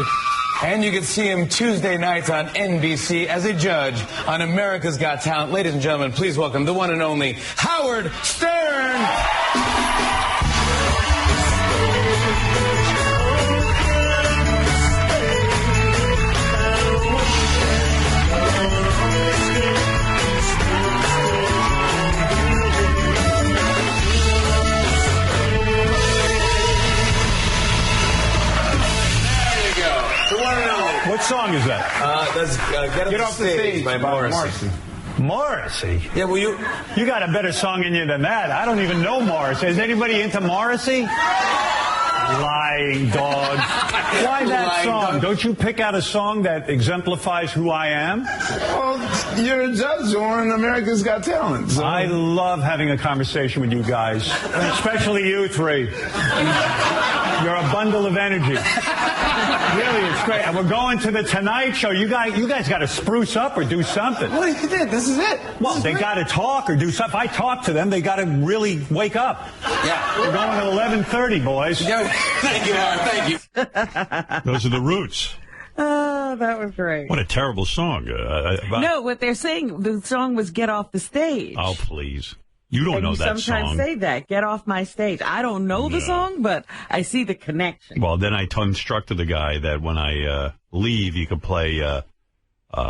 And you can see him Tuesday nights on NBC as a judge on America's Got Talent. Ladies and gentlemen, please welcome the one and only Howard Stern.
What song is that?
That's Get Off the Stage by Morrissey.
Morrissey?
Yeah, well, you
got a better song in you than that. I don't even know Morrissey. Is anybody into Morrissey? Lying dog. Why that song? Don't you pick out a song that exemplifies who I am?
Well, you're a judge on America's Got Talent. So.
I love having a conversation with you guys, especially you three.
You're a bundle of energy. Really, it's great. And we're going to the Tonight Show. You guys got to spruce up or do something.
What is it? This is it.
Well, they got to talk or do something. If I talk to them, they got to really wake up.
Yeah.
We're going at 11:30, boys.
Thank you, Howard. Thank you.
Those are the Roots.
Oh, that was great.
What a terrible song.
No, what they're saying, the song was Get Off the Stage.
Oh, please. You don't know that song.
You sometimes say that, Get Off My Stage. I don't know the song, but I see the connection.
Well, then I instructed the guy that when I leave, you could play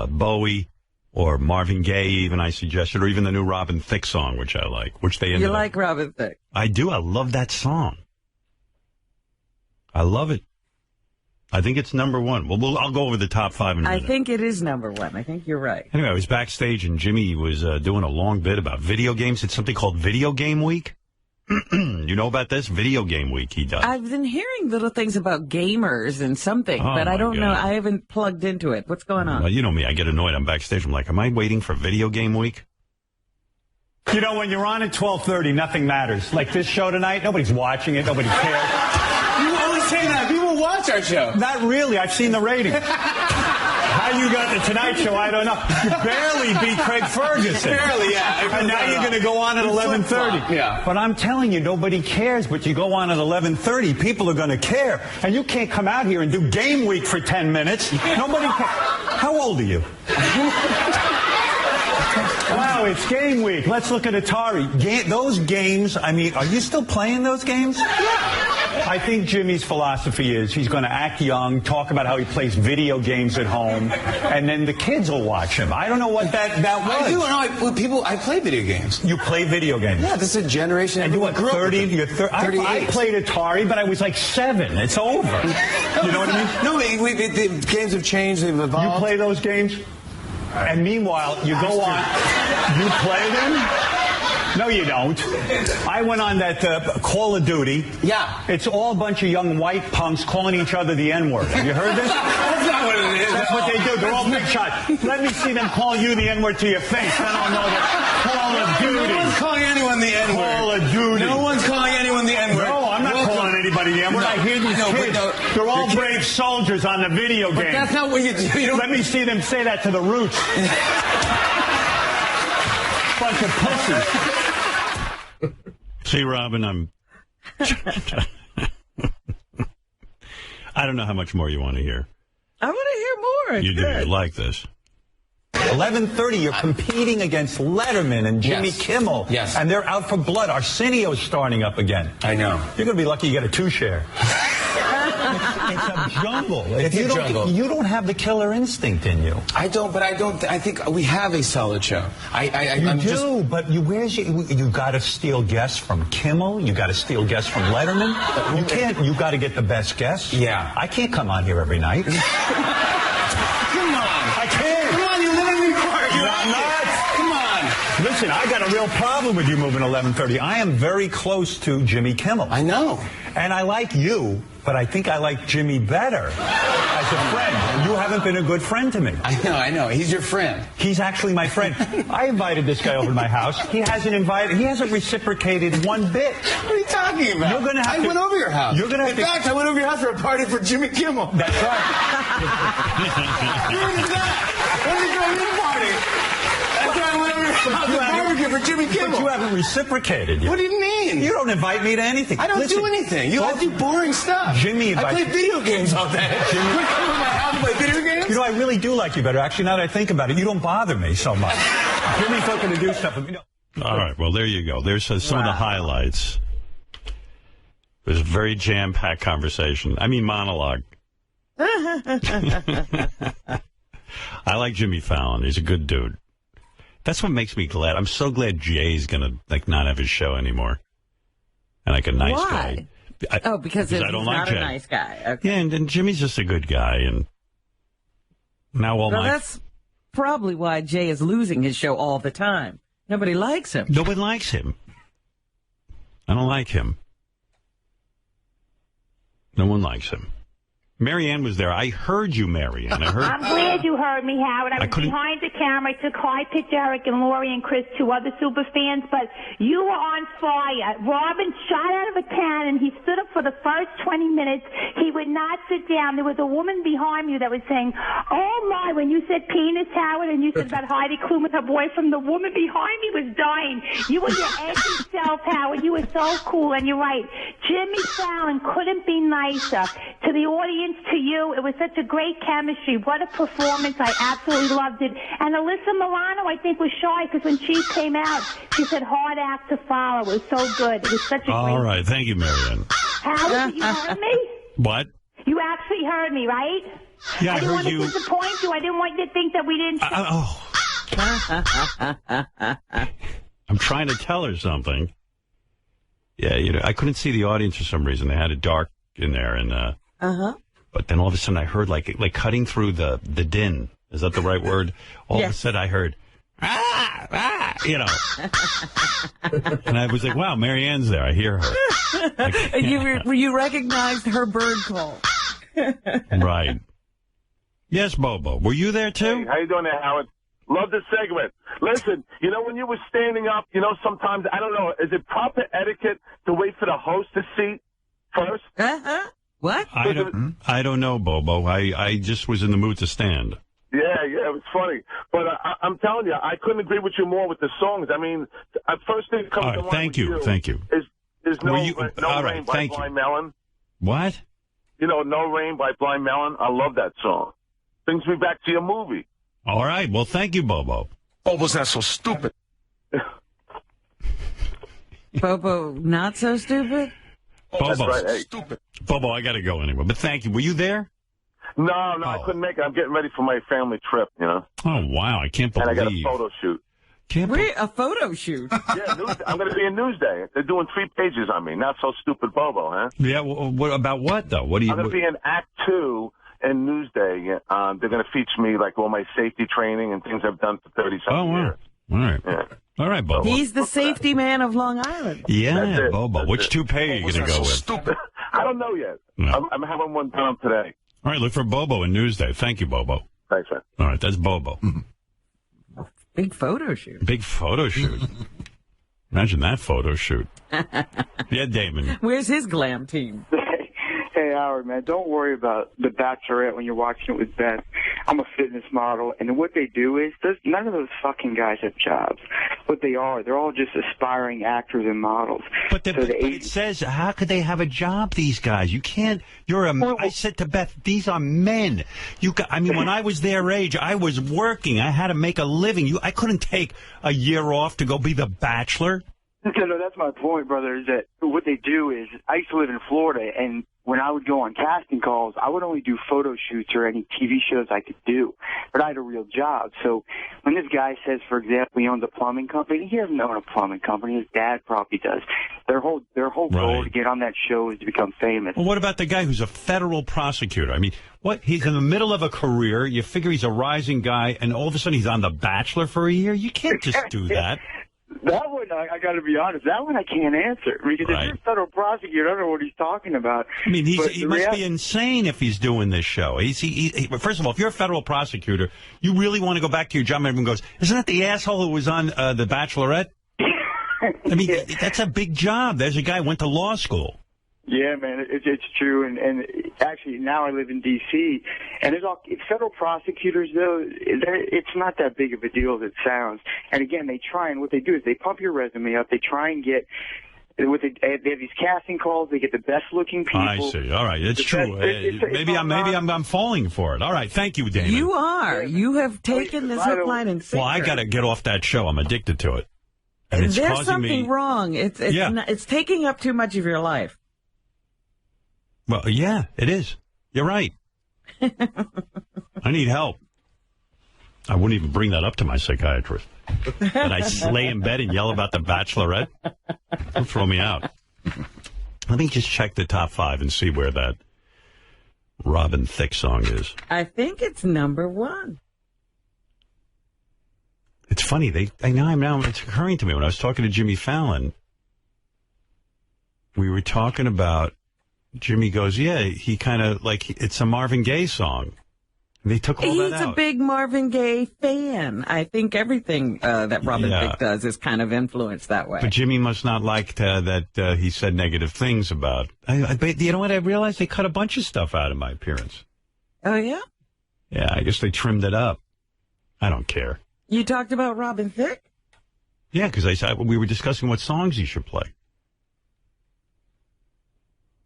Bowie or Marvin Gaye, even I suggested, or even the new Robin Thicke song, which I like, which they ended
You like Robin Thicke?
I do. I love that song. I love it. I think it's number one. Well, I'll go over the top 5 in a minute.
I think it is number one. I think you're right.
Anyway, I was backstage, and Jimmy was doing a long bit about video games. It's something called Video Game Week. You know about this? Video Game Week he does.
I've been hearing little things about gamers and something, but I don't know. I haven't plugged into it. What's going on?
Well, you know me. I get annoyed. I'm backstage. I'm like, am I waiting for Video Game Week?
You know, when you're on at 12:30, nothing matters. Like this show tonight, nobody's watching it. Nobody cares.
You always say that. People watch our show.
Not really. I've seen the ratings. How you got the Tonight Show, I don't know. You barely beat Craig Ferguson.
Barely, yeah.
And now you're going to go on at 11:30.
Yeah.
But I'm telling you, nobody cares. But you go on at 11:30, people are going to care. And you can't come out here and do Game Week for 10 minutes. Nobody cares. How old are you? Wow, it's Game Week. Let's look at Atari. Those games, I mean, are you still playing those games? Yeah. I think Jimmy's philosophy is he's going to act young, talk about how he plays video games at home, and then the kids will watch him. I don't know what that was.
I play video games.
You play video games?
Yeah, this is a generation.
And you what, 30? You're 38. I played Atari, but I was like 7. It's over. You know what I mean?
No, the games have changed. They've evolved.
You play those games? And meanwhile, you go on. You play them? No, you don't. I went on that Call of Duty.
Yeah.
It's all a bunch of young white punks calling each other the N-word. Have you heard this?
That's not what it is.
That's what they do. They're all big shots. Let me see them call you the N-word to your face. Then I'll know that. Call of Duty.
No one's calling anyone the N-word.
Call of Duty.
No one's calling anyone the N-word.
No, I'm not calling anybody the N-word. I hear these kids. They're all brave soldiers on the video game.
But that's not what you do.
Let me see them say that to the Roots. Bunch of pussies.
See, Robin, I don't know how much more you want to hear.
I want to hear more.
You do. You like this.
11:30, you're competing against Letterman and Jimmy Kimmel.
Yes.
And they're out for blood. Arsenio's starting up again.
I know.
You're going to be lucky you get a 2-share. It's a jungle. You don't have the killer instinct in you.
I don't, but I think we have a solid show.
But you got to steal guests from Kimmel. You got to steal guests from Letterman. You can't. You got to get the best guests.
Yeah.
I can't come on here every night.
Come on.
I can't.
Come on, you live in New York.
I'm not.
Come on.
Listen, I got a real problem with you moving 11:30. I am very close to Jimmy Kimmel.
I know.
And I like you, but I think I like Jimmy better as a friend. And you haven't been a good friend to me.
I know. He's your friend.
He's actually my friend. I invited this guy over to my house. He hasn't reciprocated one bit.
What are you talking about?
You're gonna have
I went over your house.
You're gonna have
In fact, I went over your house for a party for Jimmy Kimmel.
That's right.
When was that? When did you go to the party? That's why I went over your house for barbecue for Jimmy Kimmel.
But you haven't reciprocated.
What do you mean?
You don't invite me to anything.
I don't do anything. I do boring stuff.
Jimmy
I play video games all day. Jimmy, you come to my house and play video games?
You know, I really do like you better. Actually, now that I think about it, you don't bother me so much. Jimmy's looking to do stuff with me.
All right, well, there you go. There's some of the highlights. It was a very jam-packed conversation. I mean, monologue. I like Jimmy Fallon. He's a good dude. That's what makes me glad. I'm so glad Jay's going to not have his show anymore. And like a nice guy.
Because he's
I don't
not
like Jay.
a nice guy. Okay.
Yeah, and Jimmy's just a good guy. And now
that's probably why Jay is losing his show all the time. Nobody likes him.
Nobody likes him. I don't like him. No one likes him. Marianne was there. I heard you, Marianne.
I'm glad you heard me, Howard. I was behind the camera. I took high pitch Eric and Lori and Chris, 2 other super fans, but you were on fire. Robin shot out of a cannon. He stood up for the first 20 minutes. He would not sit down. There was a woman behind you that was saying, oh, my, when you said penis, Howard, and you said about Heidi Klum with her boyfriend, the woman behind me was dying. You were your edgy self, Howard. You were so cool, and you're right. Jimmy Fallon couldn't be nicer. To the audience, to you, it was such a great chemistry. What a performance. I absolutely loved it. And Alyssa Milano, I think, was shy because when she came out, she said, hard act to follow. It was so good. It was such a great...
All right. Thank you, Marianne.
Howard, you heard me?
What?
You actually heard me, right?
Yeah, I
didn't
heard
want
you.
to disappoint you. I didn't want you to think that we didn't...
I'm trying to tell her something. Yeah, you know, I couldn't see the audience for some reason. They had it dark in there, and but then all of a sudden I heard like cutting through the din. Is that the right word? All of a sudden I heard you know. And I was like, wow, Marianne's there. I hear her.
You recognized her bird call.
Right. Yes, Bobo. Were you there too?
Hey, how you doing there, Howard? Love this segment. Listen, you know, when you were standing up, you know, sometimes, I don't know, is it proper etiquette to wait for the hostess seat first?
What?
I don't know, Bobo. I just was in the mood to stand.
Yeah, it was funny. But I'm telling you, I couldn't agree with you more with the songs. I mean, first thing that comes to mind
thank you.
Is No Rain by Blind Melon.
What?
You know, No Rain by Blind Melon. I love that song. Brings me back to your movie.
All right. Well, thank you, Bobo.
Bobo's not so stupid.
Bobo, not so stupid?
Bobo,
that's right. Hey. Stupid.
Bobo, I got to go anyway. But thank you. Were you there?
No, I couldn't make it. I'm getting ready for my family trip, you know.
Oh, wow. I can't believe.
And I got a photo shoot.
A photo shoot?
Yeah, I'm going to be in Newsday. They're doing 3 pages on me. Not so stupid, Bobo, huh?
Yeah, well, what about what, though? What do you...
I'm going to be in Act 2 in Newsday. They're going to feature me, like, all my safety training and things I've done for 30-something years.
All right.
Yeah.
All right, Bobo.
He's the safety man of Long Island.
Yeah, Bobo. Which toupee are you going to go with?
Stupid. I don't know yet. No. I'm having one done today.
All right, look for Bobo in Newsday. Thank you, Bobo.
Thanks, man.
All right, that's Bobo.
Big photo shoot.
Big photo shoot. Imagine that photo shoot. Yeah, Damon.
Where's his glam team?
Hey, Howard, man, don't worry about The Bachelorette when you're watching it with Beth. I'm a fitness model, and what they do is none of those fucking guys have jobs. What they are, they're all just aspiring actors and models.
But it says, how could they have a job, these guys? You can't, I said to Beth, these are men. When I was their age, I was working. I had to make a living. I couldn't take a year off to go be the Bachelor.
No, that's my point, brother, is that what they do is, I used to live in Florida, and when I would go on casting calls, I would only do photo shoots or any TV shows I could do. But I had a real job. So when this guy says, for example, he owns a plumbing company, he doesn't own a plumbing company. His dad probably does. Their whole goal to get on that show is to become famous.
Well, what about the guy who's a federal prosecutor? I mean, he's in the middle of a career. You figure he's a rising guy, and all of a sudden he's on The Bachelor for a year? You can't just do that.
That one, I got to be honest, that one I can't answer. Because if you're a federal prosecutor, I don't know what he's talking about.
I mean, he must be insane if he's doing this show. First of all, if you're a federal prosecutor, you really want to go back to your job, and everyone goes, isn't that the asshole who was on The Bachelorette? I mean, that's a big job. There's a guy who went to law school.
Yeah, man, it's true. And actually, now I live in D.C., and there's federal prosecutors, though, it's not that big of a deal as it sounds. And again, what they do is they pump your resume up. They try and get, they have these casting calls. They get the best-looking people.
I see. All right, it's true. Maybe I'm falling for it. All right, thank you, Damon.
You are. You have taken this hook, line, and sinker.
Well, I got to get off that show. I'm addicted to it. And it's
There's something wrong. It's taking up too much of your life.
Well, yeah, it is. You're right. I need help. I wouldn't even bring that up to my psychiatrist. That I lay in bed and yell about The Bachelorette? Don't throw me out. Let me just check the top 5 and see where that Robin Thicke song is.
I think it's number 1.
It's funny. It's occurring to me when I was talking to Jimmy Fallon. We were talking about Jimmy goes, yeah, he kind of, like, it's a Marvin Gaye song. And they took all that out.
He's a big Marvin Gaye fan. I think everything that Robin Thicke does is kind of influenced that way.
But Jimmy must not like that he said negative things about. You know what? I realized they cut a bunch of stuff out of my appearance.
Oh, yeah?
Yeah, I guess they trimmed it up. I don't care.
You talked about Robin Thicke?
Yeah, because we were discussing what songs he should play.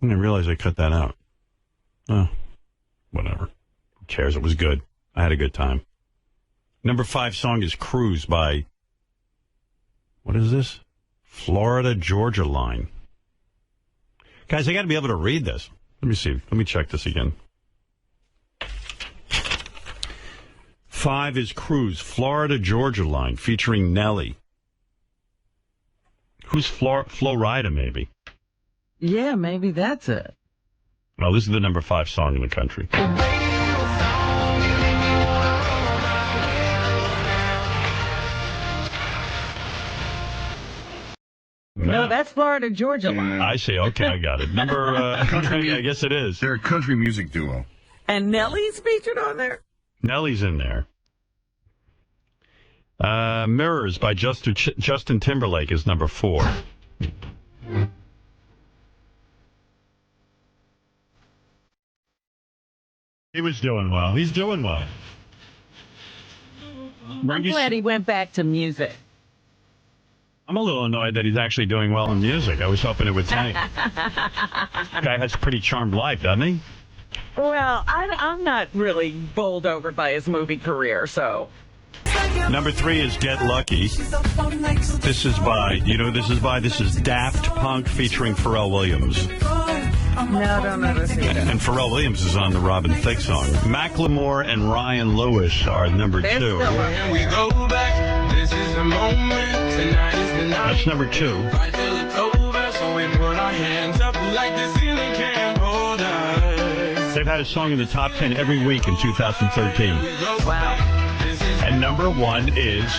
And I realized I cut that out. Oh, whatever. Who cares? It was good. I had a good time. Number 5 song is Cruise by, what is this? Florida Georgia Line. Guys, I got to be able to read this. Let me see. Let me check this again. 5 is Cruise, Florida Georgia Line, featuring Nelly. Who's Flo Rida, maybe?
Yeah, maybe that's it.
Well, this is the number 5 song in the country.
No, that's Florida Georgia Line.
I see. Okay, I got it. Number, I guess it is.
They're a country music duo.
And Nelly's featured on there?
Nelly's in there. Mirrors by Justin Timberlake is number 4. He was doing well. He's doing well.
I'm glad he went back to music.
I'm a little annoyed that he's actually doing well in music. I was hoping it would tank. Guy has a pretty charmed life, doesn't he?
Well, I'm not really bowled over by his movie career, so...
Number 3 is Get Lucky. This is by, you know who this is by? This is Daft Punk featuring Pharrell Williams.
No, don't know this either.
And Pharrell Williams is on the Robin Thicke song. Macklemore and Ryan Lewis are number 2. That's number 2. They've had a song in the top 10 every week in 2013.
Wow.
And number 1 is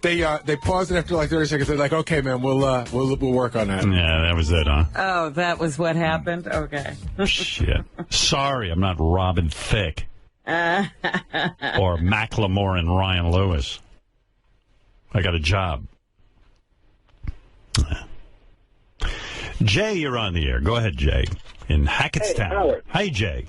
They paused it after like 30 seconds. They're like, okay, man, we'll work on that.
Yeah, that was it, huh?
Oh, that was what happened? Okay.
Shit. Sorry, I'm not Robin Thicke. Or Macklemore and Ryan Lewis. I got a job. Jay, you're on the air. Go ahead, Jay. In Hackettstown.
Hey, Howard.
Hi, Jay.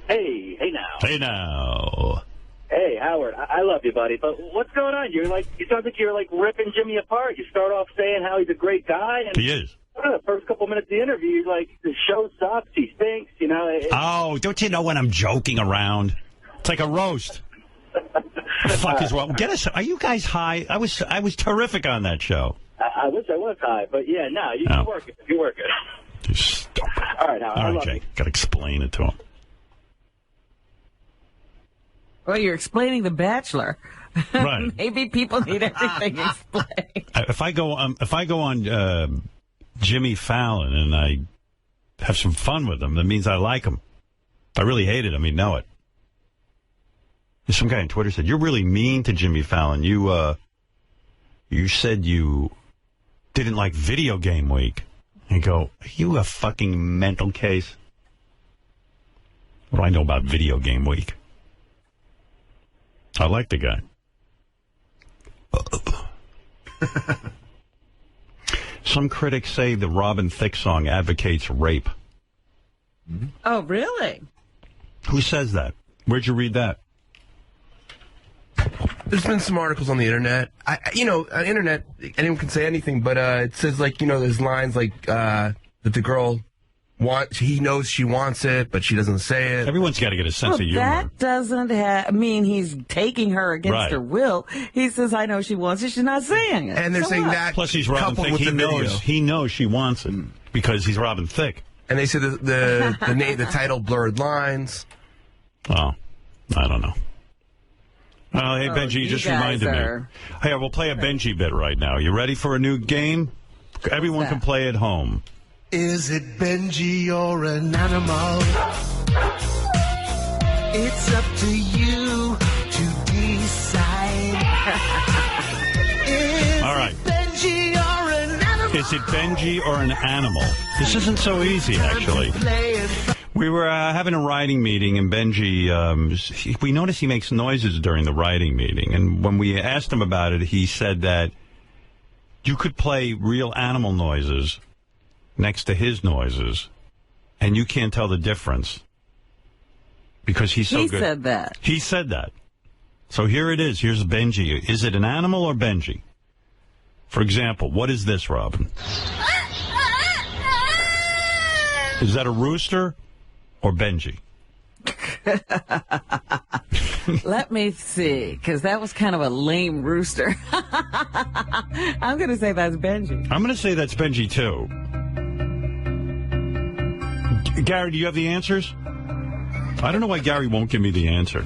Hey now.
Hey, now.
Hey, Howard, I love you, buddy, but what's going on? You sound like you're, like, ripping Jimmy apart. You start off saying how he's a great guy. And
he is.
The first couple minutes of the interview, you're like, the show sucks, he stinks, you know.
Oh, don't you know when I'm joking around? It's like a roast. The fuck is wrong? Are you guys high? I was terrific on that show.
I wish I was high, but yeah, no, you can work it. You work it.
You're stupid.
All right, Howard.
All right, Jay. Got to explain it to him.
Well, you're explaining The Bachelor.
Right.
Maybe people need everything explained.
If I go on Jimmy Fallon and I have some fun with him, that means I like him. If I really hated him, he'd know it. Some guy on Twitter said, "You're really mean to Jimmy Fallon. You said you didn't like Video Game Week." And you go, "Are you a fucking mental case? What do I know about Video Game Week?" I like the guy. Some critics say the Robin Thicke song advocates rape.
Oh, really?
Who says that? Where'd you read that?
There's been some articles on the internet. On internet, anyone can say anything, but it says, like, there's lines like that the girl he knows she wants it, but she doesn't say it.
Everyone's got to get a sense of humor.
That doesn't mean he's taking her against her will. He says, I know she wants it, she's not saying it.
And they're saying that.
Plus, he's Robin Thicke. He knows she wants it because he's Robin Thicke.
And they say the title Blurred Lines.
Oh, I don't know. Oh, hey, Benji, you just reminded me. Hey, we'll play a Benji bit right now. You ready for a new game? Everyone can play at home.
Is it Benji or an animal? It's up to you to decide.
All right.
Benji or an animal?
Is it Benji or an animal? This isn't so easy, actually. We were having a writing meeting, and Benji, we noticed he makes noises during the writing meeting. And when we asked him about it, he said that you could play real animal noises next to his noises, and you can't tell the difference because he's so good.
He said that.
He said that. So here it is. Here's Benji. Is it an animal or Benji? For example, what is this, Robin? Is that a rooster or Benji?
Let me see, because that was kind of a lame rooster. I'm going to say that's Benji.
I'm going to say that's Benji, too. Gary, do you have the answers? I don't know why Gary won't give me the answer.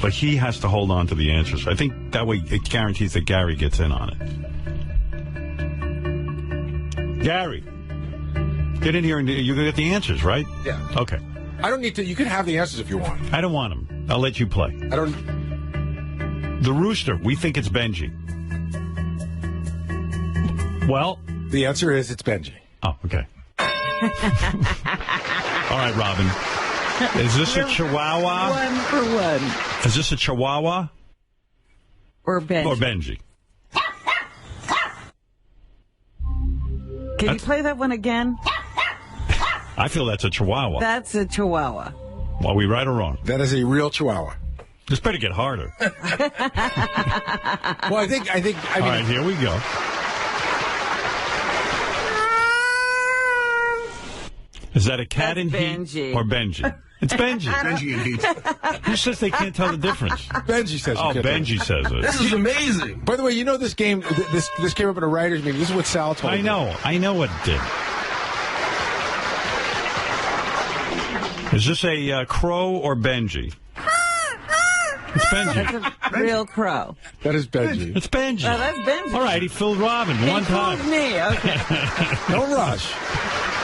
But he has to hold on to the answers. I think that way it guarantees that Gary gets in on it. Gary, get in here and you're going to get the answers, right?
Yeah.
Okay.
I don't need to. You can have the answers if you want.
I don't want them. I'll let you play.
I don't.
The rooster, we think it's Benji. Well,
the answer is it's Benji.
Oh, okay. All right, Robin. Is this a Chihuahua?
1 for 1.
Is this a Chihuahua?
Or Benji?
Or Benji.
Can you play that one again?
I feel that's a Chihuahua.
That's a Chihuahua.
Are we right or wrong?
That is a real Chihuahua.
This better get harder.
Well, I mean, all
right, here we go. Is that a cat in heat or Benji? It's Benji.
Benji in heat.
Who says they can't tell the difference?
Benji says.
Oh, Benji says it.
This is amazing.
By the way, you know this game. This came up at a writers' meeting. This is what Sal told me.
I know what it did. Is this a crow or Benji? It's Benji.
That's a real crow.
That is Benji.
It's Benji.
Oh, that's Benji.
All right, he fooled Robin one time.
He fooled me. Okay.
Don't rush.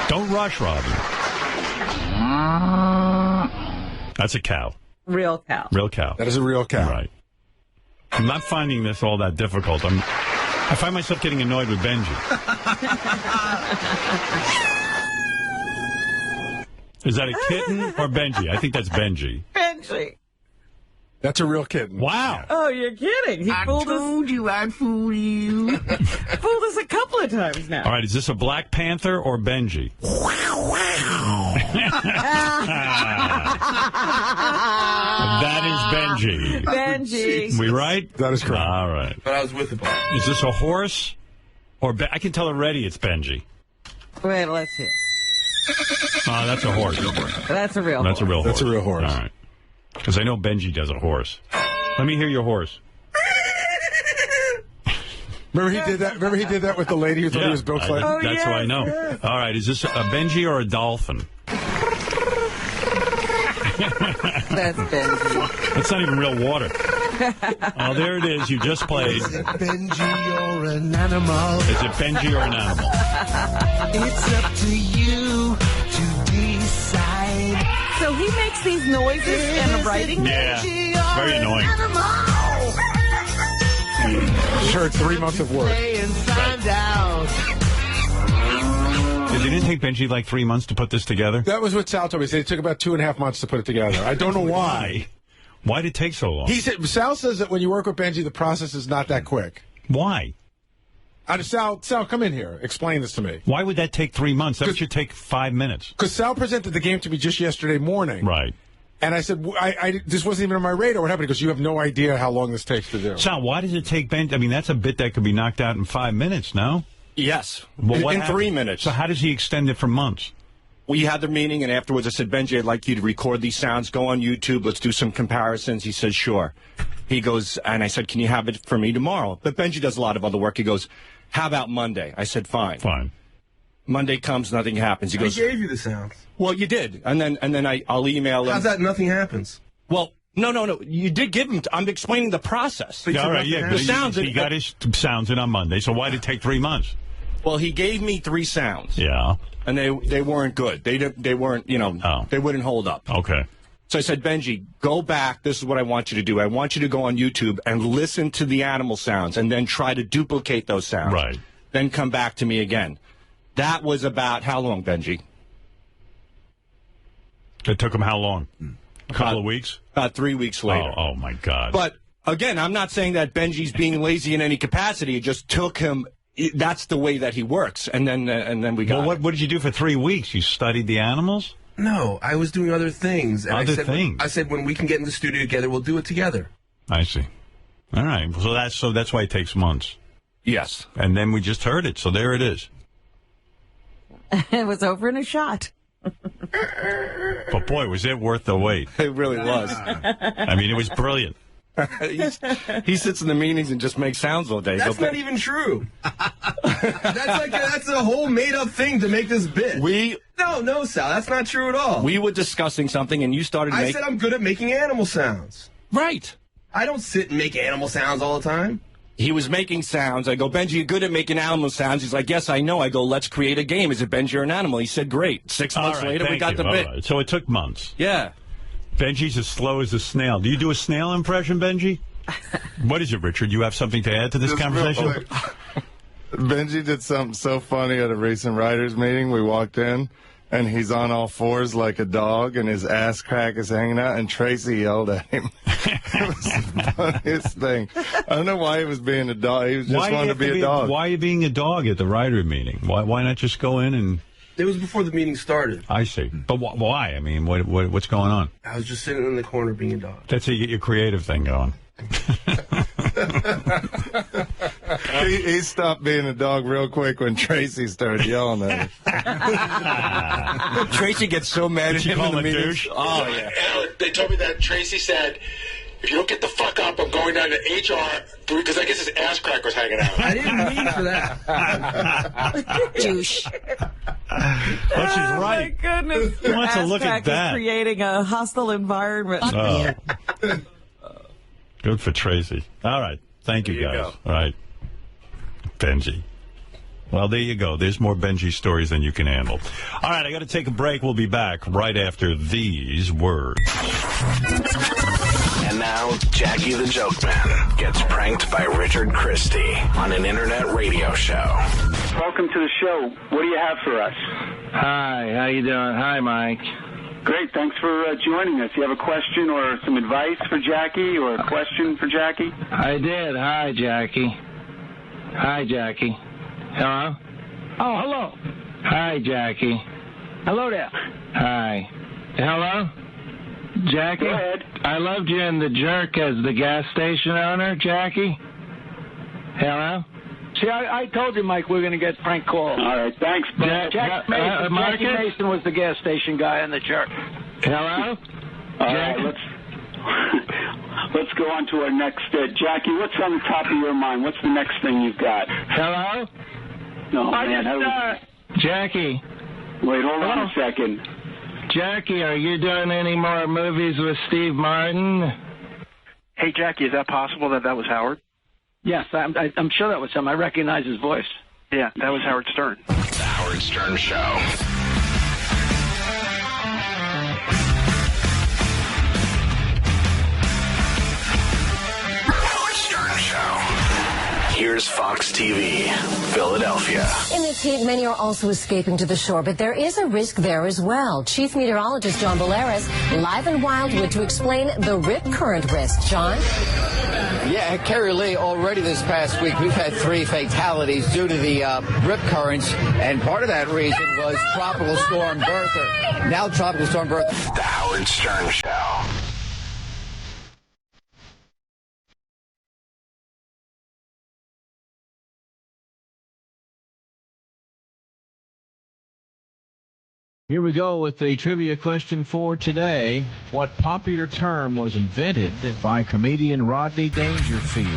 Don't rush, Robin. That's a cow.
Real cow.
Real cow.
That is a real cow.
Right. I'm not finding this all that difficult. I find myself getting annoyed with Benji. Is that a kitten or Benji? I think that's Benji.
Benji.
That's a real kitten.
Wow.
Oh, you're kidding. I'd fool you. Fooled you. Fooled us a couple of times now.
All right, is this a Black Panther or Benji? That is Benji.
Benji.
We right?
That is correct.
All right.
But I was with the ball.
Is this a horse or I can tell already it's Benji.
Wait, let's hear.
Oh, that's a horse.
That's a real horse.
That's a real horse.
That's a real horse.
All right. Because I know Benji does a horse. Let me hear your horse.
Remember he did that with the lady who thought he was Bill Clinton?
That's who I know. Yes. All right, is this a Benji or a dolphin?
That's Benji.
That's not even real water. Oh, there it is. You just played.
Is it Benji or an animal?
Is it Benji or an animal?
It's up to you to decide.
So he makes these noises and writing?
Yeah, very annoying.
Just heard 3 months of work.
Right. Did it take Benji like 3 months to put this together?
That was what Sal told me. He said it took about 2.5 months to put it together. I don't know why.
Why did it take so long?
Sal says that when you work with Benji, the process is not that quick.
Why?
Sal, come in here. Explain this to me.
Why would that take 3 months? That should take 5 minutes.
Because Sal presented the game to me just yesterday morning.
Right.
And I said, this wasn't even on my radar. What happened? Because you have no idea how long this takes to do.
Sal, why does it take Benji? I mean, that's a bit that could be knocked out in 5 minutes, no?
Yes.
Well,
in 3 minutes.
So how does he extend it for months?
We had the meeting, and afterwards I said, Benji, I'd like you to record these sounds. Go on YouTube. Let's do some comparisons. He says, sure. He goes, and I said, can you have it for me tomorrow? But Benji does a lot of other work. He goes, how about Monday? I said, fine.
Fine.
Monday comes, nothing happens. He goes,
I gave you the sounds.
Well, you did. And then I'll email him.
How's that nothing happens?
Well, no. You did give him. I'm explaining the process.
All right, yeah.
The sounds.
He got his sounds in on Monday, so why did it take 3 months?
Well, he gave me 3 sounds.
Yeah.
And they weren't good. They weren't, they wouldn't hold up.
Okay.
So I said, Benji, go back. This is what I want you to do. I want you to go on YouTube and listen to the animal sounds and then try to duplicate those sounds.
Right.
Then come back to me again. That was about how long, Benji?
It took him how long? A couple of weeks?
About 3 weeks later.
Oh, my God.
But, again, I'm not saying that Benji's being lazy in any capacity. It just took him. That's the way that he works. And then we got
Well, what did you do for 3 weeks? You studied the animals?
No, I was doing other things. And
Other things?
I said, when we can get in the studio together, we'll do it together.
I see. All right. So that's why it takes months.
Yes.
And then we just heard it. So there it is.
It was over in a shot.
But, boy, was it worth the wait.
It really was.
I mean, it was brilliant.
He sits in the meetings and just makes sounds all day.
That's not even true. That's a whole made-up thing to make this bit. No, Sal, that's not true at all.
We were discussing something, and you started
I said I'm good at making animal sounds.
Right.
I don't sit and make animal sounds all the time.
He was making sounds. I go, Benji, you're good at making animal sounds. He's like, yes, I know. I go, let's create a game. Is it Benji or an animal? He said, great. 6 months later, we got the bit.
Right. So it took months.
Yeah.
Benji's as slow as a snail. Do you do a snail impression, Benji? What is it, Richard? You have something to add to this conversation?
Benji did something so funny at a recent writers' meeting. We walked in, and he's on all fours like a dog, and his ass crack is hanging out, and Tracy yelled at him. It was the funniest thing. I don't know why he was being a dog. He was just wanting to be a dog.
Why are you being a dog at the writer meeting? Why not just go in and...
It was before the meeting started.
I see. But why? I mean, what's going on?
I was just sitting in the corner being a dog.
That's how you get your creative thing going.
He stopped being a dog real quick when Tracy started yelling at
him. Tracy gets so mad at him in the meetings. Oh, yeah.
They told me that Tracy said, if you don't get the fuck up, I'm going down to HR, because I guess his ass crack was hanging out.
I didn't mean for that.
Douche.
Well, she's right.
Oh, my goodness.
Who wants to look at that?
Is creating a hostile environment.
Good for Tracy. All right. Thank you, guys. Go. All right. Benji. Well, there you go. There's more Benji stories than you can handle. All right, I got to take a break. We'll be back right after these words.
And now, Jackie the Joke Man gets pranked by Richard Christie on an internet radio show.
Welcome to the show. What do you have for us?
Hi, how you doing? Hi, Mike.
Great, thanks for joining us. You have a question or some advice for Jackie or a question for Jackie?
I did. Hi, Jackie. Hi, Jackie. Hello?
Oh, hello.
Hi, Jackie.
Hello there.
Hi. Hello? Jackie?
Go ahead.
I loved you in The Jerk as the gas station owner, Jackie. Hello?
See, I told you, Mike, we're going to get prank calls. All right, thanks. Jackie Mason was the gas station guy in The Jerk.
Hello?
All right, let's go on to our next. Jackie, what's on the top of your mind? What's the next thing you've got?
Hello?
No, man.
Jackie.
Wait, hold on a second.
Jackie, are you doing any more movies with Steve Martin?
Hey, Jackie, is that possible that was Howard? Yes, I'm sure that was him. I recognize his voice. Yeah, that was Howard Stern.
The Howard Stern Show. Howard Stern Show. Here's Fox TV, Philadelphia.
In this heat, many are also escaping to the shore, but there is a risk there as well. Chief Meteorologist John Bolaris live in Wildwood to explain the rip current risk. John?
Yeah, Kerry Lee, already this past week, we've had 3 fatalities due to the rip currents, and part of that reason was Tropical Storm Bertha. Now Tropical Storm Bertha.
The Howard Stern Show.
Here we go with the trivia question for today. What popular term was invented by comedian Rodney Dangerfield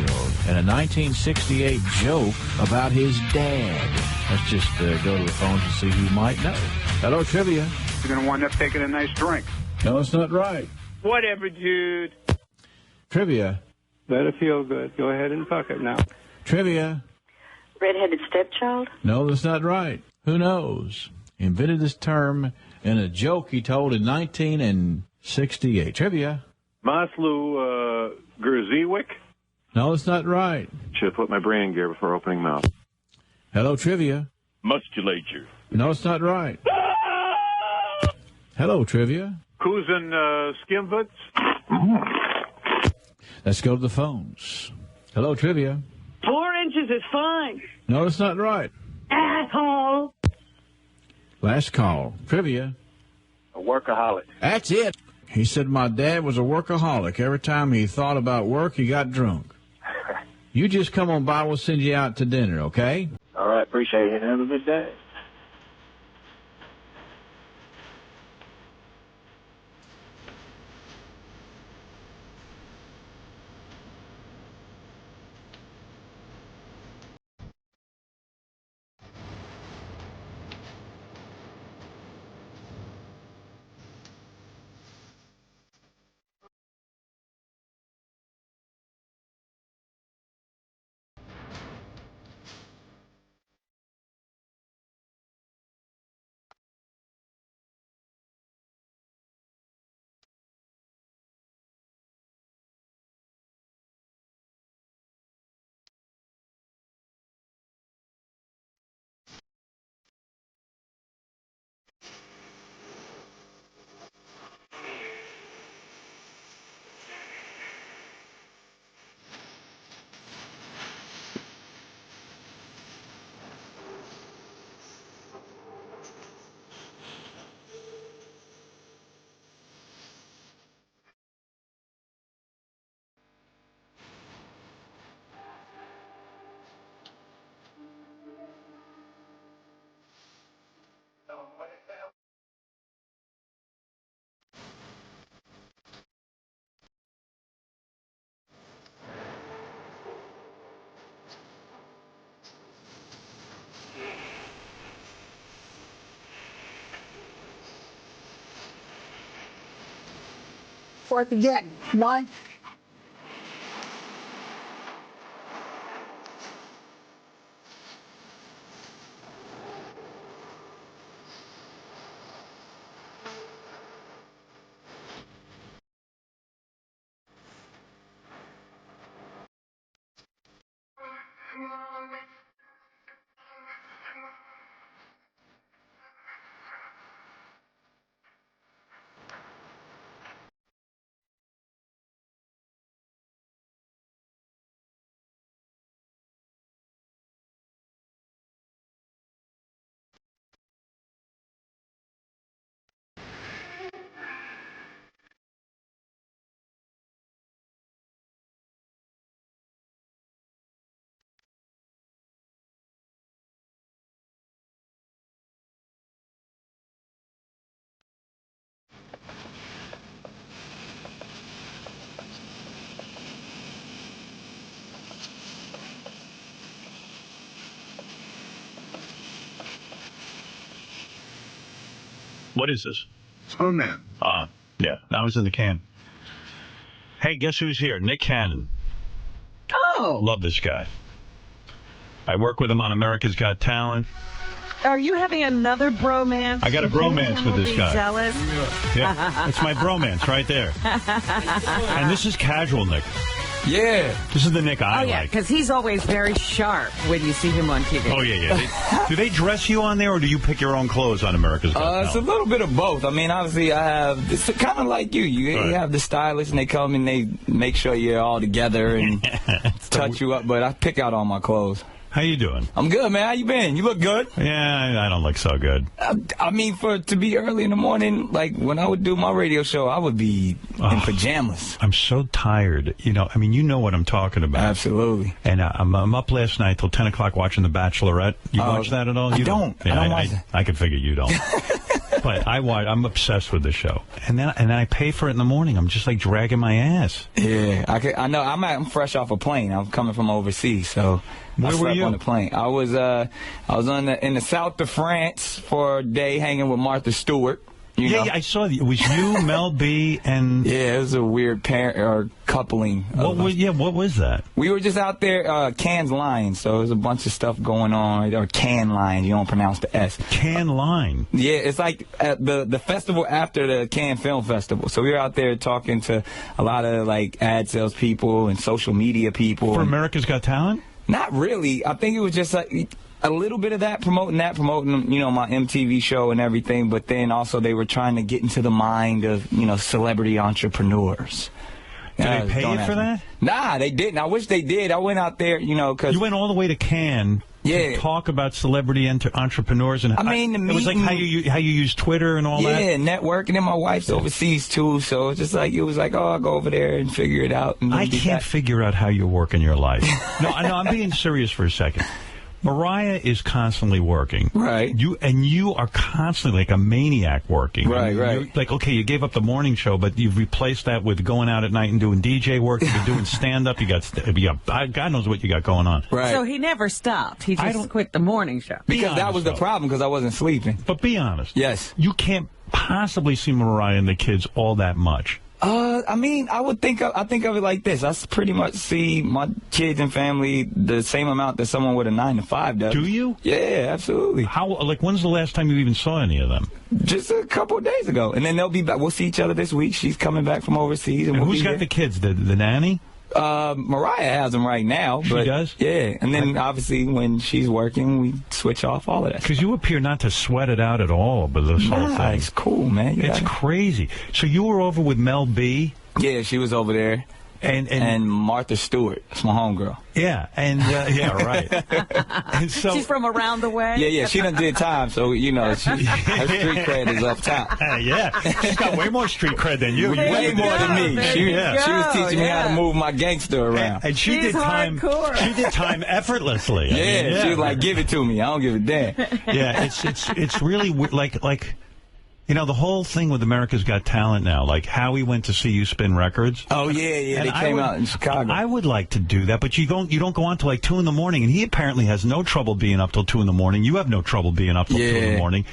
in a 1968 joke about his dad? Let's just go to the phones and see who might know. Hello, trivia.
You're going to wind up taking a nice drink.
No, it's not right.
Whatever, dude.
Trivia.
Let it feel good. Go ahead and fuck it now.
Trivia.
Redheaded stepchild?
No, that's not right. Who knows? Invented this term in a joke he told in 1968. Trivia.
Maslow Gerziewicz?
No, it's not right.
Should have put my brain in gear before opening mouth.
Hello, trivia.
Musculature.
No, it's not right. Hello, trivia.
Cousin Skimfoots?
Let's go to the phones. Hello, trivia.
4 inches is fine.
No, it's not right.
Asshole.
Last call. Trivia.
A workaholic.
That's it. He said my dad was a workaholic. Every time he thought about work, he got drunk. You just come on by. We'll send you out to dinner, okay?
All right. Appreciate it. Have a good day.
Fourth again. One.
What is this?
Snowman.
Yeah, that was in the can. Hey, guess who's here? Nick Cannon.
Oh.
Love this guy. I work with him on America's Got Talent.
Are you having another bromance?
I got a bromance with this guy.
Jealous?
Yeah, it's my bromance right there. And this is casual Nick.
Yeah.
This is the Nick I like.
Because he's always very sharp when you see him on TV.
Oh, yeah. Do they dress you on there, or do you pick your own clothes on America's Got Talent?
It's a little bit of both. I mean, obviously, it's kind of like you. You have the stylist, and they come and they make sure you're all together and touch you up. But I pick out all my clothes.
How you doing?
I'm good, man. How you been? You look good.
Yeah, I don't look so good.
I mean, to be early in the morning, like when I would do my radio show, I would be in pajamas.
I'm so tired. You know what I'm talking about.
Absolutely.
And I'm up last night till 10 o'clock watching The Bachelorette. You watch that at all?
I don't.
Yeah,
I don't watch that.
I can figure you don't. But I'm obsessed with the show. And then I pay for it in the morning. I'm just like dragging my ass.
Yeah, I know. I'm fresh off a plane. I'm coming from overseas, so.
Where were you?
On the plane. I was in the south of France for a day hanging with Martha Stewart.
Yeah, I saw it. It was you, Mel B, and...
Yeah, it was a weird coupling.
What was that?
We were just out there, Cannes Line, so there's a bunch of stuff going on. Or Cannes Line, you don't pronounce the S.
Cannes Line?
Yeah, it's like the festival after the Cannes Film Festival. So we were out there talking to a lot of, like, ad sales people and social media people.
For America's Got Talent?
Not really. I think it was just like a little bit of that, promoting, my MTV show and everything. But then also they were trying to get into the mind of, celebrity entrepreneurs.
Did they pay you for that?
Nah, they didn't. I wish they did. I went out there, because...
You went all the way to Cannes to talk about celebrity entrepreneurs. And it was like how you use Twitter and all that?
Yeah, networking. And my wife's overseas, too. So it was like, I'll go over there and figure it out. And
I can't figure out how you work in your life. No, I'm being serious for a second. Mariah is constantly working.
Right.
You are constantly like a maniac working.
Right.
You're like, okay, you gave up the morning show, but you've replaced that with going out at night and doing DJ work. You're doing stand-up. You got God knows what you got going on.
Right.
So he never stopped. He just quit the morning show.
Because that was the problem, because I wasn't sleeping.
But be honest.
Yes.
You can't possibly see Mariah and the kids all that much.
I think of it like this. I pretty much see my kids and family the same amount that someone with a 9-to-5 does.
Do you?
Yeah, absolutely.
When's the last time you even saw any of them?
Just a couple of days ago. And then they'll be back. We'll see each other this week. She's coming back from overseas. And
who's got the kids? The nanny?
Mariah has them right now.
She does?
Yeah. And then, obviously, when she's working, we switch off all of that.
Because you appear not to sweat it out at all, but this whole thing.
It's cool, man.
It's crazy. So you were over with Mel B?
Yeah, she was over there. And Martha Stewart. That's my homegirl.
Yeah, and yeah, right. And so,
she's from around the way?
Yeah, she done did time, so, her street cred is up top.
Yeah, she's got way more street cred than you.
Way more than me. She was teaching me how to move my gangster around.
And she did time.
Hardcore.
She did time effortlessly.
Yeah, she was like, give it to me. I don't give a damn.
Yeah, it's really like. The whole thing with America's Got Talent now, like Howie went to see you spin records.
Oh, yeah, they came out in Chicago.
I would like to do that, but you don't go on till like 2 in the morning, and he apparently has no trouble being up till 2 in the morning. You have no trouble being up till 2 in the morning.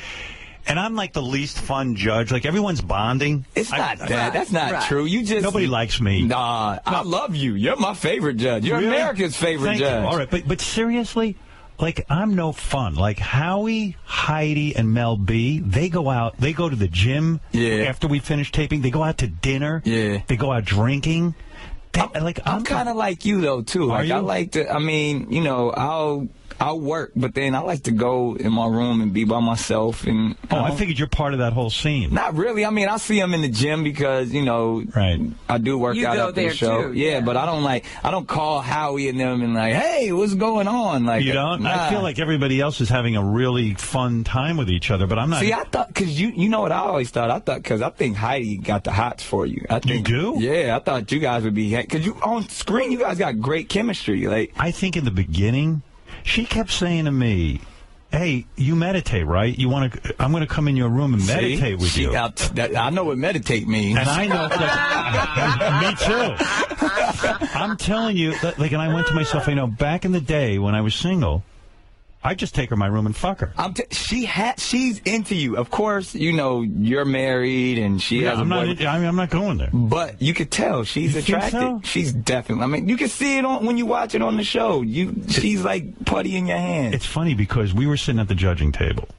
And I'm like the least fun judge. Like, everyone's bonding.
It's not that. That's not true.
Nobody likes me.
Nah, I love you. You're my favorite judge. You're really? America's favorite judge.
You. All right, but seriously... Like, I'm no fun. Like, Howie, Heidi, and Mel B, they go to the gym after we finish taping. They go out to dinner.
Yeah.
They go out drinking.
I'm kind of like you, though, too. Like, I like to, I'll work, but then I like to go in my room and be by myself. And
I figured you're part of that whole scene.
Not really. I see them in the gym because, I do work out after the show.
Too,
yeah, but I don't call Howie and them and like, hey, what's going on? Like,
you don't?
Nah.
I feel like everybody else is having a really fun time with each other, but I'm not.
See, I thought, because you know what I always thought? Because I think Heidi got the hots for you.
You do?
Yeah, I thought you guys would be, because on screen, you guys got great chemistry. Like,
I think in the beginning, she kept saying to me, hey, you meditate, right? I'm going to come in your room and meditate with you.
I know what meditate means.
And I know. Me too. I'm telling you, and I went to myself, back in the day when I was single, I just take her in my room and fuck her.
She's into you. Of course, you know, you're married and she has a boyfriend.
I'm not going there.
But you could tell she's attracted.
So?
She's definitely. I mean, you can see it when you watch it on the show. She's like putty in your hand.
It's funny because we were sitting at the judging table,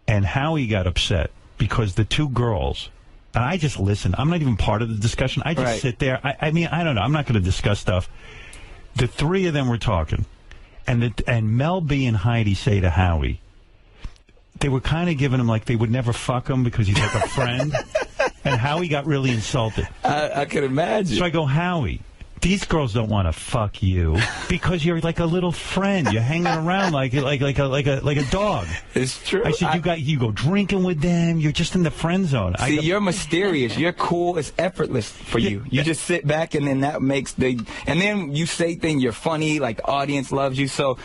and Howie got upset because the two girls. And I just listen. I'm not even part of the discussion. I just sit there. I mean, I don't know. I'm not going to discuss stuff. The three of them were talking. And Mel B and Heidi say to Howie, they were kind of giving him like they would never fuck him because he's like a friend. And Howie got really insulted.
I could imagine.
So I go, Howie, these girls don't want to fuck you because you're like a little friend. You're hanging around like a dog.
It's true.
I said, you go drinking with them. You're just in the friend zone.
See, you're mysterious. You're cool. It's effortless for you. You just sit back, and then that makes and then you say things. You're funny. Like the audience loves you. So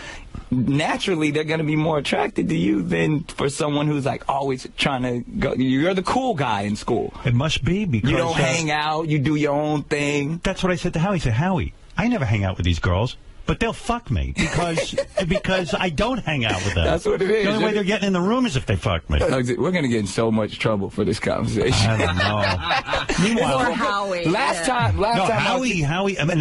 naturally, they're going to be more attracted to you than for someone who's like always trying to go. You're the cool guy in school.
It must be because
you don't hang out. You do your own thing.
That's what I said to Howie. I said, Howie, I never hang out with these girls, but they'll fuck me because I don't hang out with them.
That's what it is.
The only way they're getting in the room is if they fuck me.
We're going to get in so much trouble for this conversation.
I don't know.
Meanwhile, Howie.
Last time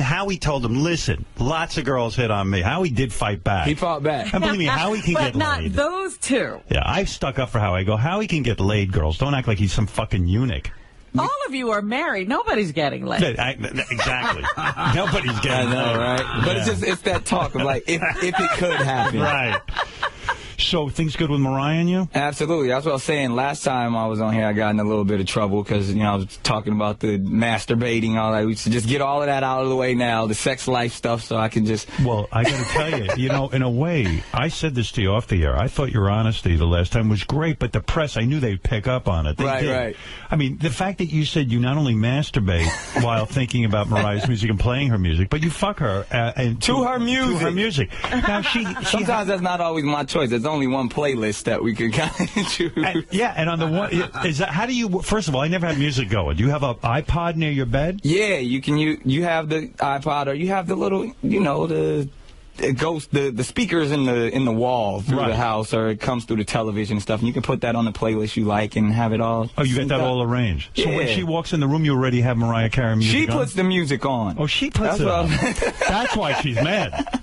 Howie told him, listen, lots of girls hit on me. Howie did fight back.
He fought back.
And believe me, Howie can get laid.
But not those two.
Yeah, I stuck up for Howie. I go, Howie can get laid, girls. Don't act like he's some fucking eunuch.
All of you are married. Nobody's getting laid.
Exactly. Nobody's getting laid.
I know, right? But it's that talk of like, if it could happen.
Right. So things good with Mariah and you?
Absolutely. That's what I was saying. Last time I was on here, I got in a little bit of trouble because, I was talking about the masturbating, all that. We should just get all of that out of the way now, the sex life stuff, so I can just...
Well, I got to tell you, in a way, I said this to you off the air. I thought your honesty the last time was great, but the press, I knew they'd pick up on it. They did. Right. I mean, the fact that you said you not only masturbate while thinking about Mariah's music and playing her music, but you fuck her
to her music.
To her music. Now,
sometimes that's not always my choice. There's only one playlist that we can kind of choose.
And on the one, how do you, first of all, I never had music going. Do you have an iPod near your bed?
Yeah, you can, you have the iPod, or you have the little, it goes, the speakers in the wall through the house, or it comes through the television and stuff, and you can put that on the playlist you like and have it all.
Oh, you got that all arranged? So when she walks in the room, you already have Mariah Carey music
on? She puts the music on.
Oh, she puts it on. That's why she's mad.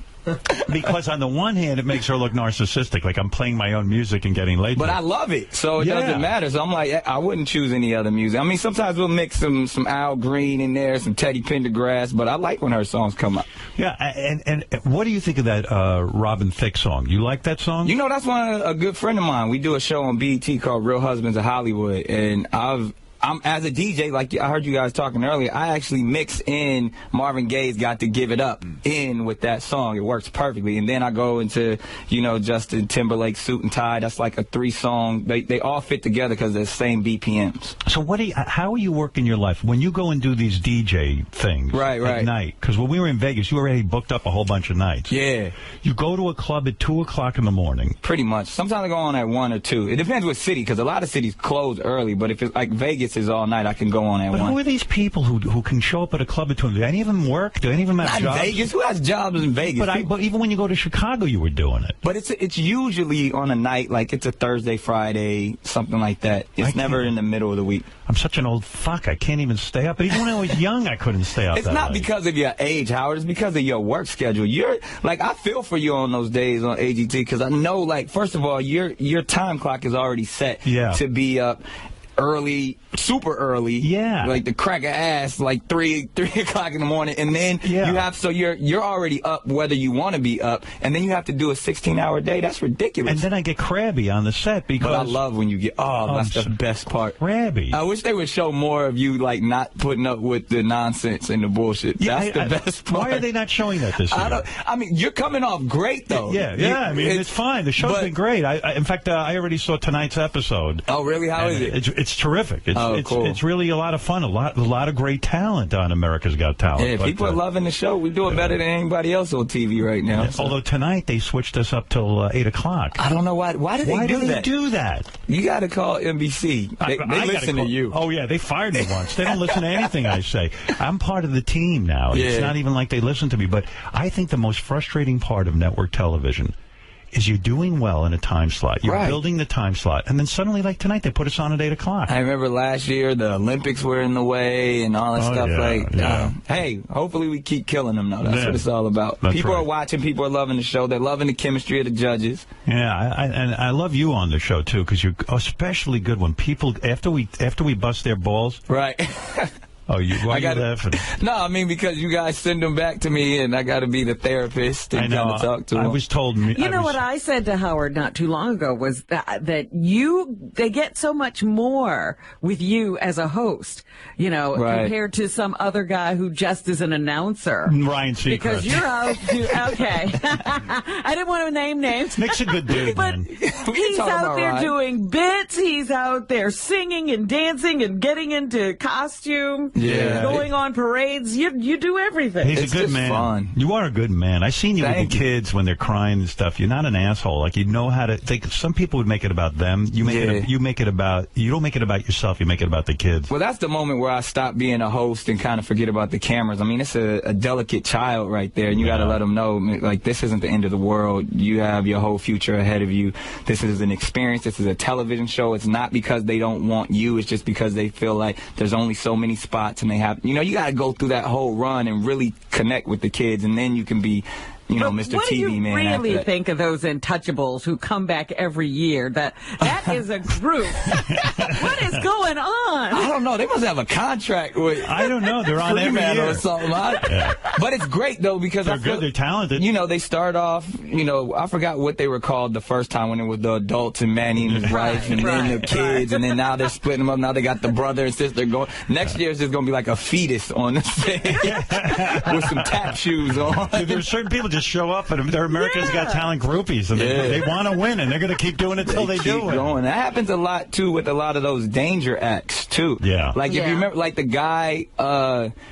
Because on the one hand, it makes her look narcissistic, like I'm playing my own music and getting laid.
But I love it, so it doesn't matter. So I'm like, I wouldn't choose any other music. I mean, sometimes we'll mix some Al Green in there, some Teddy Pendergrass, but I like when her songs come up.
Yeah, and what do you think of that Robin Thicke song? You like that song?
That's one of a good friend of mine. We do a show on BET called Real Husbands of Hollywood, and I'm as a DJ, like I heard you guys talking earlier, I actually mix in Marvin Gaye's Got to Give It Up in with that song. It works perfectly. And then I go into, Justin Timberlake's Suit and Tie. That's like a 3-song. They all fit together because they're the same BPMs.
So how are you working your life? When you go and do these DJ things at night, because when we were in Vegas, you already booked up a whole bunch of nights.
Yeah.
You go to a club at 2 o'clock in the morning.
Pretty much. Sometimes I go on at 1 or 2. It depends what city, because a lot of cities close early, but if it's like Vegas is all night, I can go on at 1.
But who are these people who can show up at a club at 2? Do any of them work? Do any of them have jobs?
Not in Vegas. Who has jobs in Vegas?
But even when you go to Chicago, you were doing it.
But it's usually on a night, like it's a Thursday, Friday, something like that. It's never in the middle of the week.
I'm such an old fuck. I can't even stay up. But even when I was young, I couldn't stay up.
It's not because of your age, Howard. It's because of your work schedule. You're like, I feel for you on those days on AGT, because I know, like, first of all, your time clock is already set to be up early, super early. Yeah. Like the crack of ass, like 3 o'clock in the morning. And then you have, so you're already up whether you want to be up. And then you have to do a 16-hour day. That's ridiculous.
And then I get crabby on the set because...
But I love when you get, that's the best part.
Crabby.
I wish they would show more of you, like, not putting up with the nonsense and the bullshit. That's the best part.
Why are they not showing that this year?
I mean, you're coming off great, though.
Yeah, I mean, it's fine. The show's been great. In fact, I already saw tonight's episode.
Oh, really? How is it?
It's terrific.
Cool.
It's really a lot of fun. A lot of great talent on America's Got Talent.
Yeah, people are loving the show. We do it better than anybody else on TV right now.
Yeah, so. Although tonight they switched us up till 8 o'clock.
I don't know why. Why do they
do that?
You got to call NBC. They listen to you.
Oh yeah, they fired me once. They don't listen to anything I say. I'm part of the team now. Yeah. It's not even like they listen to me. But I think the most frustrating part of network television is you're doing well in a time slot. You're building the time slot. And then suddenly, like tonight, they put us on at 8 o'clock.
I remember last year the Olympics were in the way and all that stuff. Hey, hopefully we keep killing them, though. That's what it's all about. People are watching. People are loving the show. They're loving the chemistry of the judges.
Yeah, and I love you on the show, too, because you're especially good when people, after we bust their balls.
Right.
Oh, why are you laughing?
No, I mean, because you guys send them back to me, and I got to be the therapist and kind of talk to them.
I was told...
what I said to Howard not too long ago was that they get so much more with you as a host, compared to some other guy who just is an announcer.
Ryan Seacrest.
Because you're out... Okay. I didn't want to name names.
Nick's a good dude,
but he's out there doing bits. He's out there singing and dancing and getting into costume.
Yeah.
Going on parades. You do everything.
He's a good man.
Fun.
You are a good man. I've seen you with the kids when they're crying and stuff. You're not an asshole. Like, you know how to think. Some people would make it about them. You don't make it about yourself. You make it about the kids.
Well, that's the moment where I stop being a host and kind of forget about the cameras. I mean, it's a delicate child right there, and you got to let them know, like, this isn't the end of the world. You have your whole future ahead of you. This is an experience. This is a television show. It's not because they don't want you. It's just because they feel like there's only so many spots. And they have, you got to go through that whole run and really connect with the kids, and then you can be, Mr. TV man.
What do you really think of those Untouchables who come back every year? That is a group. What is going on?
I don't know. They must have a contract with.
I don't know. They're on every year
or something. But it's great though because
they're good. They're talented.
They start off. I forgot what they were called the first time when it was the adults and Manny and his wife and then the kids, and then now they're splitting them up. Now they got the brother and sister going. Next year it's just going to be like a fetus on the stage with some tap shoes on.
There's certain people just show up and they're America's Got Talent groupies and they want to win and they're going to keep doing it until they do it.
Going. That happens a lot too with a lot of those danger acts too.
Yeah.
Like if you remember, like the guy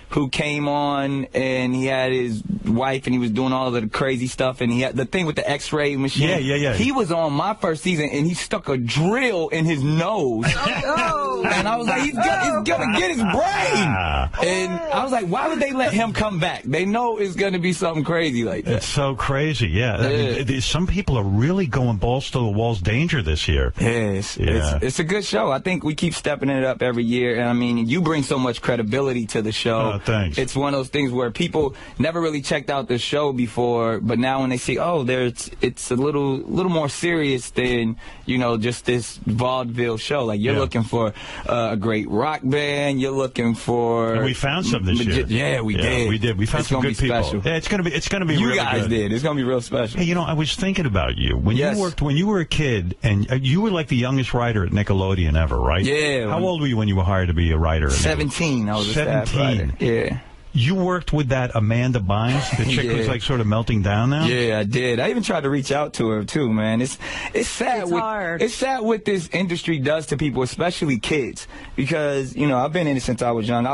who came on and he had his wife and he was doing all of the crazy stuff and he had the thing with the X-ray machine.
Yeah.
He was on my first season and he stuck a drill in his nose. And I was like, he's gonna get his brain. And I was like, why would they let him come back? They know it's gonna be something crazy like that.
It's so crazy, yeah. I mean, some people are really going balls to the walls danger this year.
Yes, it's a good show. I think we keep stepping it up every year. And I mean, you bring so much credibility to the show.
Oh, thanks.
It's one of those things where people never really checked out the show before, but now when they see, it's a little more serious than, just this vaudeville show. Like, you're looking for a great rock band. You're looking for...
And we found some this year.
Yeah, we did.
We found some good people.
Special.
Yeah, it's gonna be
you
really
guys
good.
Did. It's going to be real special.
Hey, I was thinking about you. When you were a kid, and you were like the youngest writer at Nickelodeon ever, right?
Yeah.
How old were you when you were hired to be a writer?
17. I was 17. A staff writer. Yeah.
You worked with that Amanda Bynes? The chick who's like sort of melting down now?
Yeah, I did. I even tried to reach out to her too, man. It's sad.
It's hard.
It's sad what this industry does to people, especially kids. Because, I've been in it since I was young.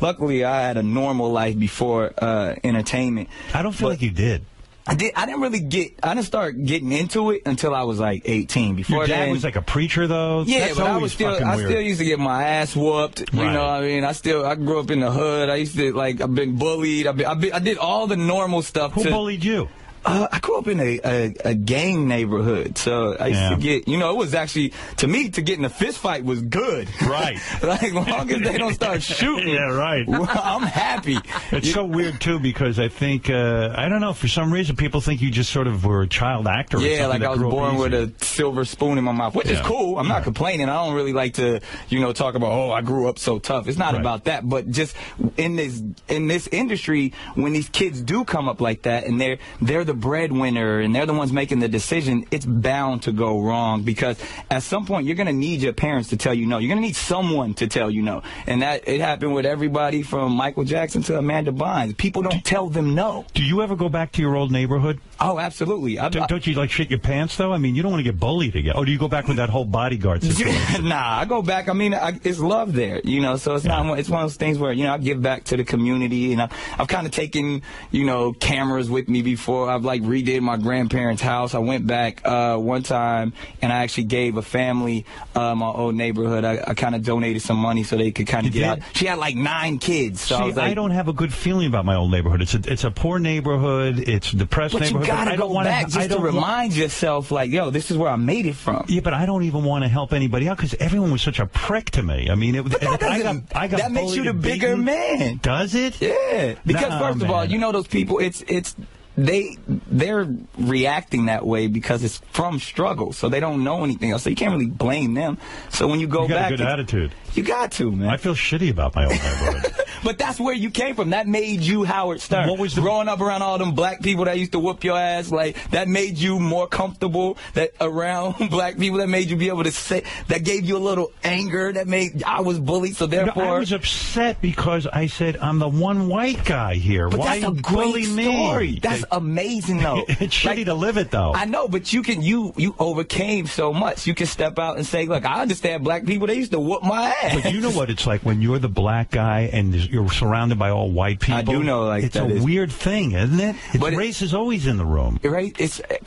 Luckily I had a normal life before entertainment.
I don't feel like you did.
I didn't start getting into it until I was like 18. Before
Your dad was like a preacher though?
Yeah,
That's
but I
weird.
still used to get my ass whooped. You know what I mean? I grew up in the hood. I used to I've been bullied. I did all the normal stuff.
Who bullied you?
I grew up in a gang neighborhood, so I used to get, it was actually, to me, to get in a fist fight was good.
Right.
Like, long as they don't start shooting.
Yeah, right.
I'm happy.
It's so weird, too, because I think, I don't know, for some reason, people think you just sort of were a child actor.
Yeah, like I was born with a silver spoon in my mouth, which is cool. I'm not complaining. I don't really like to, talk about, I grew up so tough. It's not about that, but just in this industry, when these kids do come up like that, and they're the breadwinner and they're the ones making the decision, it's bound to go wrong, because at some point you're going to need your parents to tell you no. You're going to need someone to tell you no. And that it happened with everybody from Michael Jackson to Amanda Bynes. People don't tell them no.
Do you ever go back to your old neighborhood?
Oh, absolutely.
Don't you shit your pants though? I mean, you don't want to get bullied again. Or do you go back with that whole bodyguard situation?
Nah, I go back. I mean, it's love there, so it's not. It's one of those things where I give back to the community, and I've kind of taken cameras with me before. I've redid my grandparents' house. I went back one time and I actually gave a family my old neighborhood. I kind of donated some money so they could kind of get out. She had 9 kids. So
I don't have a good feeling about my old neighborhood. It's a poor neighborhood. It's a depressed neighborhood.
gotta go back just to remind yourself, like, yo, this is where I made it from.
Yeah, but I don't even want to help anybody out because everyone was such a prick to me. I mean,
that makes you the bigger man.
Does it?
Yeah. Because first of all, you know those people. They're reacting that way because it's from struggle, so they don't know anything else. So you can't really blame them. So when you go back,
you got a good attitude.
You got to, man.
I feel shitty about my own neighborhood.
But that's where you came from. That made you Howard Stern.
What was
growing up around all them black people that used to whoop your ass? Like that made you more comfortable. That around black people, that made you be able to say. That gave you a little anger. That made I was bullied. So therefore,
I was upset because I said I'm the one white guy here.
But
why
that's a great story. That's amazing, though.
It's shitty to live it, though.
I know, but you overcame so much. You can step out and say, look, I understand black people. They used to whoop my ass.
But you know what it's like when you're the black guy and you're surrounded by all white people.
I do know, like
it's a weird thing, isn't it? Race is always in the room.
Right?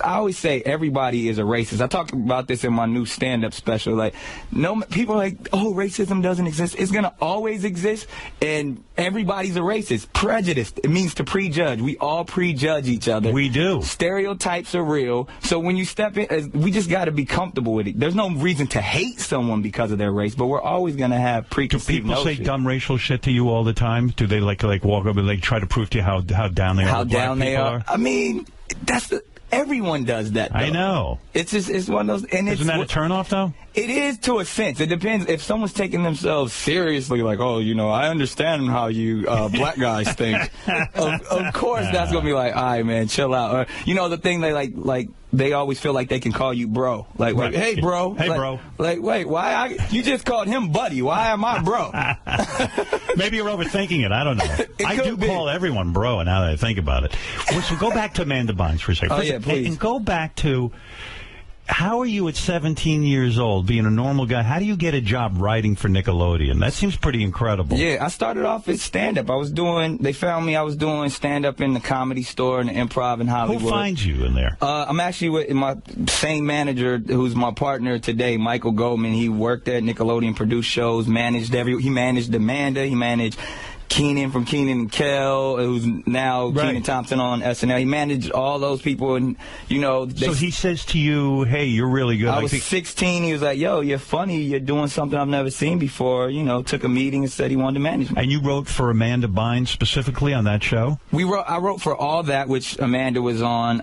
I always say everybody is a racist. I talk about this in my new stand-up special. Like, no, people are like, oh, racism doesn't exist. It's gonna always exist, and everybody's a racist. Prejudiced. It means to prejudge. We all prejudge each other.
We do.
Stereotypes are real. So when you step in, we just got to be comfortable with it. There's no reason to hate someone because of their race, but we're always going to have preconceived notions.
Do people say dumb racial shit to you all the time? Do they like walk up and like try to prove to you how down they are?
How down they are? I mean, everyone does that, though.
I know.
It's one of those. And
isn't that a turnoff, though?
It is to a sense. It depends. If someone's taking themselves seriously, like, oh, I understand how you black guys think. Of course, that's gonna be like, all right, man, chill out. Or, the thing they like they always feel like they can call you bro. Like, right. Hey, bro.
Hey, bro.
Like, wait, why? You just called him buddy. Why am I bro?
Maybe you're overthinking it. I don't know. I do call everyone bro, now that I think about it. So go back to Amanda Bynes for a second.
Oh, yeah, please.
And go back to... How are you at 17 years old, being a normal guy? How do you get a job writing for Nickelodeon? That seems pretty incredible.
Yeah, I started off as stand-up. They found me, I was doing stand-up in the Comedy Store and the Improv in Hollywood.
Who finds you in there?
I'm actually with my same manager, who's my partner today, Michael Goldman. He worked at Nickelodeon, produced shows, he managed Amanda, he managed Keenan from Keenan and Kel, who's now Keenan Thompson on SNL. He managed all those people, and
so he says to you, "Hey, you're really good."
I was 16. He was like, "Yo, you're funny. You're doing something I've never seen before." Took a meeting and said he wanted to manage me.
And you wrote for Amanda Bynes specifically on that show?
I wrote for all that, which Amanda was on.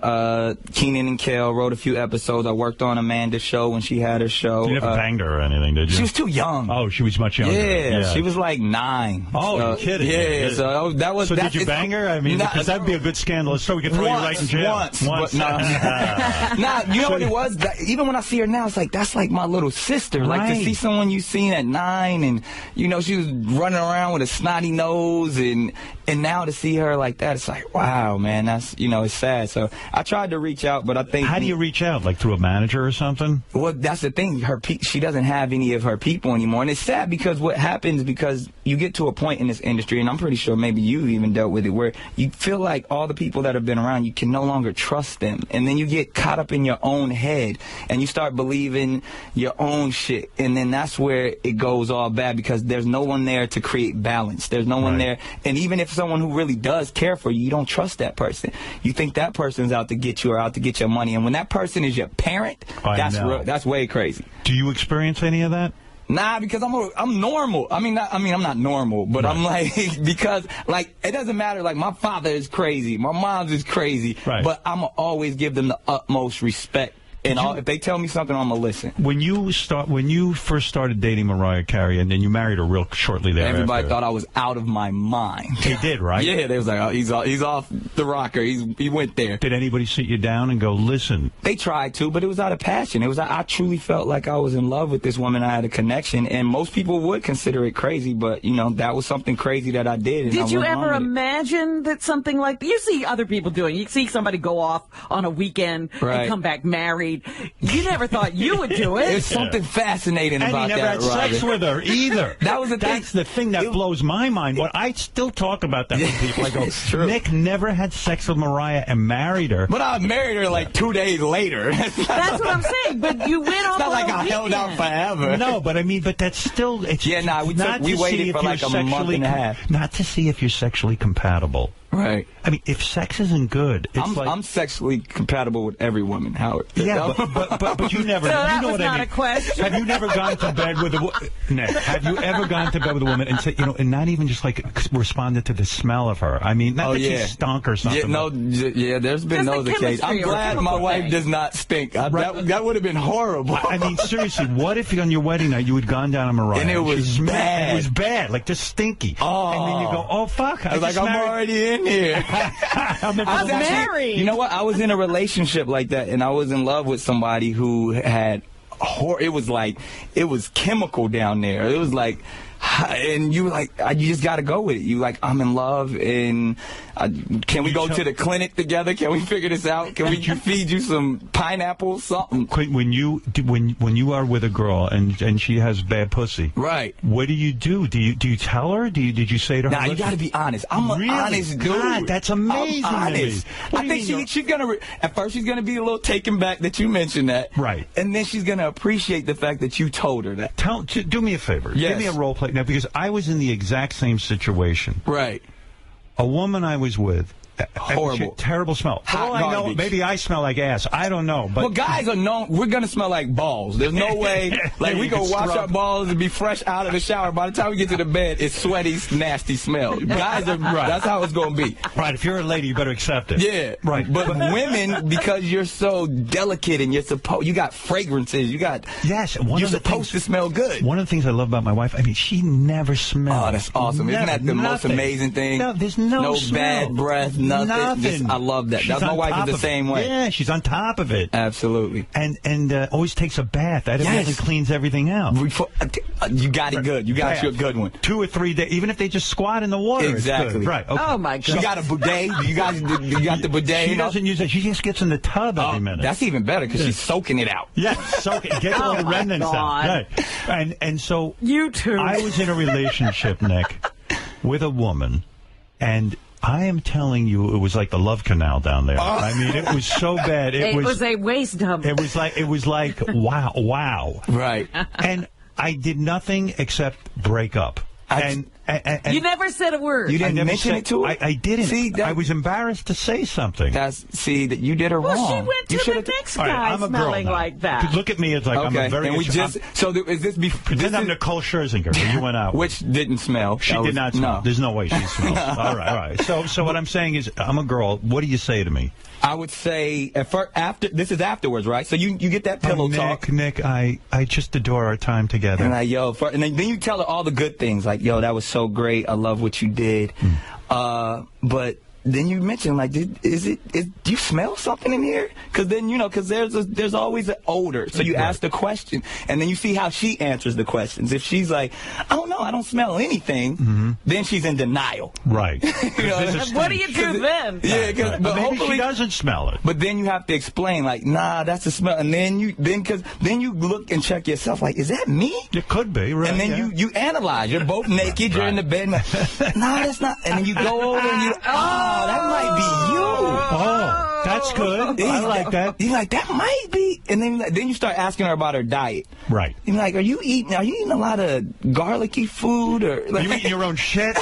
Keenan and Kel wrote a few episodes. I worked on Amanda's show when she had her show.
You never banged her or anything, did you?
She was too young.
Oh, she was much younger.
Yeah. She was like 9.
Oh, you're kidding.
Yeah, so that was.
So did you bang her? I mean, because that'd be a good scandalous story. We could throw you right in jail.
Once. Nah, you know what it was? Even when I see her now, it's like, that's like my little sister. Right. Like, to see someone you seen at 9, and, she was running around with a snotty nose, and now to see her like that, it's like, wow, man, that's, it's sad. So I tried to reach out, but I think...
How do you reach out? Like through a manager or something?
Well, that's the thing. She doesn't have any of her people anymore. And it's sad because what happens, because you get to a point in this industry, and I'm pretty sure maybe you've even dealt with it, where you feel like all the people that have been around, you can no longer trust them. And then you get caught up in your own head, and you start believing your own shit. And then that's where it goes all bad, because there's no one there to create balance. There's no one there. And even if someone who really does care for you, you don't trust that person. You think that person's out to get you or out to get your money. And when that person is your parent, that's way crazy.
Do you experience any of that?
Nah, because I'm normal. I'm not normal, but I'm like, because like, it doesn't matter. Like, my father is crazy, my mom's is crazy, but I'm gonna always give them the utmost respect. And if they tell me something, I'm gonna listen.
When you first started dating Mariah Carey, and then you married her real shortly thereafter,
everybody thought I was out of my mind.
They did, right?
Yeah, they was like, oh, he's off the rocker. He went there.
Did anybody sit you down and go, listen?
They tried to, but it was out of passion. It was, I truly felt like I was in love with this woman. I had a connection, and most people would consider it crazy, but that was something crazy that I did. And
did you ever imagine that something like that? You see other people doing. You see somebody go off on a weekend and come back married. You never thought you would do it.
There's something fascinating about that,
And he never had sex with her either.
That was
That's the thing that blows my mind. But I still talk about that with people. I go, Nick never had sex with Mariah and married her.
But I married her like 2 days later.
That's what I'm saying. But you went off.
It's not like I held out forever.
No, but I mean, but that's still. It's
we waited for like a month and a half.
Not to see if you're sexually compatible.
Right.
I mean, if sex isn't good, it's
I'm sexually compatible with every woman, Howard.
Yeah, but you never.
So that
you know
was
what
not
I mean.
a question.
Have you never gone to bed with a Nick? Have you ever gone to bed with a woman and said, and not even just like responded to the smell of her? I mean, not that she stunk or something.
There's been those occasions. I'm glad my wife does not stink. That would have been horrible.
I mean, seriously, what if on your wedding night you had gone down to Mariah
and it was bad?
It was bad, like just stinky.
Oh.
And then you go, oh fuck!
I was like, I'm already in here.
I'm married.
You know what? I was in a relationship like that, and I was in love with somebody who had it was chemical down there. It was like, and you were like, you just got to go with it. You like, I'm in love, and can we go to the clinic together? Can we figure this out? Can we feed you some pineapple, something?
When you are with a girl and she has bad pussy,
right?
What do? Do you tell her? Did you say to her?
Nah, you got to be honest. I'm an honest dude.
God, that's amazing.
I'm honest. I think she's gonna at first she's gonna be a little taken back that you mentioned that,
right?
And then she's gonna appreciate the fact that you told her that.
Do me a favor.
Yes.
Give me a role play now, because I was in the exact same situation.
Right.
A woman I was with.
Horrible.
Terrible smell.
Hot
I know, maybe I smell like ass. I don't know. But
well, guys are known. We're going to smell like balls. There's no way. Like, we go wash our balls and be fresh out of the shower. By the time we get to the bed, it's sweaty, nasty smell. Guys are, right. That's how it's going to be.
Right. If you're a lady, you better accept it.
Yeah.
Right.
But women, because you're so delicate and you got fragrances, you're supposed to smell good.
One of the things I love about my wife, I mean, she never smells.
Oh, that's awesome. Isn't that the most amazing thing?
No, there's no smell.
Bad breath, nothing. I love that. My wife is the same way.
Yeah, she's on top of it.
Absolutely.
And always takes a bath. That really cleans everything out.
You got it good. You got you a good one.
2 or 3 days, even if they just squat in the water.
Exactly.
It's good. Right. Okay.
Oh my God.
She got a bidet. You got the bidet.
She doesn't use it. She just gets in the tub every minute.
That's even better because she's soaking it out.
Yeah, soaking. Get all the remnants out. Right. And so
you too.
I was in a relationship, Nick, with a woman, and I am telling you, it was like the love canal down there. I mean, it was so bad.
It was a waste dump.
It was like wow.
Right.
And I did nothing except break up. And
you never said a word.
You didn't mention it to her?
I didn't. See, I was embarrassed to say something.
That you did her wrong.
Well, she went to the next guy smelling like that.
Look at me, it's like I'm a very...
And is this...
Pretend I'm Nicole Scherzinger, who you went out
Which didn't smell.
She did not smell. No. There's no way she smells. All right. So what I'm saying is, I'm a girl. What do you say to me?
I would say, this is afterwards, right? So you get that pillow talk.
Nick, I just adore our time together.
And and then you tell her all the good things, like, yo, that was so great. I love what you did. But then you mention, like, do you smell something in here? Because then, because there's always an odor. So you ask the question, and then you see how she answers the questions. If she's like, I don't know, I don't smell anything, then she's in denial.
Right.
What do you do then?
Yeah,
but maybe she doesn't smell it.
But then you have to explain, like, nah, that's the smell. And then you look and check yourself, like, is that me?
It could be, right?
And then you analyze. You're both naked. You're in the bed. Like, nah, that's not. And then you go over and oh, that might be you.
Oh, that's good. I like that.
You're like, that might be. And then you start asking her about her diet.
Right.
You're like, are you eating a lot of garlicky food? Or like,
are you eating your own shit?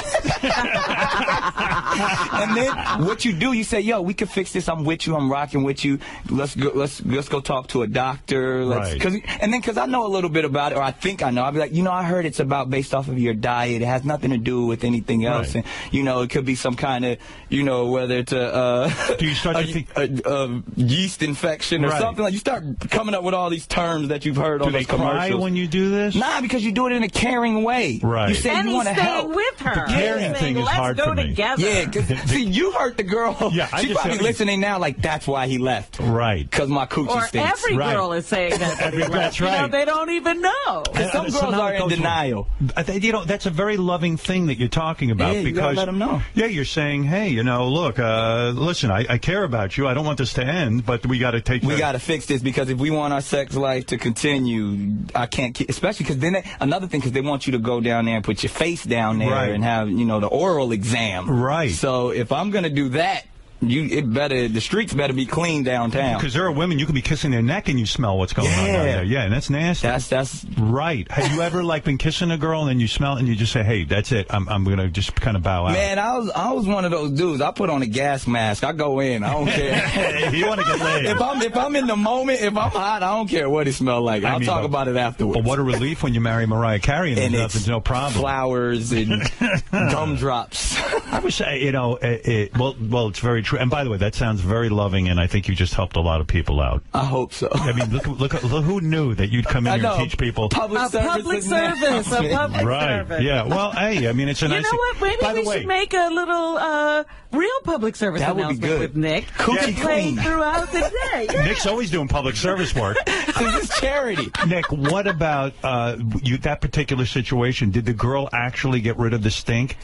And then what you do, you say, yo, we can fix this. I'm with you. I'm rocking with you. Let's go talk to a doctor. Because I know a little bit about it, or I think I know. I'll be like, I heard it's based off of your diet. It has nothing to do with anything else.
Right.
And, it could be some kind of, whether it's
do you start to think
a yeast infection or something. Like, you start coming up with all these terms that you've heard on those commercials.
Do they cry when you do this?
Nah, because you do it in a caring way.
Right.
You say you want to help.
With her.
The caring thing is hard for me.
Together.
Yeah, because see, you hurt the girl.
Yeah,
she's probably listening now like, that's why he left.
Right.
Because my coochie stinks.
Every girl is saying that.
That's right.
They don't even know.
Some girls are in denial.
That's a very loving thing that you're talking about.
Yeah,
because
you gotta let them know.
Yeah, you're saying, hey, look, listen, I care about you. I don't want this to end, but we got to take.
We got to fix this, because if we want our sex life to continue, I can't. Especially because then another thing, because they want you to go down there and put your face down there and have the oral exam.
Right.
So if I'm gonna do that, the streets better be clean downtown.
Because there are women, you can be kissing their neck and you smell what's going on down there. Yeah, and that's nasty.
That's
right. Have you ever like been kissing a girl and then you smell it and you just say, hey, that's it. I'm gonna just kind of bow out.
Man, I was one of those dudes. I put on a gas mask. I go in. I don't care.
You want to get laid.
If I'm in the moment, if I'm hot, I don't care what it smells like. I'll talk about it afterwards.
But what a relief when you marry Mariah Carey and there's no problem.
Flowers and gumdrops.
I would say, well, it's very true. And by the way, that sounds very loving, and I think you just helped a lot of people out.
I hope so.
I mean, look who knew that you'd come in here and teach people
public service.
Right. Yeah. Well, hey, I mean, it's a nice.
You know what? Maybe we should make a little real public service announcement with Nick.
Cookie
Clean throughout the day. Yeah.
Nick's always doing public service work.
This is charity.
Nick, what about that particular situation? Did the girl actually get rid of the stink?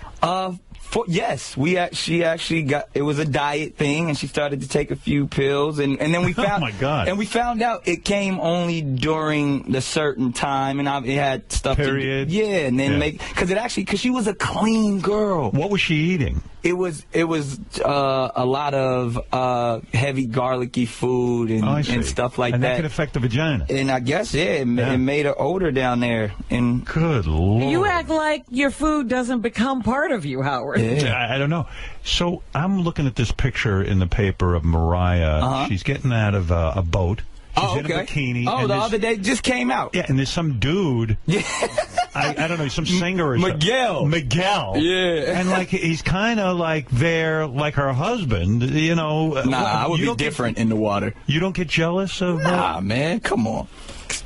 Yes, she actually got. It was a diet thing, and she started to take a few pills, and then we found.
Oh my God!
And we found out it came only during the certain time, and it had stuff.
Period.
And then because she was a clean girl.
What was she eating?
It was a lot of heavy garlicky food and stuff like that.
And that could affect the vagina.
And I guess it made her older down there. And
good Lord!
You act like your food doesn't become part of you, Howard.
Yeah. I don't know. So I'm looking at this picture in the paper of Mariah. She's getting out of a boat. She's in a bikini.
Oh, the other day just came out.
Yeah, and there's some dude. Yeah. I don't know, some singer or something. Miguel.
Yeah.
And like he's kind of like there, like her husband. You know.
Nah, I would be different in the water.
You don't get jealous of?
Nah, man, come on.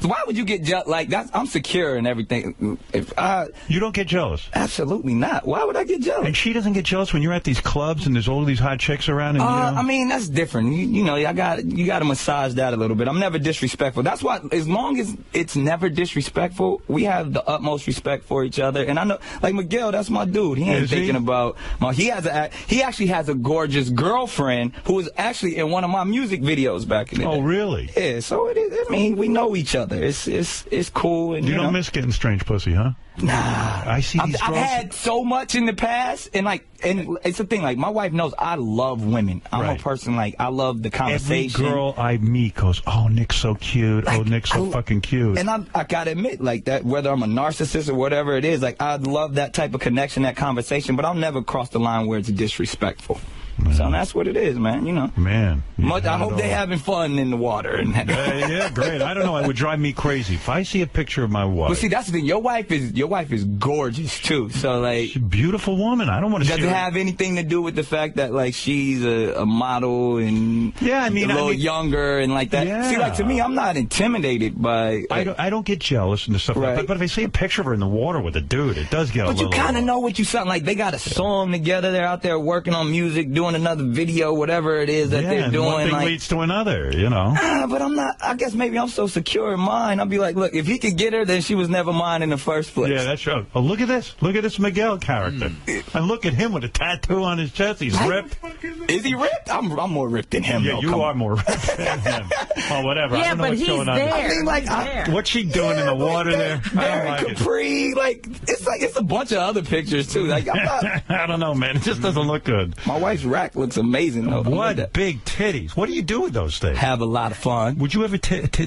Why would you get jealous? Like that? I'm secure and everything.
You don't get jealous?
Absolutely not. Why would I get jealous?
And she doesn't get jealous when you're at these clubs and there's all these hot chicks around. And,
I mean, that's different. You got to massage that a little bit. I'm never disrespectful. That's why, as long as it's never disrespectful, we have the utmost respect for each other. And I know, like Miguel, that's my dude. He ain't thinking about. He actually has a gorgeous girlfriend who was actually in one of my music videos back in the day.
Oh, really?
Yeah. So it is. I mean, we know each other. It's cool. And
you don't miss getting strange pussy, huh?
Nah.
I see these
I've had so much in the past, and it's the thing, like, my wife knows I love women. I'm a person, like, I love the conversation.
Every girl I meet goes, oh, Nick's so cute. Oh, Nick's so fucking cute.
And I gotta admit, like, that, whether I'm a narcissist or whatever it is, like, I love that type of connection, that conversation, but I'll never cross the line where it's disrespectful. Man. So that's what it is, man, you know.
Man.
I hope they're having fun in the water.
Yeah, great. I don't know. It would drive me crazy. If I see a picture of my wife.
Well, see, that's the thing. Your wife is gorgeous, too. So, like.
She's a beautiful woman. I don't want to see her.
Doesn't have anything to do with the fact that, like, she's a model and a little younger and like that. Yeah. See, like, to me, I'm not intimidated by.
I don't get jealous and stuff like that. But if I see a picture of her in the water with a dude, it does get a little.
But you kind of know what you sound like. They got a song together. They're out there working on music, doing another video, whatever it is that they're doing.
One thing leads to another, you know.
But I'm not. I guess maybe I'm so secure in mine. I'll be like, look, if he could get her, then she was never mine in the first place.
Yeah, that's true. Oh, look at this. Look at this Miguel character. And look at him with a tattoo on his chest. He's ripped.
Is he ripped? I'm more ripped than him.
Yeah, you are more ripped than him. Well, whatever.
Yeah,
I don't know what's going on.
I
mean, like,
what's she doing in the water there?
Very Capri. Like it's a bunch of other pictures too. Like I'm not.
I don't know, man. It just doesn't look good.
My wife's rack looks amazing though.
What big titties? What do you do with those things?
Have a lot of fun.
Would you ever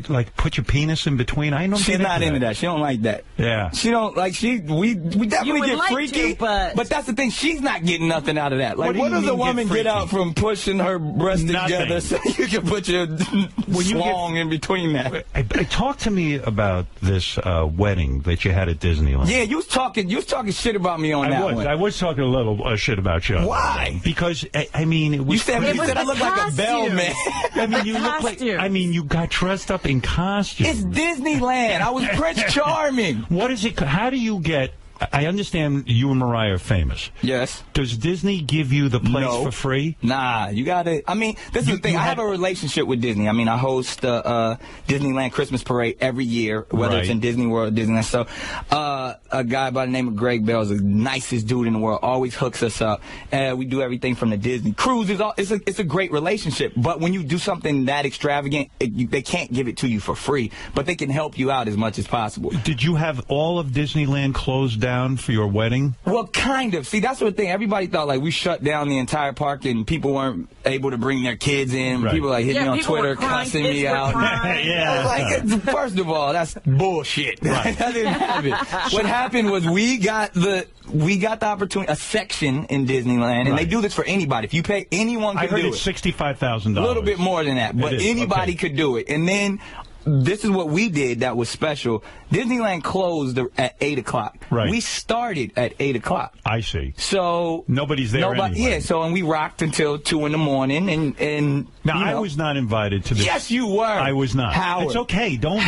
like put your penis in between? I don't.
She's not into that. She don't like that.
Yeah.
She don't like. We definitely get freaky, but that's the thing. She's not getting nothing out of that. Like, what does a woman get out from pushing her breasts together so you can put your schlong in between that?
Talk to me about this wedding that you had at Disneyland.
Yeah, you was talking shit about me on that one.
I was talking a little shit about you.
Why?
Because I mean, it was.
You said I look like a bellman.
I mean, you look like. I mean, you got dressed up in costume.
It's Disneyland. I was Prince Charming.
What is it? How do you get? I understand you and Mariah are famous.
Yes.
Does Disney give you the place for free?
Nah, you got to. I mean, this is the thing. I have a relationship with Disney. I mean, I host Disneyland Christmas Parade every year, whether it's in Disney World or Disneyland. So, a guy by the name of Greg Bell is the nicest dude in the world. Always hooks us up. We do everything from the Disney cruises. It's a great relationship. But when you do something that extravagant, they can't give it to you for free. But they can help you out as much as possible.
Did you have all of Disneyland closed down down for your wedding?
Well, kind of. See, that's the thing. Everybody thought, like, we shut down the entire park and people weren't able to bring their kids in. Right. People, like, hitting me on Twitter, cussing me out. Like, first of all, that's bullshit. Right. That didn't happen. What happened was we got the opportunity, a section in Disneyland, and they do this for anybody. If you pay, anyone can do it.
I heard it's $65,000.
A little bit more than that, but anybody could do it. And then this is what we did that was special. Disneyland closed at 8 o'clock.
Right.
We started at 8 o'clock.
I see.
So
nobody's there anyway.
Yeah, so and we rocked until 2 in the morning. And
now, I was not invited to this.
Yes, you were.
I was not.
Howard.
It's okay. Don't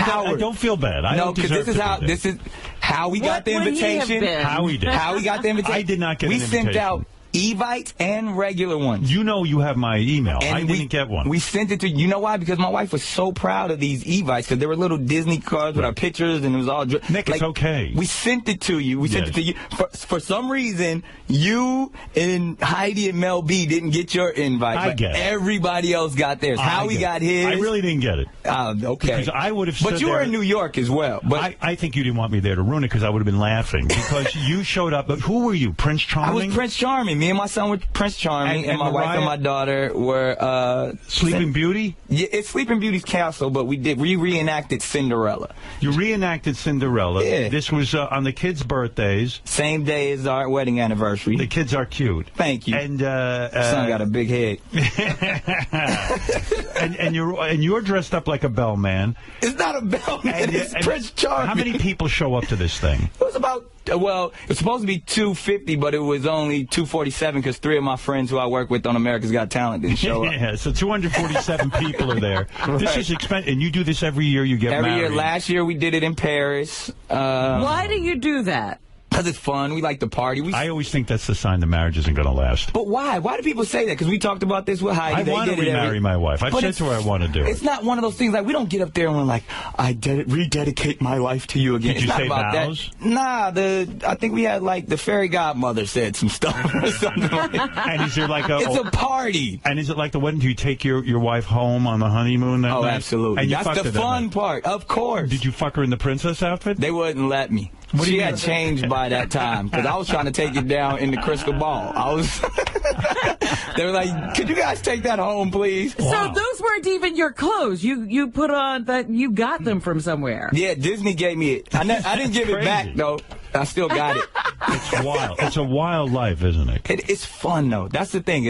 feel bad. I don't deserve
this is how we got the invitation.
How we did.
How we got the invitation.
I did not get an invitation.
We sent out Evites and regular ones.
You know you have my email. And I didn't get one.
We sent it to you. Know why? Because my wife was so proud of these Evites because they were little Disney cards with our pictures and it was all...
Nick, it's okay.
We sent it to you. We sent it to you. For some reason, you and Heidi and Mel B didn't get your invite.
I get it.
Everybody else got theirs. Howie got his.
I really didn't get it.
Okay.
Because I would have
But you were in New York as well. But
I think you didn't want me there to ruin it because I would have been laughing. Because you showed up. But who were you? Prince Charming?
I was Prince Charming. Me and my son were Prince Charming, and my wife and my daughter were
Sleeping Beauty?
Yeah, it's Sleeping Beauty's castle, but we reenacted Cinderella.
You reenacted Cinderella. Yeah. This was on the kids' birthdays.
Same day as our wedding anniversary.
The kids are cute.
Thank you.
And
son got a big head.
and you're dressed up like a bellman.
It's not a bellman. It's Prince Charming.
How many people show up to this thing?
It was about. Well, it was supposed to be 250, but it was only 247 because 3 of my friends who I work with on America's Got Talent didn't show up.
Yeah, so 247 people are there. Right. This is expensive, and you do this every year. You get married.
Every year. Last year we did it in Paris.
Why do you do that?
Because it's fun. We like to party.
I always think that's the sign the marriage isn't going to last.
But why? Why do people say that? Because we talked about this with Heidi.
I want to remarry my wife. I've said to her I want to do it.
It's not one of those things like we don't get up there and we're like, I rededicate my life to you again.
Did you say vows?
Nah, I think we had like the fairy godmother said some stuff or something like that.
And is there like a...
It's a party.
And is it like the wedding? Do you take your wife home on the honeymoon that night?
Oh, absolutely.
And
that's the fun part, of course.
Did you fuck her in the princess outfit?
They wouldn't let me. She had changed by that time because I was trying to take it down in the crystal ball. They were like, could you guys take that home, please?
Wow. So those weren't even your clothes. You put on that you got them from somewhere.
Yeah, Disney gave me it. I didn't give it back, though. I still got it.
It's wild. It's a wild life, isn't it?
It's fun, though. That's the thing.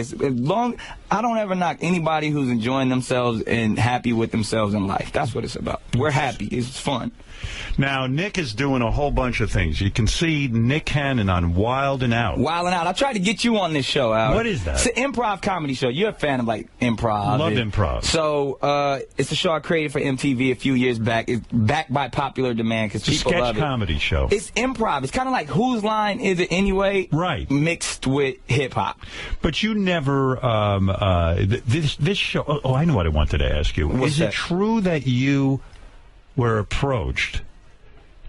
I don't ever knock anybody who's enjoying themselves and happy with themselves in life. That's what it's about. We're happy. It's fun.
Now, Nick is doing a whole bunch of things. You can see Nick Cannon on Wild and Out.
Wild and Out. I tried to get you on this show, Howard.
What is that?
It's an improv comedy show. You're a fan of, like, improv.
Love improv.
So, it's a show I created for MTV a few years back. It's backed by popular demand because people love it.
It's a sketch comedy show.
It's improv. It's kind of like Whose Line Is It Anyway?
Right.
Mixed with hip-hop.
But you never, this show, I know what I wanted to ask you. Is it true that you were approached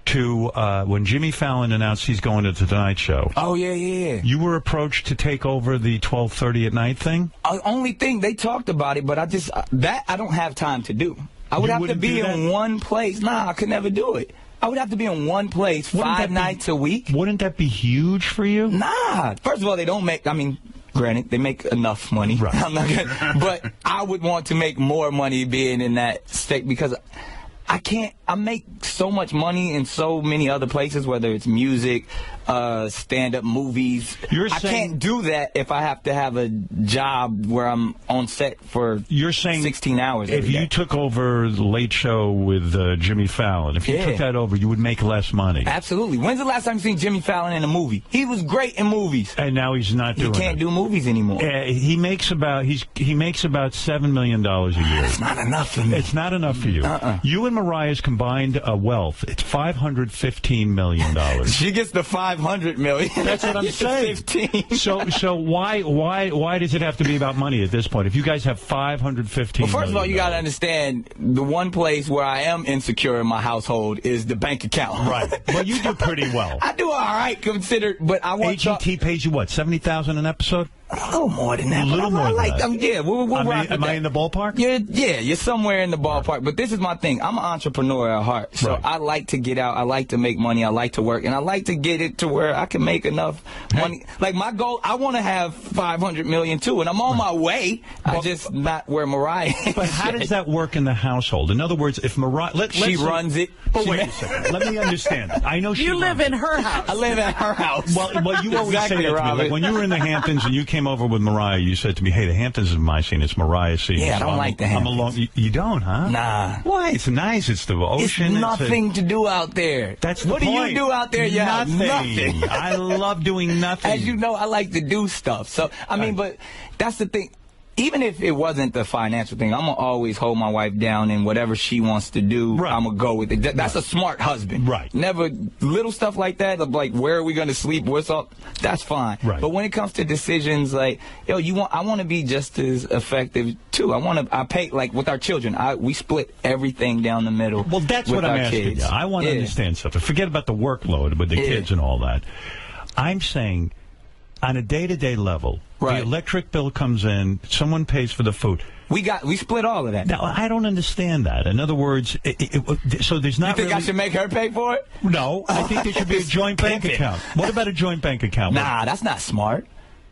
to, when Jimmy Fallon announced he's going to the Tonight Show?
Oh, yeah.
You were approached to take over the 12:30 at night thing?
Only thing, they talked about it, but I don't have time to do. I would have to be in one place. Nah, I could never do it. I would have to be in one place 5 nights a week.
Wouldn't that be huge for you?
Nah. First of all, they don't make, granted, they make enough money.
Right.
I'm not gonna, but I would want to make more money being in that state because I make so much money in so many other places, whether it's music, stand-up movies. I can't do that if I have to have a job where I'm on set for 16 hours every day.
If you took over the Late Show with Jimmy Fallon, if you took that over, you would make less money.
Absolutely. When's the last time you seen Jimmy Fallon in a movie? He was great in movies.
And now he's not doing it.
He can't do movies anymore.
He makes about $7 million a year.
It's not enough for me.
It's not enough for you. You and Mariah's combined wealth, it's $515 million.
She gets the $500 million.
That's what I'm saying.
15.
So why does it have to be about money at this point? If you guys have $515
well, first of all, you got to understand the one place where I am insecure in my household is the bank account.
Right. Well, you do pretty well.
I do all right considered, but I want
AGT pays you what, $70,000 an episode?
A little more than that.
A little more than that.
Yeah,
am I in the ballpark?
You're somewhere in the ballpark. But this is my thing. I'm an entrepreneur at heart. So I like to get out. I like to make money. I like to work. And I like to get it to where I can make enough money. Like, my goal, I want to have $500 million, too. And I'm on my way. I'm just not where Mariah is.
But how does that work in the household? In other words, if Mariah...
She runs it.
But wait a second. Let me understand. I know
You live in her house.
I live in her house.
Well, you always say that to me. Like, when you were in the Hamptons and you came over with Mariah, you said to me, hey, the Hamptons is my scene. It's Mariah's scene.
Yeah, I don't like the Hamptons.
You don't, huh?
Nah.
Why? It's nice. It's the ocean.
It's nothing to do out there.
That's the
point. What do you do out there? Yeah,
nothing. I love doing nothing.
As you know, I like to do stuff. So, I mean, but that's the thing. Even if it wasn't the financial thing, I'm going to always hold my wife down, and whatever she wants to do, I'm going to go with it. That's a smart husband.
Right.
Never little stuff like that, like where are we going to sleep, what's up, that's fine.
Right.
But when it comes to decisions like, I want to be just as effective, too. I pay, like with our children, we split everything down the middle.
Well, that's what I'm asking you. I want to understand something. Forget about the workload with the kids and all that. I'm saying, on a day-to-day level, the electric bill comes in, someone pays for the food.
We split all of that.
Now, I don't understand that. In other words, so there's not.
You think I should make her pay for it?
No, I think there should be a joint bank account. What about a joint bank account?
Nah, that's not smart.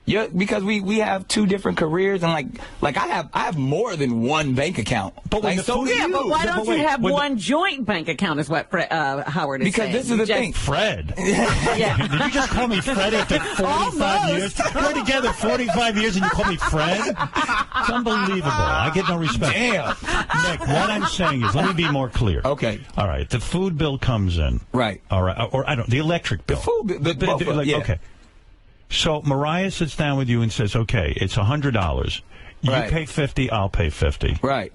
Because we have two different careers, and like I have more than one bank account.
But
like,
but why don't you have one joint bank account? Is what Howard is saying.
Because this is the thing,
Fred. Yeah. Did you just call me Fred after 45 years? We're together 45 years, and you call me Fred? It's unbelievable. I get no respect.
Damn.
Nick, what I'm saying is, let me be more clear.
Okay.
All right. The food bill comes in.
Right.
All right. Or the electric bill.
The food bill. Yeah.
Okay. So Mariah sits down with you and says, okay, it's $100. You pay $50, I'll pay $50.
Right.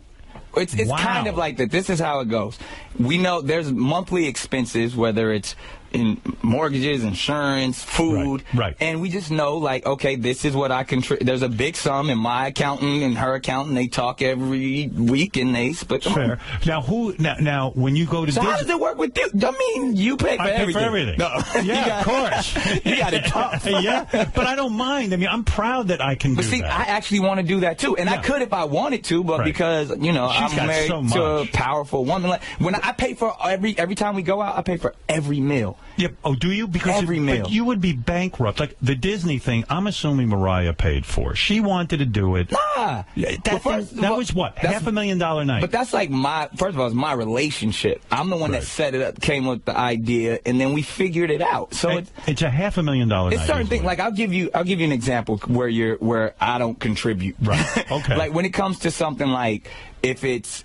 It's kind of like that. This is how it goes. We know there's monthly expenses, whether it's in mortgages, insurance, food.
Right.
And we just know, like, okay, this is what I contribute. There's a big sum in my accountant and her accountant. They talk every week and they split them.
Fair. Now, when you go to Disney,
how does it work with you? I mean, you pay for everything.
I pay for everything.
No.
Yeah, of course.
You got it tough.
Yeah, but I don't mind. I mean, I'm proud that I can do that.
But see, I actually want to do that too, and I could if I wanted to, but because I'm married to a powerful woman. Like, when I pay for every time we go out, I pay for every meal.
Yep. Oh, do you? Because
every meal.
But you would be bankrupt. Like the Disney thing, I'm assuming Mariah paid for. She wanted to do it.
Nah.
That was what? $500,000 night.
But that's like first of all, it's my relationship. I'm the one that set it up, came up with the idea, and then we figured it out. So
it's a $500,000 night.
It's certain things. Like I'll give you an example where I don't contribute.
Right. Okay.
Like when it comes to something like if it's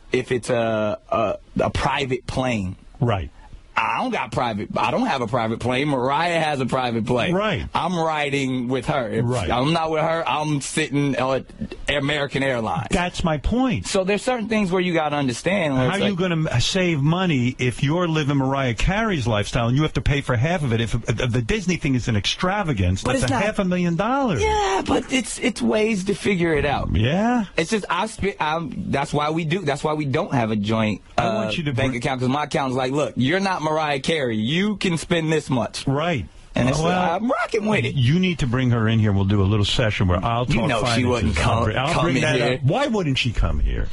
a private plane.
Right.
I don't have a private plane. Mariah has a private plane.
Right.
I'm riding with her. If I'm not with her, I'm sitting at American Airlines.
That's my point.
So there's certain things where you got to understand.
How are you going to save money if you're living Mariah Carey's lifestyle and you have to pay for half of it? If the Disney thing is an extravagance, that's $500,000.
Yeah, but it's ways to figure it out.
Yeah.
It's just that's why we don't have a joint bank account, because my account's like, look, you're not Mariah Carey. You can spend this much.
Right.
And I'm rocking with it.
You need to bring her in here. We'll do a little session where I'll talk finances.
She wouldn't come here.
Up. Why wouldn't she come here?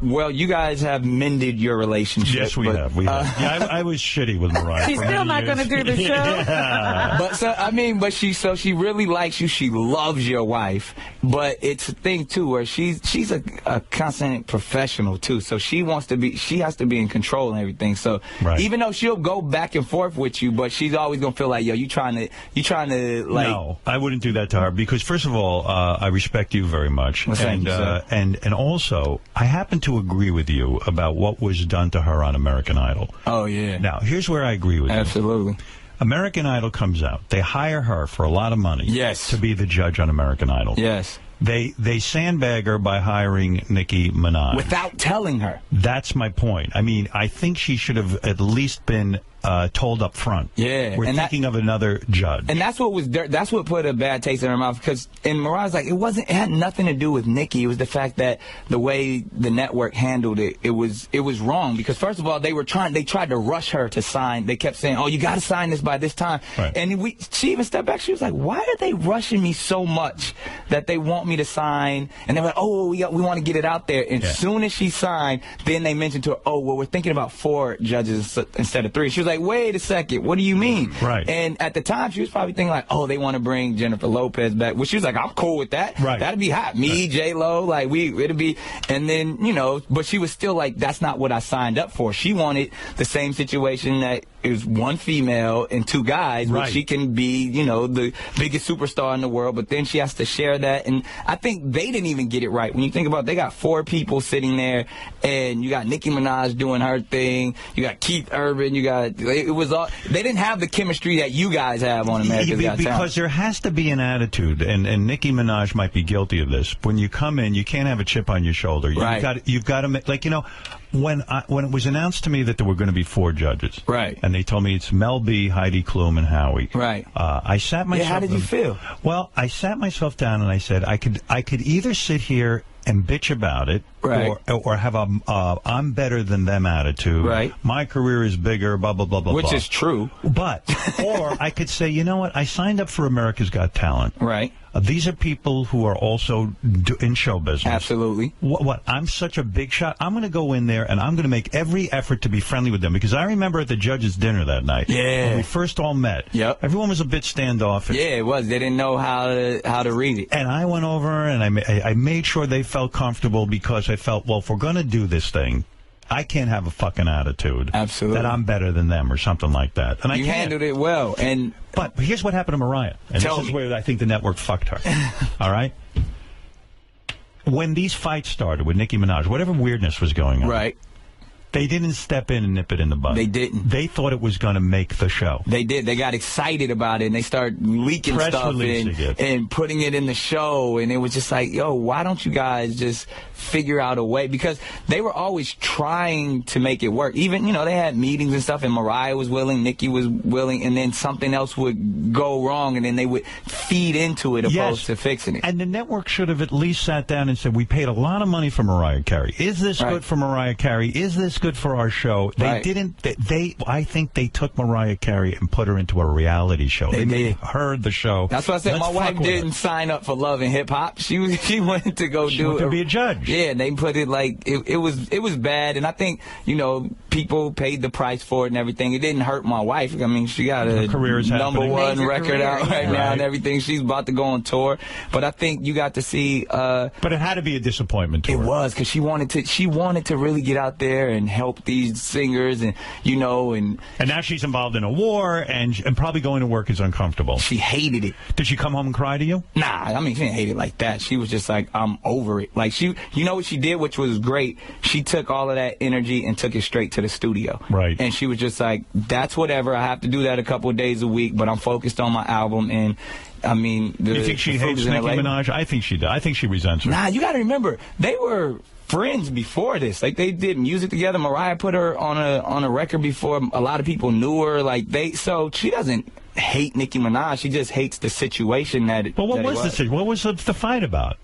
Well, you guys have mended your relationship.
Yes, we have. Yeah, I was shitty with Mariah.
She's still not going to do the show.
Yeah.
But she really likes you. She loves your wife. But it's a thing too where she's a constant professional too. So she has to be in control and everything. So even though she'll go back and forth with you, but she's always gonna feel like, yo, you trying to like.
No, I wouldn't do that to her, because first of all, I respect you very much,
well,
and also I happen to agree with you about what was done to her on American Idol.
Oh yeah.
Now here's where I agree with you.
Absolutely.
American Idol comes out. They hire her for a lot of money.
Yes.
To be the judge on American Idol.
Yes.
They sandbag her by hiring Nicki Minaj.
Without telling her.
That's my point. I mean, I think she should have at least been told up front.
Yeah.
We're thinking of another judge.
And that's what put a bad taste in her mouth, because Mariah's like, it had nothing to do with Nicki. It was the fact that the way the network handled it, it was wrong. Because first of all, they tried to rush her to sign. They kept saying, oh, you got to sign this by this time.
Right.
And she even stepped back. She was like, why are they rushing me so much that they want me to sign? And they were like, oh, we want to get it out there. And as soon as she signed, then they mentioned to her, oh, well, we're thinking about 4 judges instead of 3. She was like, wait a second, what do you mean?
Right.
And at the time, she was probably thinking like, oh, they want to bring Jennifer Lopez back. Well, she was like, I'm cool with that.
Right.
That'd be hot. Me, J-Lo, like, it'd be, and then, but she was still like, that's not what I signed up for. She wanted the same situation that is 1 female and 2 guys,
right.
Where she can be, the biggest superstar in the world, but then she has to share that. And I think they didn't even get it right. When you think about it, they got 4 people sitting there, and you got Nicki Minaj doing her thing, you got Keith Urban, they didn't have the chemistry that you guys have on America's Got Talent.
Because there has to be an attitude, and Nicki Minaj might be guilty of this. When you come in, you can't have a chip on your shoulder.
Right.
You've got to make, when it was announced to me that there were going to be 4 judges,
right,
and they told me it's Mel B, Heidi Klum, and Howie,
right,
I sat myself.
Yeah, how did you feel?
Well, I sat myself down and I said I could either sit here and bitch about it,
right,
or have a I'm better than them attitude.
Right.
My career is bigger, blah, blah, blah, blah,
Which
blah.
is true.
But, or I could say, you know what, I signed up for America's Got Talent.
Right.
These are people who are also in show business.
Absolutely.
What? I'm such a big shot. I'm going to go in there and I'm going to make every effort to be friendly with them, because I remember at the judges' dinner that night, when we first all met, everyone was a bit standoffish.
Yeah, it was. They didn't know how to read it.
And I went over and I made sure they felt comfortable, because I felt, well, if we're going to do this thing, I can't have a fucking attitude.
Absolutely.
That I'm better than them or something like that. And
you handled it well.
But here's what happened to Mariah. And this is where I think the network fucked her. All right? When these fights started with Nicki Minaj, whatever weirdness was going on.
Right.
They didn't step in and nip it in the bud.
They didn't.
They thought it was going to make the show.
They did. They got excited about it, and they started leaking stuff and putting it in the show. And it was just like, yo, why don't you guys just figure out a way? Because they were always trying to make it work. Even, they had meetings and stuff, and Mariah was willing, Nicki was willing, and then something else would go wrong, and then they would feed into it opposed to fixing it.
And the network should have at least sat down and said, we paid a lot of money for Mariah Carey. Is this good for Mariah Carey? Is this good for our show? They didn't. I think they took Mariah Carey and put her into a reality show. They made her the show.
That's what I said. My wife didn't sign up for Love and Hip Hop. She wanted to go
to be a judge.
Yeah, they put it like it was bad, and I think people paid the price for it and everything. It didn't hurt my wife. I mean, she got a #1 record out right now and everything. She's about to go on tour, but I think you got to see.
But it had to be a disappointment to her.
It was, because she wanted to really get out there and help these singers, and and
now she's involved in a war, and probably going to work is uncomfortable.
She hated it.
Did she come home and cry to you?
Nah, I mean, she didn't hate it like that. She was just like, I'm over it. Like, what she did, which was great, she took all of that energy and took it straight to the studio.
Right.
And she was just like, that's whatever. I have to do that a couple of days a week, but I'm focused on my album. And I mean,
you think she hates Nicki Minaj? I think she does. I think she resents her.
Nah, you got to remember, they were friends before this. Like, they did music together. Mariah put her on a record before a lot of people knew her. So she doesn't hate Nicki Minaj. She just hates the situation that.
But what was the fight about?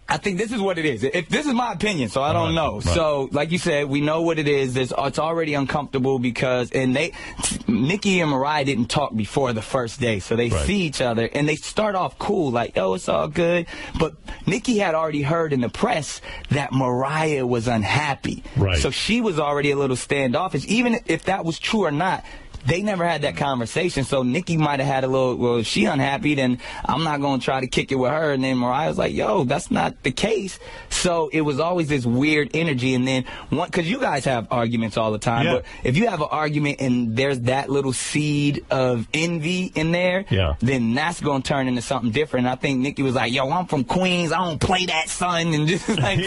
I think this is what it is. This is my opinion, so I don't know. Right. So, like you said, we know what it is. It's already uncomfortable because, Nicki and Mariah didn't talk before the first day, so they see each other, and they start off cool, like, oh, it's all good. But Nicki had already heard in the press that Mariah was unhappy.
Right.
So she was already a little standoffish. Even if that was true or not, they never had that conversation, so Nicki might have had a little, well, if she unhappy, then I'm not going to try to kick it with her. And then Mariah was like, yo, that's not the case. So it was always this weird energy. And then, because you guys have arguments all the time, but if you have an argument and there's that little seed of envy in there, then that's going to turn into something different. And I think Nicki was like, yo, I'm from Queens, I don't play that, son. And just like,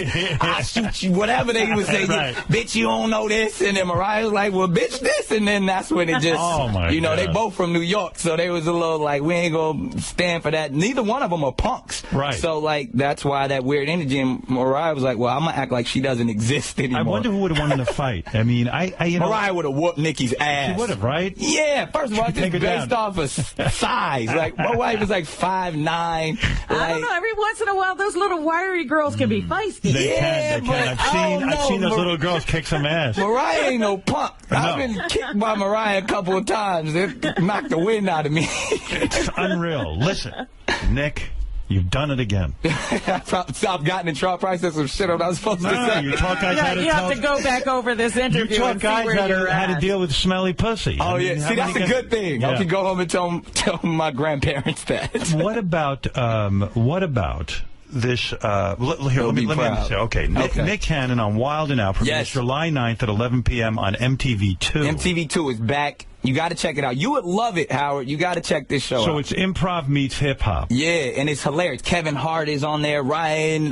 I shoot you, whatever they would say, bitch, you don't know this. And then Mariah was like, well, bitch, this. And then that's when it just, you know, they
God.
both from New York, so they was a little like, we ain't gonna stand for that. Neither one of them are punks.
Right.
So, like, that's why that weird energy, and Mariah was like, well, I'm gonna act like she doesn't exist anymore.
I wonder who would have won in the fight. I mean, you know,
Mariah would have whooped Nikki's ass.
She would have, right?
Yeah, first of all, just based off of size. Like, my wife is like 5'9".
I don't know. Every once in a while, those little wiry girls can be feisty.
They can. I've seen those little girls kick some ass.
Mariah ain't no punk. I've been kicked by Mariah a couple of times. It knocked the wind out of me.
It's unreal. Listen, Nick, you've done it again.
I've gotten in trouble. Probably said some shit I'm not supposed to say.
You taught guys how to
You have to go back over this interview.
You taught
and
guys
see where
how to deal with smelly pussy.
Oh, yeah. See, that's a good thing.
Yeah.
I can go home and tell my grandparents that.
What about this? Let me say. Okay, Nick Cannon on Wild and Out premieres July 9th at 11 p.m. on MTV2.
MTV2 is back. You got to check it out. You would love it, Howard. You got to check this show out.
So it's improv meets hip-hop.
Yeah, and it's hilarious. Kevin Hart is on there. Ryan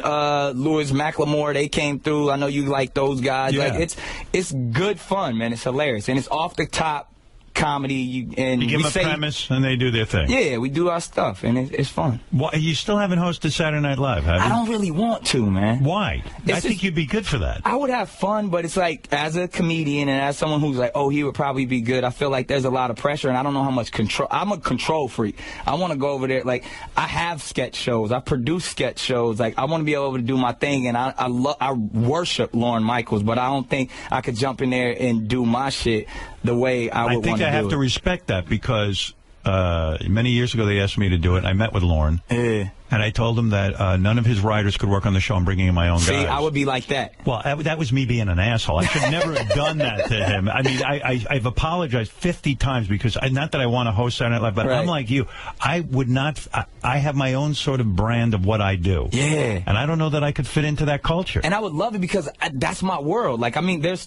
Lewis McLemore, they came through. I know you like those guys.
Yeah.
Like, it's good fun, man. It's hilarious. And it's off the top comedy. You
give them a premise, and they do their thing.
Yeah, we do our stuff, and it's fun.
Well, you still haven't hosted Saturday Night Live, have you?
I don't really want to, man.
Why? I think you'd be good for that.
I would have fun, but it's like, as a comedian and as someone who's like, oh, he would probably be good, I feel like there's a lot of pressure, and I don't know how much control. I'm a control freak. I want to go over there. Like, I have sketch shows. I produce sketch shows. Like, I want to be able to do my thing, and I worship Lorne Michaels, but I don't think I could jump in there and do my shit the way I would want to do it.
I think I have to respect that because many years ago they asked me to do it, and I met with Lorne. And I told him that none of his writers could work on the show. I'm bringing in my own guys.
See, I would be like that.
Well, that was me being an asshole. I should never have done that to him. I mean, I've apologized 50 times because, not that I want to host Saturday Night Live, but I'm like you. I would not, I have my own sort of brand of what I do.
Yeah.
And I don't know that I could fit into that culture.
And I would love it because that's my world. Like, I mean, there's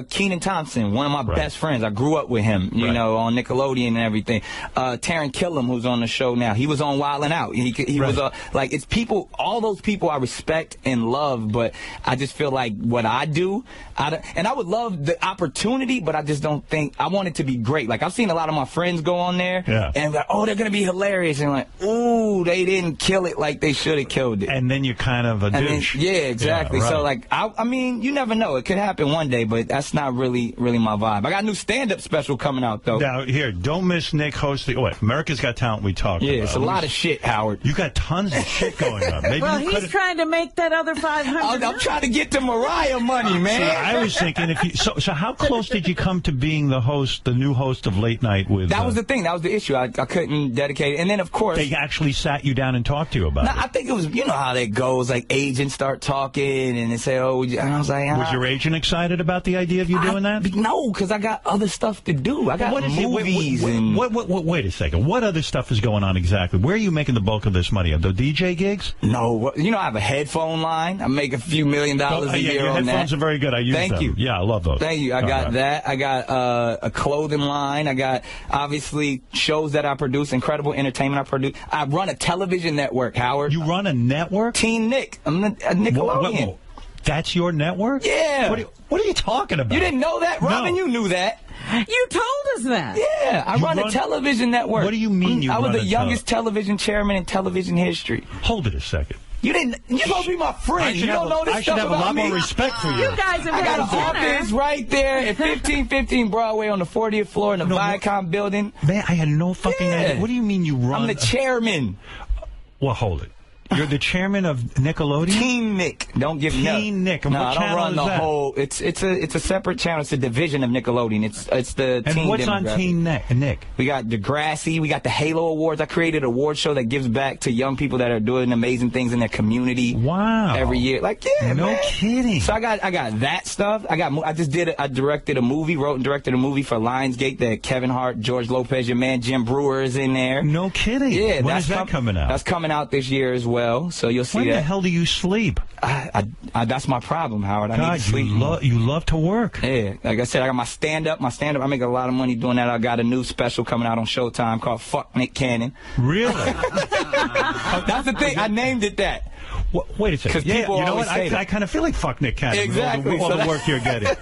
Kenan Thompson, one of my best friends. I grew up with him, you know, on Nickelodeon and everything. Taron Killam, who's on the show now, he was on Wild and Out. He was like, it's people, all those people I respect and love, but I just feel like what I do, and I would love the opportunity, but I just don't think, I want it to be great. Like, I've seen a lot of my friends go on there, and like, oh, they're going to be hilarious, and like, ooh, they didn't kill it like they should have killed it.
And then you're kind of a douche.
Yeah, exactly. So, like, I mean, you never know. It could happen one day, but that's not really my vibe. I got a new stand-up special coming out, though.
Now, here, don't miss Nick hosting, America's Got Talent we talked about.
Yeah, it's a lot of shit, Howard.
You got tons of shit going on. Maybe
well, he's trying to make that other $500.
I'm trying to get to Mariah money, man.
See, I was thinking, if you so how close did you come to being the new host of Late Night with?
That was the thing. That was the issue. I couldn't dedicate it. And then, of course,
they actually sat you down and talked to you about it.
I think it was, you know how that goes. Like, agents start talking and they say, oh, and I was like,
was your agent excited about the idea of you doing that?
No, because I got other stuff to do. I got movies.
Wait a second. What other stuff is going on exactly? Where are you making the bulk of this money? The DJ gigs?
No. You know, I have a headphone line. I make a few $1 million a year on that.
Your headphones are very good. I use them.
Thank you.
Yeah, I love those.
Thank you. I got that. I got a clothing line. I got, obviously, shows that I produce, incredible entertainment I produce. I run a television network, Howard.
You run a network?
Teen Nick. I'm a Nickelodeon.
Whoa. That's your network?
Yeah.
What are you talking about?
You didn't know that? Robin, you knew that.
You told us that.
Yeah, I run a television network.
What do you mean
I was the youngest television chairman in television history.
Hold it a second.
You're supposed to be my friend. You don't know this stuff about me.
I should have a lot more respect for you.
You guys have
I got an office right there at 1515 Broadway on the 40th floor in the Viacom building.
Man, I had no fucking idea. What do you mean you run?
I'm the chairman.
Well, hold it. You're the chairman of Nickelodeon?
Teen Nick. Don't give me
Teen Nick. And
no,
what
I don't run the
that?
whole. It's a separate channel. It's a division of Nickelodeon. It's the
and
teen.
What's on Teen Nick? We
got Degrassi. We got the Halo Awards. I created an award show that gives back to young people that are doing amazing things in their community.
Wow.
Every year, like
no kidding.
So I got that stuff. I directed a movie, wrote and directed a movie for Lionsgate that Kevin Hart, George Lopez, your man Jim Brewer is in there.
No kidding.
Yeah,
when is that coming out?
That's coming out this year as well. So you'll see.
When the hell do you sleep?
That's my problem, Howard. I need to sleep.
You love to work.
Yeah, like I said, I got my stand-up. I make a lot of money doing that. I got a new special coming out on Showtime called Fuck Nick Cannon.
Really?
That's the thing. I named it that.
Wait a second. Yeah, you know what? I kind of feel like Fuck Nick Cannon.
Exactly.
All the work you're getting.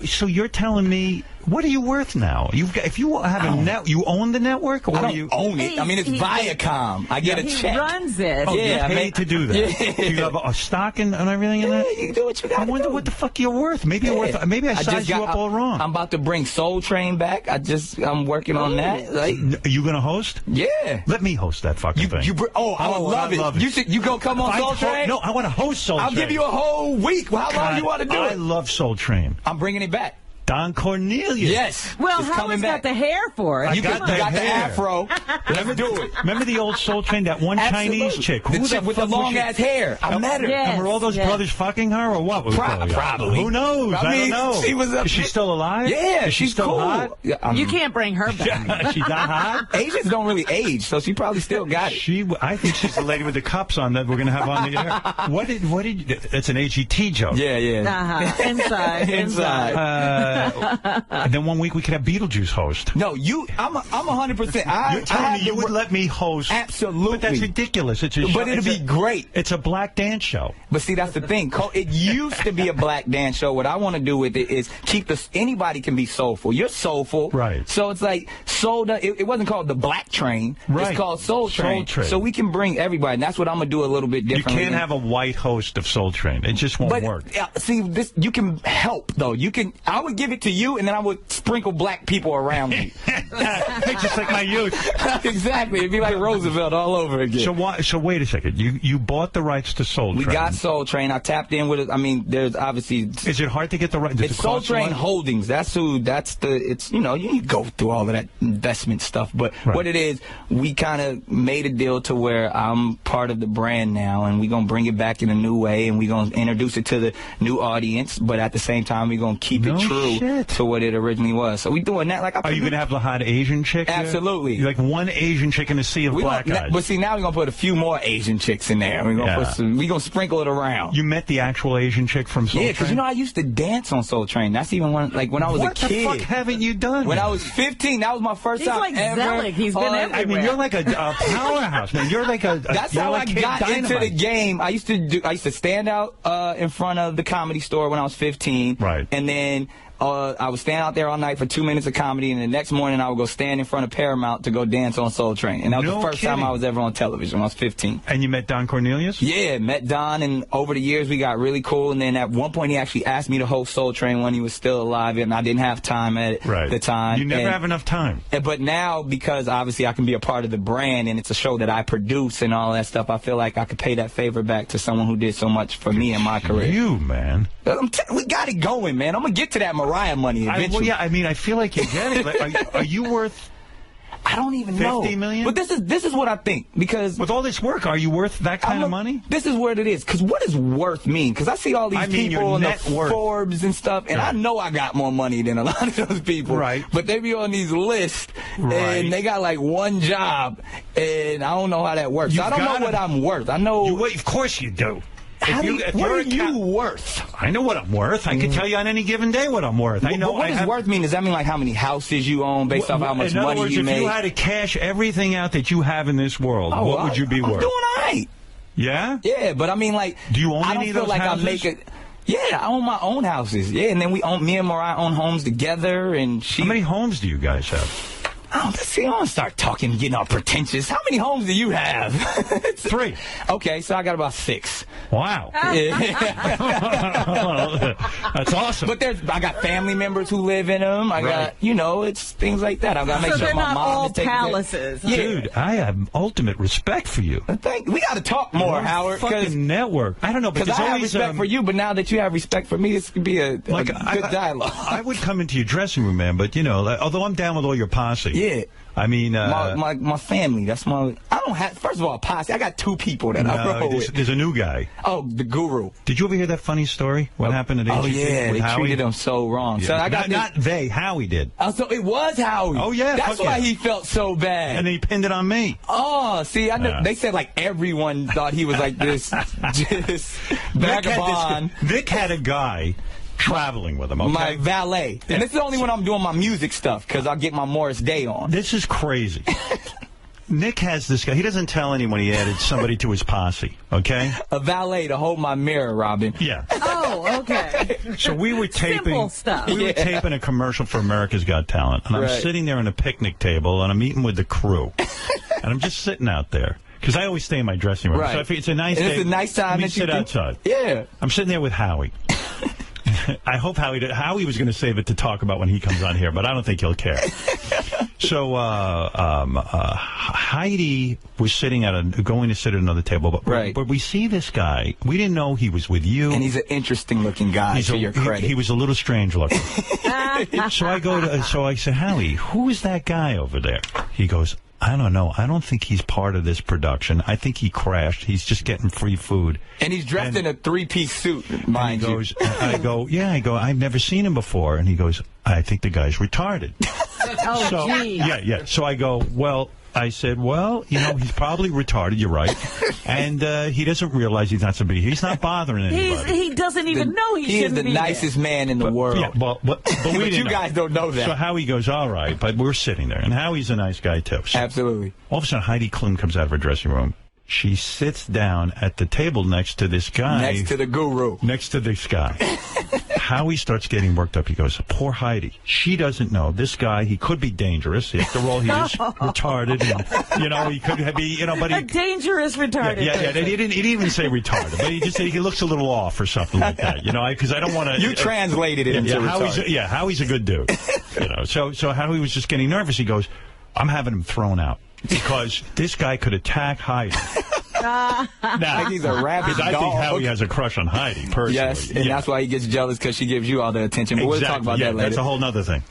So you're telling me What are you worth now? If you have a you own the network, or
I don't
you
own it. I mean, it's Viacom. I get a check.
He runs it.
Oh, you're paid to do that.
Yeah.
You have a stock and everything in that?
Yeah, you can do what you got.
I wonder what the fuck you're worth. Maybe you're worth. Maybe I sized you up all wrong.
I'm about to bring Soul Train back. I'm working on that. Like,
are you gonna host?
Yeah.
Let me host that fucking thing.
I would love it. You gonna come on Soul Train?
No, I want to host Soul Train.
I'll give you a whole week. How long do you want to do it?
I love Soul Train.
I'm bringing it back.
Don Cornelius.
Yes.
Well, Howard's got the hair for it.
You got the afro.
Let's do it.
Remember the old Soul Train, that one Chinese chick?
The chick with the long-ass hair. I met her.
And were all those brothers fucking her, or what?
Probably.
Who knows? I don't know. Is she still alive?
Yeah,
Is she
she's
still
cool.
hot?
You can't bring her back.
She's not hot?
Asians don't really age, so she probably still got it.
I think she's the lady with the cups on that we're going to have on the air. What did it's an AGT joke.
Yeah.
Inside.
And then one week we could have Beetlejuice host.
No, I'm 100%.
You're telling me you would let me host?
Absolutely.
But that's ridiculous. It's a
but it'll be great.
It's a black dance show.
But see, that's the thing. It used to be a black dance show. What I want to do with it is keep anybody can be soulful. You're soulful.
Right.
So it's like it wasn't called the Black Train.
Right.
It's called Soul Train. So we can bring everybody. And that's what I'm going to do a little bit differently.
You can't have a white host of Soul Train. It just won't work.
See, you can help, though. I would give it to you, and then I would sprinkle black people around me.
Just like my youth.
Exactly. It'd be like Roosevelt all over again.
So wait a second. You bought the rights to Soul Train.
We got Soul Train. I tapped in with it. I mean, there's obviously...
Is it hard to get the rights?
It's Soul Train Holdings. You go through all of that investment stuff. But what it is, we kind of made a deal to where I'm part of the brand now, and we're going to bring it back in a new way, and we're going to introduce it to the new audience, but at the same time, we're going to keep it true to what it originally was. So we're doing that. Are
you going to have the hot Asian chick?
Absolutely.
Like one Asian chick in a sea of black guys.
But see, now we're going to put a few more Asian chicks in there. We're going to sprinkle it around.
You met the actual Asian chick from Soul Train?
Yeah, because I used to dance on Soul Train. That's even when I was a kid.
What the fuck haven't you done?
When I was 15, that was my first time ever.
Zelig. He's been everywhere.
I mean, you're like a powerhouse, man. You're like a
That's how I got into the game. I used to stand out in front of the Comedy Store when I was 15.
Right.
And then I would stand out there all night for 2 minutes of comedy, and the next morning I would go stand in front of Paramount to go dance on Soul Train. And that was the first time I was ever on television when I was 15.
And you met Don Cornelius?
Yeah, met Don, and over the years we got really cool. And then at one point he actually asked me to host Soul Train when he was still alive, and I didn't have time at the time.
You never have enough time.
But now, because obviously I can be a part of the brand, and it's a show that I produce and all that stuff, I feel like I could pay that favor back to someone who did so much for me in my career.
You, man.
We got it going, man. I'm going to get to that Mariah money eventually.
Well, yeah, I mean, I feel like you get it. Like, are you worth...
I don't even know.
50 million?
But this is what I think, because...
With all this work, are you worth that kind of money?
This is what it is, because what does worth mean? Because I see all these people in the Forbes and stuff, and I know I got more money than a lot of those people.
Right.
But they be on these lists, and they got like one job, and I don't know how that works. So I don't know what I'm worth. I know...
Of course you do.
What are you worth?
I know what I'm worth. I can tell you on any given day what I'm worth. I know.
What does worth mean? Does that mean like how many houses you own based off how much money you make?
In other words, if you had to cash everything out that you have in this world, what would you be worth?
I'm doing all right.
Yeah?
Yeah, but I mean, like,
do you own any of those houses?
Yeah, I own my own houses. Yeah, and then me and Mariah own homes together, and
How many homes do you guys have?
Let's see, I don't start talking, getting all pretentious. How many homes do you have?
3.
Okay, so I got about 6.
Wow. That's awesome.
But I got family members who live in them. I got, it's things like that. I got to make sure my mom is taking
palaces.
Yeah.
Dude, I have ultimate respect for you.
We got to talk more, Howard.
Fucking network. I don't know,
because I have respect for you, but now that you have respect for me, this could be a good dialogue.
I would come into your dressing room, man, but, although I'm down with all your posse.
Yeah.
I mean...
my family, that's my... I don't have... First of all, posse. I got 2 people that I roll with.
There's a new guy.
Oh, the Guru.
Did you ever hear that funny story? What happened at AGT?
Oh, yeah. They
Howie?
treated him so wrong.
Yeah.
So I got
not they. Howie did.
Oh, so it was Howie.
Oh, yeah.
That's why he felt so bad.
And then he pinned it on me.
Oh, see, I know. They said, like, everyone thought he was like this just vagabond.
Vic had a guy... traveling with him, okay?
My valet. And this is only when I'm doing my music stuff, because I'll get my Morris Day on.
This is crazy. Nick has this guy. He doesn't tell anyone he added somebody to his posse, okay?
A valet to hold my mirror, Robin.
Yeah.
Oh, Oh, okay.
So we were taping.
Simple stuff.
We were taping a commercial for America's Got Talent, and I'm sitting there on a picnic table, and I'm eating with the crew, and I'm just sitting out there. Because I always stay in my dressing room.
Right.
So if it's a nice day,
it's a nice time
we sit outside.
Yeah.
I'm sitting there with Howie. I hope Howie was going to save it to talk about when he comes on here, but I don't think he'll care. So Heidi was sitting going to sit at another table, but we see this guy. We didn't know he was with you.
And he's an interesting looking guy, to your credit.
He was a little strange looking. So I said, Howie, who is that guy over there? He goes, I don't know. I don't think he's part of this production. I think he crashed. He's just getting free food.
And he's dressed in a three-piece suit, mind you.
I go, I've never seen him before. And he goes, I think the guy's retarded.
Gee.
Yeah. So I go, I said, he's probably retarded. You're right. And he doesn't realize he's not somebody. He's not bothering anybody.
He doesn't even know he shouldn't be
He is the nicest man in the world.
Yeah, but
you guys don't know that.
So Howie goes, all right, but we're sitting there. And Howie's a nice guy, too. So
absolutely.
All of a sudden, Heidi Klum comes out of her dressing room. She sits down at the table next to this guy.
Next to the guru.
Next to this guy. Howie starts getting worked up. He goes, poor Heidi. She doesn't know. This guy, he could be dangerous. After all, he is retarded. And, he could be, but
a dangerous retarded.
Yeah. He didn't even say retarded. But he just said he looks a little off or something like that. Because I don't want to.
You translated it into retarded.
Howie's a good dude. So Howie was just getting nervous. He goes, I'm having him thrown out. Because this guy could attack Heidi.
Now, he's a rabid dog.
I think Howie has a crush on Heidi, personally.
Yes, and that's why he gets jealous, because she gives you all the attention. But we'll talk about that later.
That's a whole other thing.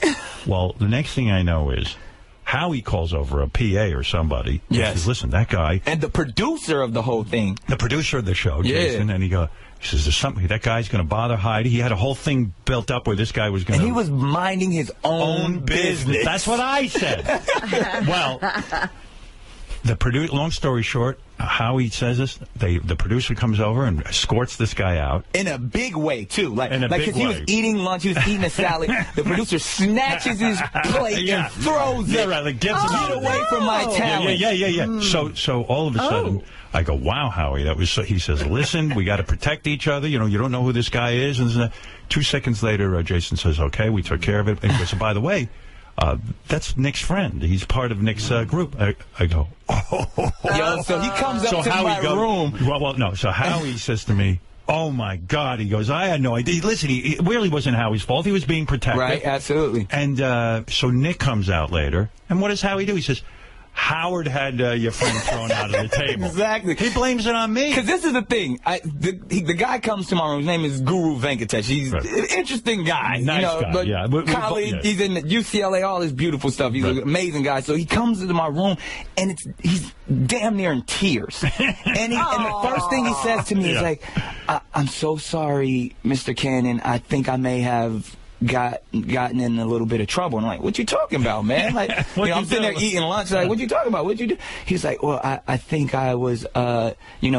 Well, the next thing I know is Howie calls over a PA or somebody.
Yes.
Says, listen, that guy.
And the producer of the whole thing.
The producer of the show, Jason. And he says, there's something. That guy's going to bother Heidi. He had a whole thing built up where this guy was going to.
And he was minding his own business.
That's what I said. Well, long story short, Howie says this. The producer comes over and escorts this guy out
in a big way too,
because
he was eating lunch, he was eating a salad. The producer snatches his plate and throws it.
Get
away from my talent.
Yeah. So all of a sudden, I go, wow, Howie, that was. So he says, listen, we got to protect each other. You don't know who this guy is. And 2 seconds later, Jason says, okay, we took care of it. And he goes, by the way. That's Nick's friend. He's part of Nick's group. I go,
Yo, so he comes up to my room.
No. So Howie says to me, oh, my God. He goes, I had no idea. Listen, it really wasn't Howie's fault. He was being protected.
Right, absolutely.
And so Nick comes out later. And what does Howie do? He says, Howard had your friend thrown out of the table.
Exactly.
He blames it on me.
Because this is the thing. The guy comes to my room. His name is Guru Venkatesh. He's an interesting guy.
Nice guy,
but college, he's in UCLA, all this beautiful stuff. He's an amazing guy. So he comes into my room, and he's damn near in tears. and the first thing he says to me is like, I'm so sorry, Mr. Cannon. I think I may have gotten in a little bit of trouble. And I'm like, what you talking about, man? Like, I'm sitting there eating lunch. Like, what you talking about? What'd you do? He's like, well, I think I was,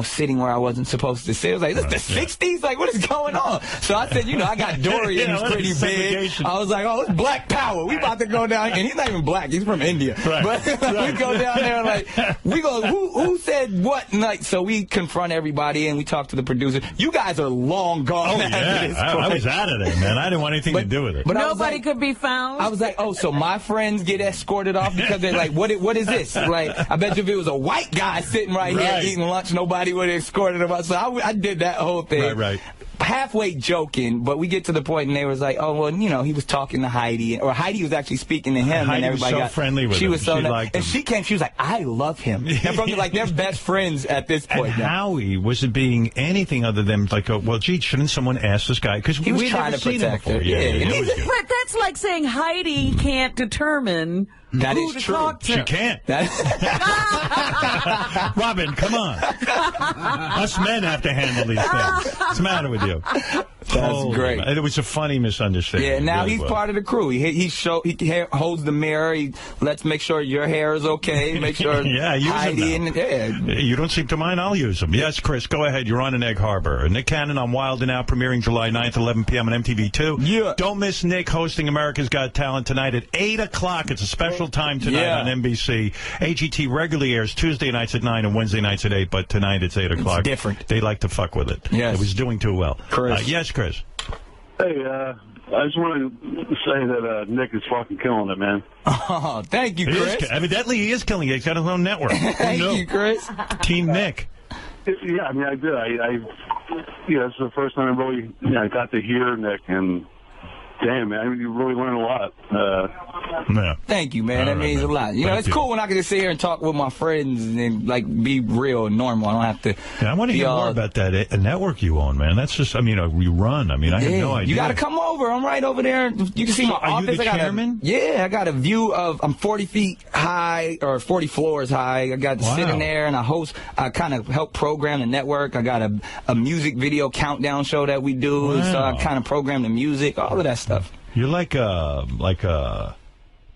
sitting where I wasn't supposed to sit. I was like, this the 60s? Like, what is going on? So I said, I got Dorian. He's pretty big. I was like, oh, it's Black Power. We about to go down. And he's not even black. He's from India. Right. But we go down there like, we go, who said what? And so we confront everybody and we talk to the producer. You guys are long gone.
Oh, yeah. I was out of there, man. I didn't want anything to do with it.
But nobody could be found.
I was like, oh, so my friends get escorted off because they're like, what is this? Like, I bet you if it was a white guy sitting right here eating lunch, nobody would have escorted him out. So I did that whole thing.
Right.
Halfway joking, but we get to the point and they was like, oh, well, he was talking to Heidi, or Heidi was actually speaking to him.
Heidi
and everybody
was so friendly with him.
She was so nice.
Liked him.
And she came, she was like, I love him. And from like, they're best friends at this point.
And Howie wasn't being anything other than like, well, gee, shouldn't someone ask this guy? Because
he was trying to protect her.
Yeah,
but that's like saying Heidi can't determine
that
who
is
to
true.
Talk to.
She can't. Robin, come on. Us men have to handle these things. What's the matter with you?
That's great.
It was a funny misunderstanding.
Yeah, now he's part of the crew. He holds the mirror. He lets make sure your hair is okay. Make sure Heidi
You don't seem to mind. I'll use them. Yes, Chris, go ahead. You're on in Egg Harbor. Nick Cannon on Wild and Out, premiering July 9th, 11 p.m. on MTV2.
Yeah.
Don't miss Nick hosting America's Got Talent tonight at 8 o'clock. It's a special time tonight on NBC. AGT regularly airs Tuesday nights at 9 and Wednesday nights at 8, but tonight it's 8 o'clock.
It's different.
They like to fuck with it.
Yes.
It was doing too well. Chris. Yes, Chris.
Hey, I just want to say that Nick is fucking killing it, man.
Oh, thank you, Chris.
Evidently, he is killing it. He's got his own network.
Thank you, Chris.
Team Nick.
Yeah, I mean, I did. This is the first time I really I got to hear Nick, and damn, man, you really learn a lot.
Yeah.
Thank you, man. That means a lot. You know, it's cool when I can just sit here and talk with my friends and like be real and normal. I don't have to.
Yeah, I want to hear more about that network you own, man. That's just, you run. I mean, I have no idea.
You got to come over. I'm right over there. You can see my office.
Are you the chairman?
I got a view of. I'm 40 feet high or 40 floors high. I got to sit in there and I kind of help program the network. I got a music video countdown show that we do. Wow. So I kind of program the music, all of that stuff.
You're like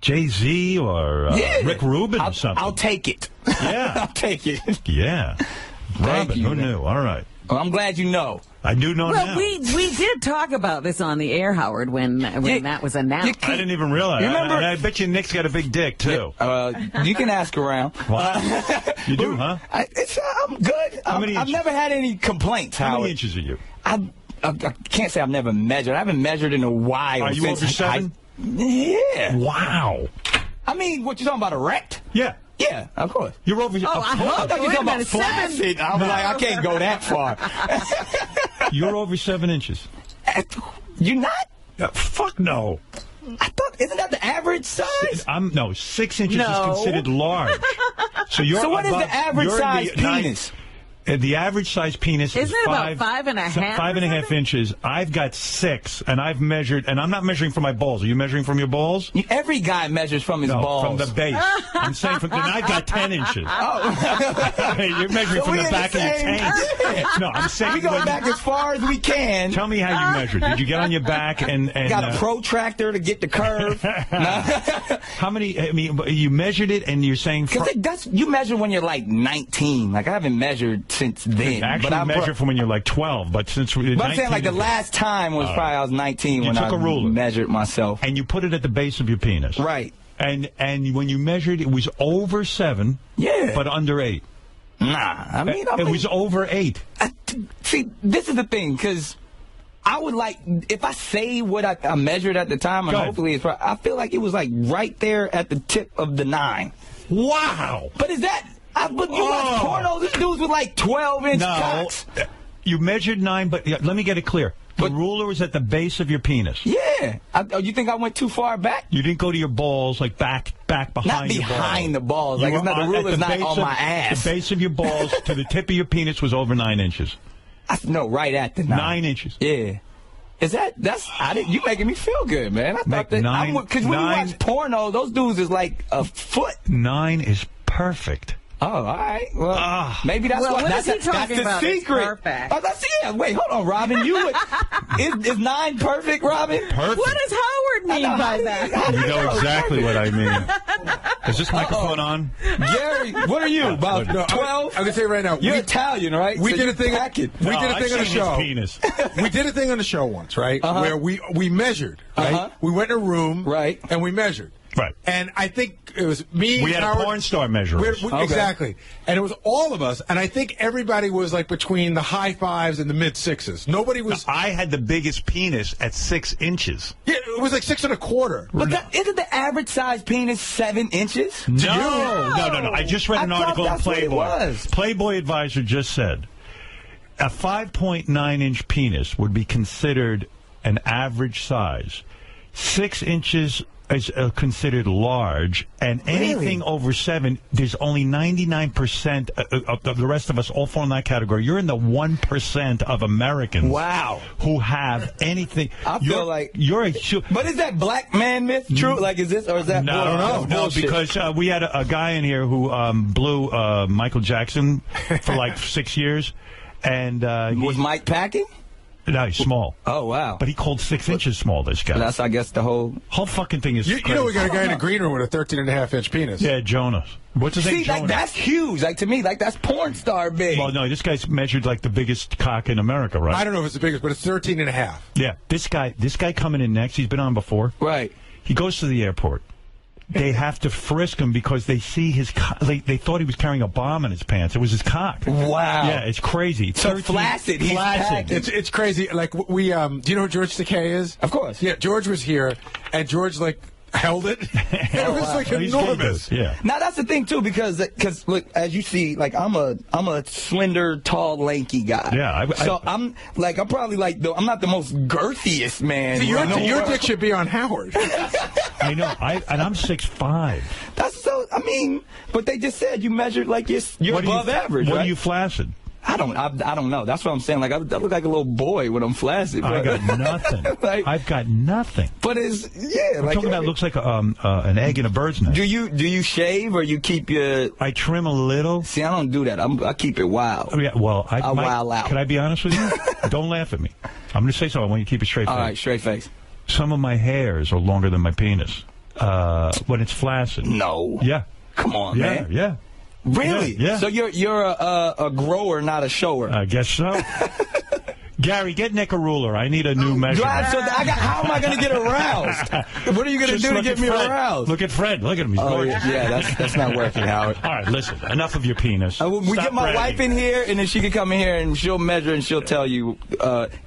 Jay-Z or Rick Rubin or something.
I'll take it.
Yeah.
I'll take it.
Yeah. Robin, who knew? All right.
Well, I'm glad you know.
I do know now.
Well, we did talk about this on the air, Howard, when that was announced.
I didn't even realize. I bet you Nick's got a big dick, too.
You can ask around.
You do, huh?
I'm good. I've never had any complaints, Howard.
How many inches are you?
I can't say I've never measured. I haven't measured in a while.
Are you over 7?
Yeah.
Wow.
I mean, what you talking about, erect?
Yeah.
Yeah, of course.
You're over.
I thought
you were talking about flaccid. I was like, I can't go that far.
You're over 7 inches.
You're not?
Fuck no.
I thought, isn't that the average size?
6 inches is considered large. So what
is the average size penis?
The average size penis is
about 5.5?
5.5 inches. I've got 6, and I've measured, and I'm not measuring from my balls. Are you measuring from your balls?
Every guy measures from his balls.
From the base. I'm saying then I've got 10 inches.
Oh.
You're measuring from the back of your tank. No, I'm saying
we go back as far as we can.
Tell me how you measured. Did you get on your back and
got a protractor to get the curve?
How many? I mean, you measured it, and you're saying
because you measure when you're like 19. Like I haven't measured since then.
Actually, I measured from when you're like 12, but since we're
I'm saying like the last time was probably I was 19 when I measured myself.
And you put it at the base of your penis.
Right.
And when you measured, it was over 7.
Yeah.
But under 8.
Nah, I mean
it was over 8.
See, this is the thing, because I would like, if I say what I measured at the time, and hopefully it's right, I feel like it was like right there at the tip of the 9.
Wow.
But is that... But you watch porno, this dude's with like 12-inch cocks.
You measured 9, but let me get it clear. The ruler is at the base of your penis.
Yeah. You think I went too far back?
You didn't go to your balls, like back behind
Not behind the balls. Like the ruler's not on my ass.
The base of your balls to the tip of your penis was over 9 inches.
No, right at the 9.
9 inches.
Yeah. Is you making me feel good, man. I thought that, because when you watch porno, those dudes is like a foot. 9
is perfect.
Oh, all right. Well, maybe that's that's the secret. Wait, hold on, Robin. Is 9 perfect, Robin?
Perfect.
What does Howard mean by that?
You know exactly what I mean. Is this microphone on?
Gary, what are you, about 12?
I'm going to say right now.
You're Italian, right?
We did a thing on the show.
Penis.
We did a thing on the show once, right? Where we measured, right? We went in a room,
right?
And we measured.
Right.
And I think it was me.
We had
Howard,
a porn star measure.
Exactly. And it was all of us. And I think everybody was like between the high 5s and the mid 6s. Nobody was.
I had the biggest penis at 6 inches.
Yeah, it was like 6 1/4.
But isn't the average size penis 7 inches?
No. I just read an article in Playboy. Playboy Advisor just said a 5.9-inch penis would be considered an average size. 6 inches is considered large, and anything over 7, there's only 99% of the rest of us all fall in that category. You're in the 1% of Americans who have anything.
I feel like
you're a...
But is that black man myth true? Like, is this, or is that...
No, because we had a guy in here who blew Michael Jackson for like 6 years, and...
was Mike packing?
No, he's small.
Oh, wow.
But he called 6 inches small, this guy.
That's, I guess, the whole
fucking thing is
You know we got a guy in a green room with a 13.5-inch penis.
Yeah, Jonas. What's his name?
See, like, that's huge. Like, to me, like, that's porn star big.
Well, no, this guy's measured like the biggest cock in America, right?
I don't know if it's the biggest, but it's 13.5.
Yeah, this guy coming in next, he's been on before.
Right.
He goes to the airport.
they have to frisk him because they see his they thought he was carrying a bomb in his pants. It was his cock.
Wow.
Yeah, it's crazy.
So flaccid. He's
flaccid. It's crazy. Like, we, do you know who George Takei is?
Of course.
Yeah, George was here, and George, like, held it. It was like enormous.
Yeah.
Now that's the thing too, because look, as you see, like I'm a slender, tall, lanky guy.
Yeah.
I'm probably like I'm not the most girthiest man.
See, your dick should be on Howard.
I know. And I'm 6'5".
That's so. I mean, but they just said you measured like you're above average.
What
right?
are you flaccid?
I don't know. That's what I'm saying. Like I look like a little boy when I'm flaccid.
I got nothing. I've got nothing.
But I'm
talking about looks like an egg in a bird's nest.
Do you shave or you keep your?
I trim a little.
See, I don't do that. I keep it wild.
Oh, yeah, well, I
wild out.
Can I be honest with you? Don't laugh at me. I'm going to say something. I want you to keep a straight face.
All right, straight face.
Some of my hairs are longer than my penis when it's flaccid.
No.
Yeah.
Come on, man.
Yeah.
Really?
Yeah.
So you're a grower, not a shower.
I guess so. Gary, get Nick a ruler. I need a new measurement.
How am I going to get aroused? What are you going to do to get me aroused?
Look at Fred. Look at him. He's gorgeous.
Yeah, that's not working, Howard.
All right, listen. Enough of your penis.
We get my wife in here, and then she can come in here, and she'll measure, and she'll tell you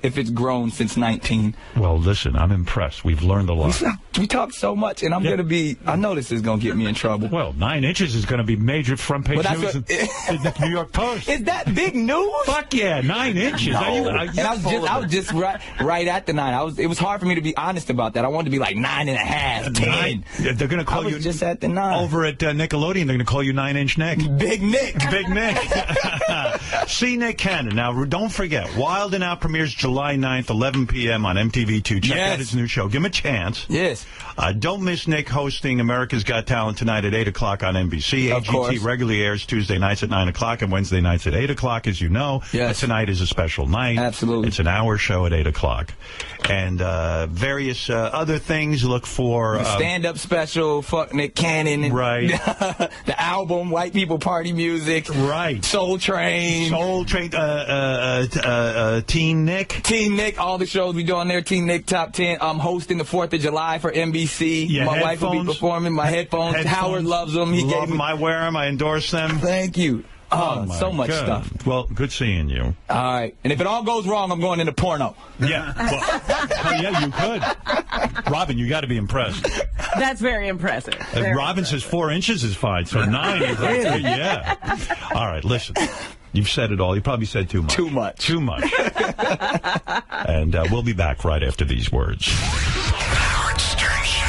if it's grown since 19.
Well, listen, I'm impressed. We've learned a lot.
We talk so much, and I'm going to be... I know this is going to get me in trouble.
Well, 9 inches is going to be major front page news in the New York Post.
Is that big news?
Fuck yeah, 9 inches.
No. I was just right at the 9. It was hard for me to be honest about that. I wanted to be like 9.5, 10.
They're going to call you
just at the 9.
Over at Nickelodeon. They're going to call you 9-inch Nick.
Big Nick.
Big Nick. See Nick Cannon. Now, don't forget, Wild and Out premieres July 9th, 11 p.m. on MTV2. Check out his new show. Give him a chance.
Yes.
Don't miss Nick hosting America's Got Talent tonight at 8 o'clock on NBC. AGT regularly airs Tuesday nights at 9 o'clock and Wednesday nights at 8 o'clock, as you know.
Yes.
But tonight is a special night.
Absolutely.
It's an hour show at 8 o'clock. And various other things. Look for...
stand-up special, fuck Nick Cannon.
Right.
The album, White People Party Music.
Right.
Soul Train.
Teen Nick.
Teen Nick, all the shows we do on there. Teen Nick Top 10. I'm hosting the 4th of July for NBC.
Yeah,
my wife will be performing. My headphones. Howard loves them. He gave them.
I wear them. I endorse them.
Thank you. Oh, so much stuff.
Well, good seeing you.
All right. And if it all goes wrong, I'm going into porno.
Yeah. Well, yeah, you could. Robin, you got to be impressed.
That's very impressive.
Robin says 4 inches is fine, so 9 is okay. Yeah. All right, listen. You've said it all. You probably said too much.
Too much.
Too much. And we'll be back right after these words.
Howard Stern Show.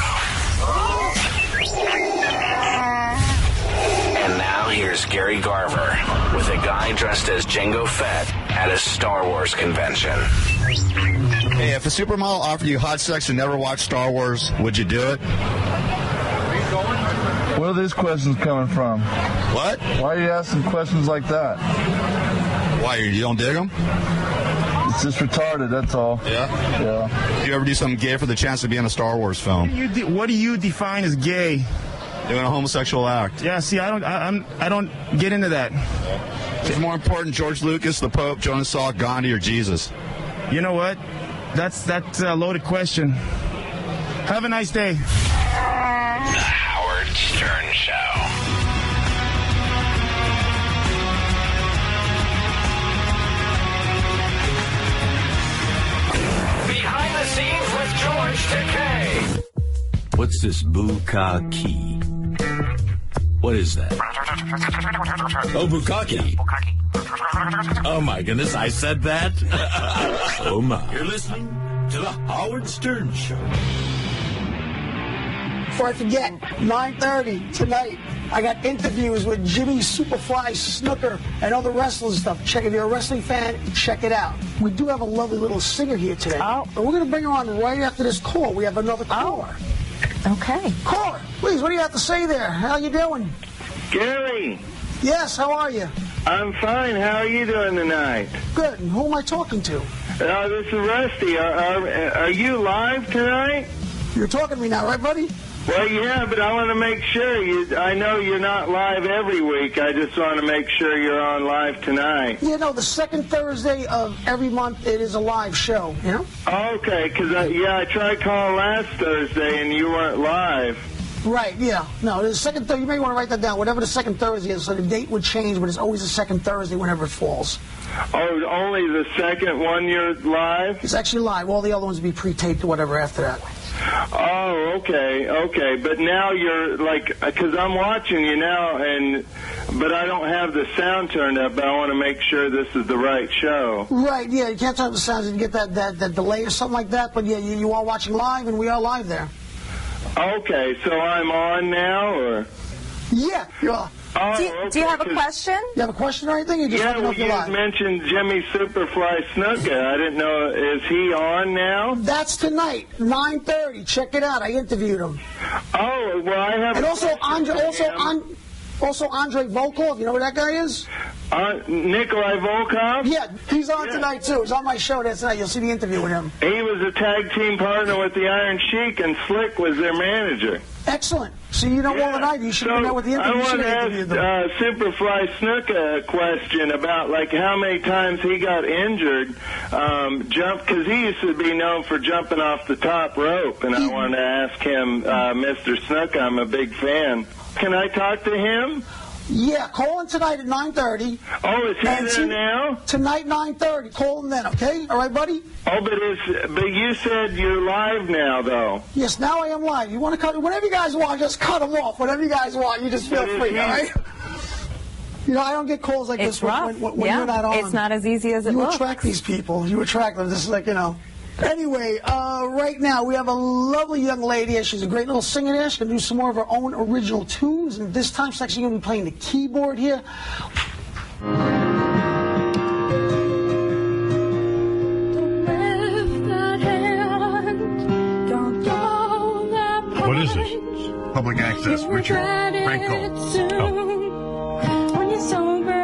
And now here's Gary Garver with a guy dressed as Jango Fett at a Star Wars convention.
Hey, if a supermodel offered you hot sex and never watched Star Wars, would you do it?
Where are these questions coming from?
What?
Why are you asking questions like that?
Why, you don't dig them?
It's just retarded, that's all.
Yeah?
Yeah.
Do you ever do something gay for the chance to be in a Star Wars film?
What do you define as gay?
Doing a homosexual act.
Yeah, see, I don't get into that.
It's more important, George Lucas, the Pope, Jonas Salk, Gandhi, or Jesus?
You know what? That's a loaded question. Have a nice day.
The Howard Stern Show. Behind the scenes with George Takei.
What's this bukkake? What is that? Oh, bukkake. Oh, my goodness, I said that? Oh, my. You're listening to The Howard Stern Show.
Before I forget, 9:30 tonight, I got interviews with Jimmy Superfly Snooker and other wrestlers and stuff. Check it. If you're a wrestling fan, check it out. We do have a lovely little singer here today. Oh. And we're going to bring her on right after this call. We have another caller.
Okay.
Caller, please, what do you have to say there? How you doing?
Gary.
Yes, how are you?
I'm fine. How are you doing tonight?
Good. And who am I talking to?
This is Rusty. Are you live tonight?
You're talking to me now, right, buddy?
Well, yeah, but I want to make sure. I know you're not live every week. I just want to make sure you're on live tonight.
Yeah, no, the second Thursday of every month, it is a live show, you know?
Okay, because I tried calling last Thursday and you weren't live.
Right, yeah. No, the second Thursday, you may want to write that down. Whatever the second Thursday is, so the date would change, but it's always the second Thursday whenever it falls.
Oh, only the second one you're live?
It's actually live. All the other ones would be pre-taped or whatever after that.
Oh, okay. But now you're like, because I'm watching you now, but I don't have the sound turned up, but I want to make sure this is the right show.
Right, yeah. You can't turn up the sound and get that delay or something like that, but yeah, you are watching live, and we are live there.
Okay, so I'm on now, or?
Yeah, you are.
Oh,
do you have a question?
You have a question or anything? You just
well, you mentioned Jimmy Superfly Snuka. I didn't know, is he on now?
That's tonight, 9:30. Check it out. I interviewed him.
Oh, well, I have.
And also Andre Volkov. You know who that guy is?
Nikolai Volkov?
Yeah, he's on tonight too. He's on my show there tonight. You'll see the interview with him.
He was a tag team partner with the Iron Sheik, and Slick was their manager.
Excellent. So you know more than I do. You should have met with the interview.
I want to ask Superfly Snuka a question about like how many times he got injured, because he used to be known for jumping off the top rope, and I wanted to ask him, Mr. Snuka, I'm a big fan. Can I talk to him?
Yeah, call him tonight at 9:30.
Oh, is he there now?
Tonight, 9:30. Call him then, okay? All right, buddy?
Oh, but you said you're live now, though.
Yes, now I am live. You want to cut, whatever you guys want, just cut them off. Whatever you guys want, you just feel free, all right? You know, I don't get calls like this when you're not on.
It's not as easy as it looks.
You attract these people. You attract them. This is like, you know. Anyway, right now we have a lovely young lady. She's a great little singer there. She's going to do some more of her own original tunes. And this time she's actually going to be playing the keyboard here.
What is this?
Public access. Richard Franco.
Oh.
When you're sober.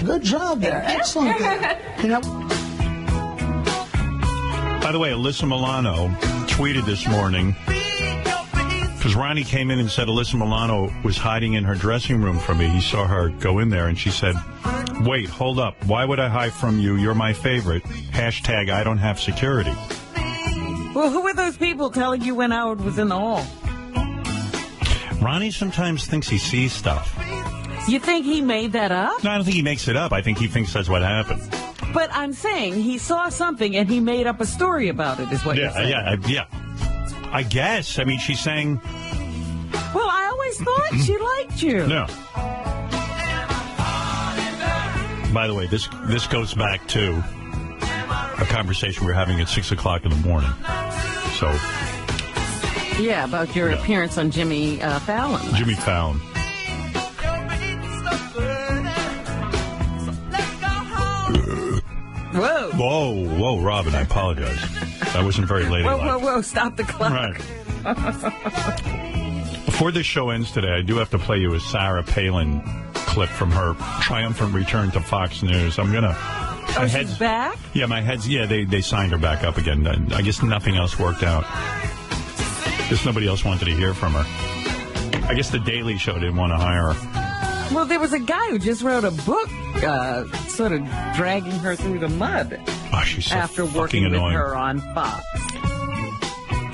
Good job there. Excellent there. You know.
By the way, Alyssa Milano tweeted this morning because Ronnie came in and said Alyssa Milano was hiding in her dressing room from me. He saw her go in there and she said, wait, hold up. Why would I hide from you? You're my favorite. Hashtag I don't have security.
Well, who were those people telling you when Howard was in the hall?
Ronnie sometimes thinks he sees stuff.
You think he made that up?
No, I don't think he makes it up. I think he thinks that's what happened.
But I'm saying he saw something and he made up a story about it, is what you're saying.
Yeah. I guess. I mean, she's saying...
Well, I always thought she liked you.
No. By the way, this goes back to a conversation we were having at 6 o'clock in the morning. So...
Yeah, about your appearance on Jimmy Fallon.
Jimmy Fallon. Whoa, Robin, I apologize. I wasn't very late.
Whoa, stop the clock.
Right. Before this show ends today, I do have to play you a Sarah Palin clip from her triumphant return to Fox News. I'm going to...
Oh, she's back?
Yeah, they signed her back up again. I guess nothing else worked out. I guess nobody else wanted to hear from her. I guess the Daily Show didn't want to hire her.
Well, there was a guy who just wrote a book sort of dragging her through the mud.
Oh, she's so
after working with her on Fox.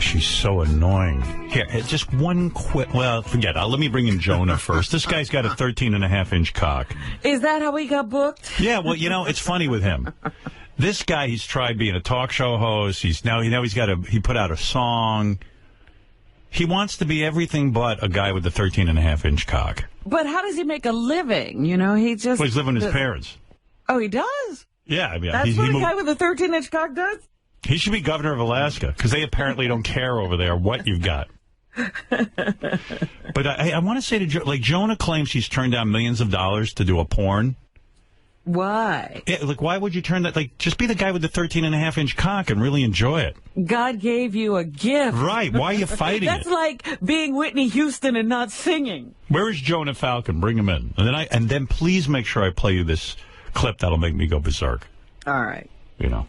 She's so annoying. Here, just one quick... Well, forget it. Let me bring in Jonah first. This guy's got a 13.5-inch cock.
Is that how he got booked?
Yeah, well, you know, it's funny with him. This guy, he's tried being a talk show host. He put out a song. He wants to be everything but a guy with a 13.5-inch cock.
But how does he make a living? You know, he just...
Well, he's living with his parents.
Oh, he does?
Yeah. I mean,
that's what a guy with a 13-inch cock does?
He should be governor of Alaska, because they apparently don't care over there what you've got. But I want to say to Jonah claims he's turned down millions of dollars to do a porn.
Why?
Yeah, like, why would you turn that? Like, just be the guy with the 13.5-inch cock and really enjoy it.
God gave you a gift.
Right. Why are you fighting
That's
it?
like being Whitney Houston and not singing.
Where is Jonah Falcon? Bring him in. And then please make sure I play you this clip that'll make me go berserk.
All right.
You know.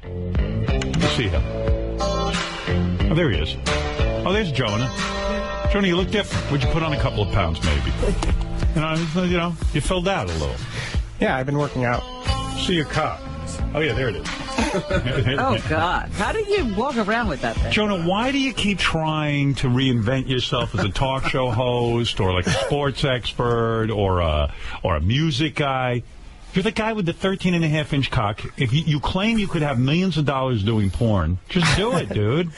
Let's see him. Oh, there he is. Oh, there's Jonah. Jonah, you look different. Would you put on a couple of pounds, maybe? You filled out a little.
Yeah, I've been working out.
See your cock. Oh, yeah, there it is.
Oh, God. How do you walk around with that thing?
Jonah, why do you keep trying to reinvent yourself as a talk show host or like a sports expert or a music guy? You're the guy with the 13.5-inch cock. If you claim you could have millions of dollars doing porn, just do it, dude.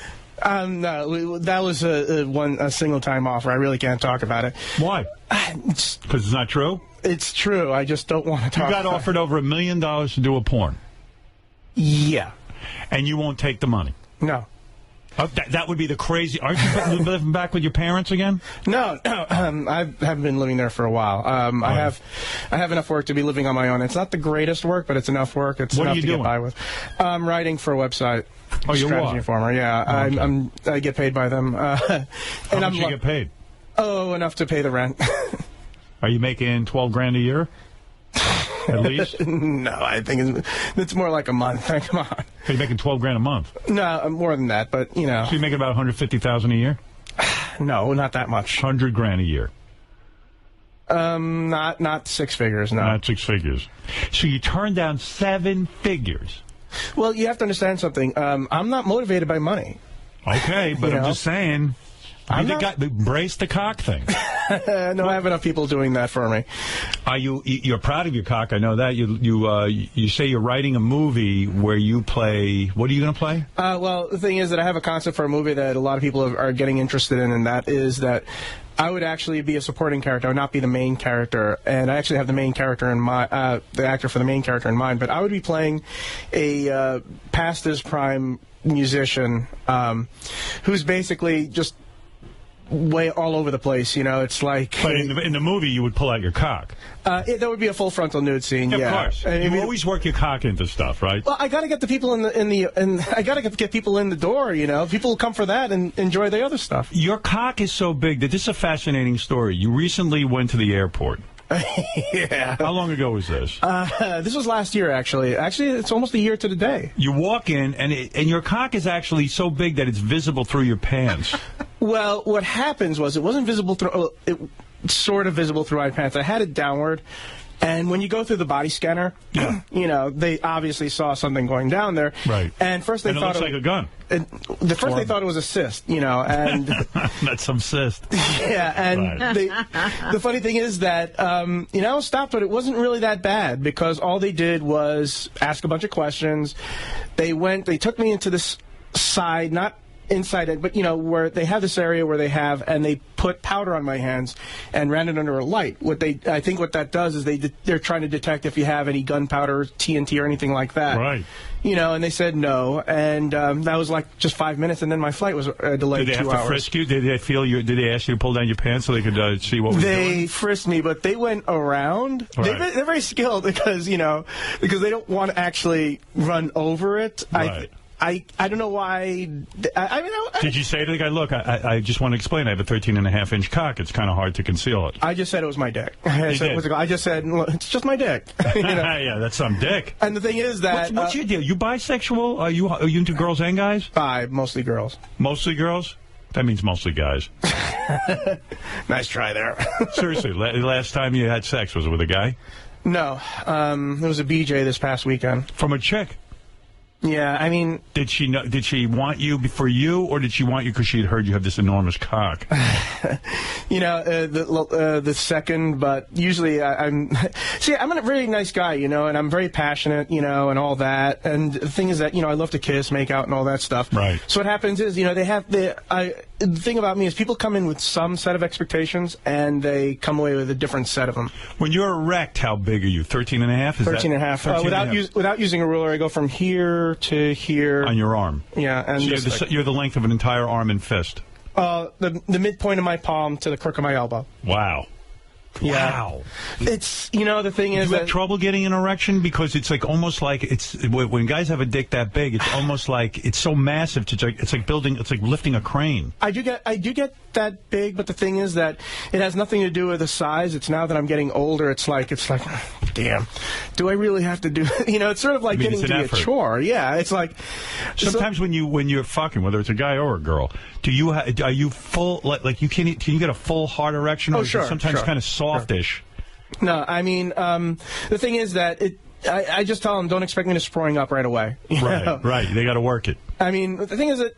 No, that was a single-time offer. I really can't talk about it.
Why? Because it's not true?
It's true. I just don't want to talk about it.
You got offered over $1 million to do a porn?
Yeah.
And you won't take the money?
No.
Oh, that would be the crazy... Aren't you living back with your parents again?
No. I haven't been living there for a while. I have enough work to be living on my own. It's not the greatest work, but it's enough work. It's enough to get by with. I'm writing for a website.
Oh, you
Strategy Informer, yeah.
Oh, okay.
I get paid by them.
How much you get paid?
Oh, enough to pay the rent.
Are you making $12,000 a year? At least?
No, I think it's more like a month. Come on.
Are you making $12,000 a month?
No, more than that, but, you know.
So you're making about $150,000 a year?
No, not that much.
$100,000 a year?
Not six figures, no.
Not six figures. So you turned down 7 figures.
Well, you have to understand something. I'm not motivated by money.
Okay, but I'm just saying... Embrace the cock thing.
No, I have enough people doing that for me.
You're proud of your cock. I know that. You say you're writing a movie where you play. What are you going to play?
Well, the thing is that I have a concept for a movie that a lot of people are getting interested in, and that is that I would actually be a supporting character. I would not be the main character, and I actually have the main character in mind, the actor for the main character in mind. But I would be playing a past his prime musician who's basically just way all over the place, you know. It's like...
But in the movie, you would pull out your cock.
That would be a full frontal nude scene, yeah.
Of course. You always work your cock into stuff, right?
Well, I got to get the people I got to get people in the door, you know. People will come for that and enjoy the other stuff.
Your cock is so big that this is a fascinating story. You recently went to the airport.
Yeah.
How long ago was this?
This was last year, actually. Actually, it's almost a year to the day.
You walk in, and your cock is actually so big that it's visible through your pants.
Well, what happens was it wasn't visible through... It's sort of visible through my pants. I had it downward, and when you go through the body scanner, you know, they obviously saw something going down there.
Right.
And first they thought
it looks like a gun.
The first they thought it was a cyst, you know, and...
That's some cyst.
Yeah, and the funny thing is that, you know, stopped, but it wasn't really that bad, because all they did was ask a bunch of questions. They took me into this side, not inside it, but, you know, where they have this area where they put powder on my hands and ran it under a light. I think what that does is they're trying to detect if you have any gunpowder, TNT, or anything like that.
Right.
You know, and they said no, and that was like just 5 minutes, and then my flight was delayed 2 hours.
Did they have to frisk you? Did they ask you to pull down your pants so they could see what was going on?
They frisked me, but they went around. Right. They're very skilled because they don't want to actually run over it.
Right.
I don't know why.
Did you say to the guy, look, I just want to explain, I have a 13.5-inch cock. It's kind of hard to conceal it.
I just said it was my dick. I just said, look, it's just my dick. You know?
Yeah, that's some dick.
And the thing is that...
What's your deal? You bisexual? Are you into girls and guys?
Bi, mostly girls.
Mostly girls? That means mostly guys.
Nice try there.
Seriously, last time you had sex, was it with a guy?
No. It was a BJ this past weekend.
From a chick?
Yeah, I mean...
Did she want you for you, or did she want you because she had heard you have this enormous cock?
You know, the second, but usually I'm a really nice guy, you know, and I'm very passionate, you know, and all that. And the thing is that, you know, I love to kiss, make out, and all that stuff.
Right.
So what happens is, you know, the thing about me is people come in with some set of expectations, and they come away with a different set of them.
When you're erect, how big are you? 13.5?
13.5. Without using a ruler, I go from here to here.
On your arm.
Yeah. And
so you're the length of an entire arm and fist.
The midpoint of my palm to the crook of my elbow.
Wow. Wow.
It's, the thing is
Do you have trouble getting an erection? Because it's like almost like when guys have a dick that big, it's almost like it's so massive. It's like lifting a crane.
I do get that big, but the thing is that it has nothing to do with the size. It's now that I'm getting older, it's like, damn, do I really have to do it? It's sort of like getting to be a chore. Yeah, it's like.
Sometimes when you're fucking, whether it's a guy or a girl, are you full, like can you get a full hard erection? Or
sure.
Is it sometimes kind of softish?
No, I mean, the thing is that I just tell them, don't expect me to spring up right away.
Right. They got to work it.
I mean, the thing is that,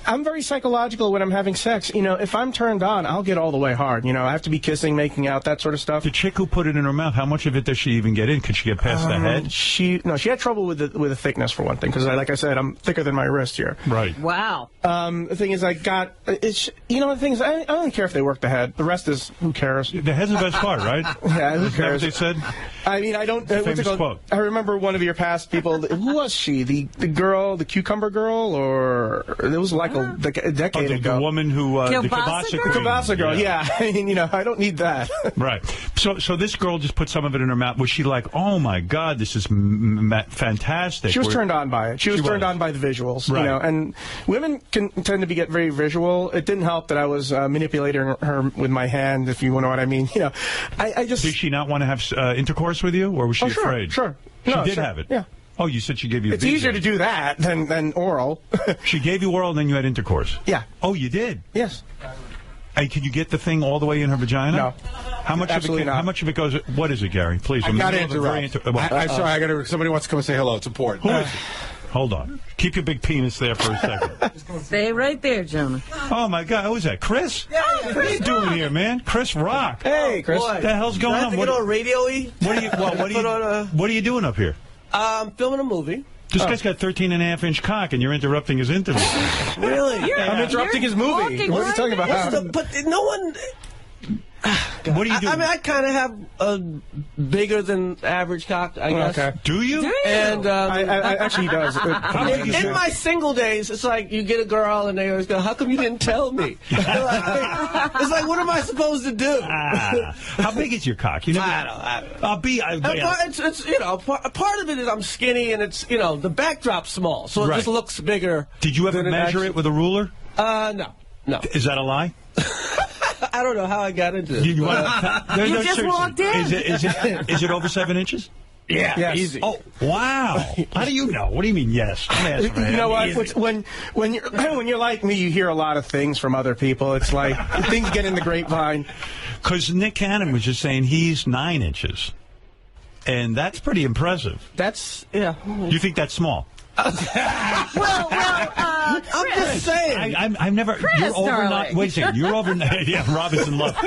I'm very psychological when I'm having sex. If I'm turned on, I'll get all the way hard. I have to be kissing, making out, that sort of stuff.
The chick who put it in her mouth, how much of it does she even get in? Could she get past the head?
She had trouble with the thickness, for one thing, because like I said, I'm thicker than my wrist here.
Right.
Wow.
The thing is, the thing is, I don't care if they work the head. The rest is, who cares?
The head's the best part, right?
Yeah, who
Is that
cares?
what they said?
I mean, I don't.
Famous quote.
I remember one of your past people. Who was she? The girl, the cucumber girl, or it was like a decade ago.
The woman who the
kielbasa girl. Yeah. I mean, I don't need that.
Right. So this girl just put some of it in her mouth. Was she like, oh my God, this is fantastic?
She was turned on by it. She was turned on by the visuals.
Right.
And women can tend to get very visual. It didn't help that I was manipulating her with my hand, if you know what I mean. I just.
Did she not want to have intercourse with you, or was she afraid?
Sure.
She did have it.
Yeah.
Oh, you said she gave you.
It's easier to do that than oral.
She gave you oral, and then you had intercourse.
Yeah.
Oh, you did.
Yes.
Hey, can you get the thing all the way in her vagina?
No.
How much
Absolutely
of it?
not.
How much of it goes? What is it, Gary? Please.
I got to interrupt. I'm sorry. Somebody wants to come and say hello. It's important.
Who is it? Hold on. Keep your big penis there for a second.
Stay right there, Jonah.
Oh, my God. Who's that? Chris?
Yeah,
what are you doing here, man? Chris Rock.
Hey, Chris.
Boy.
What the hell's going on?
What all radio-y?
What are you doing up here?
Filming a movie.
This guy's got 13.5-inch cock, and you're interrupting his interview.
Really?
I'm interrupting his movie. What are you talking about?
But no one...
What are you doing?
I mean, I kind of have a bigger than average cock, I guess.
Okay.
Do you?
And
I actually he does.
In my single days, it's like you get a girl and they always go, "How come you didn't tell me?" It's like, what am I supposed to do?
How big is your cock? You never,
I don't know. It's part of it is I'm skinny and it's the backdrop's small, so it just looks bigger.
Did you ever measure it with a ruler?
No.
Is that a lie?
I don't know how I got into it.
You just walked in.
Is it over 7 inches?
Yeah,
yes.
Easy.
Oh, wow. How do you know? What do you mean, yes?
You know what? When you're like me, you hear a lot of things from other people. It's like things get in the grapevine.
Because Nick Cannon was just saying he's 9 inches. And that's pretty impressive.
That's, yeah.
You think that's small?
I'm
just saying.
I've never.
Chris,
you're over nine. Wait a second. You're over. Yeah, Robinson Love.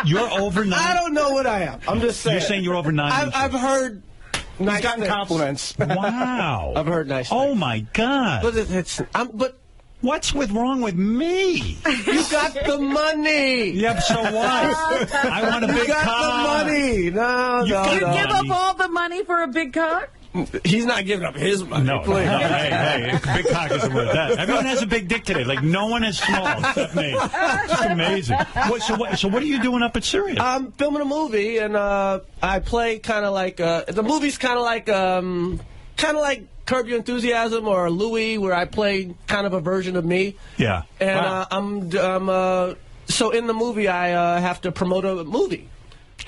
You're over 9.
I don't know what I am. I'm just saying.
You're saying you're over 9.
I've heard.
He's gotten compliments.
Wow.
I've heard nice.
Oh my God.
But
what's wrong with me?
You got the money.
Yeah, so what? I want a big cock.
You got the money. No.
You give up all the money for a big cock?
He's not giving up his money.
No, hey, big cock isn't worth that. Everyone has a big dick today. Like, no one is small except me. It's amazing. So what are you doing up at Sirius?
I'm filming a movie, and I play kind of like the movie's kind of like Curb Your Enthusiasm or Louie, where I play kind of a version of me.
Yeah.
And so in the movie, I have to promote a movie.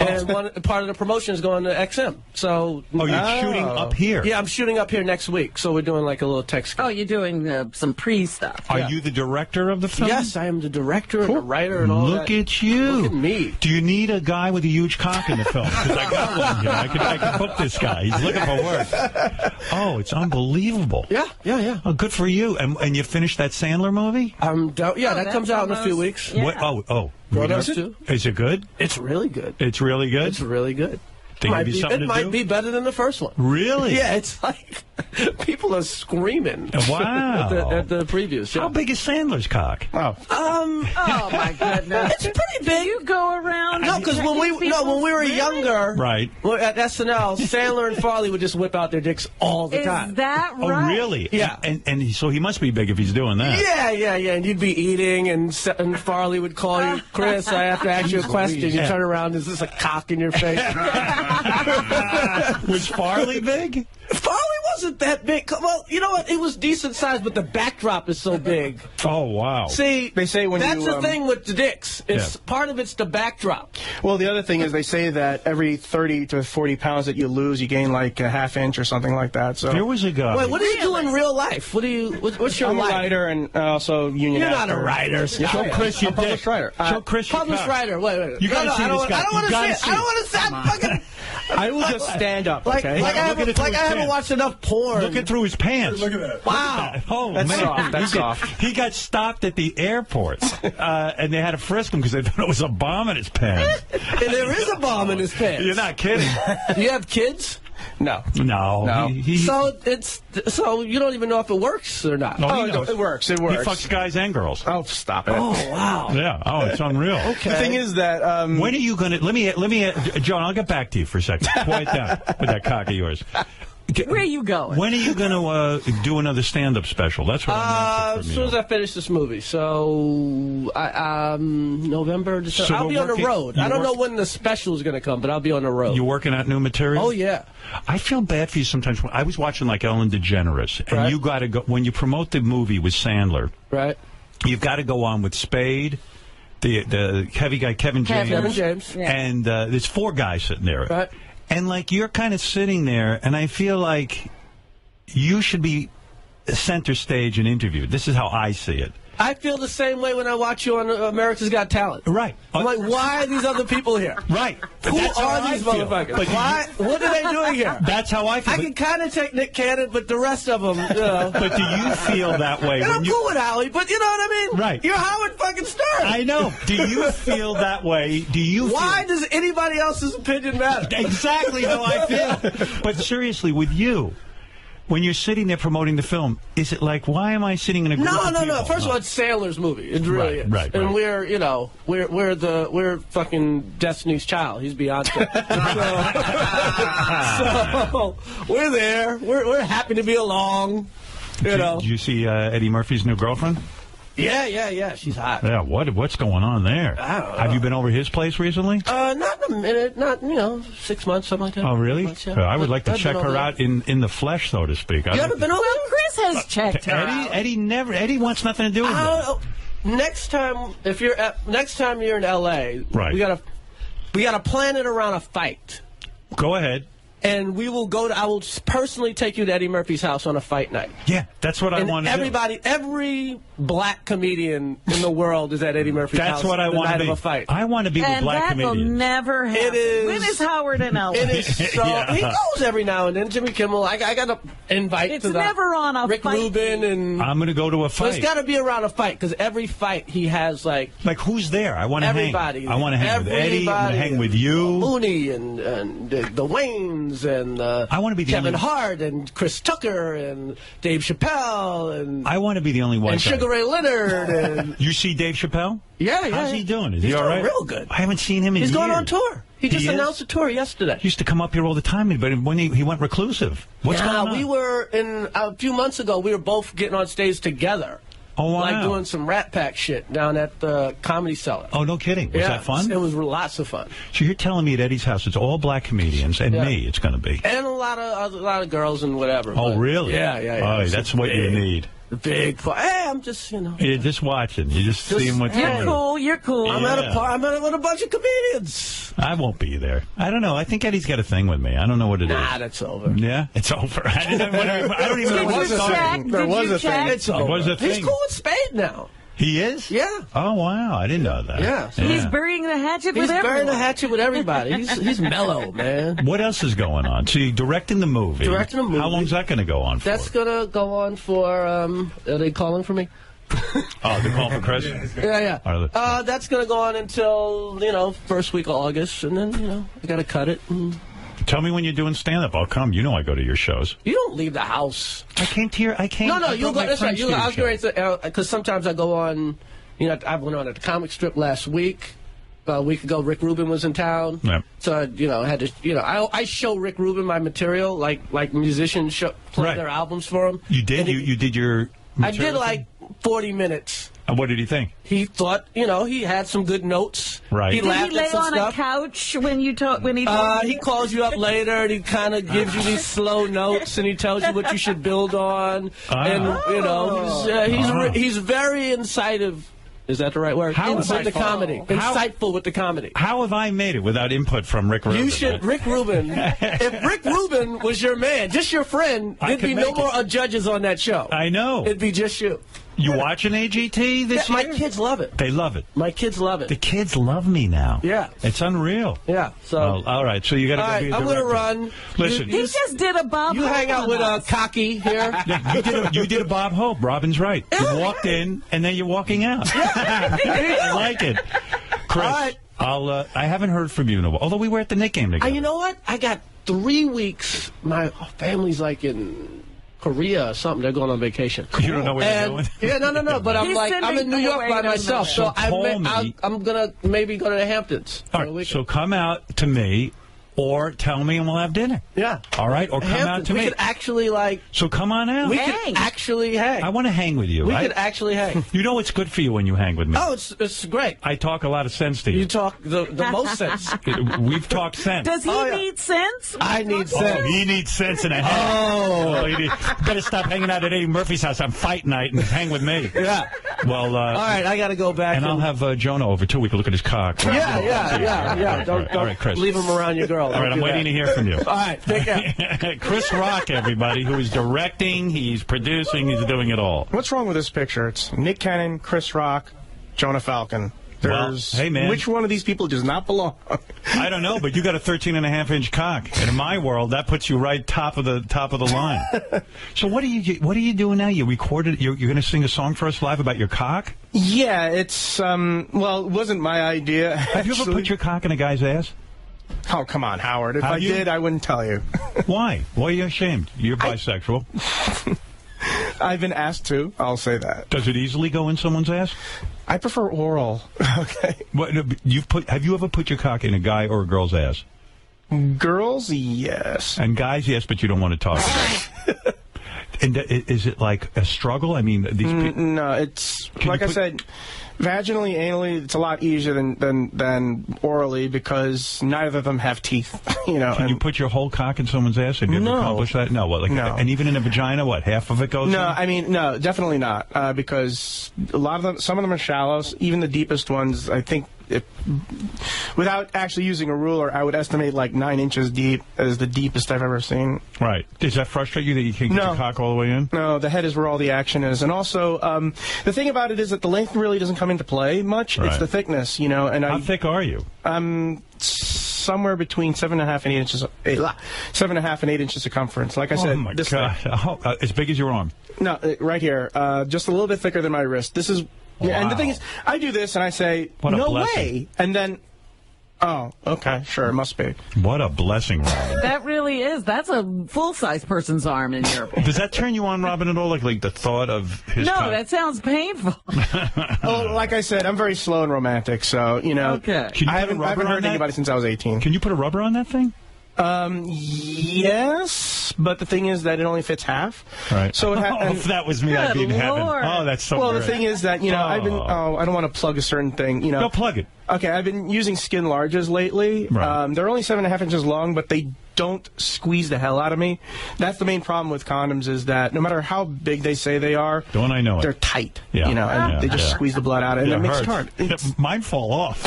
And part of the promotion is going to XM. So
you're shooting up here?
Yeah, I'm shooting up here next week. So we're doing like a little text.
Oh, you're doing some pre-stuff.
Are you the director of the film?
Yes, I am the director and the writer and all that.
Look at you.
Look at me.
Do you need a guy with a huge cock in the film? Because I got one here. I can book this guy. He's looking for work. Oh, it's unbelievable.
Yeah.
Oh, good for you. And you finished that Sandler movie?
That comes out in a few weeks.
Yeah. What? Oh.
Is it?
Is it good?
It's really good.
It's really good?
It's really good.
They give you something to do?
It might be better than the first one.
Really?
Yeah, it's like people are screaming.
Wow.
at the previews. Yeah.
How big is Sandler's cock?
Oh.
Oh my goodness!
It's pretty big.
You go around.
No, because when we were younger,
right,
at SNL, Sandler and Farley would just whip out their dicks all the time.
Is that
Oh,
right?
really?
Yeah.
And so he must be big if he's doing that.
Yeah. And you'd be eating, and Farley would call you, Chris, I have to ask you a question. You turn around, is this a cock in your face?
Was Farley big?
Farley wasn't that big. Well, you know what? It was decent size, but the backdrop is so big.
Oh, wow.
See,
they say when
that's the thing with the dicks. It's part of it's the backdrop.
Well, the other thing is they say that every 30 to 40 pounds that you lose, you gain like a half inch or something like that. So
there was a guy.
Wait, what do you do in real life? What's your
I'm
life?
a writer and also union
You're
actor.
not a writer.
Show Chris your
published writer.
Show Chris your
Published
cock.
writer. Wait.
You gotta see this guy.
I don't want to see it. I don't want to see it. Fucking.
I will just stand up,
Like
okay?
I haven't watched enough porn.
Looking through his pants.
Look at that.
Wow.
Oh,
That's
man.
soft. That's soft.
He got stopped at the airport, and they had to frisk him because they thought it was a bomb in his pants.
And there is a bomb in his pants.
You're not kidding.
Do you have kids?
No.
No.
So you don't even know if it works or not.
No, he knows.
It works.
He fucks guys and girls.
Oh, stop it.
Oh, wow.
Yeah. Oh, it's unreal.
Okay.
The thing is that
when are you gonna? Let me, John. I'll get back to you for a second. Quiet down with that cock of yours.
Where are you going?
When are you gonna do another stand-up special? That's what I'm
as soon as I finish this movie. So, November, December.
So
I'll be on the road. I don't know when the special is going to come, but I'll be on the road.
You working out new material?
Oh, yeah.
I feel bad for you sometimes. I was watching like Ellen DeGeneres, and you got to go when you promote the movie with Sandler.
Right.
You've got to go on with Spade, the heavy guy Kevin James, and there's 4 guys sitting there.
Right.
And, like, you're kind of sitting there, and I feel like you should be center stage and interviewed. This is how I see it.
I feel the same way when I watch you on America's Got Talent.
Right.
I'm like, why are these other people here?
Right.
Who are these motherfuckers?
But
why? What are they doing here?
That's how I feel.
I can kind of take Nick Cannon, but the rest of them, you know.
But do you feel that way?
And I'm cool with Howie, but you know what I mean?
Right.
You're Howard fucking Stern.
I know. Do you feel that way? Do you
Why does anybody else's opinion matter?
Exactly how I feel. But seriously, with you, when you're sitting there promoting the film, is it like, why am I sitting in a group of people?
No. First of all, it's Sandler's movie. It really is.
Right.
And we're, you know, we're fucking Destiny's Child. He's Beyonce. so we're there. We're happy to be along. You know.
Did you see Eddie Murphy's new girlfriend?
Yeah. She's hot.
Yeah. What's going on there?
I don't know.
Have you been over his place recently?
Not in a minute. Not 6 months, something like that.
Oh, really?
Months, yeah.
I would like to
I've
check
been
her
over
out in the flesh, so to speak.
You haven't been over there?
Chris has checked her out.
Eddie wants nothing to do with it.
Next time you're in L.A.,
right.
we gotta plan it around a fight.
Go ahead.
And we will I will personally take you to Eddie Murphy's house on a fight night.
Yeah, that's what I want to do.
Every black comedian in the world is at Eddie Murphy's house.
That's what I want to be.
Of a fight.
I want to be with black comedians.
And that will never happen.
It is.
When is Howard in L.A.?
It is so.
Yeah.
He goes every now and then. Jimmy Kimmel. I got to invite
It's
to the
never on a
Rick
fight.
Rubin and.
I'm going to go to a
So
fight.
it's got to be around a fight because every fight he has like
who's there? I want to hang.
everybody.
I want to hang with Eddie. I want to hang with you.
Mooney and the Waynes and
I want to be the
Kevin
only...
Hart and Chris Tucker and Dave Chappelle and
I want to be the only white
and
guy.
Sugar Ray Leonard and
You see Dave Chappelle?
yeah.
How's he doing? Is
He's
he all right?
doing real good.
I haven't seen him in
He's
years.
going on tour. He just
is?
announced a tour yesterday.
He used to come up here all the time, but when he went reclusive. What's going on?
We were a few months ago. We were both getting on stage together.
Oh, wow.
Like doing some Rat Pack shit down at the Comedy Cellar.
Oh, no kidding. Was that fun?
It was lots of fun.
So you're telling me at Eddie's house it's all black comedians and me it's going to be.
And a lot of girls and whatever.
Oh,
but
really?
Yeah.
Oh, that's what you need.
Big fun. Hey, I'm just,
You're just watching. You're just seeing what's going on.
You're cool.
I'm at with a bunch of comedians.
I won't be there. I don't know. I think Eddie's got a thing with me. I don't know what it is.
Nah, that's over.
Yeah? It's over. I don't even know what's going.
There was a thing. It's over.
There was a thing.
He's cool with Spade now.
He is?
Yeah.
Oh, wow. I didn't know that.
Yeah.
He's burying the hatchet with everyone.
He's burying the hatchet with everybody. He's mellow, man.
What else is going on? So you're directing the movie.
Directing the movie.
How long's that going to go on for?
That's going to go on for, are they calling for me?
Oh, they're calling for Chris?
Yeah. That's going to go on until, first week of August, and then, I got to cut it and
Tell me when you're doing stand-up. I'll come. You know I go to your shows.
You don't leave the house.
I came to your...
No, you go. That's right. I was going to... Because sometimes I go on... You know, I went on at the comic strip last week. A week ago, Rick Rubin was in town. Yep. So, I had to... I show Rick Rubin my material, like musicians play their albums for him.
You did? You did your material?
I did, 40 minutes.
And what did he think?
He thought, he had some good notes.
Right.
He laughed
Did he lay
at some
on
stuff.
a couch when he told
He calls you up later and he kind of gives you these slow notes and he tells you what you should build on. And he's very incisive. Is that the right word? Insightful with the comedy.
How have I made it without input from Rick Rubin?
You should, Rick Rubin. If Rick Rubin was your man, just your friend, there'd be no more judges on that show.
I know.
It'd be just you.
You watching AGT this year?
My kids love it.
They love it.
My kids love it.
The kids love me now.
Yeah.
It's unreal.
Yeah. So.
All right. So you got to go be a director.
I'm going to run.
Listen.
He just did a Bob
You
Hope
hang out with Cocky here.
Yeah, you did a Bob Hope. Robin's right. You walked in, and then you're walking out. I like it. Chris, I haven't heard from you in a while, although we were at the Knick game together.
You know what? I got 3 weeks. My family's in Korea or something. They're going on vacation.
You don't know where they're going?
Yeah, no. But I'm in New York by myself, so I'm going to maybe go to the Hamptons.
All right, so come out to me. Or tell me and we'll have dinner.
Yeah.
All right? Or come out to me.
We could actually,
So come on out.
We could actually hang.
I want to hang with you.
We could actually hang.
You know it's good for you when you hang with me.
Oh, it's great.
I talk a lot of sense to you.
You talk the most sense.
We've talked sense.
Does he need sense?
I need sense.
He needs sense and a head. Better stop hanging out at Eddie Murphy's house on fight night and hang with me.
Yeah.
Well,
all right, I got to go back.
And I'll have Jonah over, too. We can look at his cock.
Yeah.
All right, Chris.
Leave him around your girl.
All right, I'm waiting to hear from you.
All right, take care.
Chris Rock, everybody, who is directing, he's producing, he's doing it all.
What's wrong with this picture? It's Nick Cannon, Chris Rock, Jonah Falcon.
Hey, man.
Which one of these people does not belong?
I don't know, but you got a 13.5-inch cock, and in my world, that puts you right top of the line. So what are you doing now? You recorded. You're going to sing a song for us live about your cock?
Yeah, it's well, it wasn't my idea.
Have you ever put your cock in a guy's ass?
Oh, come on, Howard. If I did, I wouldn't tell you.
Why? Why are you ashamed? You're bisexual.
I've been asked to. I'll say that.
Does it easily go in someone's ass?
I prefer oral. Okay.
What, have you ever put your cock in a guy or a girl's ass?
Girls, yes.
And guys, yes, but you don't want to talk about it. And is it like a struggle? I mean, these people...
No, it's like I said, vaginally, anally, it's a lot easier than orally because neither of them have teeth.
Can you put your whole cock in someone's ass? Have you ever accomplished that? No. What?
No.
And even in a vagina, what? Half of it goes?
No,
in?
I mean, no, definitely not. Because a lot of them, some of them are shallow. Even the deepest ones, I think. Without actually using a ruler, I would estimate like 9 inches deep as the deepest I've ever seen.
Right. Does that frustrate you that you can't get your cock all the way in?
No, the head is where all the action is. And also, the thing about it is that the length really doesn't come into play much. Right. It's the thickness, And
how thick are you?
Somewhere between 7.5 and 8 inches. 7.5 and 8 inches circumference. Like I said,
oh my God! As big as your arm?
No, right here. Just a little bit thicker than my wrist. This is. Yeah, wow. And the thing is, I do this and I say, no way. And then, oh, okay, sure, it must be.
What a blessing, Robin.
That really is. That's a full-size person's arm in your...
Does that turn you on, Robin, at all? Like the thought of his cock?
that sounds painful.
Well, like I said, I'm very slow and romantic, so,
Okay.
I haven't heard anybody since I was 18.
Can you put a rubber on that thing?
Yes, but the thing is that it only fits half.
Right.
So
if that was me, I'd be in heaven. Oh, that's so
Well,
great.
the thing is that, I've been, I don't want to plug a certain thing,
Go plug it.
Okay, I've been using skin larges lately.
Right.
They're only 7.5 inches long, but they don't squeeze the hell out of me. That's the main problem with condoms is that no matter how big they say they are,
don't I know it?
They're tight,
yeah.
And they just squeeze the blood out, and it makes it hard.
Mine fall off.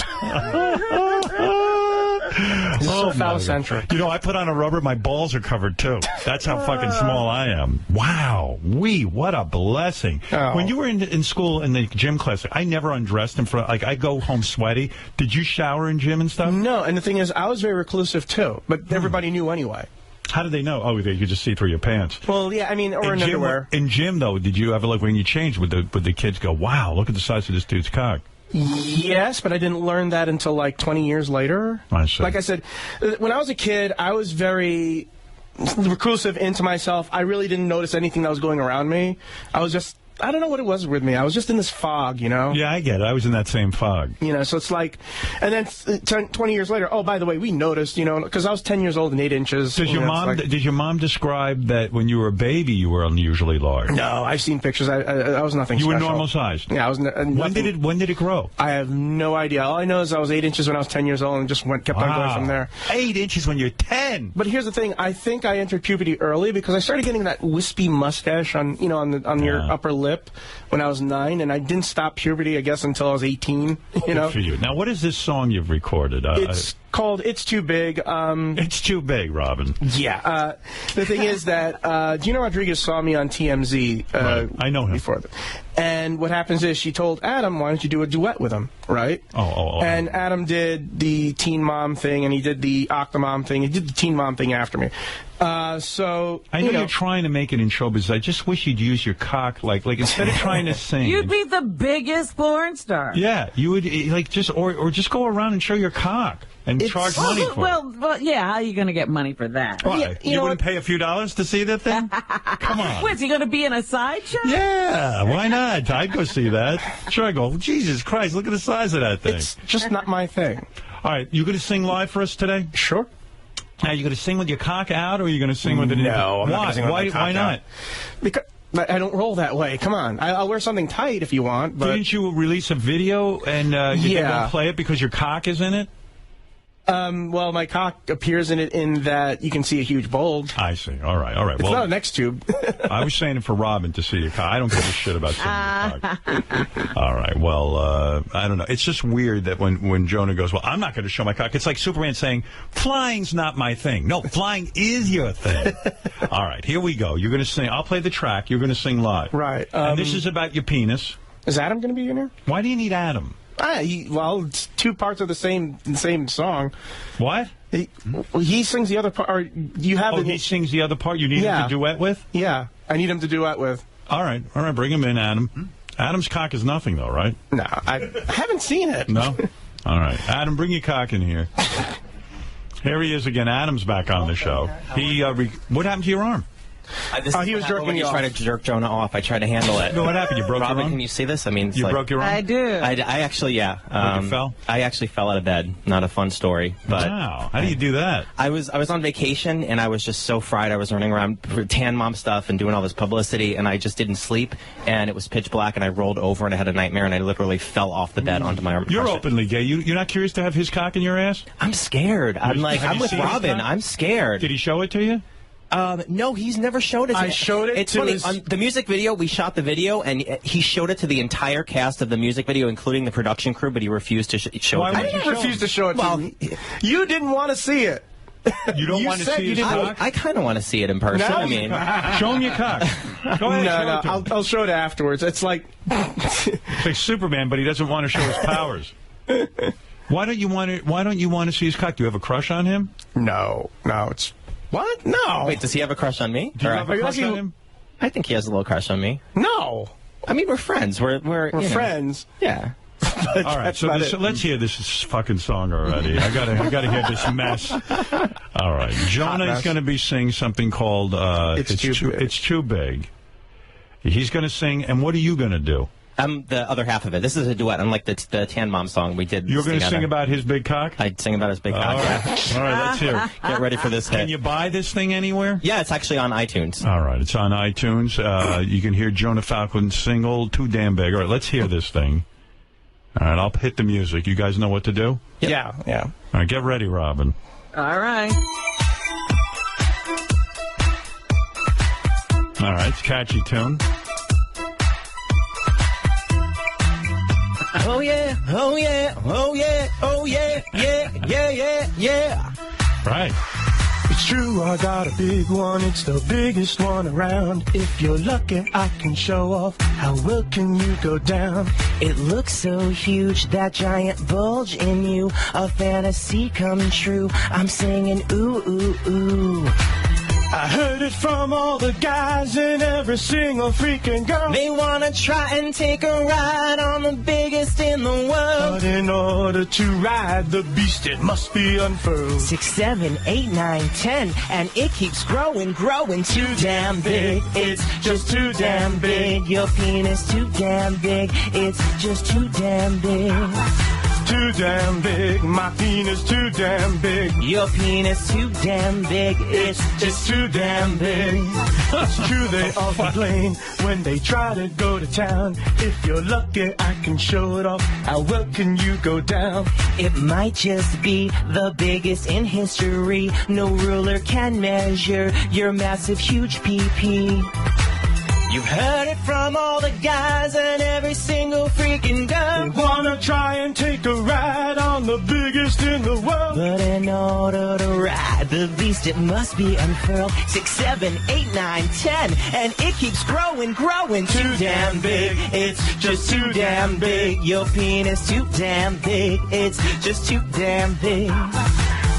This is so phallocentric.
I put on a rubber, my balls are covered, too. That's how fucking small I am. Wow. What a blessing.
Oh.
When you were in school in the gym class, I never undressed in front. Like, I go home sweaty. Did you shower in gym and stuff?
No, and the thing is, I was very reclusive, too. But everybody knew anyway.
How did they know? Oh, they could just see through your pants.
Well, yeah, I mean, or in underwear.
In gym, though, did you ever, like, when you changed, would the kids go, wow, look at the size of this dude's cock?
Yes, but I didn't learn that until like 20 years later.
I see.
Like I said, when I was a kid, I was very reclusive into myself. I really didn't notice anything that was going around me. I was just, I don't know what it was with me. I was just in this fog, you know?
Yeah, I get it. I was in that same fog.
You know, so it's like, and then 20 years later, oh, by the way, we noticed, you know, because I was 10 years old and 8 inches.
Did your mom describe that when you were a baby you were unusually large?
No, I've seen pictures. I was nothing special.
You were normal sized?
Yeah, I was.
When did it grow?
I have no idea. All I know is I was 8 inches when I was 10 years old and just kept on going from there.
8 inches when you're 10?
But here's the thing. I think I entered puberty early because I started getting that wispy mustache on your upper lip when I was 9, and I didn't stop puberty, I guess, until I was 18. You know.
Good for you. Now, what is this song you've recorded?
It's called "It's Too Big."
It's too big, Robin.
Yeah. The thing is that Gina Rodriguez saw me on TMZ.
Right. I know him.
Before and what happens is she told Adam, "Why don't you do a duet with him?" Right? And Adam did the Teen Mom thing, and he did the Octomom thing. He did the Teen Mom thing after me. So
I know you're trying to make it in showbiz. I just wish you'd use your cock, like instead of trying to sing.
You'd be the biggest porn star.
Yeah, you would or just go around and show your cock and charge money for it.
Well, yeah. How are you going to get money for that?
Why? You wouldn't pay a few dollars to see that thing? Come on.
What's he going to be in a sideshow?
Yeah, why not? I'd go see that. Sure, I go. Jesus Christ, look at the size of that thing.
It's just not my thing.
All right, you going to sing live for us today?
Sure.
Are you going to sing with your cock out, or are you going to sing with it?
No, I'm not going to sing with my cock
Why not?
out. Because I don't roll that way. Come on. I'll wear something tight if you want. But
didn't you release a video and you didn't play it because your cock is in it?
Well, my cock appears in it in that you can see a huge bulge.
I see. All right.
It's not an X tube.
I was saying it for Robin to see your cock. I don't give a shit about seeing your cock. All right. Well, I don't know. It's just weird that when Jonah goes, well, I'm not going to show my cock. It's like Superman saying, flying's not my thing. No, flying is your thing. All right. Here we go. You're going to sing. I'll play the track. You're going to sing live.
Right.
And this is about your penis.
Is Adam going to be in here?
Why do you need Adam?
Well, it's two parts of the same song.
What?
He sings the other part. Or you have
he sings the other part you need him to duet with?
Yeah, I need him to duet with.
All right, bring him in, Adam. Adam's cock is nothing, though, right?
No, I haven't seen it.
No? All right. Adam, bring your cock in here. Here he is again. Adam's back on the show. What happened to your arm?
He was jerking me off.
Trying to jerk Jonah off. I tried to handle it.
What happened? You broke
Robin,
your arm?
Can you see this? I mean,
you broke your arm?
I do.
I actually, yeah.
You fell?
I actually fell out of bed. Not a fun story. But
wow. How do you do that?
I was on vacation, and I was just so fried. I was running around for Tan Mom stuff and doing all this publicity, and I just didn't sleep. And it was pitch black, and I rolled over, and I had a nightmare, and I literally fell off the bed onto my arm.
You're openly gay. You're not curious to have his cock in your ass?
I'm scared. I'm with Robin. I'm scared.
Did he show it to you?
No, he's never showed it.
I showed it.
It's funny. On the music video, we shot the video, and he showed it to the entire cast of the music video, including the production crew. But he refused to show it.
I didn't refuse to show it. To me. You didn't want to see it.
You don't want to see his cock?
I kind of want to see it in person.
No?
I mean,
show him your cock. Go ahead.
I'll show it afterwards. It's like
it's like Superman, but he doesn't want to show his powers. Why don't you want to see his cock? Do you have a crush on him?
No. It's. What? No.
Wait, does he have a crush on me?
Do you have a crush on him?
I think he has a little crush on me.
No.
I mean, we're friends. We're
friends.
Yeah.
All right, so let's hear this fucking song already. I gotta hear this mess. All right, Jonah is going to be singing something called It's Too Big. He's going to sing, and what are you going to do?
I'm the other half of it. This is a duet, unlike the Tan Mom song we did.
You're going to sing about his big cock?
I'd sing about his big cock.
All right, let's hear it.
Get ready for this hit.
Can you buy this thing anywhere?
Yeah, it's actually on iTunes.
All right, it's on iTunes. You can hear Jonah Falcon's single, Too Damn Big. All right, let's hear this thing. All right, I'll hit the music. You guys know what to do?
Yep. Yeah.
All right, get ready, Robin.
All right.
All right, it's a catchy tune.
Oh yeah, oh yeah, oh yeah, oh yeah, yeah.
Right.
It's true, I got a big one. It's the biggest one around. If you're lucky, I can show off. How well can you go down?
It looks so huge, that giant bulge in you. A fantasy come true. I'm singing ooh, ooh, ooh.
I heard it it from all the guys and every single freaking girl.
They wanna try and take a ride on the biggest in the world.
But in order to ride the beast, it must be unfurled.
6, 7, 8, 9, 10, and it keeps growing, growing. Too damn big, it's just too damn big. Your penis too damn big, it's just too damn big.
Too damn big, my penis too damn big.
Your penis too damn big, it's just too damn big.
It's true they all complain when they try to go to town. If you're lucky, I can show it off. How well can you go down?
It might just be the biggest in history. No ruler can measure your massive, huge pee-pee. You've heard it from all the guys and every single freaking girl.
They wanna try and take a ride on the biggest in the world.
But in order to ride the beast, it must be unfurled. 6, 7, 8, 9, 10, and it keeps growing, growing. Too damn big, it's just too damn big. Your penis too damn big, it's just too damn big.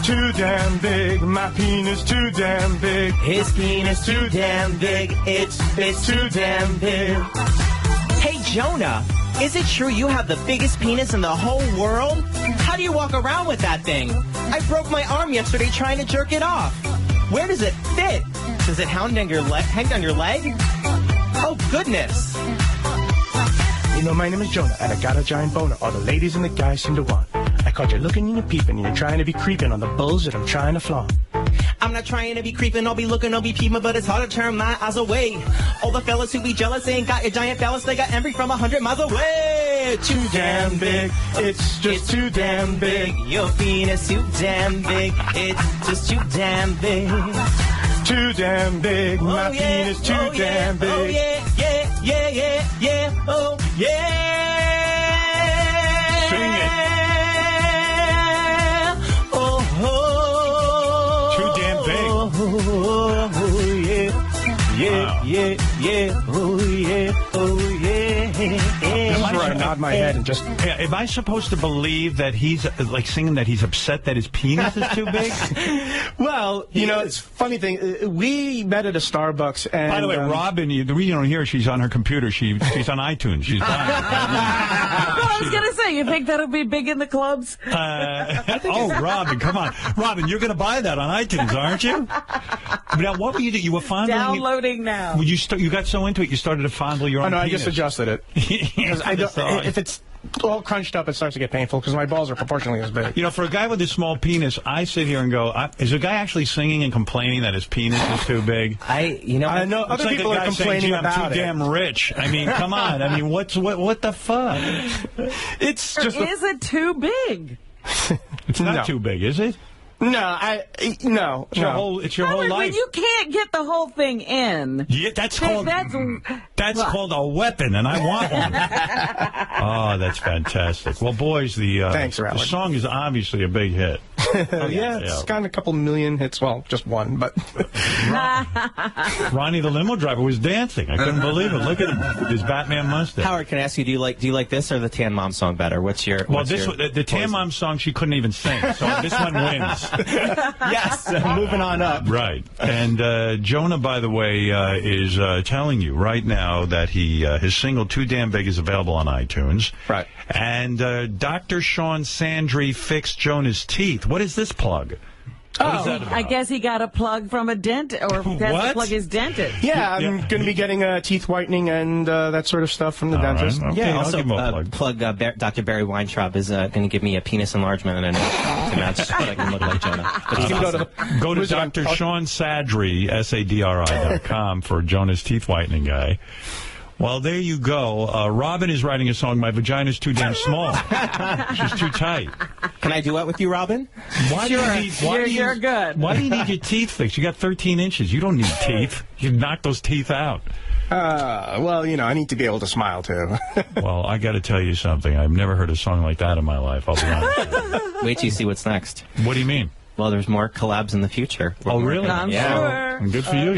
Too damn big, my penis too damn big.
His penis too damn big, it's too damn big. Hey Jonah, is it true you have the biggest penis in the whole world? How do you walk around with that thing? I broke my arm yesterday trying to jerk it off. Where does it fit? Does it hang on your leg? Oh goodness.
You know, my name is Jonah, and I got a giant boner. All the ladies and the guys seem to want. I caught you looking and you're peeping, and you're trying to be creeping on the bulls that I'm trying to flaunt.
I'm not trying to be creeping, I'll be looking, I'll be peeping, but it's hard to turn my eyes away. All the fellas who be jealous ain't got your giant phallus, they got envy from 100 miles away.
Too damn big, it's just too damn big.
Your penis too damn big, it's just too damn big.
Too damn big, my penis too damn big.
Oh yeah, yeah, yeah, yeah, yeah, oh yeah.
Sing it.
Yeah, oh yeah. This is where I nod my head and just...
Yeah, am I supposed to believe that he's, like, singing that he's upset that his penis is too big?
Well, you know, it's a funny thing. We met at a Starbucks, and...
By the way, Robin, the reason you don't hear her, she's on her computer. She's on iTunes. She's
I was going to say, you think that'll be big in the clubs?
Robin, come on. Robin, you're going to buy that on iTunes, aren't you? Now, what were you doing? You were fondling...
Downloading now.
You got so into it, you started to fondle your own
no,
penis.
I just adjusted it. If it's all crunched up, it starts to get painful because my balls are proportionally as big.
You know, for a guy with a small penis, I sit here and go, is a guy actually singing and complaining that his penis is too big?
I know other people are complaining about it.
I'm too damn rich. I mean, come on. I mean, what the fuck?
It's just...
Is it too big?
It's not too big, is it?
No, no.
It's your whole life.
You can't get the whole thing in.
Yeah, that's called a weapon, and I want one. Oh, that's fantastic. Well, boys,
Thanks,
the song is obviously a big hit.
It's gotten a couple million hits. Well, just one, but...
Ronnie the limo driver was dancing. I couldn't believe it. Look at him, his Batman mustache.
Howard, can I ask you, do you like this or the Tan Mom song better?
The Tan Mom song she couldn't even sing, so this one wins.
Yes, moving on up.
Right. And Jonah, by the way, is telling you right now that his single Too Damn Big is available on iTunes.
Right.
And Dr. Sean Sandry fixed Jonah's teeth. What is this plug? What is that about?
I guess he got a plug from a dentist, or has to plug his dentist.
Yeah, I'm going to be getting teeth whitening and that sort of stuff from the dentist.
Right. Okay,
yeah, also
plug
Dr. Barry Weintraub is going to give me a penis enlargement and a nose to match what I can look like Jonah. But
go to Dr. Sean Sadri, SADRI.com for Jonah's teeth whitening guy. Well, there you go. Robin is writing a song, My Vagina's Too Damn Small. She's too tight.
Can I duet with you, Robin?
You're good.
Why do you need your teeth fixed? You got 13 inches. You don't need teeth. You knock those teeth out.
Well, you know, I need to be able to smile, too.
Well, I got to tell you something. I've never heard a song like that in my life, I'll be honest.
Wait till you see what's next.
What do you mean?
Well, there's more collabs in the future.
Oh, really?
I'm sure.
Good for you.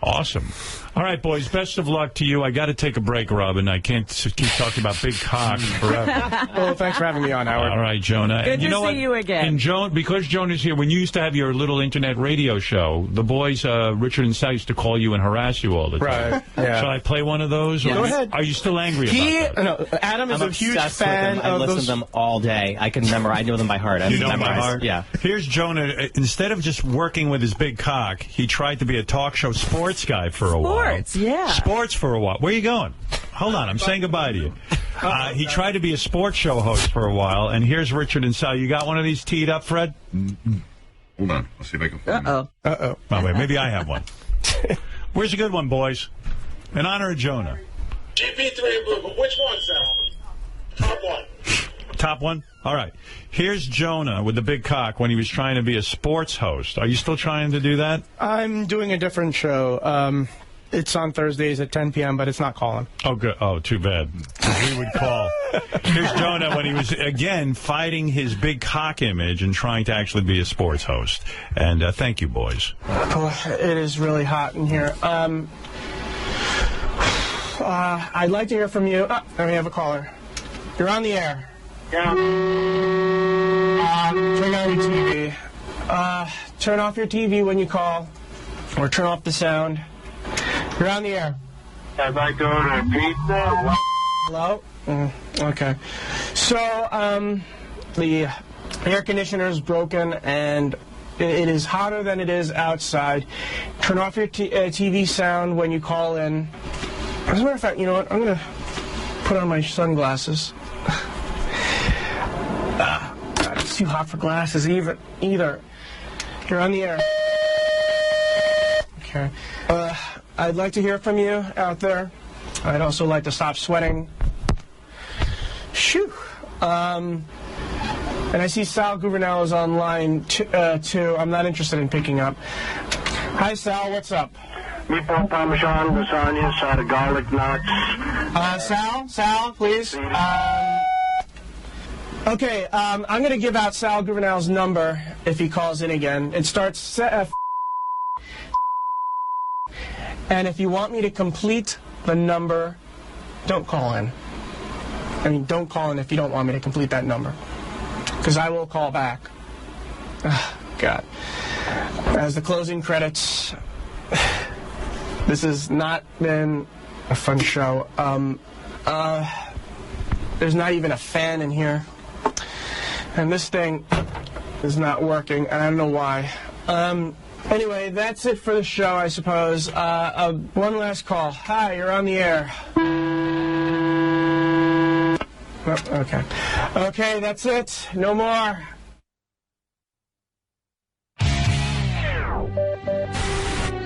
Awesome. All right, boys, best of luck to you. I got to take a break, Robin. I can't keep talking about big cocks forever.
Well, thanks for having me on, Howard.
All right, Jonah.
Good
and you
to
know
see
what?
you again.
And because Jonah's here, when you used to have your little internet radio show, the boys, Richard and Sal, used to call you and harass you all the time.
Right, yeah.
Shall I play one of those?
Go ahead.
Are you still angry about that?
No, Adam is
I'm
a huge
obsessed
fan
with them. I
of
listen
those.
to them all day. I can memorize. I know them by heart.
You know them by heart?
Yeah.
Here's Jonah. Instead of just working with his big cock, he tried to be a talk show sports guy for a while.
Sports, yeah.
Sports for a while. Where are you going? Hold on, I'm saying goodbye to you. He tried to be a sports show host for a while, and here's Richard and Sal. You got one of these teed up, Fred?
Hold on. Let's see if I can find it.
Uh-oh.
Oh, wait, maybe I have one. Where's a good one, boys? In honor of Jonah.
GP3 Blue, but which one, Sal? Top one.
Top one? All right. Here's Jonah with the big cock when he was trying to be a sports host. Are you still trying to do that?
I'm doing a different show. It's on Thursdays at 10 p.m., but it's not calling.
Oh, good. Oh, too bad. We would call. Here's Jonah when he was, again, fighting his big cock image and trying to actually be a sports host. And thank you, boys.
Oh, it is really hot in here. I'd like to hear from you. We have a caller. You're on the air.
Yeah.
Turn on your TV. Turn off your TV when you call, or turn off the sound. You're on the air.
I'd like to order pizza.
Hello? Okay. So, the air conditioner is broken, and it is hotter than it is outside. Turn off your TV sound when you call in. As a matter of fact, you know what? I'm going to put on my sunglasses. God, it's too hot for glasses either. You're on the air. Okay. I'd like to hear from you out there. I'd also like to stop sweating. Shoo. And I see Sal Gouvernail is online too. I'm not interested in picking up. Hi, Sal. What's up?
Meatball Parmesan, lasagna, side of garlic nuts.
Sal, please. Okay, I'm going to give out Sal Gouvernail's number if he calls in again. It starts and if you want me to complete the number, don't call in. I mean, don't call in if you don't want me to complete that number, because I will call back. God. As the closing credits, this has not been a fun show. There's not even a fan in here. And this thing is not working, and I don't know why. Anyway, that's it for the show, I suppose. One last call. Hi, you're on the air. Oh, okay. Okay, that's it. No more.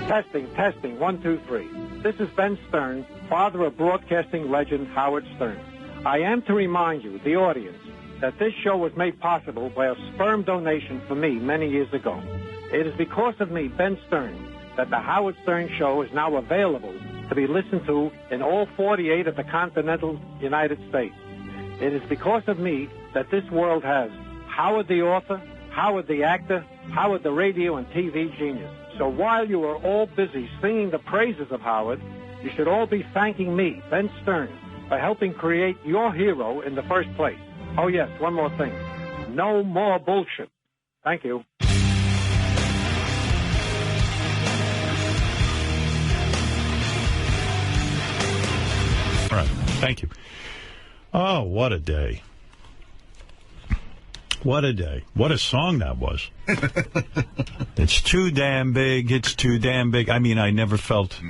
Testing, 1, 2, 3. This is Ben Stern, father of broadcasting legend Howard Stern. I am to remind you, the audience, that this show was made possible by a sperm donation for me many years ago. It is because of me, Ben Stern, that the Howard Stern Show is now available to be listened to in all 48 of the continental United States. It is because of me that this world has Howard the author, Howard the actor, Howard the radio and TV genius. So while you are all busy singing the praises of Howard, you should all be thanking me, Ben Stern, for helping create your hero in the first place. Oh, yes, one more thing. No more bullshit. Thank you.
All right. Thank you. Oh, what a day. What a day. What a song that was. It's too damn big. It's too damn big. I mean, I never felt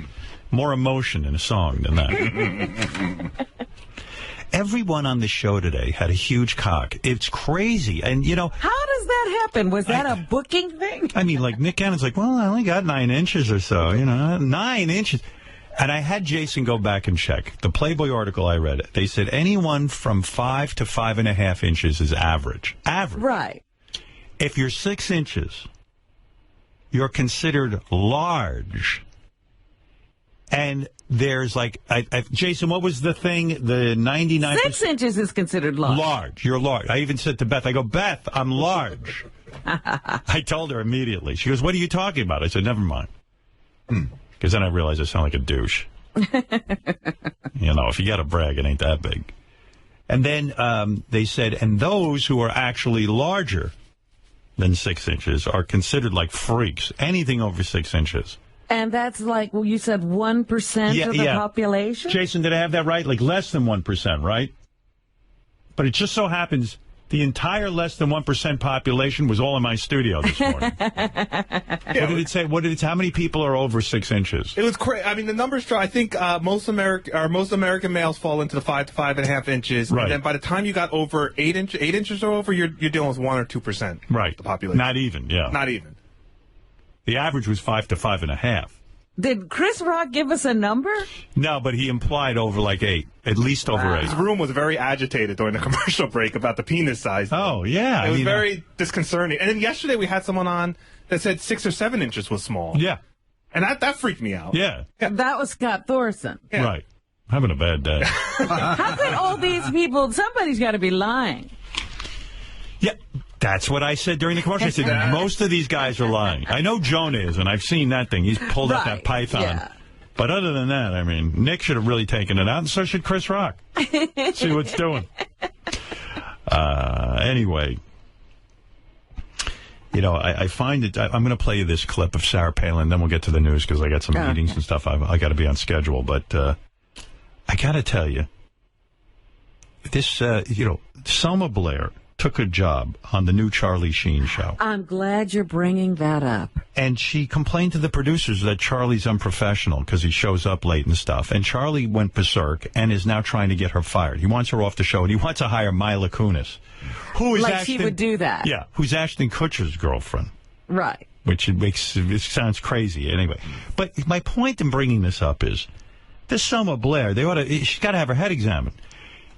more emotion in a song than that. Everyone on the show today had a huge cock. It's crazy. And, you know...
How does that happen? Was that a booking thing?
I mean, like, Nick Cannon's like, well, I only got 9 inches or so, you know, 9 inches. And I had Jason go back and check. The Playboy article I read, they said anyone from 5 to 5.5 inches is average. Average.
Right.
If you're 6 inches, you're considered large. And there's like, Jason, what was the thing? The 99%?
6 inches is considered large.
Large. You're large. I even said to Beth, I go, Beth, I'm large. I told her immediately. She goes, what are you talking about? I said, never mind. Because then I realized I sound like a douche. You know, if you got to brag, it ain't that big. And then they said, and those who are actually larger than 6 inches are considered like freaks. Anything over 6 inches.
And that's like, well, you said 1% of the population?
Jason, did I have that right? Like less than 1%, right? But it just so happens the entire less than 1% population was all in my studio this morning. What did it say? How many people are over 6 inches?
It was crazy. I mean, the numbers show. I think most American males fall into the 5 to 5.5 inches.
Right.
And then by the time you got over 8 inches or over, you're dealing with 1 or 2%.
Right.
Of the population.
Not even. Yeah.
Not even.
The average was 5 to 5.5.
Did Chris Rock give us a number?
No, but he implied over like 8. At least over 8.
His room was very agitated during the commercial break about the penis size.
Oh, yeah.
It was very disconcerting. And then yesterday we had someone on that said 6 or 7 inches was small.
Yeah.
And that freaked me out.
Yeah.
That was Scott Thornton.
Yeah.
Right. Having a bad day.
How could all these people, somebody's got to be lying.
Yeah. That's what I said during the commercial. I said, most of these guys are lying. I know Jonah is, and I've seen that thing. He's pulled out that python. Yeah. But other than that, I mean, Nick should have really taken it out, and so should Chris Rock. See what's doing. Anyway, you know, I find it, I'm going to play you this clip of Sarah Palin, then we'll get to the news, because I got some meetings and stuff. I got to be on schedule. But I got to tell you, this, you know, Selma Blair took a job on the new Charlie Sheen show.
I'm glad you're bringing that up.
And she complained to the producers that Charlie's unprofessional because he shows up late and stuff. And Charlie went berserk and is now trying to get her fired. He wants her off the show, and he wants to hire Mila Kunis, who is
like she would do that.
Yeah, who's Ashton Kutcher's girlfriend.
Right.
Which it sounds crazy anyway. But my point in bringing this up is this Selma Blair, she's got to have her head examined.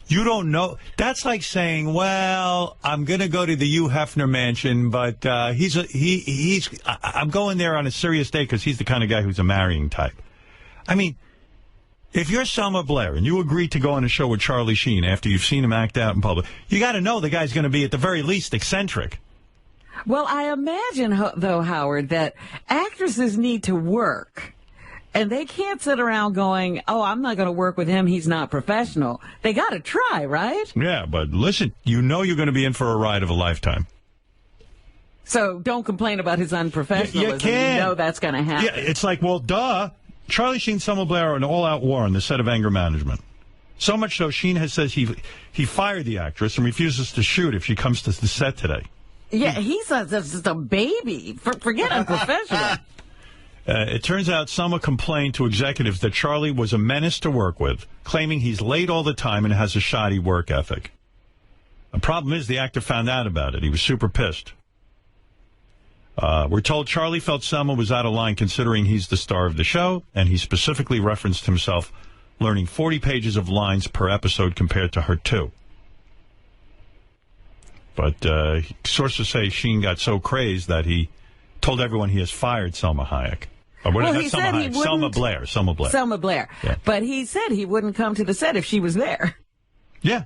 You don't know. That's like saying, well, I'm going to go to the Hugh Hefner mansion, but I'm going there on a serious day because he's the kind of guy who's a marrying type. I mean, if you're Selma Blair and you agree to go on a show with Charlie Sheen after you've seen him act out in public, you got to know the guy's going to be at the very least eccentric.
Well, I imagine, though, Howard, that actresses need to work. And they can't sit around going, oh, I'm not going to work with him. He's not professional. They got to try, right?
Yeah, but listen, you know you're going to be in for a ride of a lifetime.
So don't complain about his unprofessionalism.
You can't.
You know that's going to happen.
Yeah, it's like, well, duh. Charlie Sheen and Selma Blair are an all-out war on the set of Anger Management. So much so, Sheen has says he fired the actress and refuses to shoot if she comes to the set today.
Yeah, he says it's just a baby. Forget unprofessional.
It turns out Selma complained to executives that Charlie was a menace to work with, claiming he's late all the time and has a shoddy work ethic. The problem is the actor found out about it. He was super pissed. We're told Charlie felt Selma was out of line considering he's the star of the show, and he specifically referenced himself learning 40 pages of lines per episode compared to her 2. But sources say Sheen got so crazed that he told everyone he has fired Selma Hayek.
Well, he said he wouldn't.
Selma Blair.
Selma Blair.
Yeah.
But he said he wouldn't come to the set if she was there.
Yeah.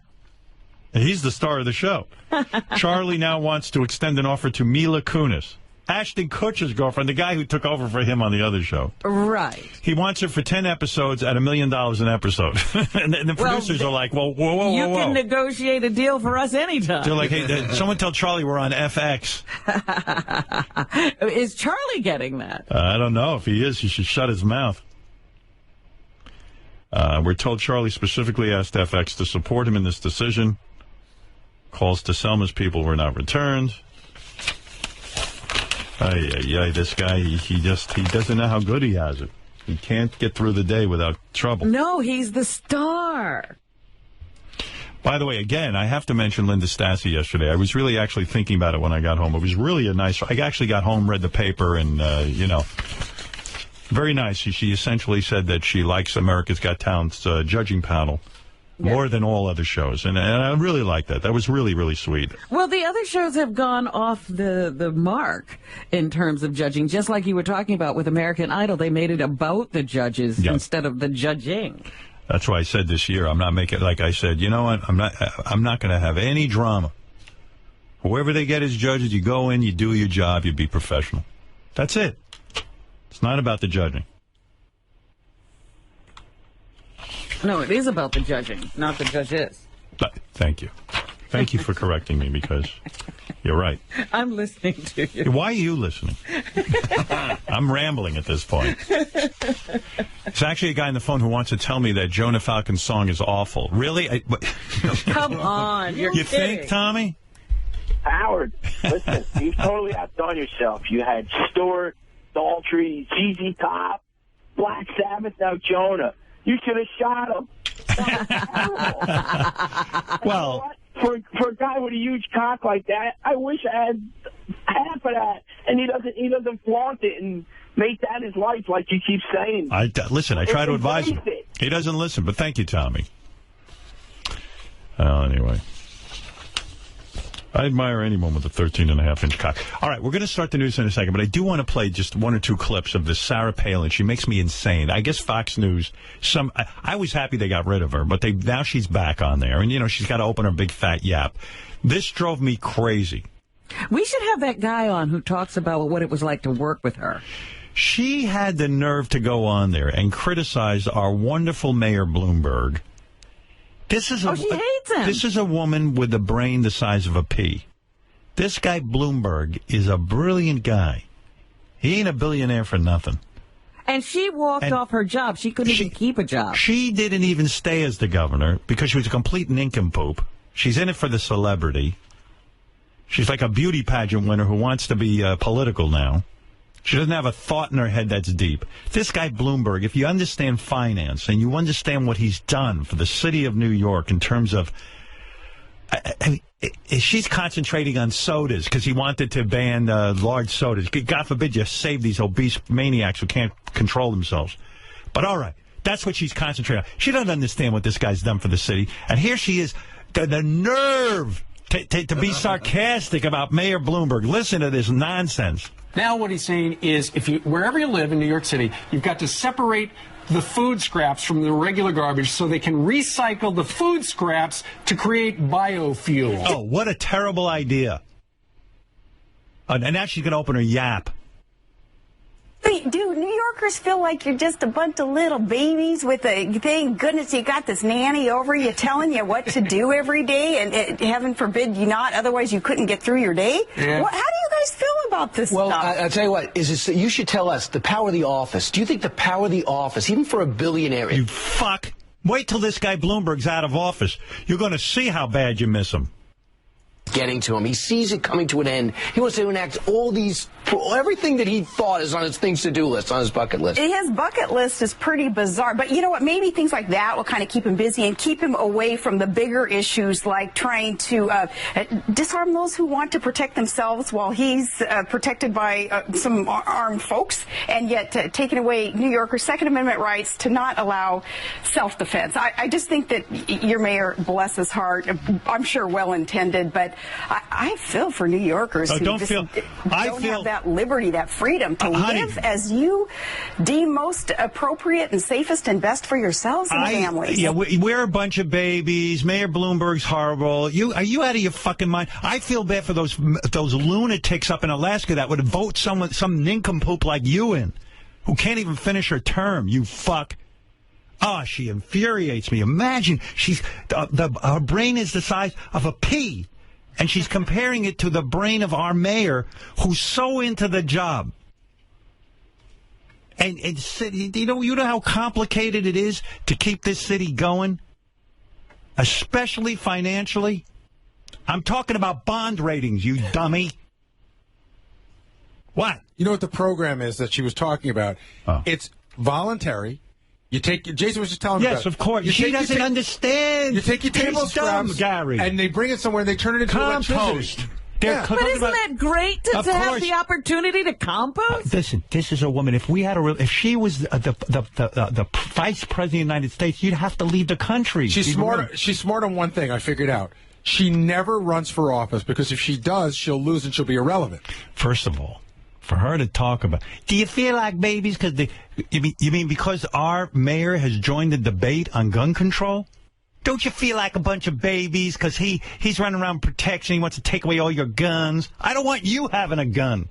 And he's the star of the show. Charlie now wants to extend an offer to Mila Kunis, Ashton Kutcher's girlfriend, the guy who took over for him on the other show.
Right.
He wants her for 10 episodes at $1 million an episode. and the producers are like, whoa.
You can negotiate a deal for us anytime.
They're like, hey, someone tell Charlie we're on FX.
Is Charlie getting that?
I don't know. If he is, he should shut his mouth. We're told Charlie specifically asked FX to support him in this decision. Calls to Selma's people were not returned. This guy, he doesn't know how good he has it. He can't get through the day without trouble.
No, he's the star.
By the way, again, I have to mention Linda Stassi yesterday. I was really actually thinking about it when I got home. It was really a nice... I actually got home, read the paper, and, very nice. She essentially said that she likes America's Got Talent's judging panel more than all other shows. And I really like that. That was really, really sweet.
Well, the other shows have gone off the mark in terms of judging. Just like you were talking about with American Idol, they made it about the judges instead of the judging.
That's why I said this year, I'm not making, like I said, you know what, I'm not going to have any drama. Whoever they get as judges, you go in, you do your job, you be professional. That's it. It's not about the judging.
No, it is about the judging, not the judges.
Thank you. Thank you for correcting me, because you're right.
I'm listening to you.
Why are you listening? I'm rambling at this point. There's actually a guy on the phone who wants to tell me that Jonah Falcon's song is awful. Really?
Come on. You're
You
kidding.
think, Tommy?
Howard, listen, you've totally outdone yourself. You had Stewart, Daltrey, ZZ Top, Black Sabbath, now Jonah. You should have shot him.
Well,
for a guy with a huge cock like that, I wish I had half of that. And he doesn't flaunt it and make that his life like you keep saying.
Listen, I try to advise him. He doesn't listen, but thank you, Tommy. Anyway. I admire anyone with a 13.5-inch cock. All right, we're going to start the news in a second, but I do want to play just 1 or 2 clips of this Sarah Palin. She makes me insane. I guess Fox News, I was happy they got rid of her, but now she's back on there. And, you know, she's got to open her big fat yap. This drove me crazy.
We should have that guy on who talks about what it was like to work with her.
She had the nerve to go on there and criticize our wonderful Mayor Bloomberg.
She hates him.
This is a woman with a brain the size of a pea. This guy Bloomberg is a brilliant guy. He ain't a billionaire for nothing.
And she walked off her job. She couldn't even keep a job.
She didn't even stay as the governor because she was a complete nincompoop. She's in it for the celebrity. She's like a beauty pageant winner who wants to be political now. She doesn't have a thought in her head that's deep. This guy Bloomberg, if you understand finance and you understand what he's done for the city of New York in terms of... I mean, she's concentrating on sodas because he wanted to ban large sodas. God forbid you save these obese maniacs who can't control themselves. But all right, that's what she's concentrating on. She doesn't understand what this guy's done for the city. And here she is, the nerve to be sarcastic about Mayor Bloomberg. Listen to this nonsense.
Now what he's saying is wherever you live in New York City, you've got to separate the food scraps from the regular garbage so they can recycle the food scraps to create biofuel.
Oh, what a terrible idea. And now she's going to open her yap.
Do New Yorkers feel like you're just a bunch of little babies with a thank goodness you got this nanny over you telling you what to do every day, and heaven forbid you not, otherwise you couldn't get through your day?
Yeah.
How do you guys feel about this stuff?
I'll tell you what, you should tell us the power of the office. Do you think the power of the office, even for a billionaire...
You fuck. Wait till this guy Bloomberg's out of office. You're going to see how bad you miss him.
Getting to him. He sees it coming to an end. He wants to enact everything that he thought is on his things-to-do list, on his bucket list.
His bucket list is pretty bizarre. But you know what? Maybe things like that will kind of keep him busy and keep him away from the bigger issues like trying to disarm those who want to protect themselves while he's protected by some armed folks, and yet taking away New Yorkers' Second Amendment rights to not allow self-defense. I just think that your mayor, bless his heart, I'm sure well-intended, but I feel for New Yorkers who don't have that liberty, that freedom to live as you deem most appropriate and safest and best for yourselves and families.
Yeah, we're a bunch of babies. Mayor Bloomberg's horrible. Are you out of your fucking mind? I feel bad for those lunatics up in Alaska that would vote some nincompoop like you in, who can't even finish her term. You fuck. Oh, she infuriates me. Imagine her brain is the size of a pea. And she's comparing it to the brain of our mayor, who's so into the job. And you know how complicated it is to keep this city going, especially financially. I'm talking about bond ratings, you dummy. What?
You know what the program is that she was talking about? Oh. It's voluntary. Jason was just telling me about it.
Yes, of course. She doesn't understand.
You take your table scraps,
Gary,
and they bring it somewhere and they turn it into electricity.
But isn't that great to have the opportunity to compost?
Listen, this is a woman. If she was the vice president of the United States, you'd have to leave the country.
She's smart. She's smart on one thing. I figured out. She never runs for office because if she does, she'll lose and she'll be irrelevant.
First of all, for her to talk about, do you feel like babies? You mean because our mayor has joined the debate on gun control? Don't you feel like a bunch of babies because he's running around protection, he wants to take away all your guns? I don't want you having a gun.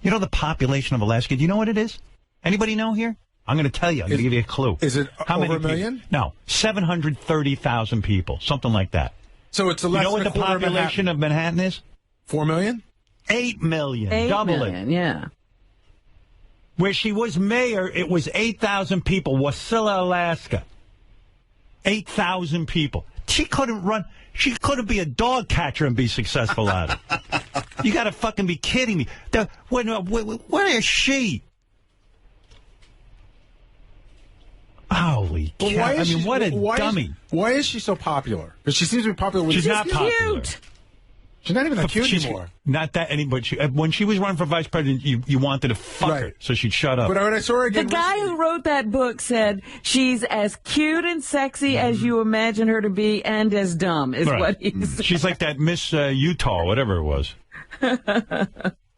You know the population of Alaska, do you know what it is? Anybody know here? I'm going to tell you. I'm going to give you a clue.
Is it
How
over
many
a million?
People? No, 730,000 people, something like that.
So it's
You know what the population of Manhattan is?
4 million?
8 million.
8
Double
million,
it.
yeah.
Where she was mayor, it was 8,000 people. Wasilla, Alaska. 8,000 people. She couldn't run. She couldn't be a dog catcher and be successful at it. You got to fucking be kidding me. What is she? Holy cow. I mean, what a dummy.
Why is she so popular? Because she seems to be popular with
She's not popular.
Cute.
She's not even that cute anymore.
Not that anybody. When she was running for vice president, you wanted to fuck her, so she'd shut up.
But when I saw her again,
the guy who wrote that book said she's as cute and sexy as you imagine her to be, and as dumb, is what he said.
She's like that Miss Utah, whatever it was.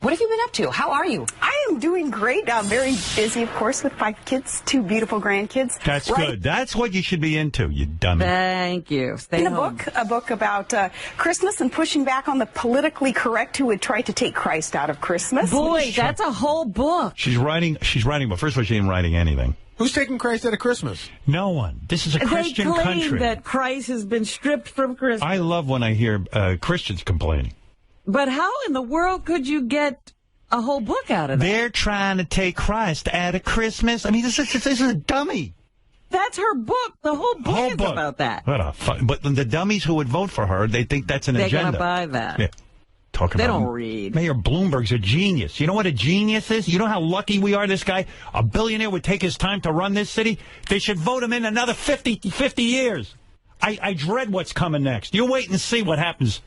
What have you been up to? How are you? I am doing great. I'm very busy, of course, with 5 kids, 2 beautiful grandkids.
That's good. That's what you should be into, you dummy.
Thank you. Stay home.
A book about Christmas and pushing back on the politically correct who would try to take Christ out of Christmas.
Boy, that's a whole book.
She's writing, but first of all, she ain't writing anything.
Who's taking Christ out of Christmas?
No one. This is a Christian
country. They claim
country.
that Christ has been stripped from Christmas.
I love when I hear Christians complaining.
But how in the world could you get a whole book out of that?
They're trying to take Christ out of Christmas. I mean, this is a dummy.
That's her book. The whole book is about that.
What a but the dummies who would vote for her, they think that's an agenda.
They're going to buy that.
Yeah.
They don't read.
Mayor Bloomberg's a genius. You know what a genius is? You know how lucky we are this guy, a billionaire, would take his time to run this city? They should vote him in another 50 years. I dread what's coming next. You wait and see what happens.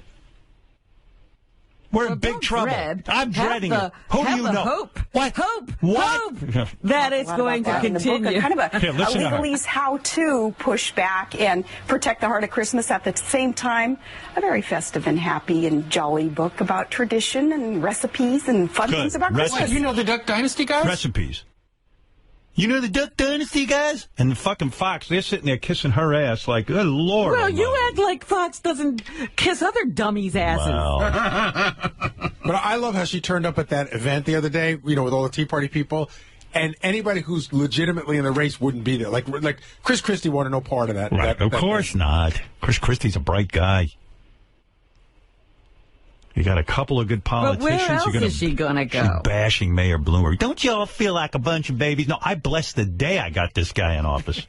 We're in big trouble. I'm dreading it. Who do you know?
Hope.
What?
Hope.
What?
Hope that it's going to continue.
Kind of a legalese how to push back and protect the heart of Christmas at the same time. A very festive and happy and jolly book about tradition and recipes and fun things about Christmas.
You know the Duck Dynasty guys?
Recipes. You know the Duck Dynasty guys? And the fucking Fox, they're sitting there kissing her ass like, good Lord.
Well, you act like Fox doesn't kiss other dummies' asses.
But I love how she turned up at that event the other day, with all the Tea Party people, and anybody who's legitimately in the race wouldn't be there. Like Chris Christie wanted no part of that.
Right, of course not. Chris Christie's a bright guy. You got a couple of good politicians.
But where else is she going to go?
She's bashing Mayor Bloomberg. Don't you all feel like a bunch of babies? No, I blessed the day I got this guy in office.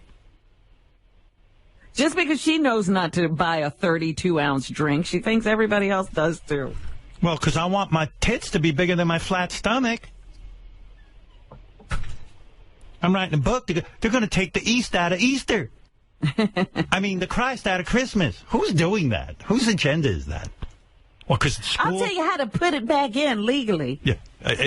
Just because she knows not to buy a 32-ounce drink, she thinks everybody else does too.
Well, because I want my tits to be bigger than my flat stomach. I'm writing a book. They're going to take the East out of Easter. I mean, the Christ out of Christmas. Who's doing that? Whose agenda is that? Well, because school...
I'll tell you how to put it back in legally.
Yeah.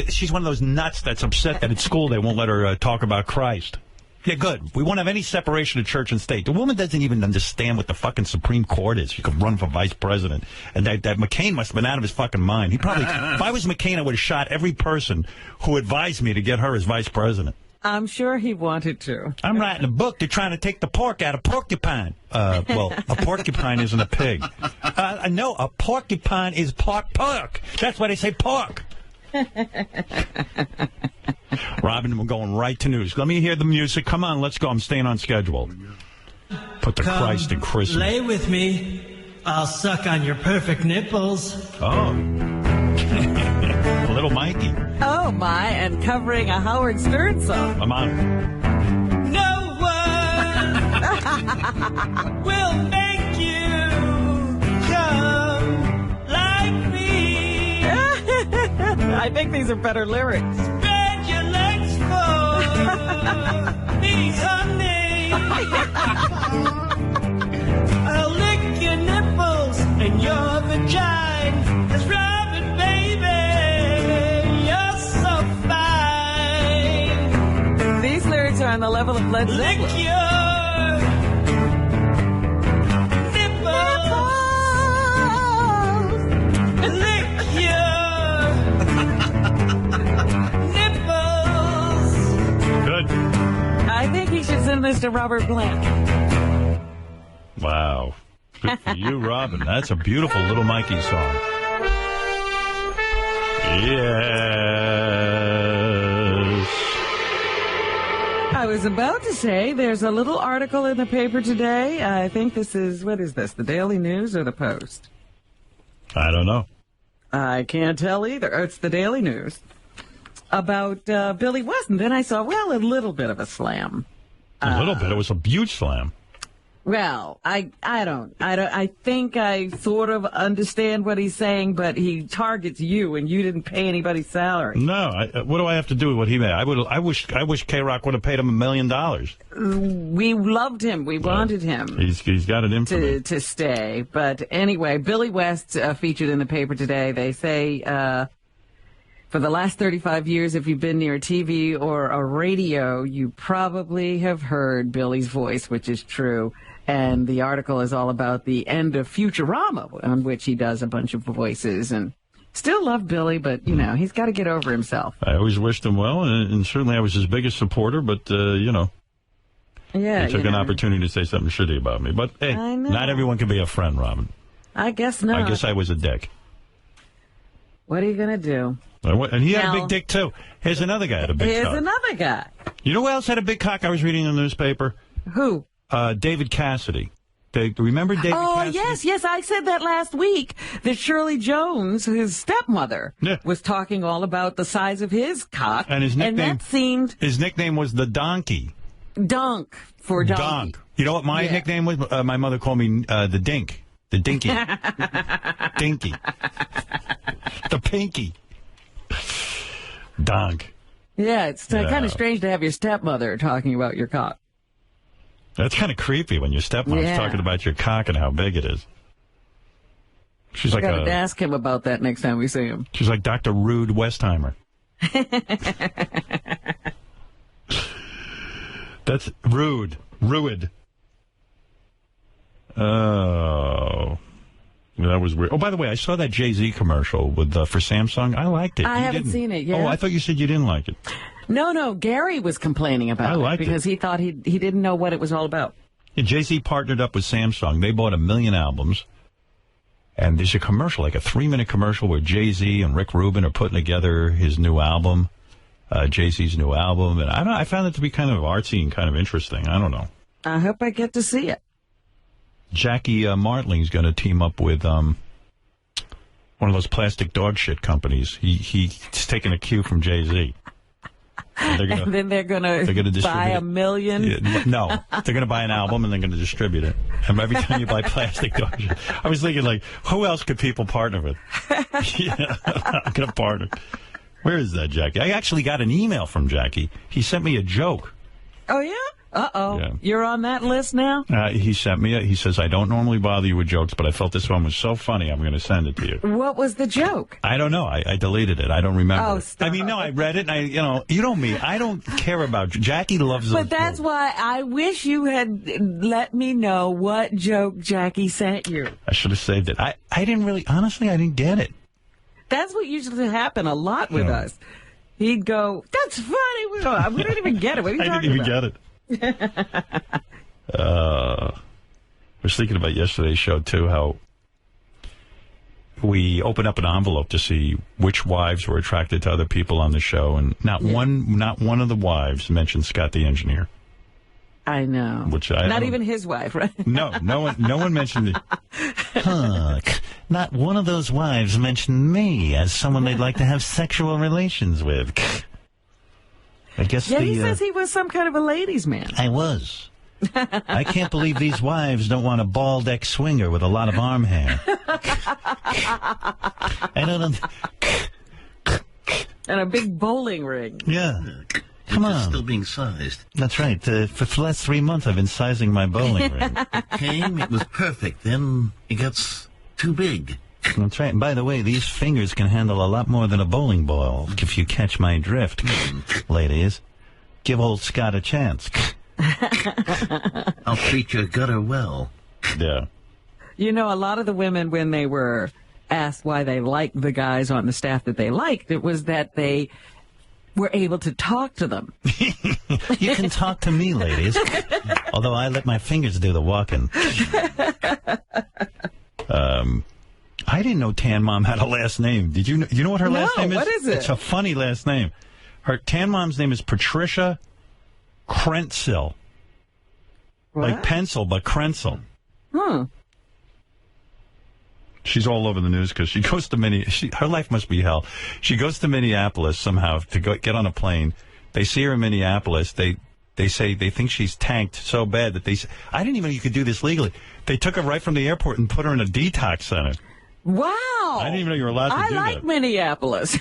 She's one of those nuts that's upset that at school they won't let her talk about Christ. Yeah, good. We won't have any separation of church and state. The woman doesn't even understand what the fucking Supreme Court is. She could run for vice president. And that McCain must have been out of his fucking mind. He probably... If I was McCain, I would have shot every person who advised me to get her as vice president.
I'm sure he wanted to.
I'm writing a book. They're trying to take the pork out of porcupine. Well, a porcupine isn't a pig. No, a porcupine is pork. That's why they say pork. Robin, we're going right to news. Let me hear the music. Come on, let's go. I'm staying on schedule. Put the Christ in Christmas.
Lay with me. I'll suck on your perfect nipples.
Oh. Little Mikey.
Oh, my, and covering a Howard Stern song.
I'm on.
No one will make you come like me.
I think these are better lyrics.
Spread your legs for me, honey. I'll lick your nipples and your vagina. That's Robin, baby. You're so fine.
These lyrics are on the level of Led Zeppelin.
Lick your nipples. Lick your nipples.
Good.
I think he should send this to Robert Plant.
Wow. Good for you, Robin. That's a beautiful Little Mikey song. Yes.
I was about to say there's a little article in the paper today. I think this is, what is this, the Daily News or the Post?
I don't know.
I can't tell either. It's the Daily News about Billy West. And then I saw, well, a little bit of a slam.
A little bit. It was a huge slam.
Well, I think I sort of understand what he's saying, but he targets you, and you didn't pay anybody's salary.
No, what do I have to do with what he made? I wish K-Rock would have paid him $1 million.
We loved him. We wanted him.
He's got it in for me.
To stay. But anyway, Billy West featured in the paper today. They say for the last 35 years, if you've been near a TV or a radio, you probably have heard Billy's voice, which is true. And the article is all about the end of Futurama, on which he does a bunch of voices. And still love Billy, but, you know, he's got to get over himself.
I always wished him well, and certainly I was his biggest supporter, but, you know.
Yeah,
he took an opportunity to say something shitty about me. But, hey, not everyone can be a friend, Robin.
I guess not.
I guess I was a dick.
What are you going to do?
And he had a big dick, too. Here's another guy had a big cock.
Here's another guy.
You know who else had a big cock I was reading in the newspaper?
Who?
David Cassidy. Remember David Cassidy?
Oh, yes. I said that last week, that Shirley Jones, his stepmother, was talking all about the size of his cock.
And his nickname,
and that seemed...
His nickname was the Donkey.
Dunk for donkey.
Donk. You know what my nickname was? My mother called me the Dink. The Dinky. Dinky. The Pinky. Donk.
Yeah, it's kind of strange to have your stepmother talking about your cock.
That's kind of creepy when your stepmom's talking about your cock and how big it is. She's like
got to ask him about that next time we see him.
She's like Dr. Rude Westheimer. That's rude. Rude. Oh. That was weird. Oh, by the way, I saw that Jay-Z commercial with for Samsung. I liked it.
I haven't seen it yet.
Oh, I thought you said you didn't like it.
No, Gary was complaining about it because he thought he didn't know what it was all about.
Yeah, Jay-Z partnered up with Samsung. They bought 1 million albums. And there's a commercial, like a 3-minute commercial where Jay-Z and Rick Rubin are putting together his new album, Jay-Z's new album. And I found it to be kind of artsy and kind of interesting. I don't know.
I hope I get to see it.
Jackie Martling's going to team up with one of those plastic dog shit companies. He's taking a cue from Jay-Z.
And then they're going to buy 1 million?
No, they're going to buy an album and they're going to distribute it. And every time you buy plastic dog shit, I was thinking, like, who else could people partner with? I'm going to partner. Where is that, Jackie? I actually got an email from Jackie. He sent me a joke.
Oh, yeah? Uh-oh. Yeah. You're on that list now?
He sent me he says, I don't normally bother you with jokes, but I felt this one was so funny, I'm going to send it to you.
What was the joke?
I don't know. I deleted it. I don't remember.
Oh, stop.
I mean, no, I read it, and you know me. I don't care about Jackie loves those
But that's
jokes.
why I wish you had let me know what joke Jackie sent you.
I should have saved it. I didn't really, honestly, I didn't get it.
That's what used to happen a lot with us. He'd go, that's funny. We don't even get it. What are you talking about?
I didn't even get it. I was thinking about yesterday's show, too, how we opened up an envelope to see which wives were attracted to other people on the show, and not one of the wives mentioned Scott the engineer.
I know. Not even his wife, right?
No one mentioned it. Huh. Not one of those wives mentioned me as someone they'd like to have sexual relations with. I guess
he says he was some kind of a ladies' man.
I was. I can't believe these wives don't want a bald ex-swinger with a lot of arm hair. I don't know.
And a big bowling ring.
Yeah. Come on.
Still being sized.
That's right. For the last 3 months, I've been sizing my bowling ring.
Came, it was perfect. Then it got too big.
That's right. And by the way, these fingers can handle a lot more than a bowling ball, if you catch my drift, ladies. Give old Scott a chance.
I'll treat your gutter well.
Yeah.
You know, a lot of the women, when they were asked why they liked the guys on the staff that they liked, it was that they were able to talk to them.
You can talk to me, ladies. Although I let my fingers do the walking. I didn't know Tan Mom had a last name. Did you know? You know what her last name is?
What is it?
It's a funny last name. Her Tan Mom's name is Patricia Krenzel.
What?
Like pencil, but Krenzel.
Hmm.
She's all over the news because she goes to her life must be hell. She goes to Minneapolis somehow to get on a plane. They see her in Minneapolis. They say they think she's tanked so bad that I didn't even know you could do this legally. They took her right from the airport and put her in a detox center.
Wow.
I didn't even know you were allowed to do that.
I like Minneapolis.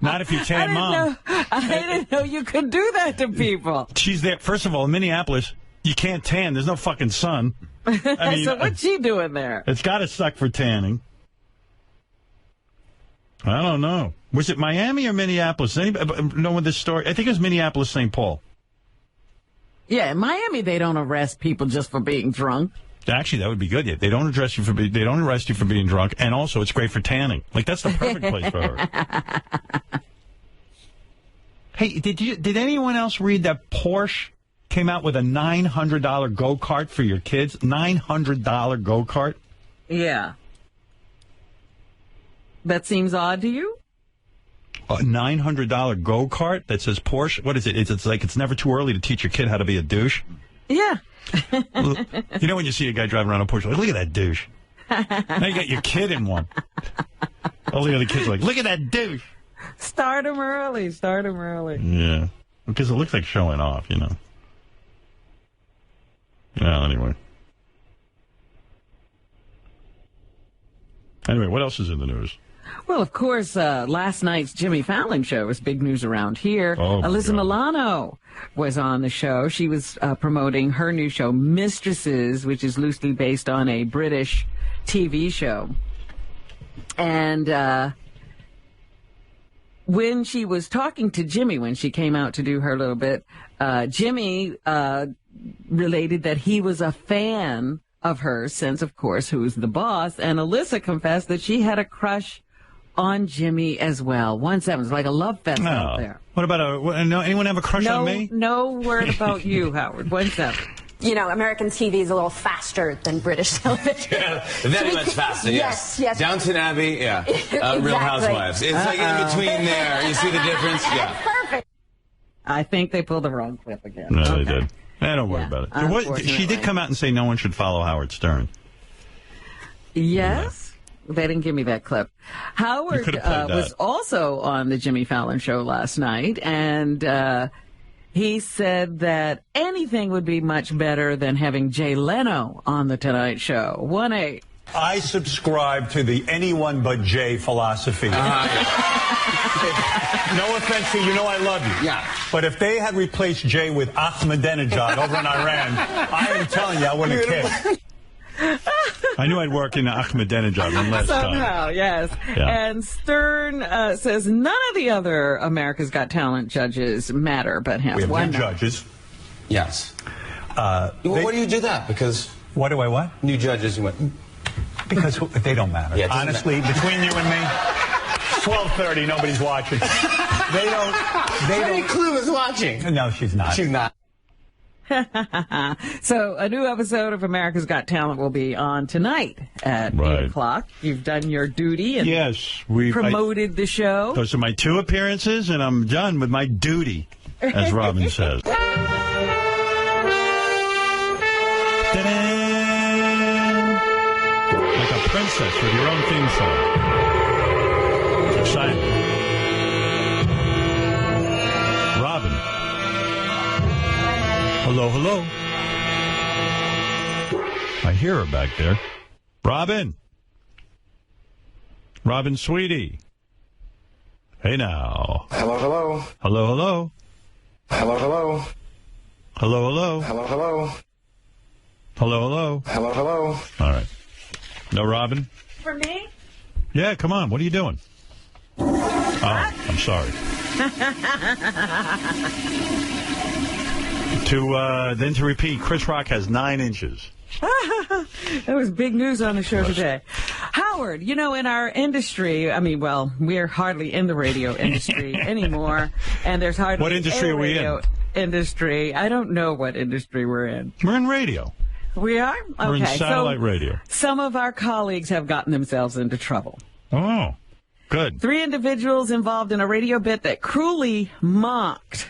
Not if you tan mom.
I didn't know you could do that to people.
She's there. First of all, in Minneapolis, you can't tan. There's no fucking sun. I mean,
so what's she doing there?
It's got to suck for tanning. I don't know. Was it Miami or Minneapolis? Anybody know this story? I think it was Minneapolis, St. Paul.
Yeah, in Miami, they don't arrest people just for being drunk.
Actually, that would be good. They don't arrest you for being drunk, and also it's great for tanning. Like that's the perfect place for her. Hey, did anyone else read that Porsche came out with a $900 go-kart for your kids? $900 go-kart?
Yeah. That seems odd to you?
A $900 go-kart that says Porsche? What is it? It's like it's never too early to teach your kid how to be a douche?
Yeah.
You know when you see a guy driving around a Porsche, like, look at that douche. Now you got your kid in one. All the other kids are like, look at that douche.
Start him early.
Yeah. Because it looks like showing off, you know. Well, anyway. Anyway, what else is in the news?
Well, of course, last night's Jimmy Fallon show was big news around here.
Oh,
Alyssa Milano was on the show. She was promoting her new show, Mistresses, which is loosely based on a British TV show. And when she was talking to Jimmy, when she came out to do her little bit, Jimmy related that he was a fan of hers since, of course, Who's the Boss? And Alyssa confessed that she had a crush on Jimmy as well. 1-7. It's like a love fest out there.
What about anyone have a crush on me?
No word about you, Howard. 1-7.
You know, American TV is a little faster than British television.
Yeah, very much faster, yes.
Yes.
Downton Abbey, yeah.
Exactly.
Real Housewives. It's like in between there. You see the difference? Yeah.
Perfect.
I think they pulled the wrong clip again.
No, they did. Don't worry about it. She did come out and say no one should follow Howard Stern.
Yes? They didn't give me that clip. Howard was also on the Jimmy Fallon show last night, and he said that anything would be much better than having Jay Leno on The Tonight Show. 1-8.
I subscribe to the anyone but Jay philosophy. No offense to you, you know I love you.
Yeah.
But if they had replaced Jay with Ahmadinejad over in Iran, I am telling you, I wouldn't care.
I knew I'd work in Ahmadinejad one last time.
Somehow, yes.
Yeah.
And Stern says none of the other America's Got Talent judges matter but him.
We have new judges.
Yes. Why do you do that? Because...
Why do I what?
New judges. You went...
Because they don't matter.
Yeah,
honestly, between you and me, 12:30, nobody's watching. They don't...
Clue is watching.
No, she's not.
She's not.
So a new episode of America's Got Talent will be on tonight at 8 o'clock. You've done your duty and promoted the show.
Those are my 2 appearances, and I'm done with my duty, as Robin says. Like a princess with your own theme song. It's exciting. Robin. Hello, hello. I hear her back there. Robin. Robin, sweetie. Hey now.
Hello, hello.
Hello, hello.
Hello, hello.
Hello, hello.
Hello, hello.
Hello, hello.
Hello, hello.
All right. No Robin?
For me?
Yeah, come on. What are you doing? Oh, I'm sorry. Then to repeat, Chris Rock has 9 inches.
That was big news on the show today. Howard, you know, in our industry, I mean, well, we're hardly in the radio industry anymore, and there's hardly
What industry are we in?
Industry. I don't know what industry we're in.
We're in radio.
We are? Okay.
We're in satellite radio.
Some of our colleagues have gotten themselves into trouble.
Oh, good.
3 individuals involved in a radio bit that cruelly mocked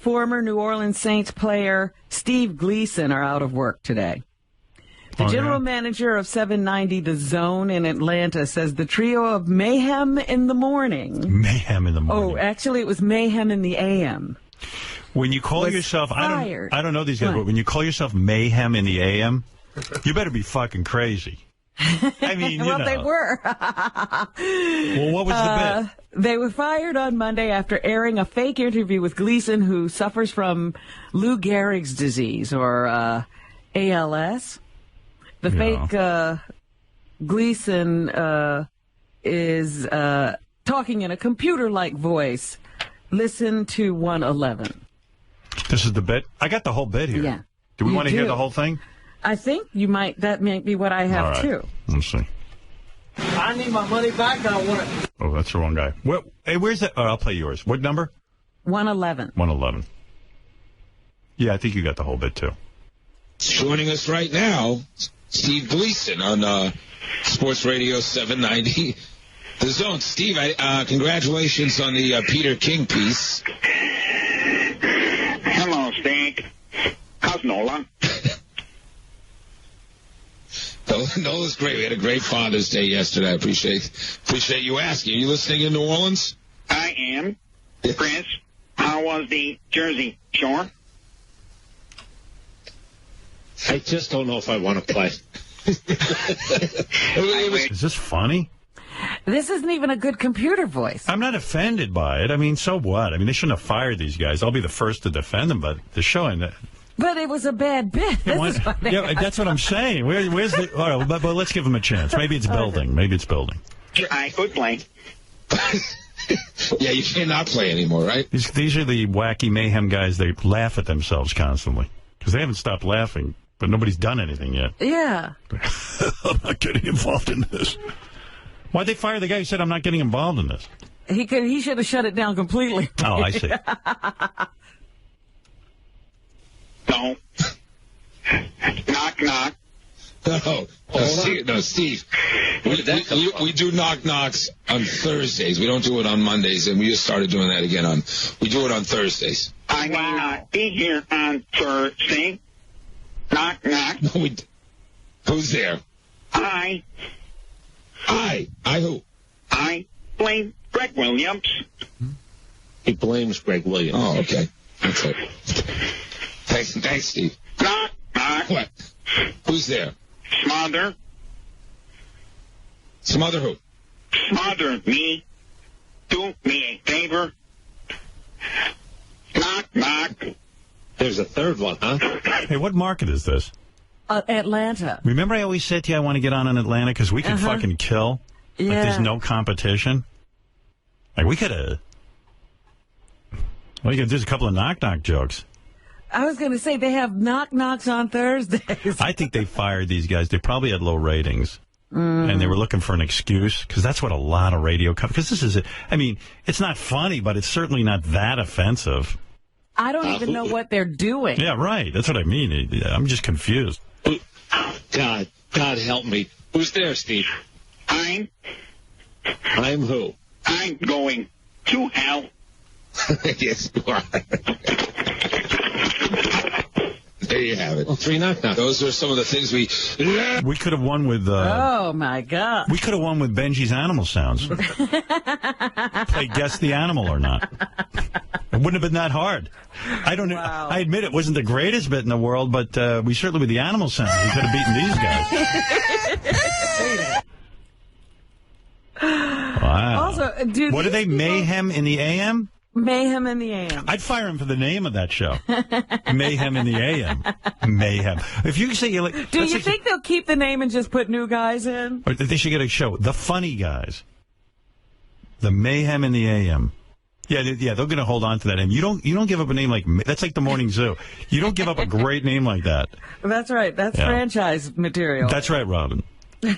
former New Orleans Saints player Steve Gleason are out of work today. The general manager of 790 The Zone in Atlanta says the trio of mayhem in the morning.
Mayhem in the morning.
Oh, actually, it was mayhem in the AM.
When you call yourself, I don't know these guys, but when you call yourself mayhem in the AM, you better be fucking crazy. I mean,
well, they were.
Well, what was the bit?
They were fired on Monday after airing a fake interview with Gleason, who suffers from Lou Gehrig's disease, or ALS. The fake Gleason is talking in a computer-like voice. Listen to 111.
This is the bit? I got the whole bit here.
Yeah.
Do we want to hear the whole thing?
I think that might be what I have, too.
Let's see.
I need my money back. I want it.
Oh, that's the wrong guy. Hey, where's that? Oh, I'll play yours. What number?
111.
111. Yeah, I think you got the whole bit, too.
Joining us right now, Steve Gleason on Sports Radio 790 The Zone. Steve, congratulations on the Peter King piece.
Hello, Steve. How's Nola?
Nola's great. We had a great Father's Day yesterday. I appreciate you asking. Are you listening in New Orleans?
I am. Chris, how was the Jersey Shore?
I just don't know if I want to play.
Is this funny?
This isn't even a good computer voice.
I'm not offended by it. I mean, so what? I mean, they shouldn't have fired these guys. I'll be the first to defend them, but the showing that.
But it was a bad bit.
That's what I'm saying. Where's the? All right, but let's give them a chance. Maybe it's building. Maybe it's building.
I could play.
Yeah, you cannot play anymore, right?
These are the wacky mayhem guys. They laugh at themselves constantly because they haven't stopped laughing, but nobody's done anything yet.
Yeah.
I'm not getting involved in this. Why'd they fire the guy who said I'm not getting involved in this?
He should have shut it down completely.
Oh, I see.
No. Knock, knock.
No, Steve. We do knock-knocks on Thursdays. We don't do it on Mondays, and we just started doing that again. We do it on Thursdays.
I may not be here on Thursday. Knock, knock.
No, who's there?
I
who?
I blame Greg Williams.
He blames Greg Williams. Oh, okay. That's it. Thanks, Steve.
Knock, knock.
What? Who's there?
Smother.
Smother who?
Smother me. Do me a favor. Knock, knock.
There's a third one, huh?
Hey, what market is this?
Atlanta.
Remember I always said to you I want to get on in Atlanta because we can fucking kill?
Yeah.
Like there's no competition? Like we could have... Well, you could do a couple of knock-knock jokes.
I was going to say they have knock-knocks on Thursdays.
I think they fired these guys. They probably had low ratings. And they were looking for an excuse because that's what a lot of radio... Because this is... I mean, it's not funny, but it's certainly not that offensive.
I don't even know what they're doing.
Yeah, right. That's what I mean. I'm just confused.
God help me. Who's there, Steve?
I'm
who?
I'm going to hell.
Yes, you are. There you have it. 3 knock-knocks. Those are some of the things we
could have won with...
oh, my God.
We could have won with Benji's animal sounds. Play Guess the Animal or Not. It wouldn't have been that hard. I don't know. Wow. I admit it wasn't the greatest bit in the world, but we certainly, with the animal sounds, we could have beaten these guys. Wow. Also, what are they, Mayhem in the AM?
Mayhem in the AM.
I'd fire him for the name of that show. Mayhem in the AM. Mayhem. If you say you like,
do you think they'll keep the name and just put new guys in?
Or they should get a show, The Funny Guys. The Mayhem in the AM. Yeah, they're going to hold on to that name. You don't give up a name like that's like the Morning Zoo. You don't give up a great name like that.
That's right. That's franchise material.
That's right, Robin.
All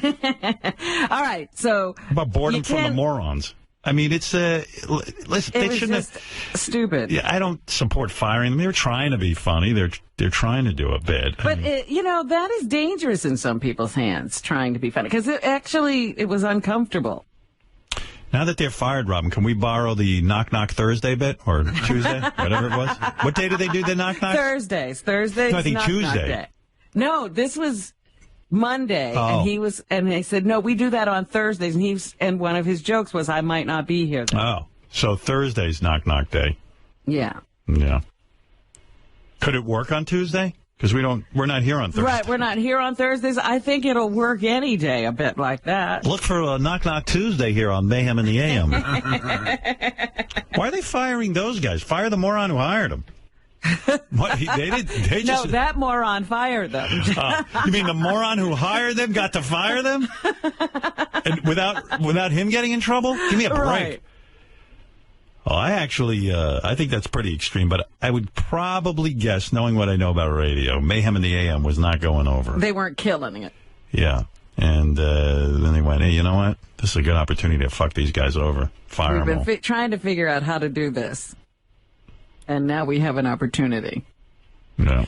right. So
about boredom from the morons. I mean, it's listen. They shouldn't
just stupid.
Yeah, I don't support firing them. They're trying to be funny. They're trying to do a bit.
But that is dangerous in some people's hands. Trying to be funny because it was uncomfortable.
Now that they're fired, Robin, can we borrow the Knock Knock Thursday bit or Tuesday, whatever it was? What day did they do the Knock Knock?
Thursdays.
No, I think
knock,
Tuesday.
knock day. No, this was Monday,
Oh.
and they said no, we do that on Thursdays, and one of his jokes was I might not be here then.
Oh, so Thursday's Knock Knock Day.
Yeah.
Yeah. Could it work on Tuesday? Because we're not here on Thursday.
Right, we're not here on Thursdays. I think it'll work any day a bit like that.
Look for a Knock Knock Tuesday here on Mayhem in the AM. Why are they firing those guys? Fire the moron who hired them. What, they just...
No, that moron fired them.
You mean the moron who hired them got to fire them? And without him getting in trouble? Give me a break.
Right.
Oh, I think that's pretty extreme, but I would probably guess, knowing what I know about radio, Mayhem in the AM was not going over.
They weren't killing it.
Yeah. And then they went, hey, you know what? This is a good opportunity to fuck these guys over. Fire them all.
We've been trying to figure out how to do this. And now we have an opportunity.
No.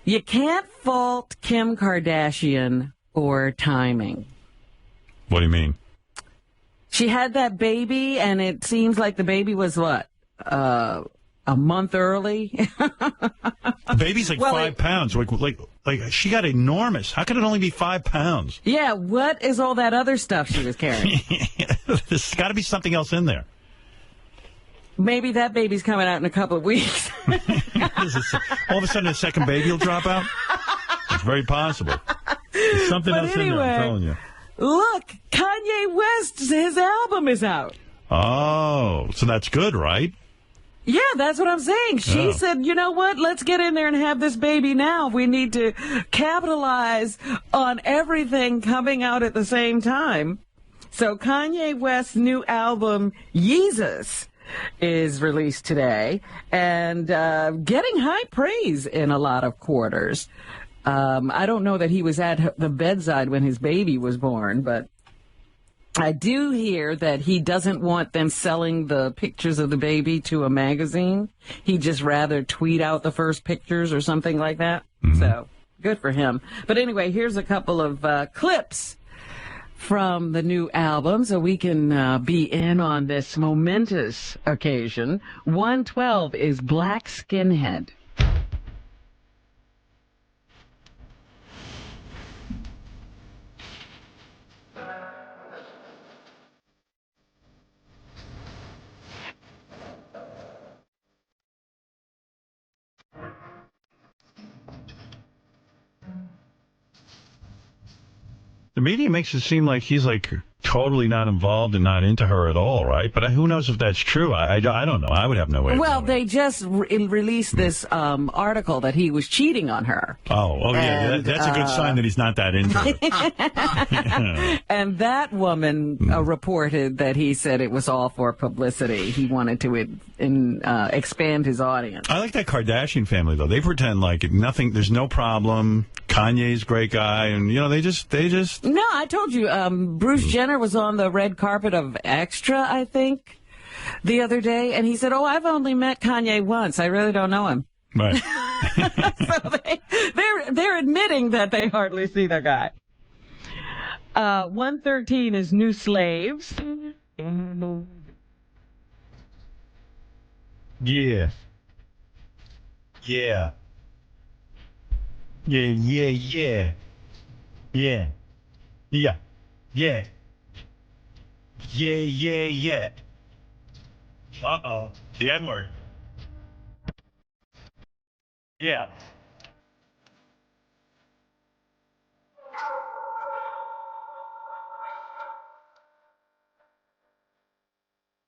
You can't fault Kim Kardashian for timing.
What do you mean?
She had that baby, and it seems like the baby was, what, a month early?
The baby's like 5 pounds. Like she got enormous. How could it only be 5 pounds?
Yeah, what is all that other stuff she was carrying?
There's got to be something else in there.
Maybe that baby's coming out in a couple of weeks.
All of a sudden, a second baby will drop out? It's very possible. There's something else in there, I'm telling you.
Look, Kanye West, his album is out.
Oh, so that's good, right?
Yeah, that's what I'm saying. She said, you know what, let's get in there and have this baby now. We need to capitalize on everything coming out at the same time. So Kanye West's new album, Yeezus, is released today and getting high praise in a lot of quarters. I don't know that he was at the bedside when his baby was born, but I do hear that he doesn't want them selling the pictures of the baby to a magazine. He'd just rather tweet out the first pictures or something like that. Mm-hmm. So good for him. But anyway, here's a couple of clips from the new album so we can be in on this momentous occasion. 112 is Black Skinhead.
The media makes it seem like he's like totally not involved and not into her at all, right? But who knows if that's true? I don't know. I would have no way.
Well, they just released this article that he was cheating on her.
Oh, yeah. That's a good sign that he's not that into her.
And that woman reported that he said it was all for publicity. He wanted to expand his audience.
I like that Kardashian family, though. They pretend like nothing, there's no problem. Kanye's a great guy, and, you know, they just...
No, I told you, Bruce Jenner was on the red carpet of Extra, I think, the other day, and he said, I've only met Kanye once. I really don't know him.
Right.
So they're admitting that they hardly see the guy. 113 is New Slaves.
Yeah. Yeah. Yeah, yeah, yeah. Yeah. Yeah. Yeah. Yeah, yeah, yeah. Uh-oh. The N-word. Yeah.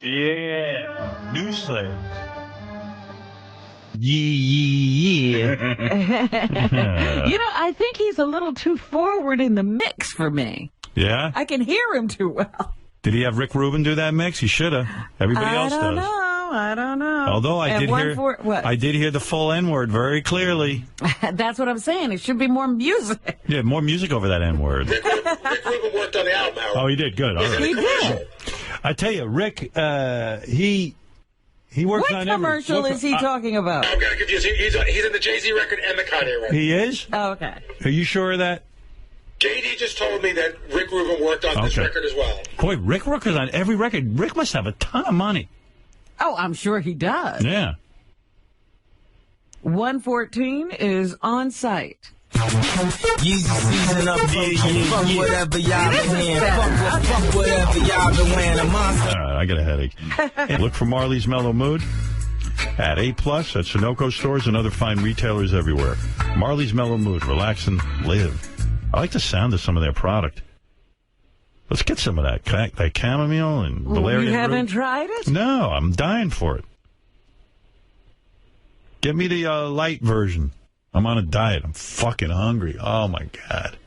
Yeah. New Slaves. Yeah.
You know, I think he's a little too forward in the mix for me.
Yeah?
I can hear him too well.
Did he have Rick Rubin do that mix? He should have. Everybody else does.
I don't know.
Although I did hear the full N-word very clearly.
That's what I'm saying. It should be more music.
Yeah, more music over that N-word.
Rick Rubin worked on the album, Howard.
Oh, he did. Good. All right.
He did.
I tell you, Rick, he works on
What commercial is he talking about?
I'm going to confuse you. He's in the Jay-Z record and the Kanye record.
He is?
Oh, okay.
Are you sure of that?
JD just told me that Rick Rubin worked on this record as well.
Boy, Rick works on every record. Rick must have a ton of money.
Oh, I'm sure he does.
Yeah.
114 is on site.
Yeezy season up, fuck whatever y'all been wearing. Fuck whatever y'all been wearing. A monster.
All right, I got a headache. Hey, look for Marley's Mellow Mood at A+ at Sunoco stores and other fine retailers everywhere. Marley's Mellow Mood. Relax and live. I like the sound of some of their product. Let's get some of that chamomile and valerian root.
You haven't tried it?
No, I'm dying for it. Get me the light version. I'm on a diet. I'm fucking hungry. Oh, my God.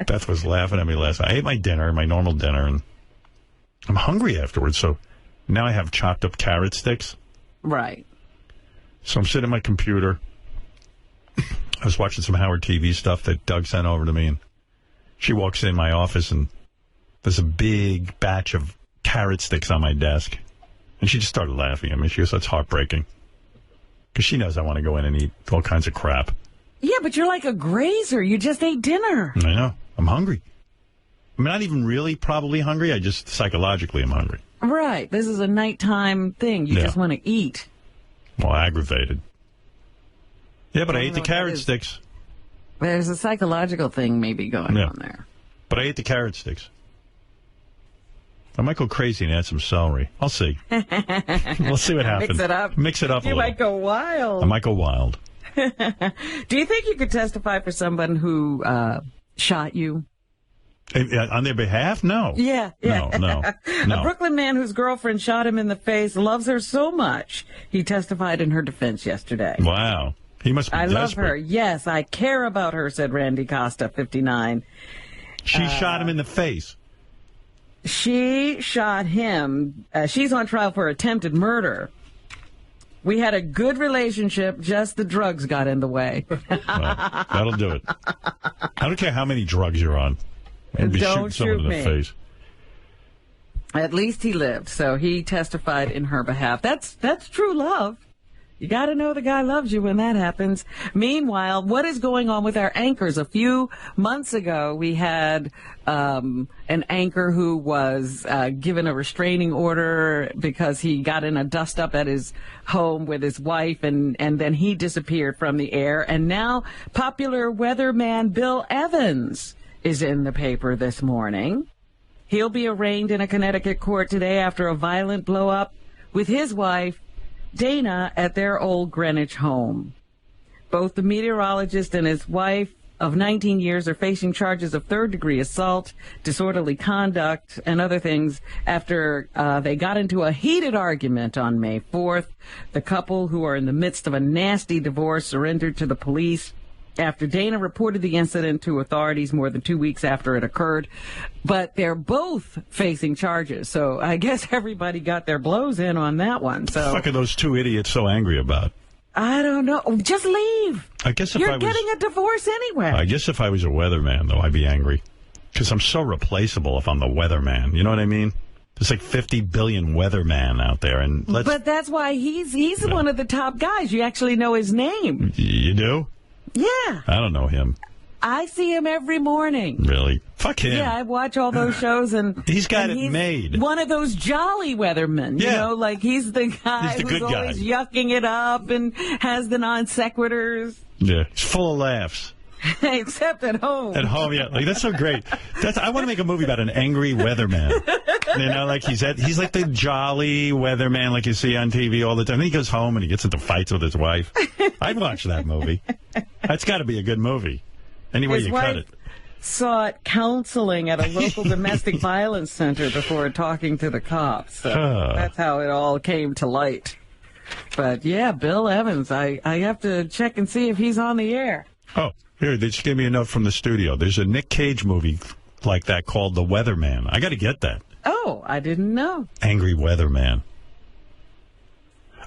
Beth was laughing at me last night. I ate my dinner, my normal dinner, and I'm hungry afterwards. So now I have chopped up carrot sticks.
Right.
So I'm sitting at my computer. I was watching some Howard TV stuff that Doug sent over to me, and she walks in my office, and there's a big batch of carrot sticks on my desk. And she just started laughing at me. She goes, that's heartbreaking. Because she knows I want to go in and eat all kinds of crap.
Yeah, but you're like a grazer. You just ate dinner.
I know. I'm hungry. I'm not even really probably hungry. I just psychologically am hungry.
Right. This is a nighttime thing. You just want to eat.
Well, aggravated. Yeah, but I ate the carrot sticks.
There's a psychological thing maybe going on there.
But I ate the carrot sticks. I might go crazy and add some celery. I'll see. We'll see what happens.
Mix it up.
Mix it up a
You
little.
might go wild.
I might go wild.
Do you think you could testify for someone who shot you?
On their behalf? No.
Yeah.
No.
A Brooklyn man whose girlfriend shot him in the face loves her so much, he testified in her defense yesterday.
Wow. He must be desperate.
I love her. Yes, I care about her, said Randy Costa, 59.
She shot him in the face.
She shot him. She's on trial for attempted murder. We had a good relationship, just the drugs got in the way.
Well, that'll do it. I don't care how many drugs you're on. I'll be shooting someone in the face.
At least he lived, so he testified in her behalf. That's true love. You got to know the guy loves you when that happens. Meanwhile, what is going on with our anchors? A few months ago, we had an anchor who was given a restraining order because he got in a dust-up at his home with his wife, and then he disappeared from the air. And now popular weatherman Bill Evans is in the paper this morning. He'll be arraigned in a Connecticut court today after a violent blow-up with his wife, Dana, at their old Greenwich home. Both the meteorologist and his wife of 19 years are facing charges of third-degree assault, disorderly conduct, and other things after they got into a heated argument on May 4th. The couple, who are in the midst of a nasty divorce, surrendered to the police after Dana reported the incident to authorities more than 2 weeks after it occurred. But they're both facing charges, so I guess everybody got their blows in on that one. So,
what the fuck are those two idiots so angry about?
I don't know. Just leave.
I guess if
You're getting a divorce anyway.
I guess if I was a weatherman, though, I'd be angry. Because I'm so replaceable if I'm the weatherman. You know what I mean? There's like 50 billion weatherman out there. But
that's why he's one of the top guys. You actually know his name.
You do?
Yeah.
I don't know him.
I see him every morning.
Really? Fuck him.
Yeah, I watch all those shows, and
he's got it made.
One of those jolly weathermen, you know, like he's the guy who's always yucking it up and has the non sequiturs.
Yeah, he's full of laughs.
Except at home.
At home, yeah. Like, that's so great. I want to make a movie about an angry weatherman. You know, like he's like the jolly weatherman like you see on TV all the time. Then he goes home and he gets into fights with his wife. I'd watch that movie. That's got to be a good movie. Anyway, you cut it.
Sought counseling at a local domestic violence center before talking to the cops. So that's how it all came to light. But yeah, Bill Evans, I have to check and see if he's on the air.
Oh, here, they just gave me a note from the studio. There's a Nick Cage movie like that called The Weatherman. I got to get that.
Oh, I didn't know.
Angry Weatherman.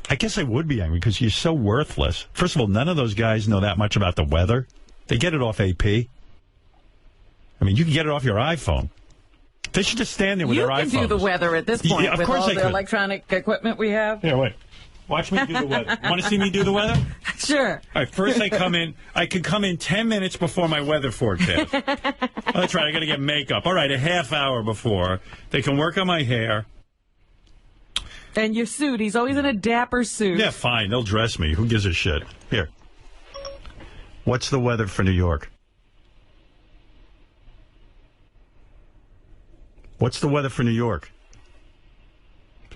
I guess I would be angry because you're so worthless. First of all, none of those guys know that much about the weather. They get it off AP. I mean, you can get it off your iPhone. They should just stand there with their iPhones.
You can do the weather at this point with all the electronic equipment we have.
Here, wait. Watch me do the weather. Want to see me do the weather?
Sure.
All right, first I come in. I can come in 10 minutes before my weather forecast. Oh, that's right. I got to get makeup. All right, a half hour before. They can work on my hair.
And your suit. He's always in a dapper suit.
Yeah, fine. They'll dress me. Who gives a shit? Here. What's the weather for New York? What's the weather for New York?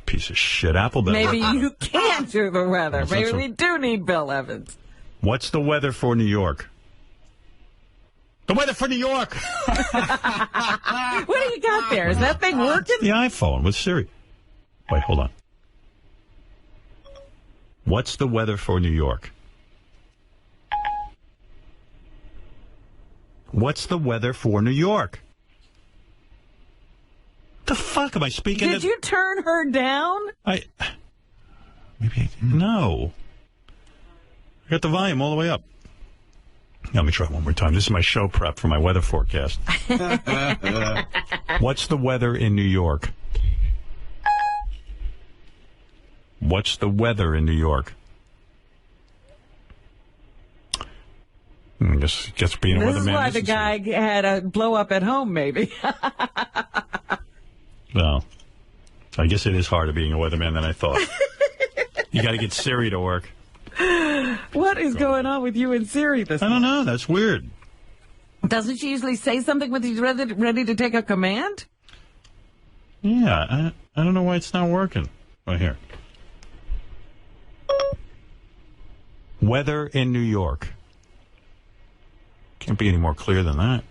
Piece of shit. Apple better.
Maybe you can't do the weather. Maybe we do need Bill Evans.
What's the weather for New York? The weather for New York!
What do you got there? Is that thing working?
The iPhone with Siri. Wait, hold on. What's the weather for New York? What's the weather for New York? The fuck am I speaking?
Did you turn her down?
No. I got the volume all the way up. Let me try one more time. This is my show prep for my weather forecast. What's the weather in New York? What's the weather in New York? I guess being a weatherman.
This is why the guy had a blow up at home, maybe.
Well, I guess it is harder being a weatherman than I thought. You got to get Siri to work.
What is going on with you and Siri this morning?
I don't know. That's weird.
Doesn't she usually say something when she's ready to take a command?
Yeah, I don't know why it's not working. Right here. Weather in New York. Can't be any more clear than that.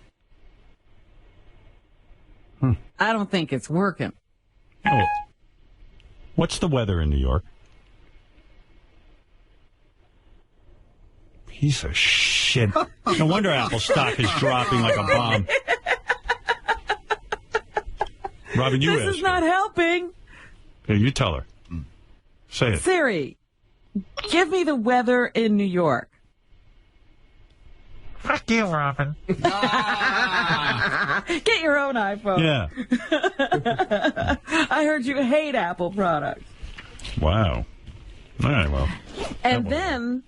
I don't think it's working.
Oh. What's the weather in New York? Piece of shit. No wonder Apple stock is dropping like a bomb. Robin, you asked.
This is not helping.
Here, you tell her. Say it.
Siri, give me the weather in New York.
Fuck you, Robin.
Get your own iPhone.
Yeah.
I heard you hate Apple products.
Wow. All right, well.
And then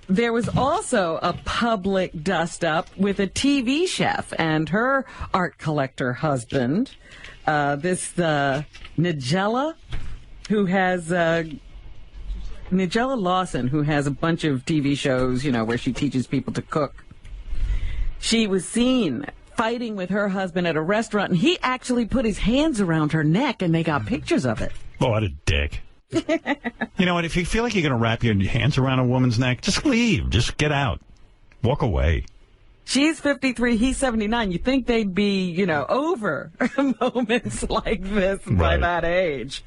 there was also a public dust-up with a TV chef and her art collector husband. Nigella, who has... Nigella Lawson, who has a bunch of TV shows, where she teaches people to cook. She was seen fighting with her husband at a restaurant, and he actually put his hands around her neck, and they got pictures of it.
Oh, what a dick. You know what? If you feel like you're going to wrap your hands around a woman's neck, just leave. Just get out. Walk away.
She's 53, he's 79. You think they'd be, over moments like this by that age.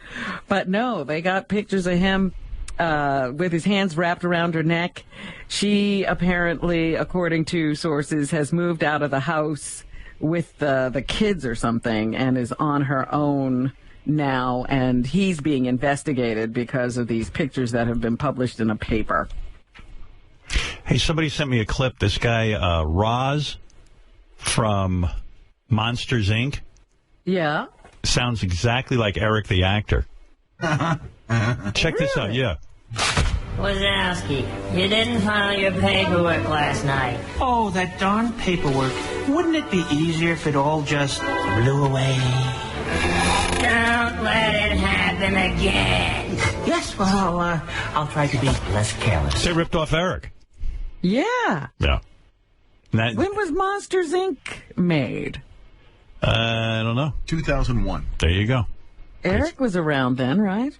But no, they got pictures of him with his hands wrapped around her neck. She apparently, according to sources, has moved out of the house with the kids or something and is on her own now, and he's being investigated because of these pictures that have been published in a paper.
Hey, somebody sent me a clip. This guy, Roz from Monsters, Inc.
Yeah.
Sounds exactly like Eric the actor. Check this out, yeah.
Wazowski, you didn't file your paperwork last night.
Oh, that darn paperwork. Wouldn't it be easier if it all just blew away?
Don't let it happen again.
Yes, well, I'll try to be less careless.
They ripped off Eric.
Yeah.
Yeah.
When was Monsters, Inc. made?
I don't know.
2001.
There you go.
Eric was around then, right?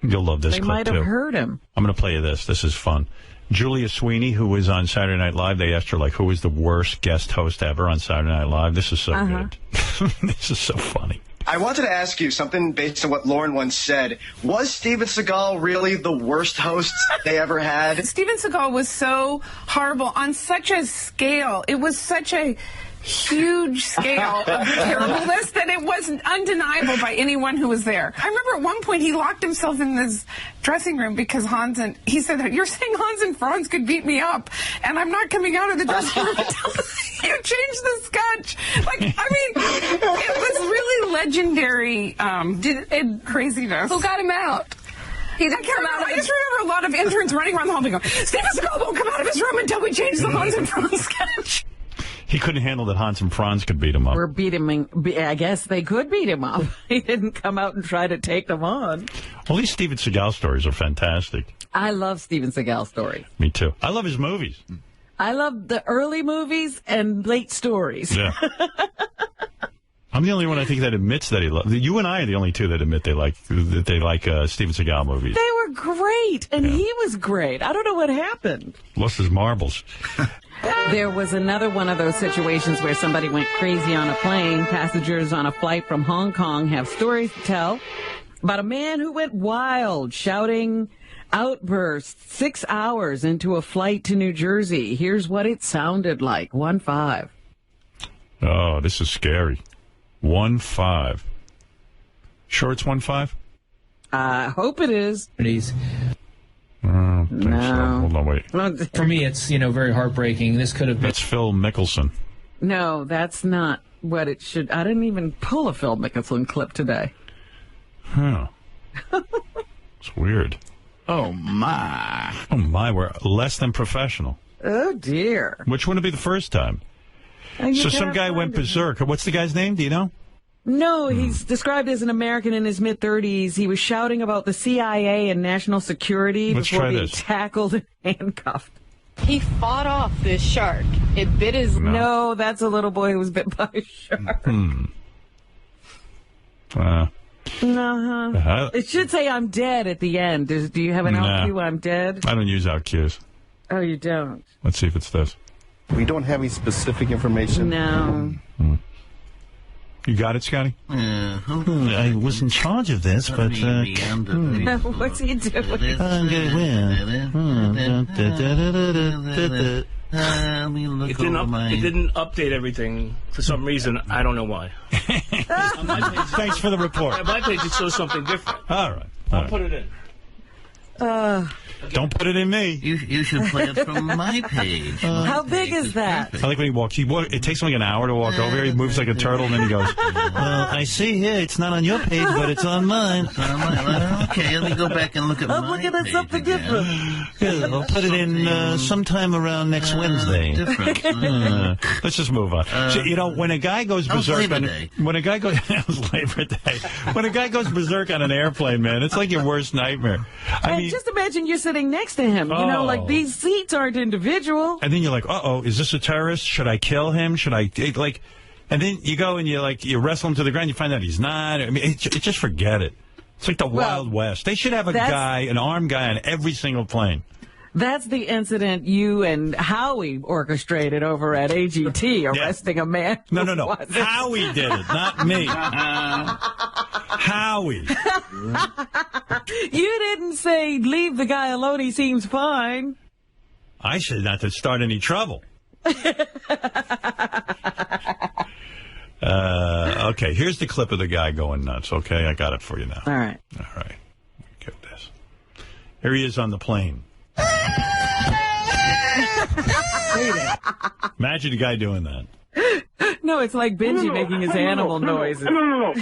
You'll love this clip, too.
They might have heard him.
I'm going to play you this. This is fun. Julia Sweeney, who was on Saturday Night Live, they asked her, who was the worst guest host ever on Saturday Night Live? This is so good. This is so funny.
I wanted to ask you something based on what Lauren once said. Was Steven Seagal really the worst host they ever had?
Steven Seagal was so horrible on such a scale. It was such a huge scale of terribleness that it was undeniable by anyone who was there. I remember at one point he locked himself in this dressing room because he said, "You're saying Hans and Franz could beat me up, and I'm not coming out of the dressing room until you change the sketch." It was really legendary craziness.
Who got him out?
He didn't come out. I just remember a lot of interns running around the hall going, Steven Seagal won't come out of his room until we change the Hans and Franz sketch.
He couldn't handle that Hans and Franz could beat him up.
Or beat him. I guess they could beat him up. He didn't come out and try to take them on.
All these Steven Seagal stories are fantastic.
I love Steven Seagal stories.
Me too. I love his movies.
I love the early movies and late stories.
Yeah. I'm the only one I think that admits that he loves. You and I are the only two that admit they like Steven Seagal movies.
They were great, and he was great. I don't know what happened.
Lost his marbles.
There was another one of those situations where somebody went crazy on a plane. Passengers on a flight from Hong Kong have stories to tell about a man who went wild, shouting outbursts 6 hours into a flight to New Jersey. Here's what it sounded like. 1-5.
Oh, this is scary. 1-5. Sure it's 1-5?
I hope it is.
Please.
No.
No.
Hold on, wait.
For me, it's, very heartbreaking. This could have been...
That's Phil Mickelson.
No, that's not what it should... I didn't even pull a Phil Mickelson clip today.
Huh. It's weird.
Oh, my.
Oh, my. We're less than professional.
Oh, dear.
Which wouldn't be the first time. So some guy went berserk. What's the guy's name? Do you know?
No, he's described as an American in his mid-30s. He was shouting about the CIA and national security before being tackled and handcuffed.
He fought off this shark. It bit his...
No, that's a little boy who was bit by a shark. It should say I'm dead at the end. Do you have an LQ, I'm dead?
I don't use LQs.
Oh, you don't?
Let's see if it's this.
We don't have any specific information.
No.
You got it, Scotty?
I was in charge of this, but...
What's he doing?
I'm
It didn't update everything for some reason. I don't know why.
Thanks for the report.
On my page, it shows something different.
All right.
I'll put it in.
Don't put it in me.
You should play it from my page.
How big is that?
I like when he walks. It takes him like an hour to walk over here. He moves like a turtle, and then he goes,
I see here it's not on your page, but it's on mine. Okay, let me go back and look at
I'm looking at something different.
Yeah, I'll put it in sometime around next Wednesday.
Let's just move on. So, when a guy goes berserk when a guy goes Labor Day, when a guy goes berserk on an airplane, man, it's like your worst nightmare. I mean,
just imagine you're sitting next to him. Like these seats aren't individual.
And then you're like, is this a terrorist? Should I kill him? Should I And then you go and you wrestle him to the ground. You find out he's not. I mean, just forget it. It's like the Wild West. They should have an armed guy on every single plane.
That's the incident you and Howie orchestrated over at AGT, arresting a man.
No. Howie did it, not me. Howie.
You didn't say, leave the guy alone, he seems fine.
I said not to start any trouble. Okay, here's the clip of the guy going nuts, okay? I got it for you now.
All right.
Get this. Here he is on the plane. Imagine the guy doing that.
No, it's like Benji making his animal noises.
No.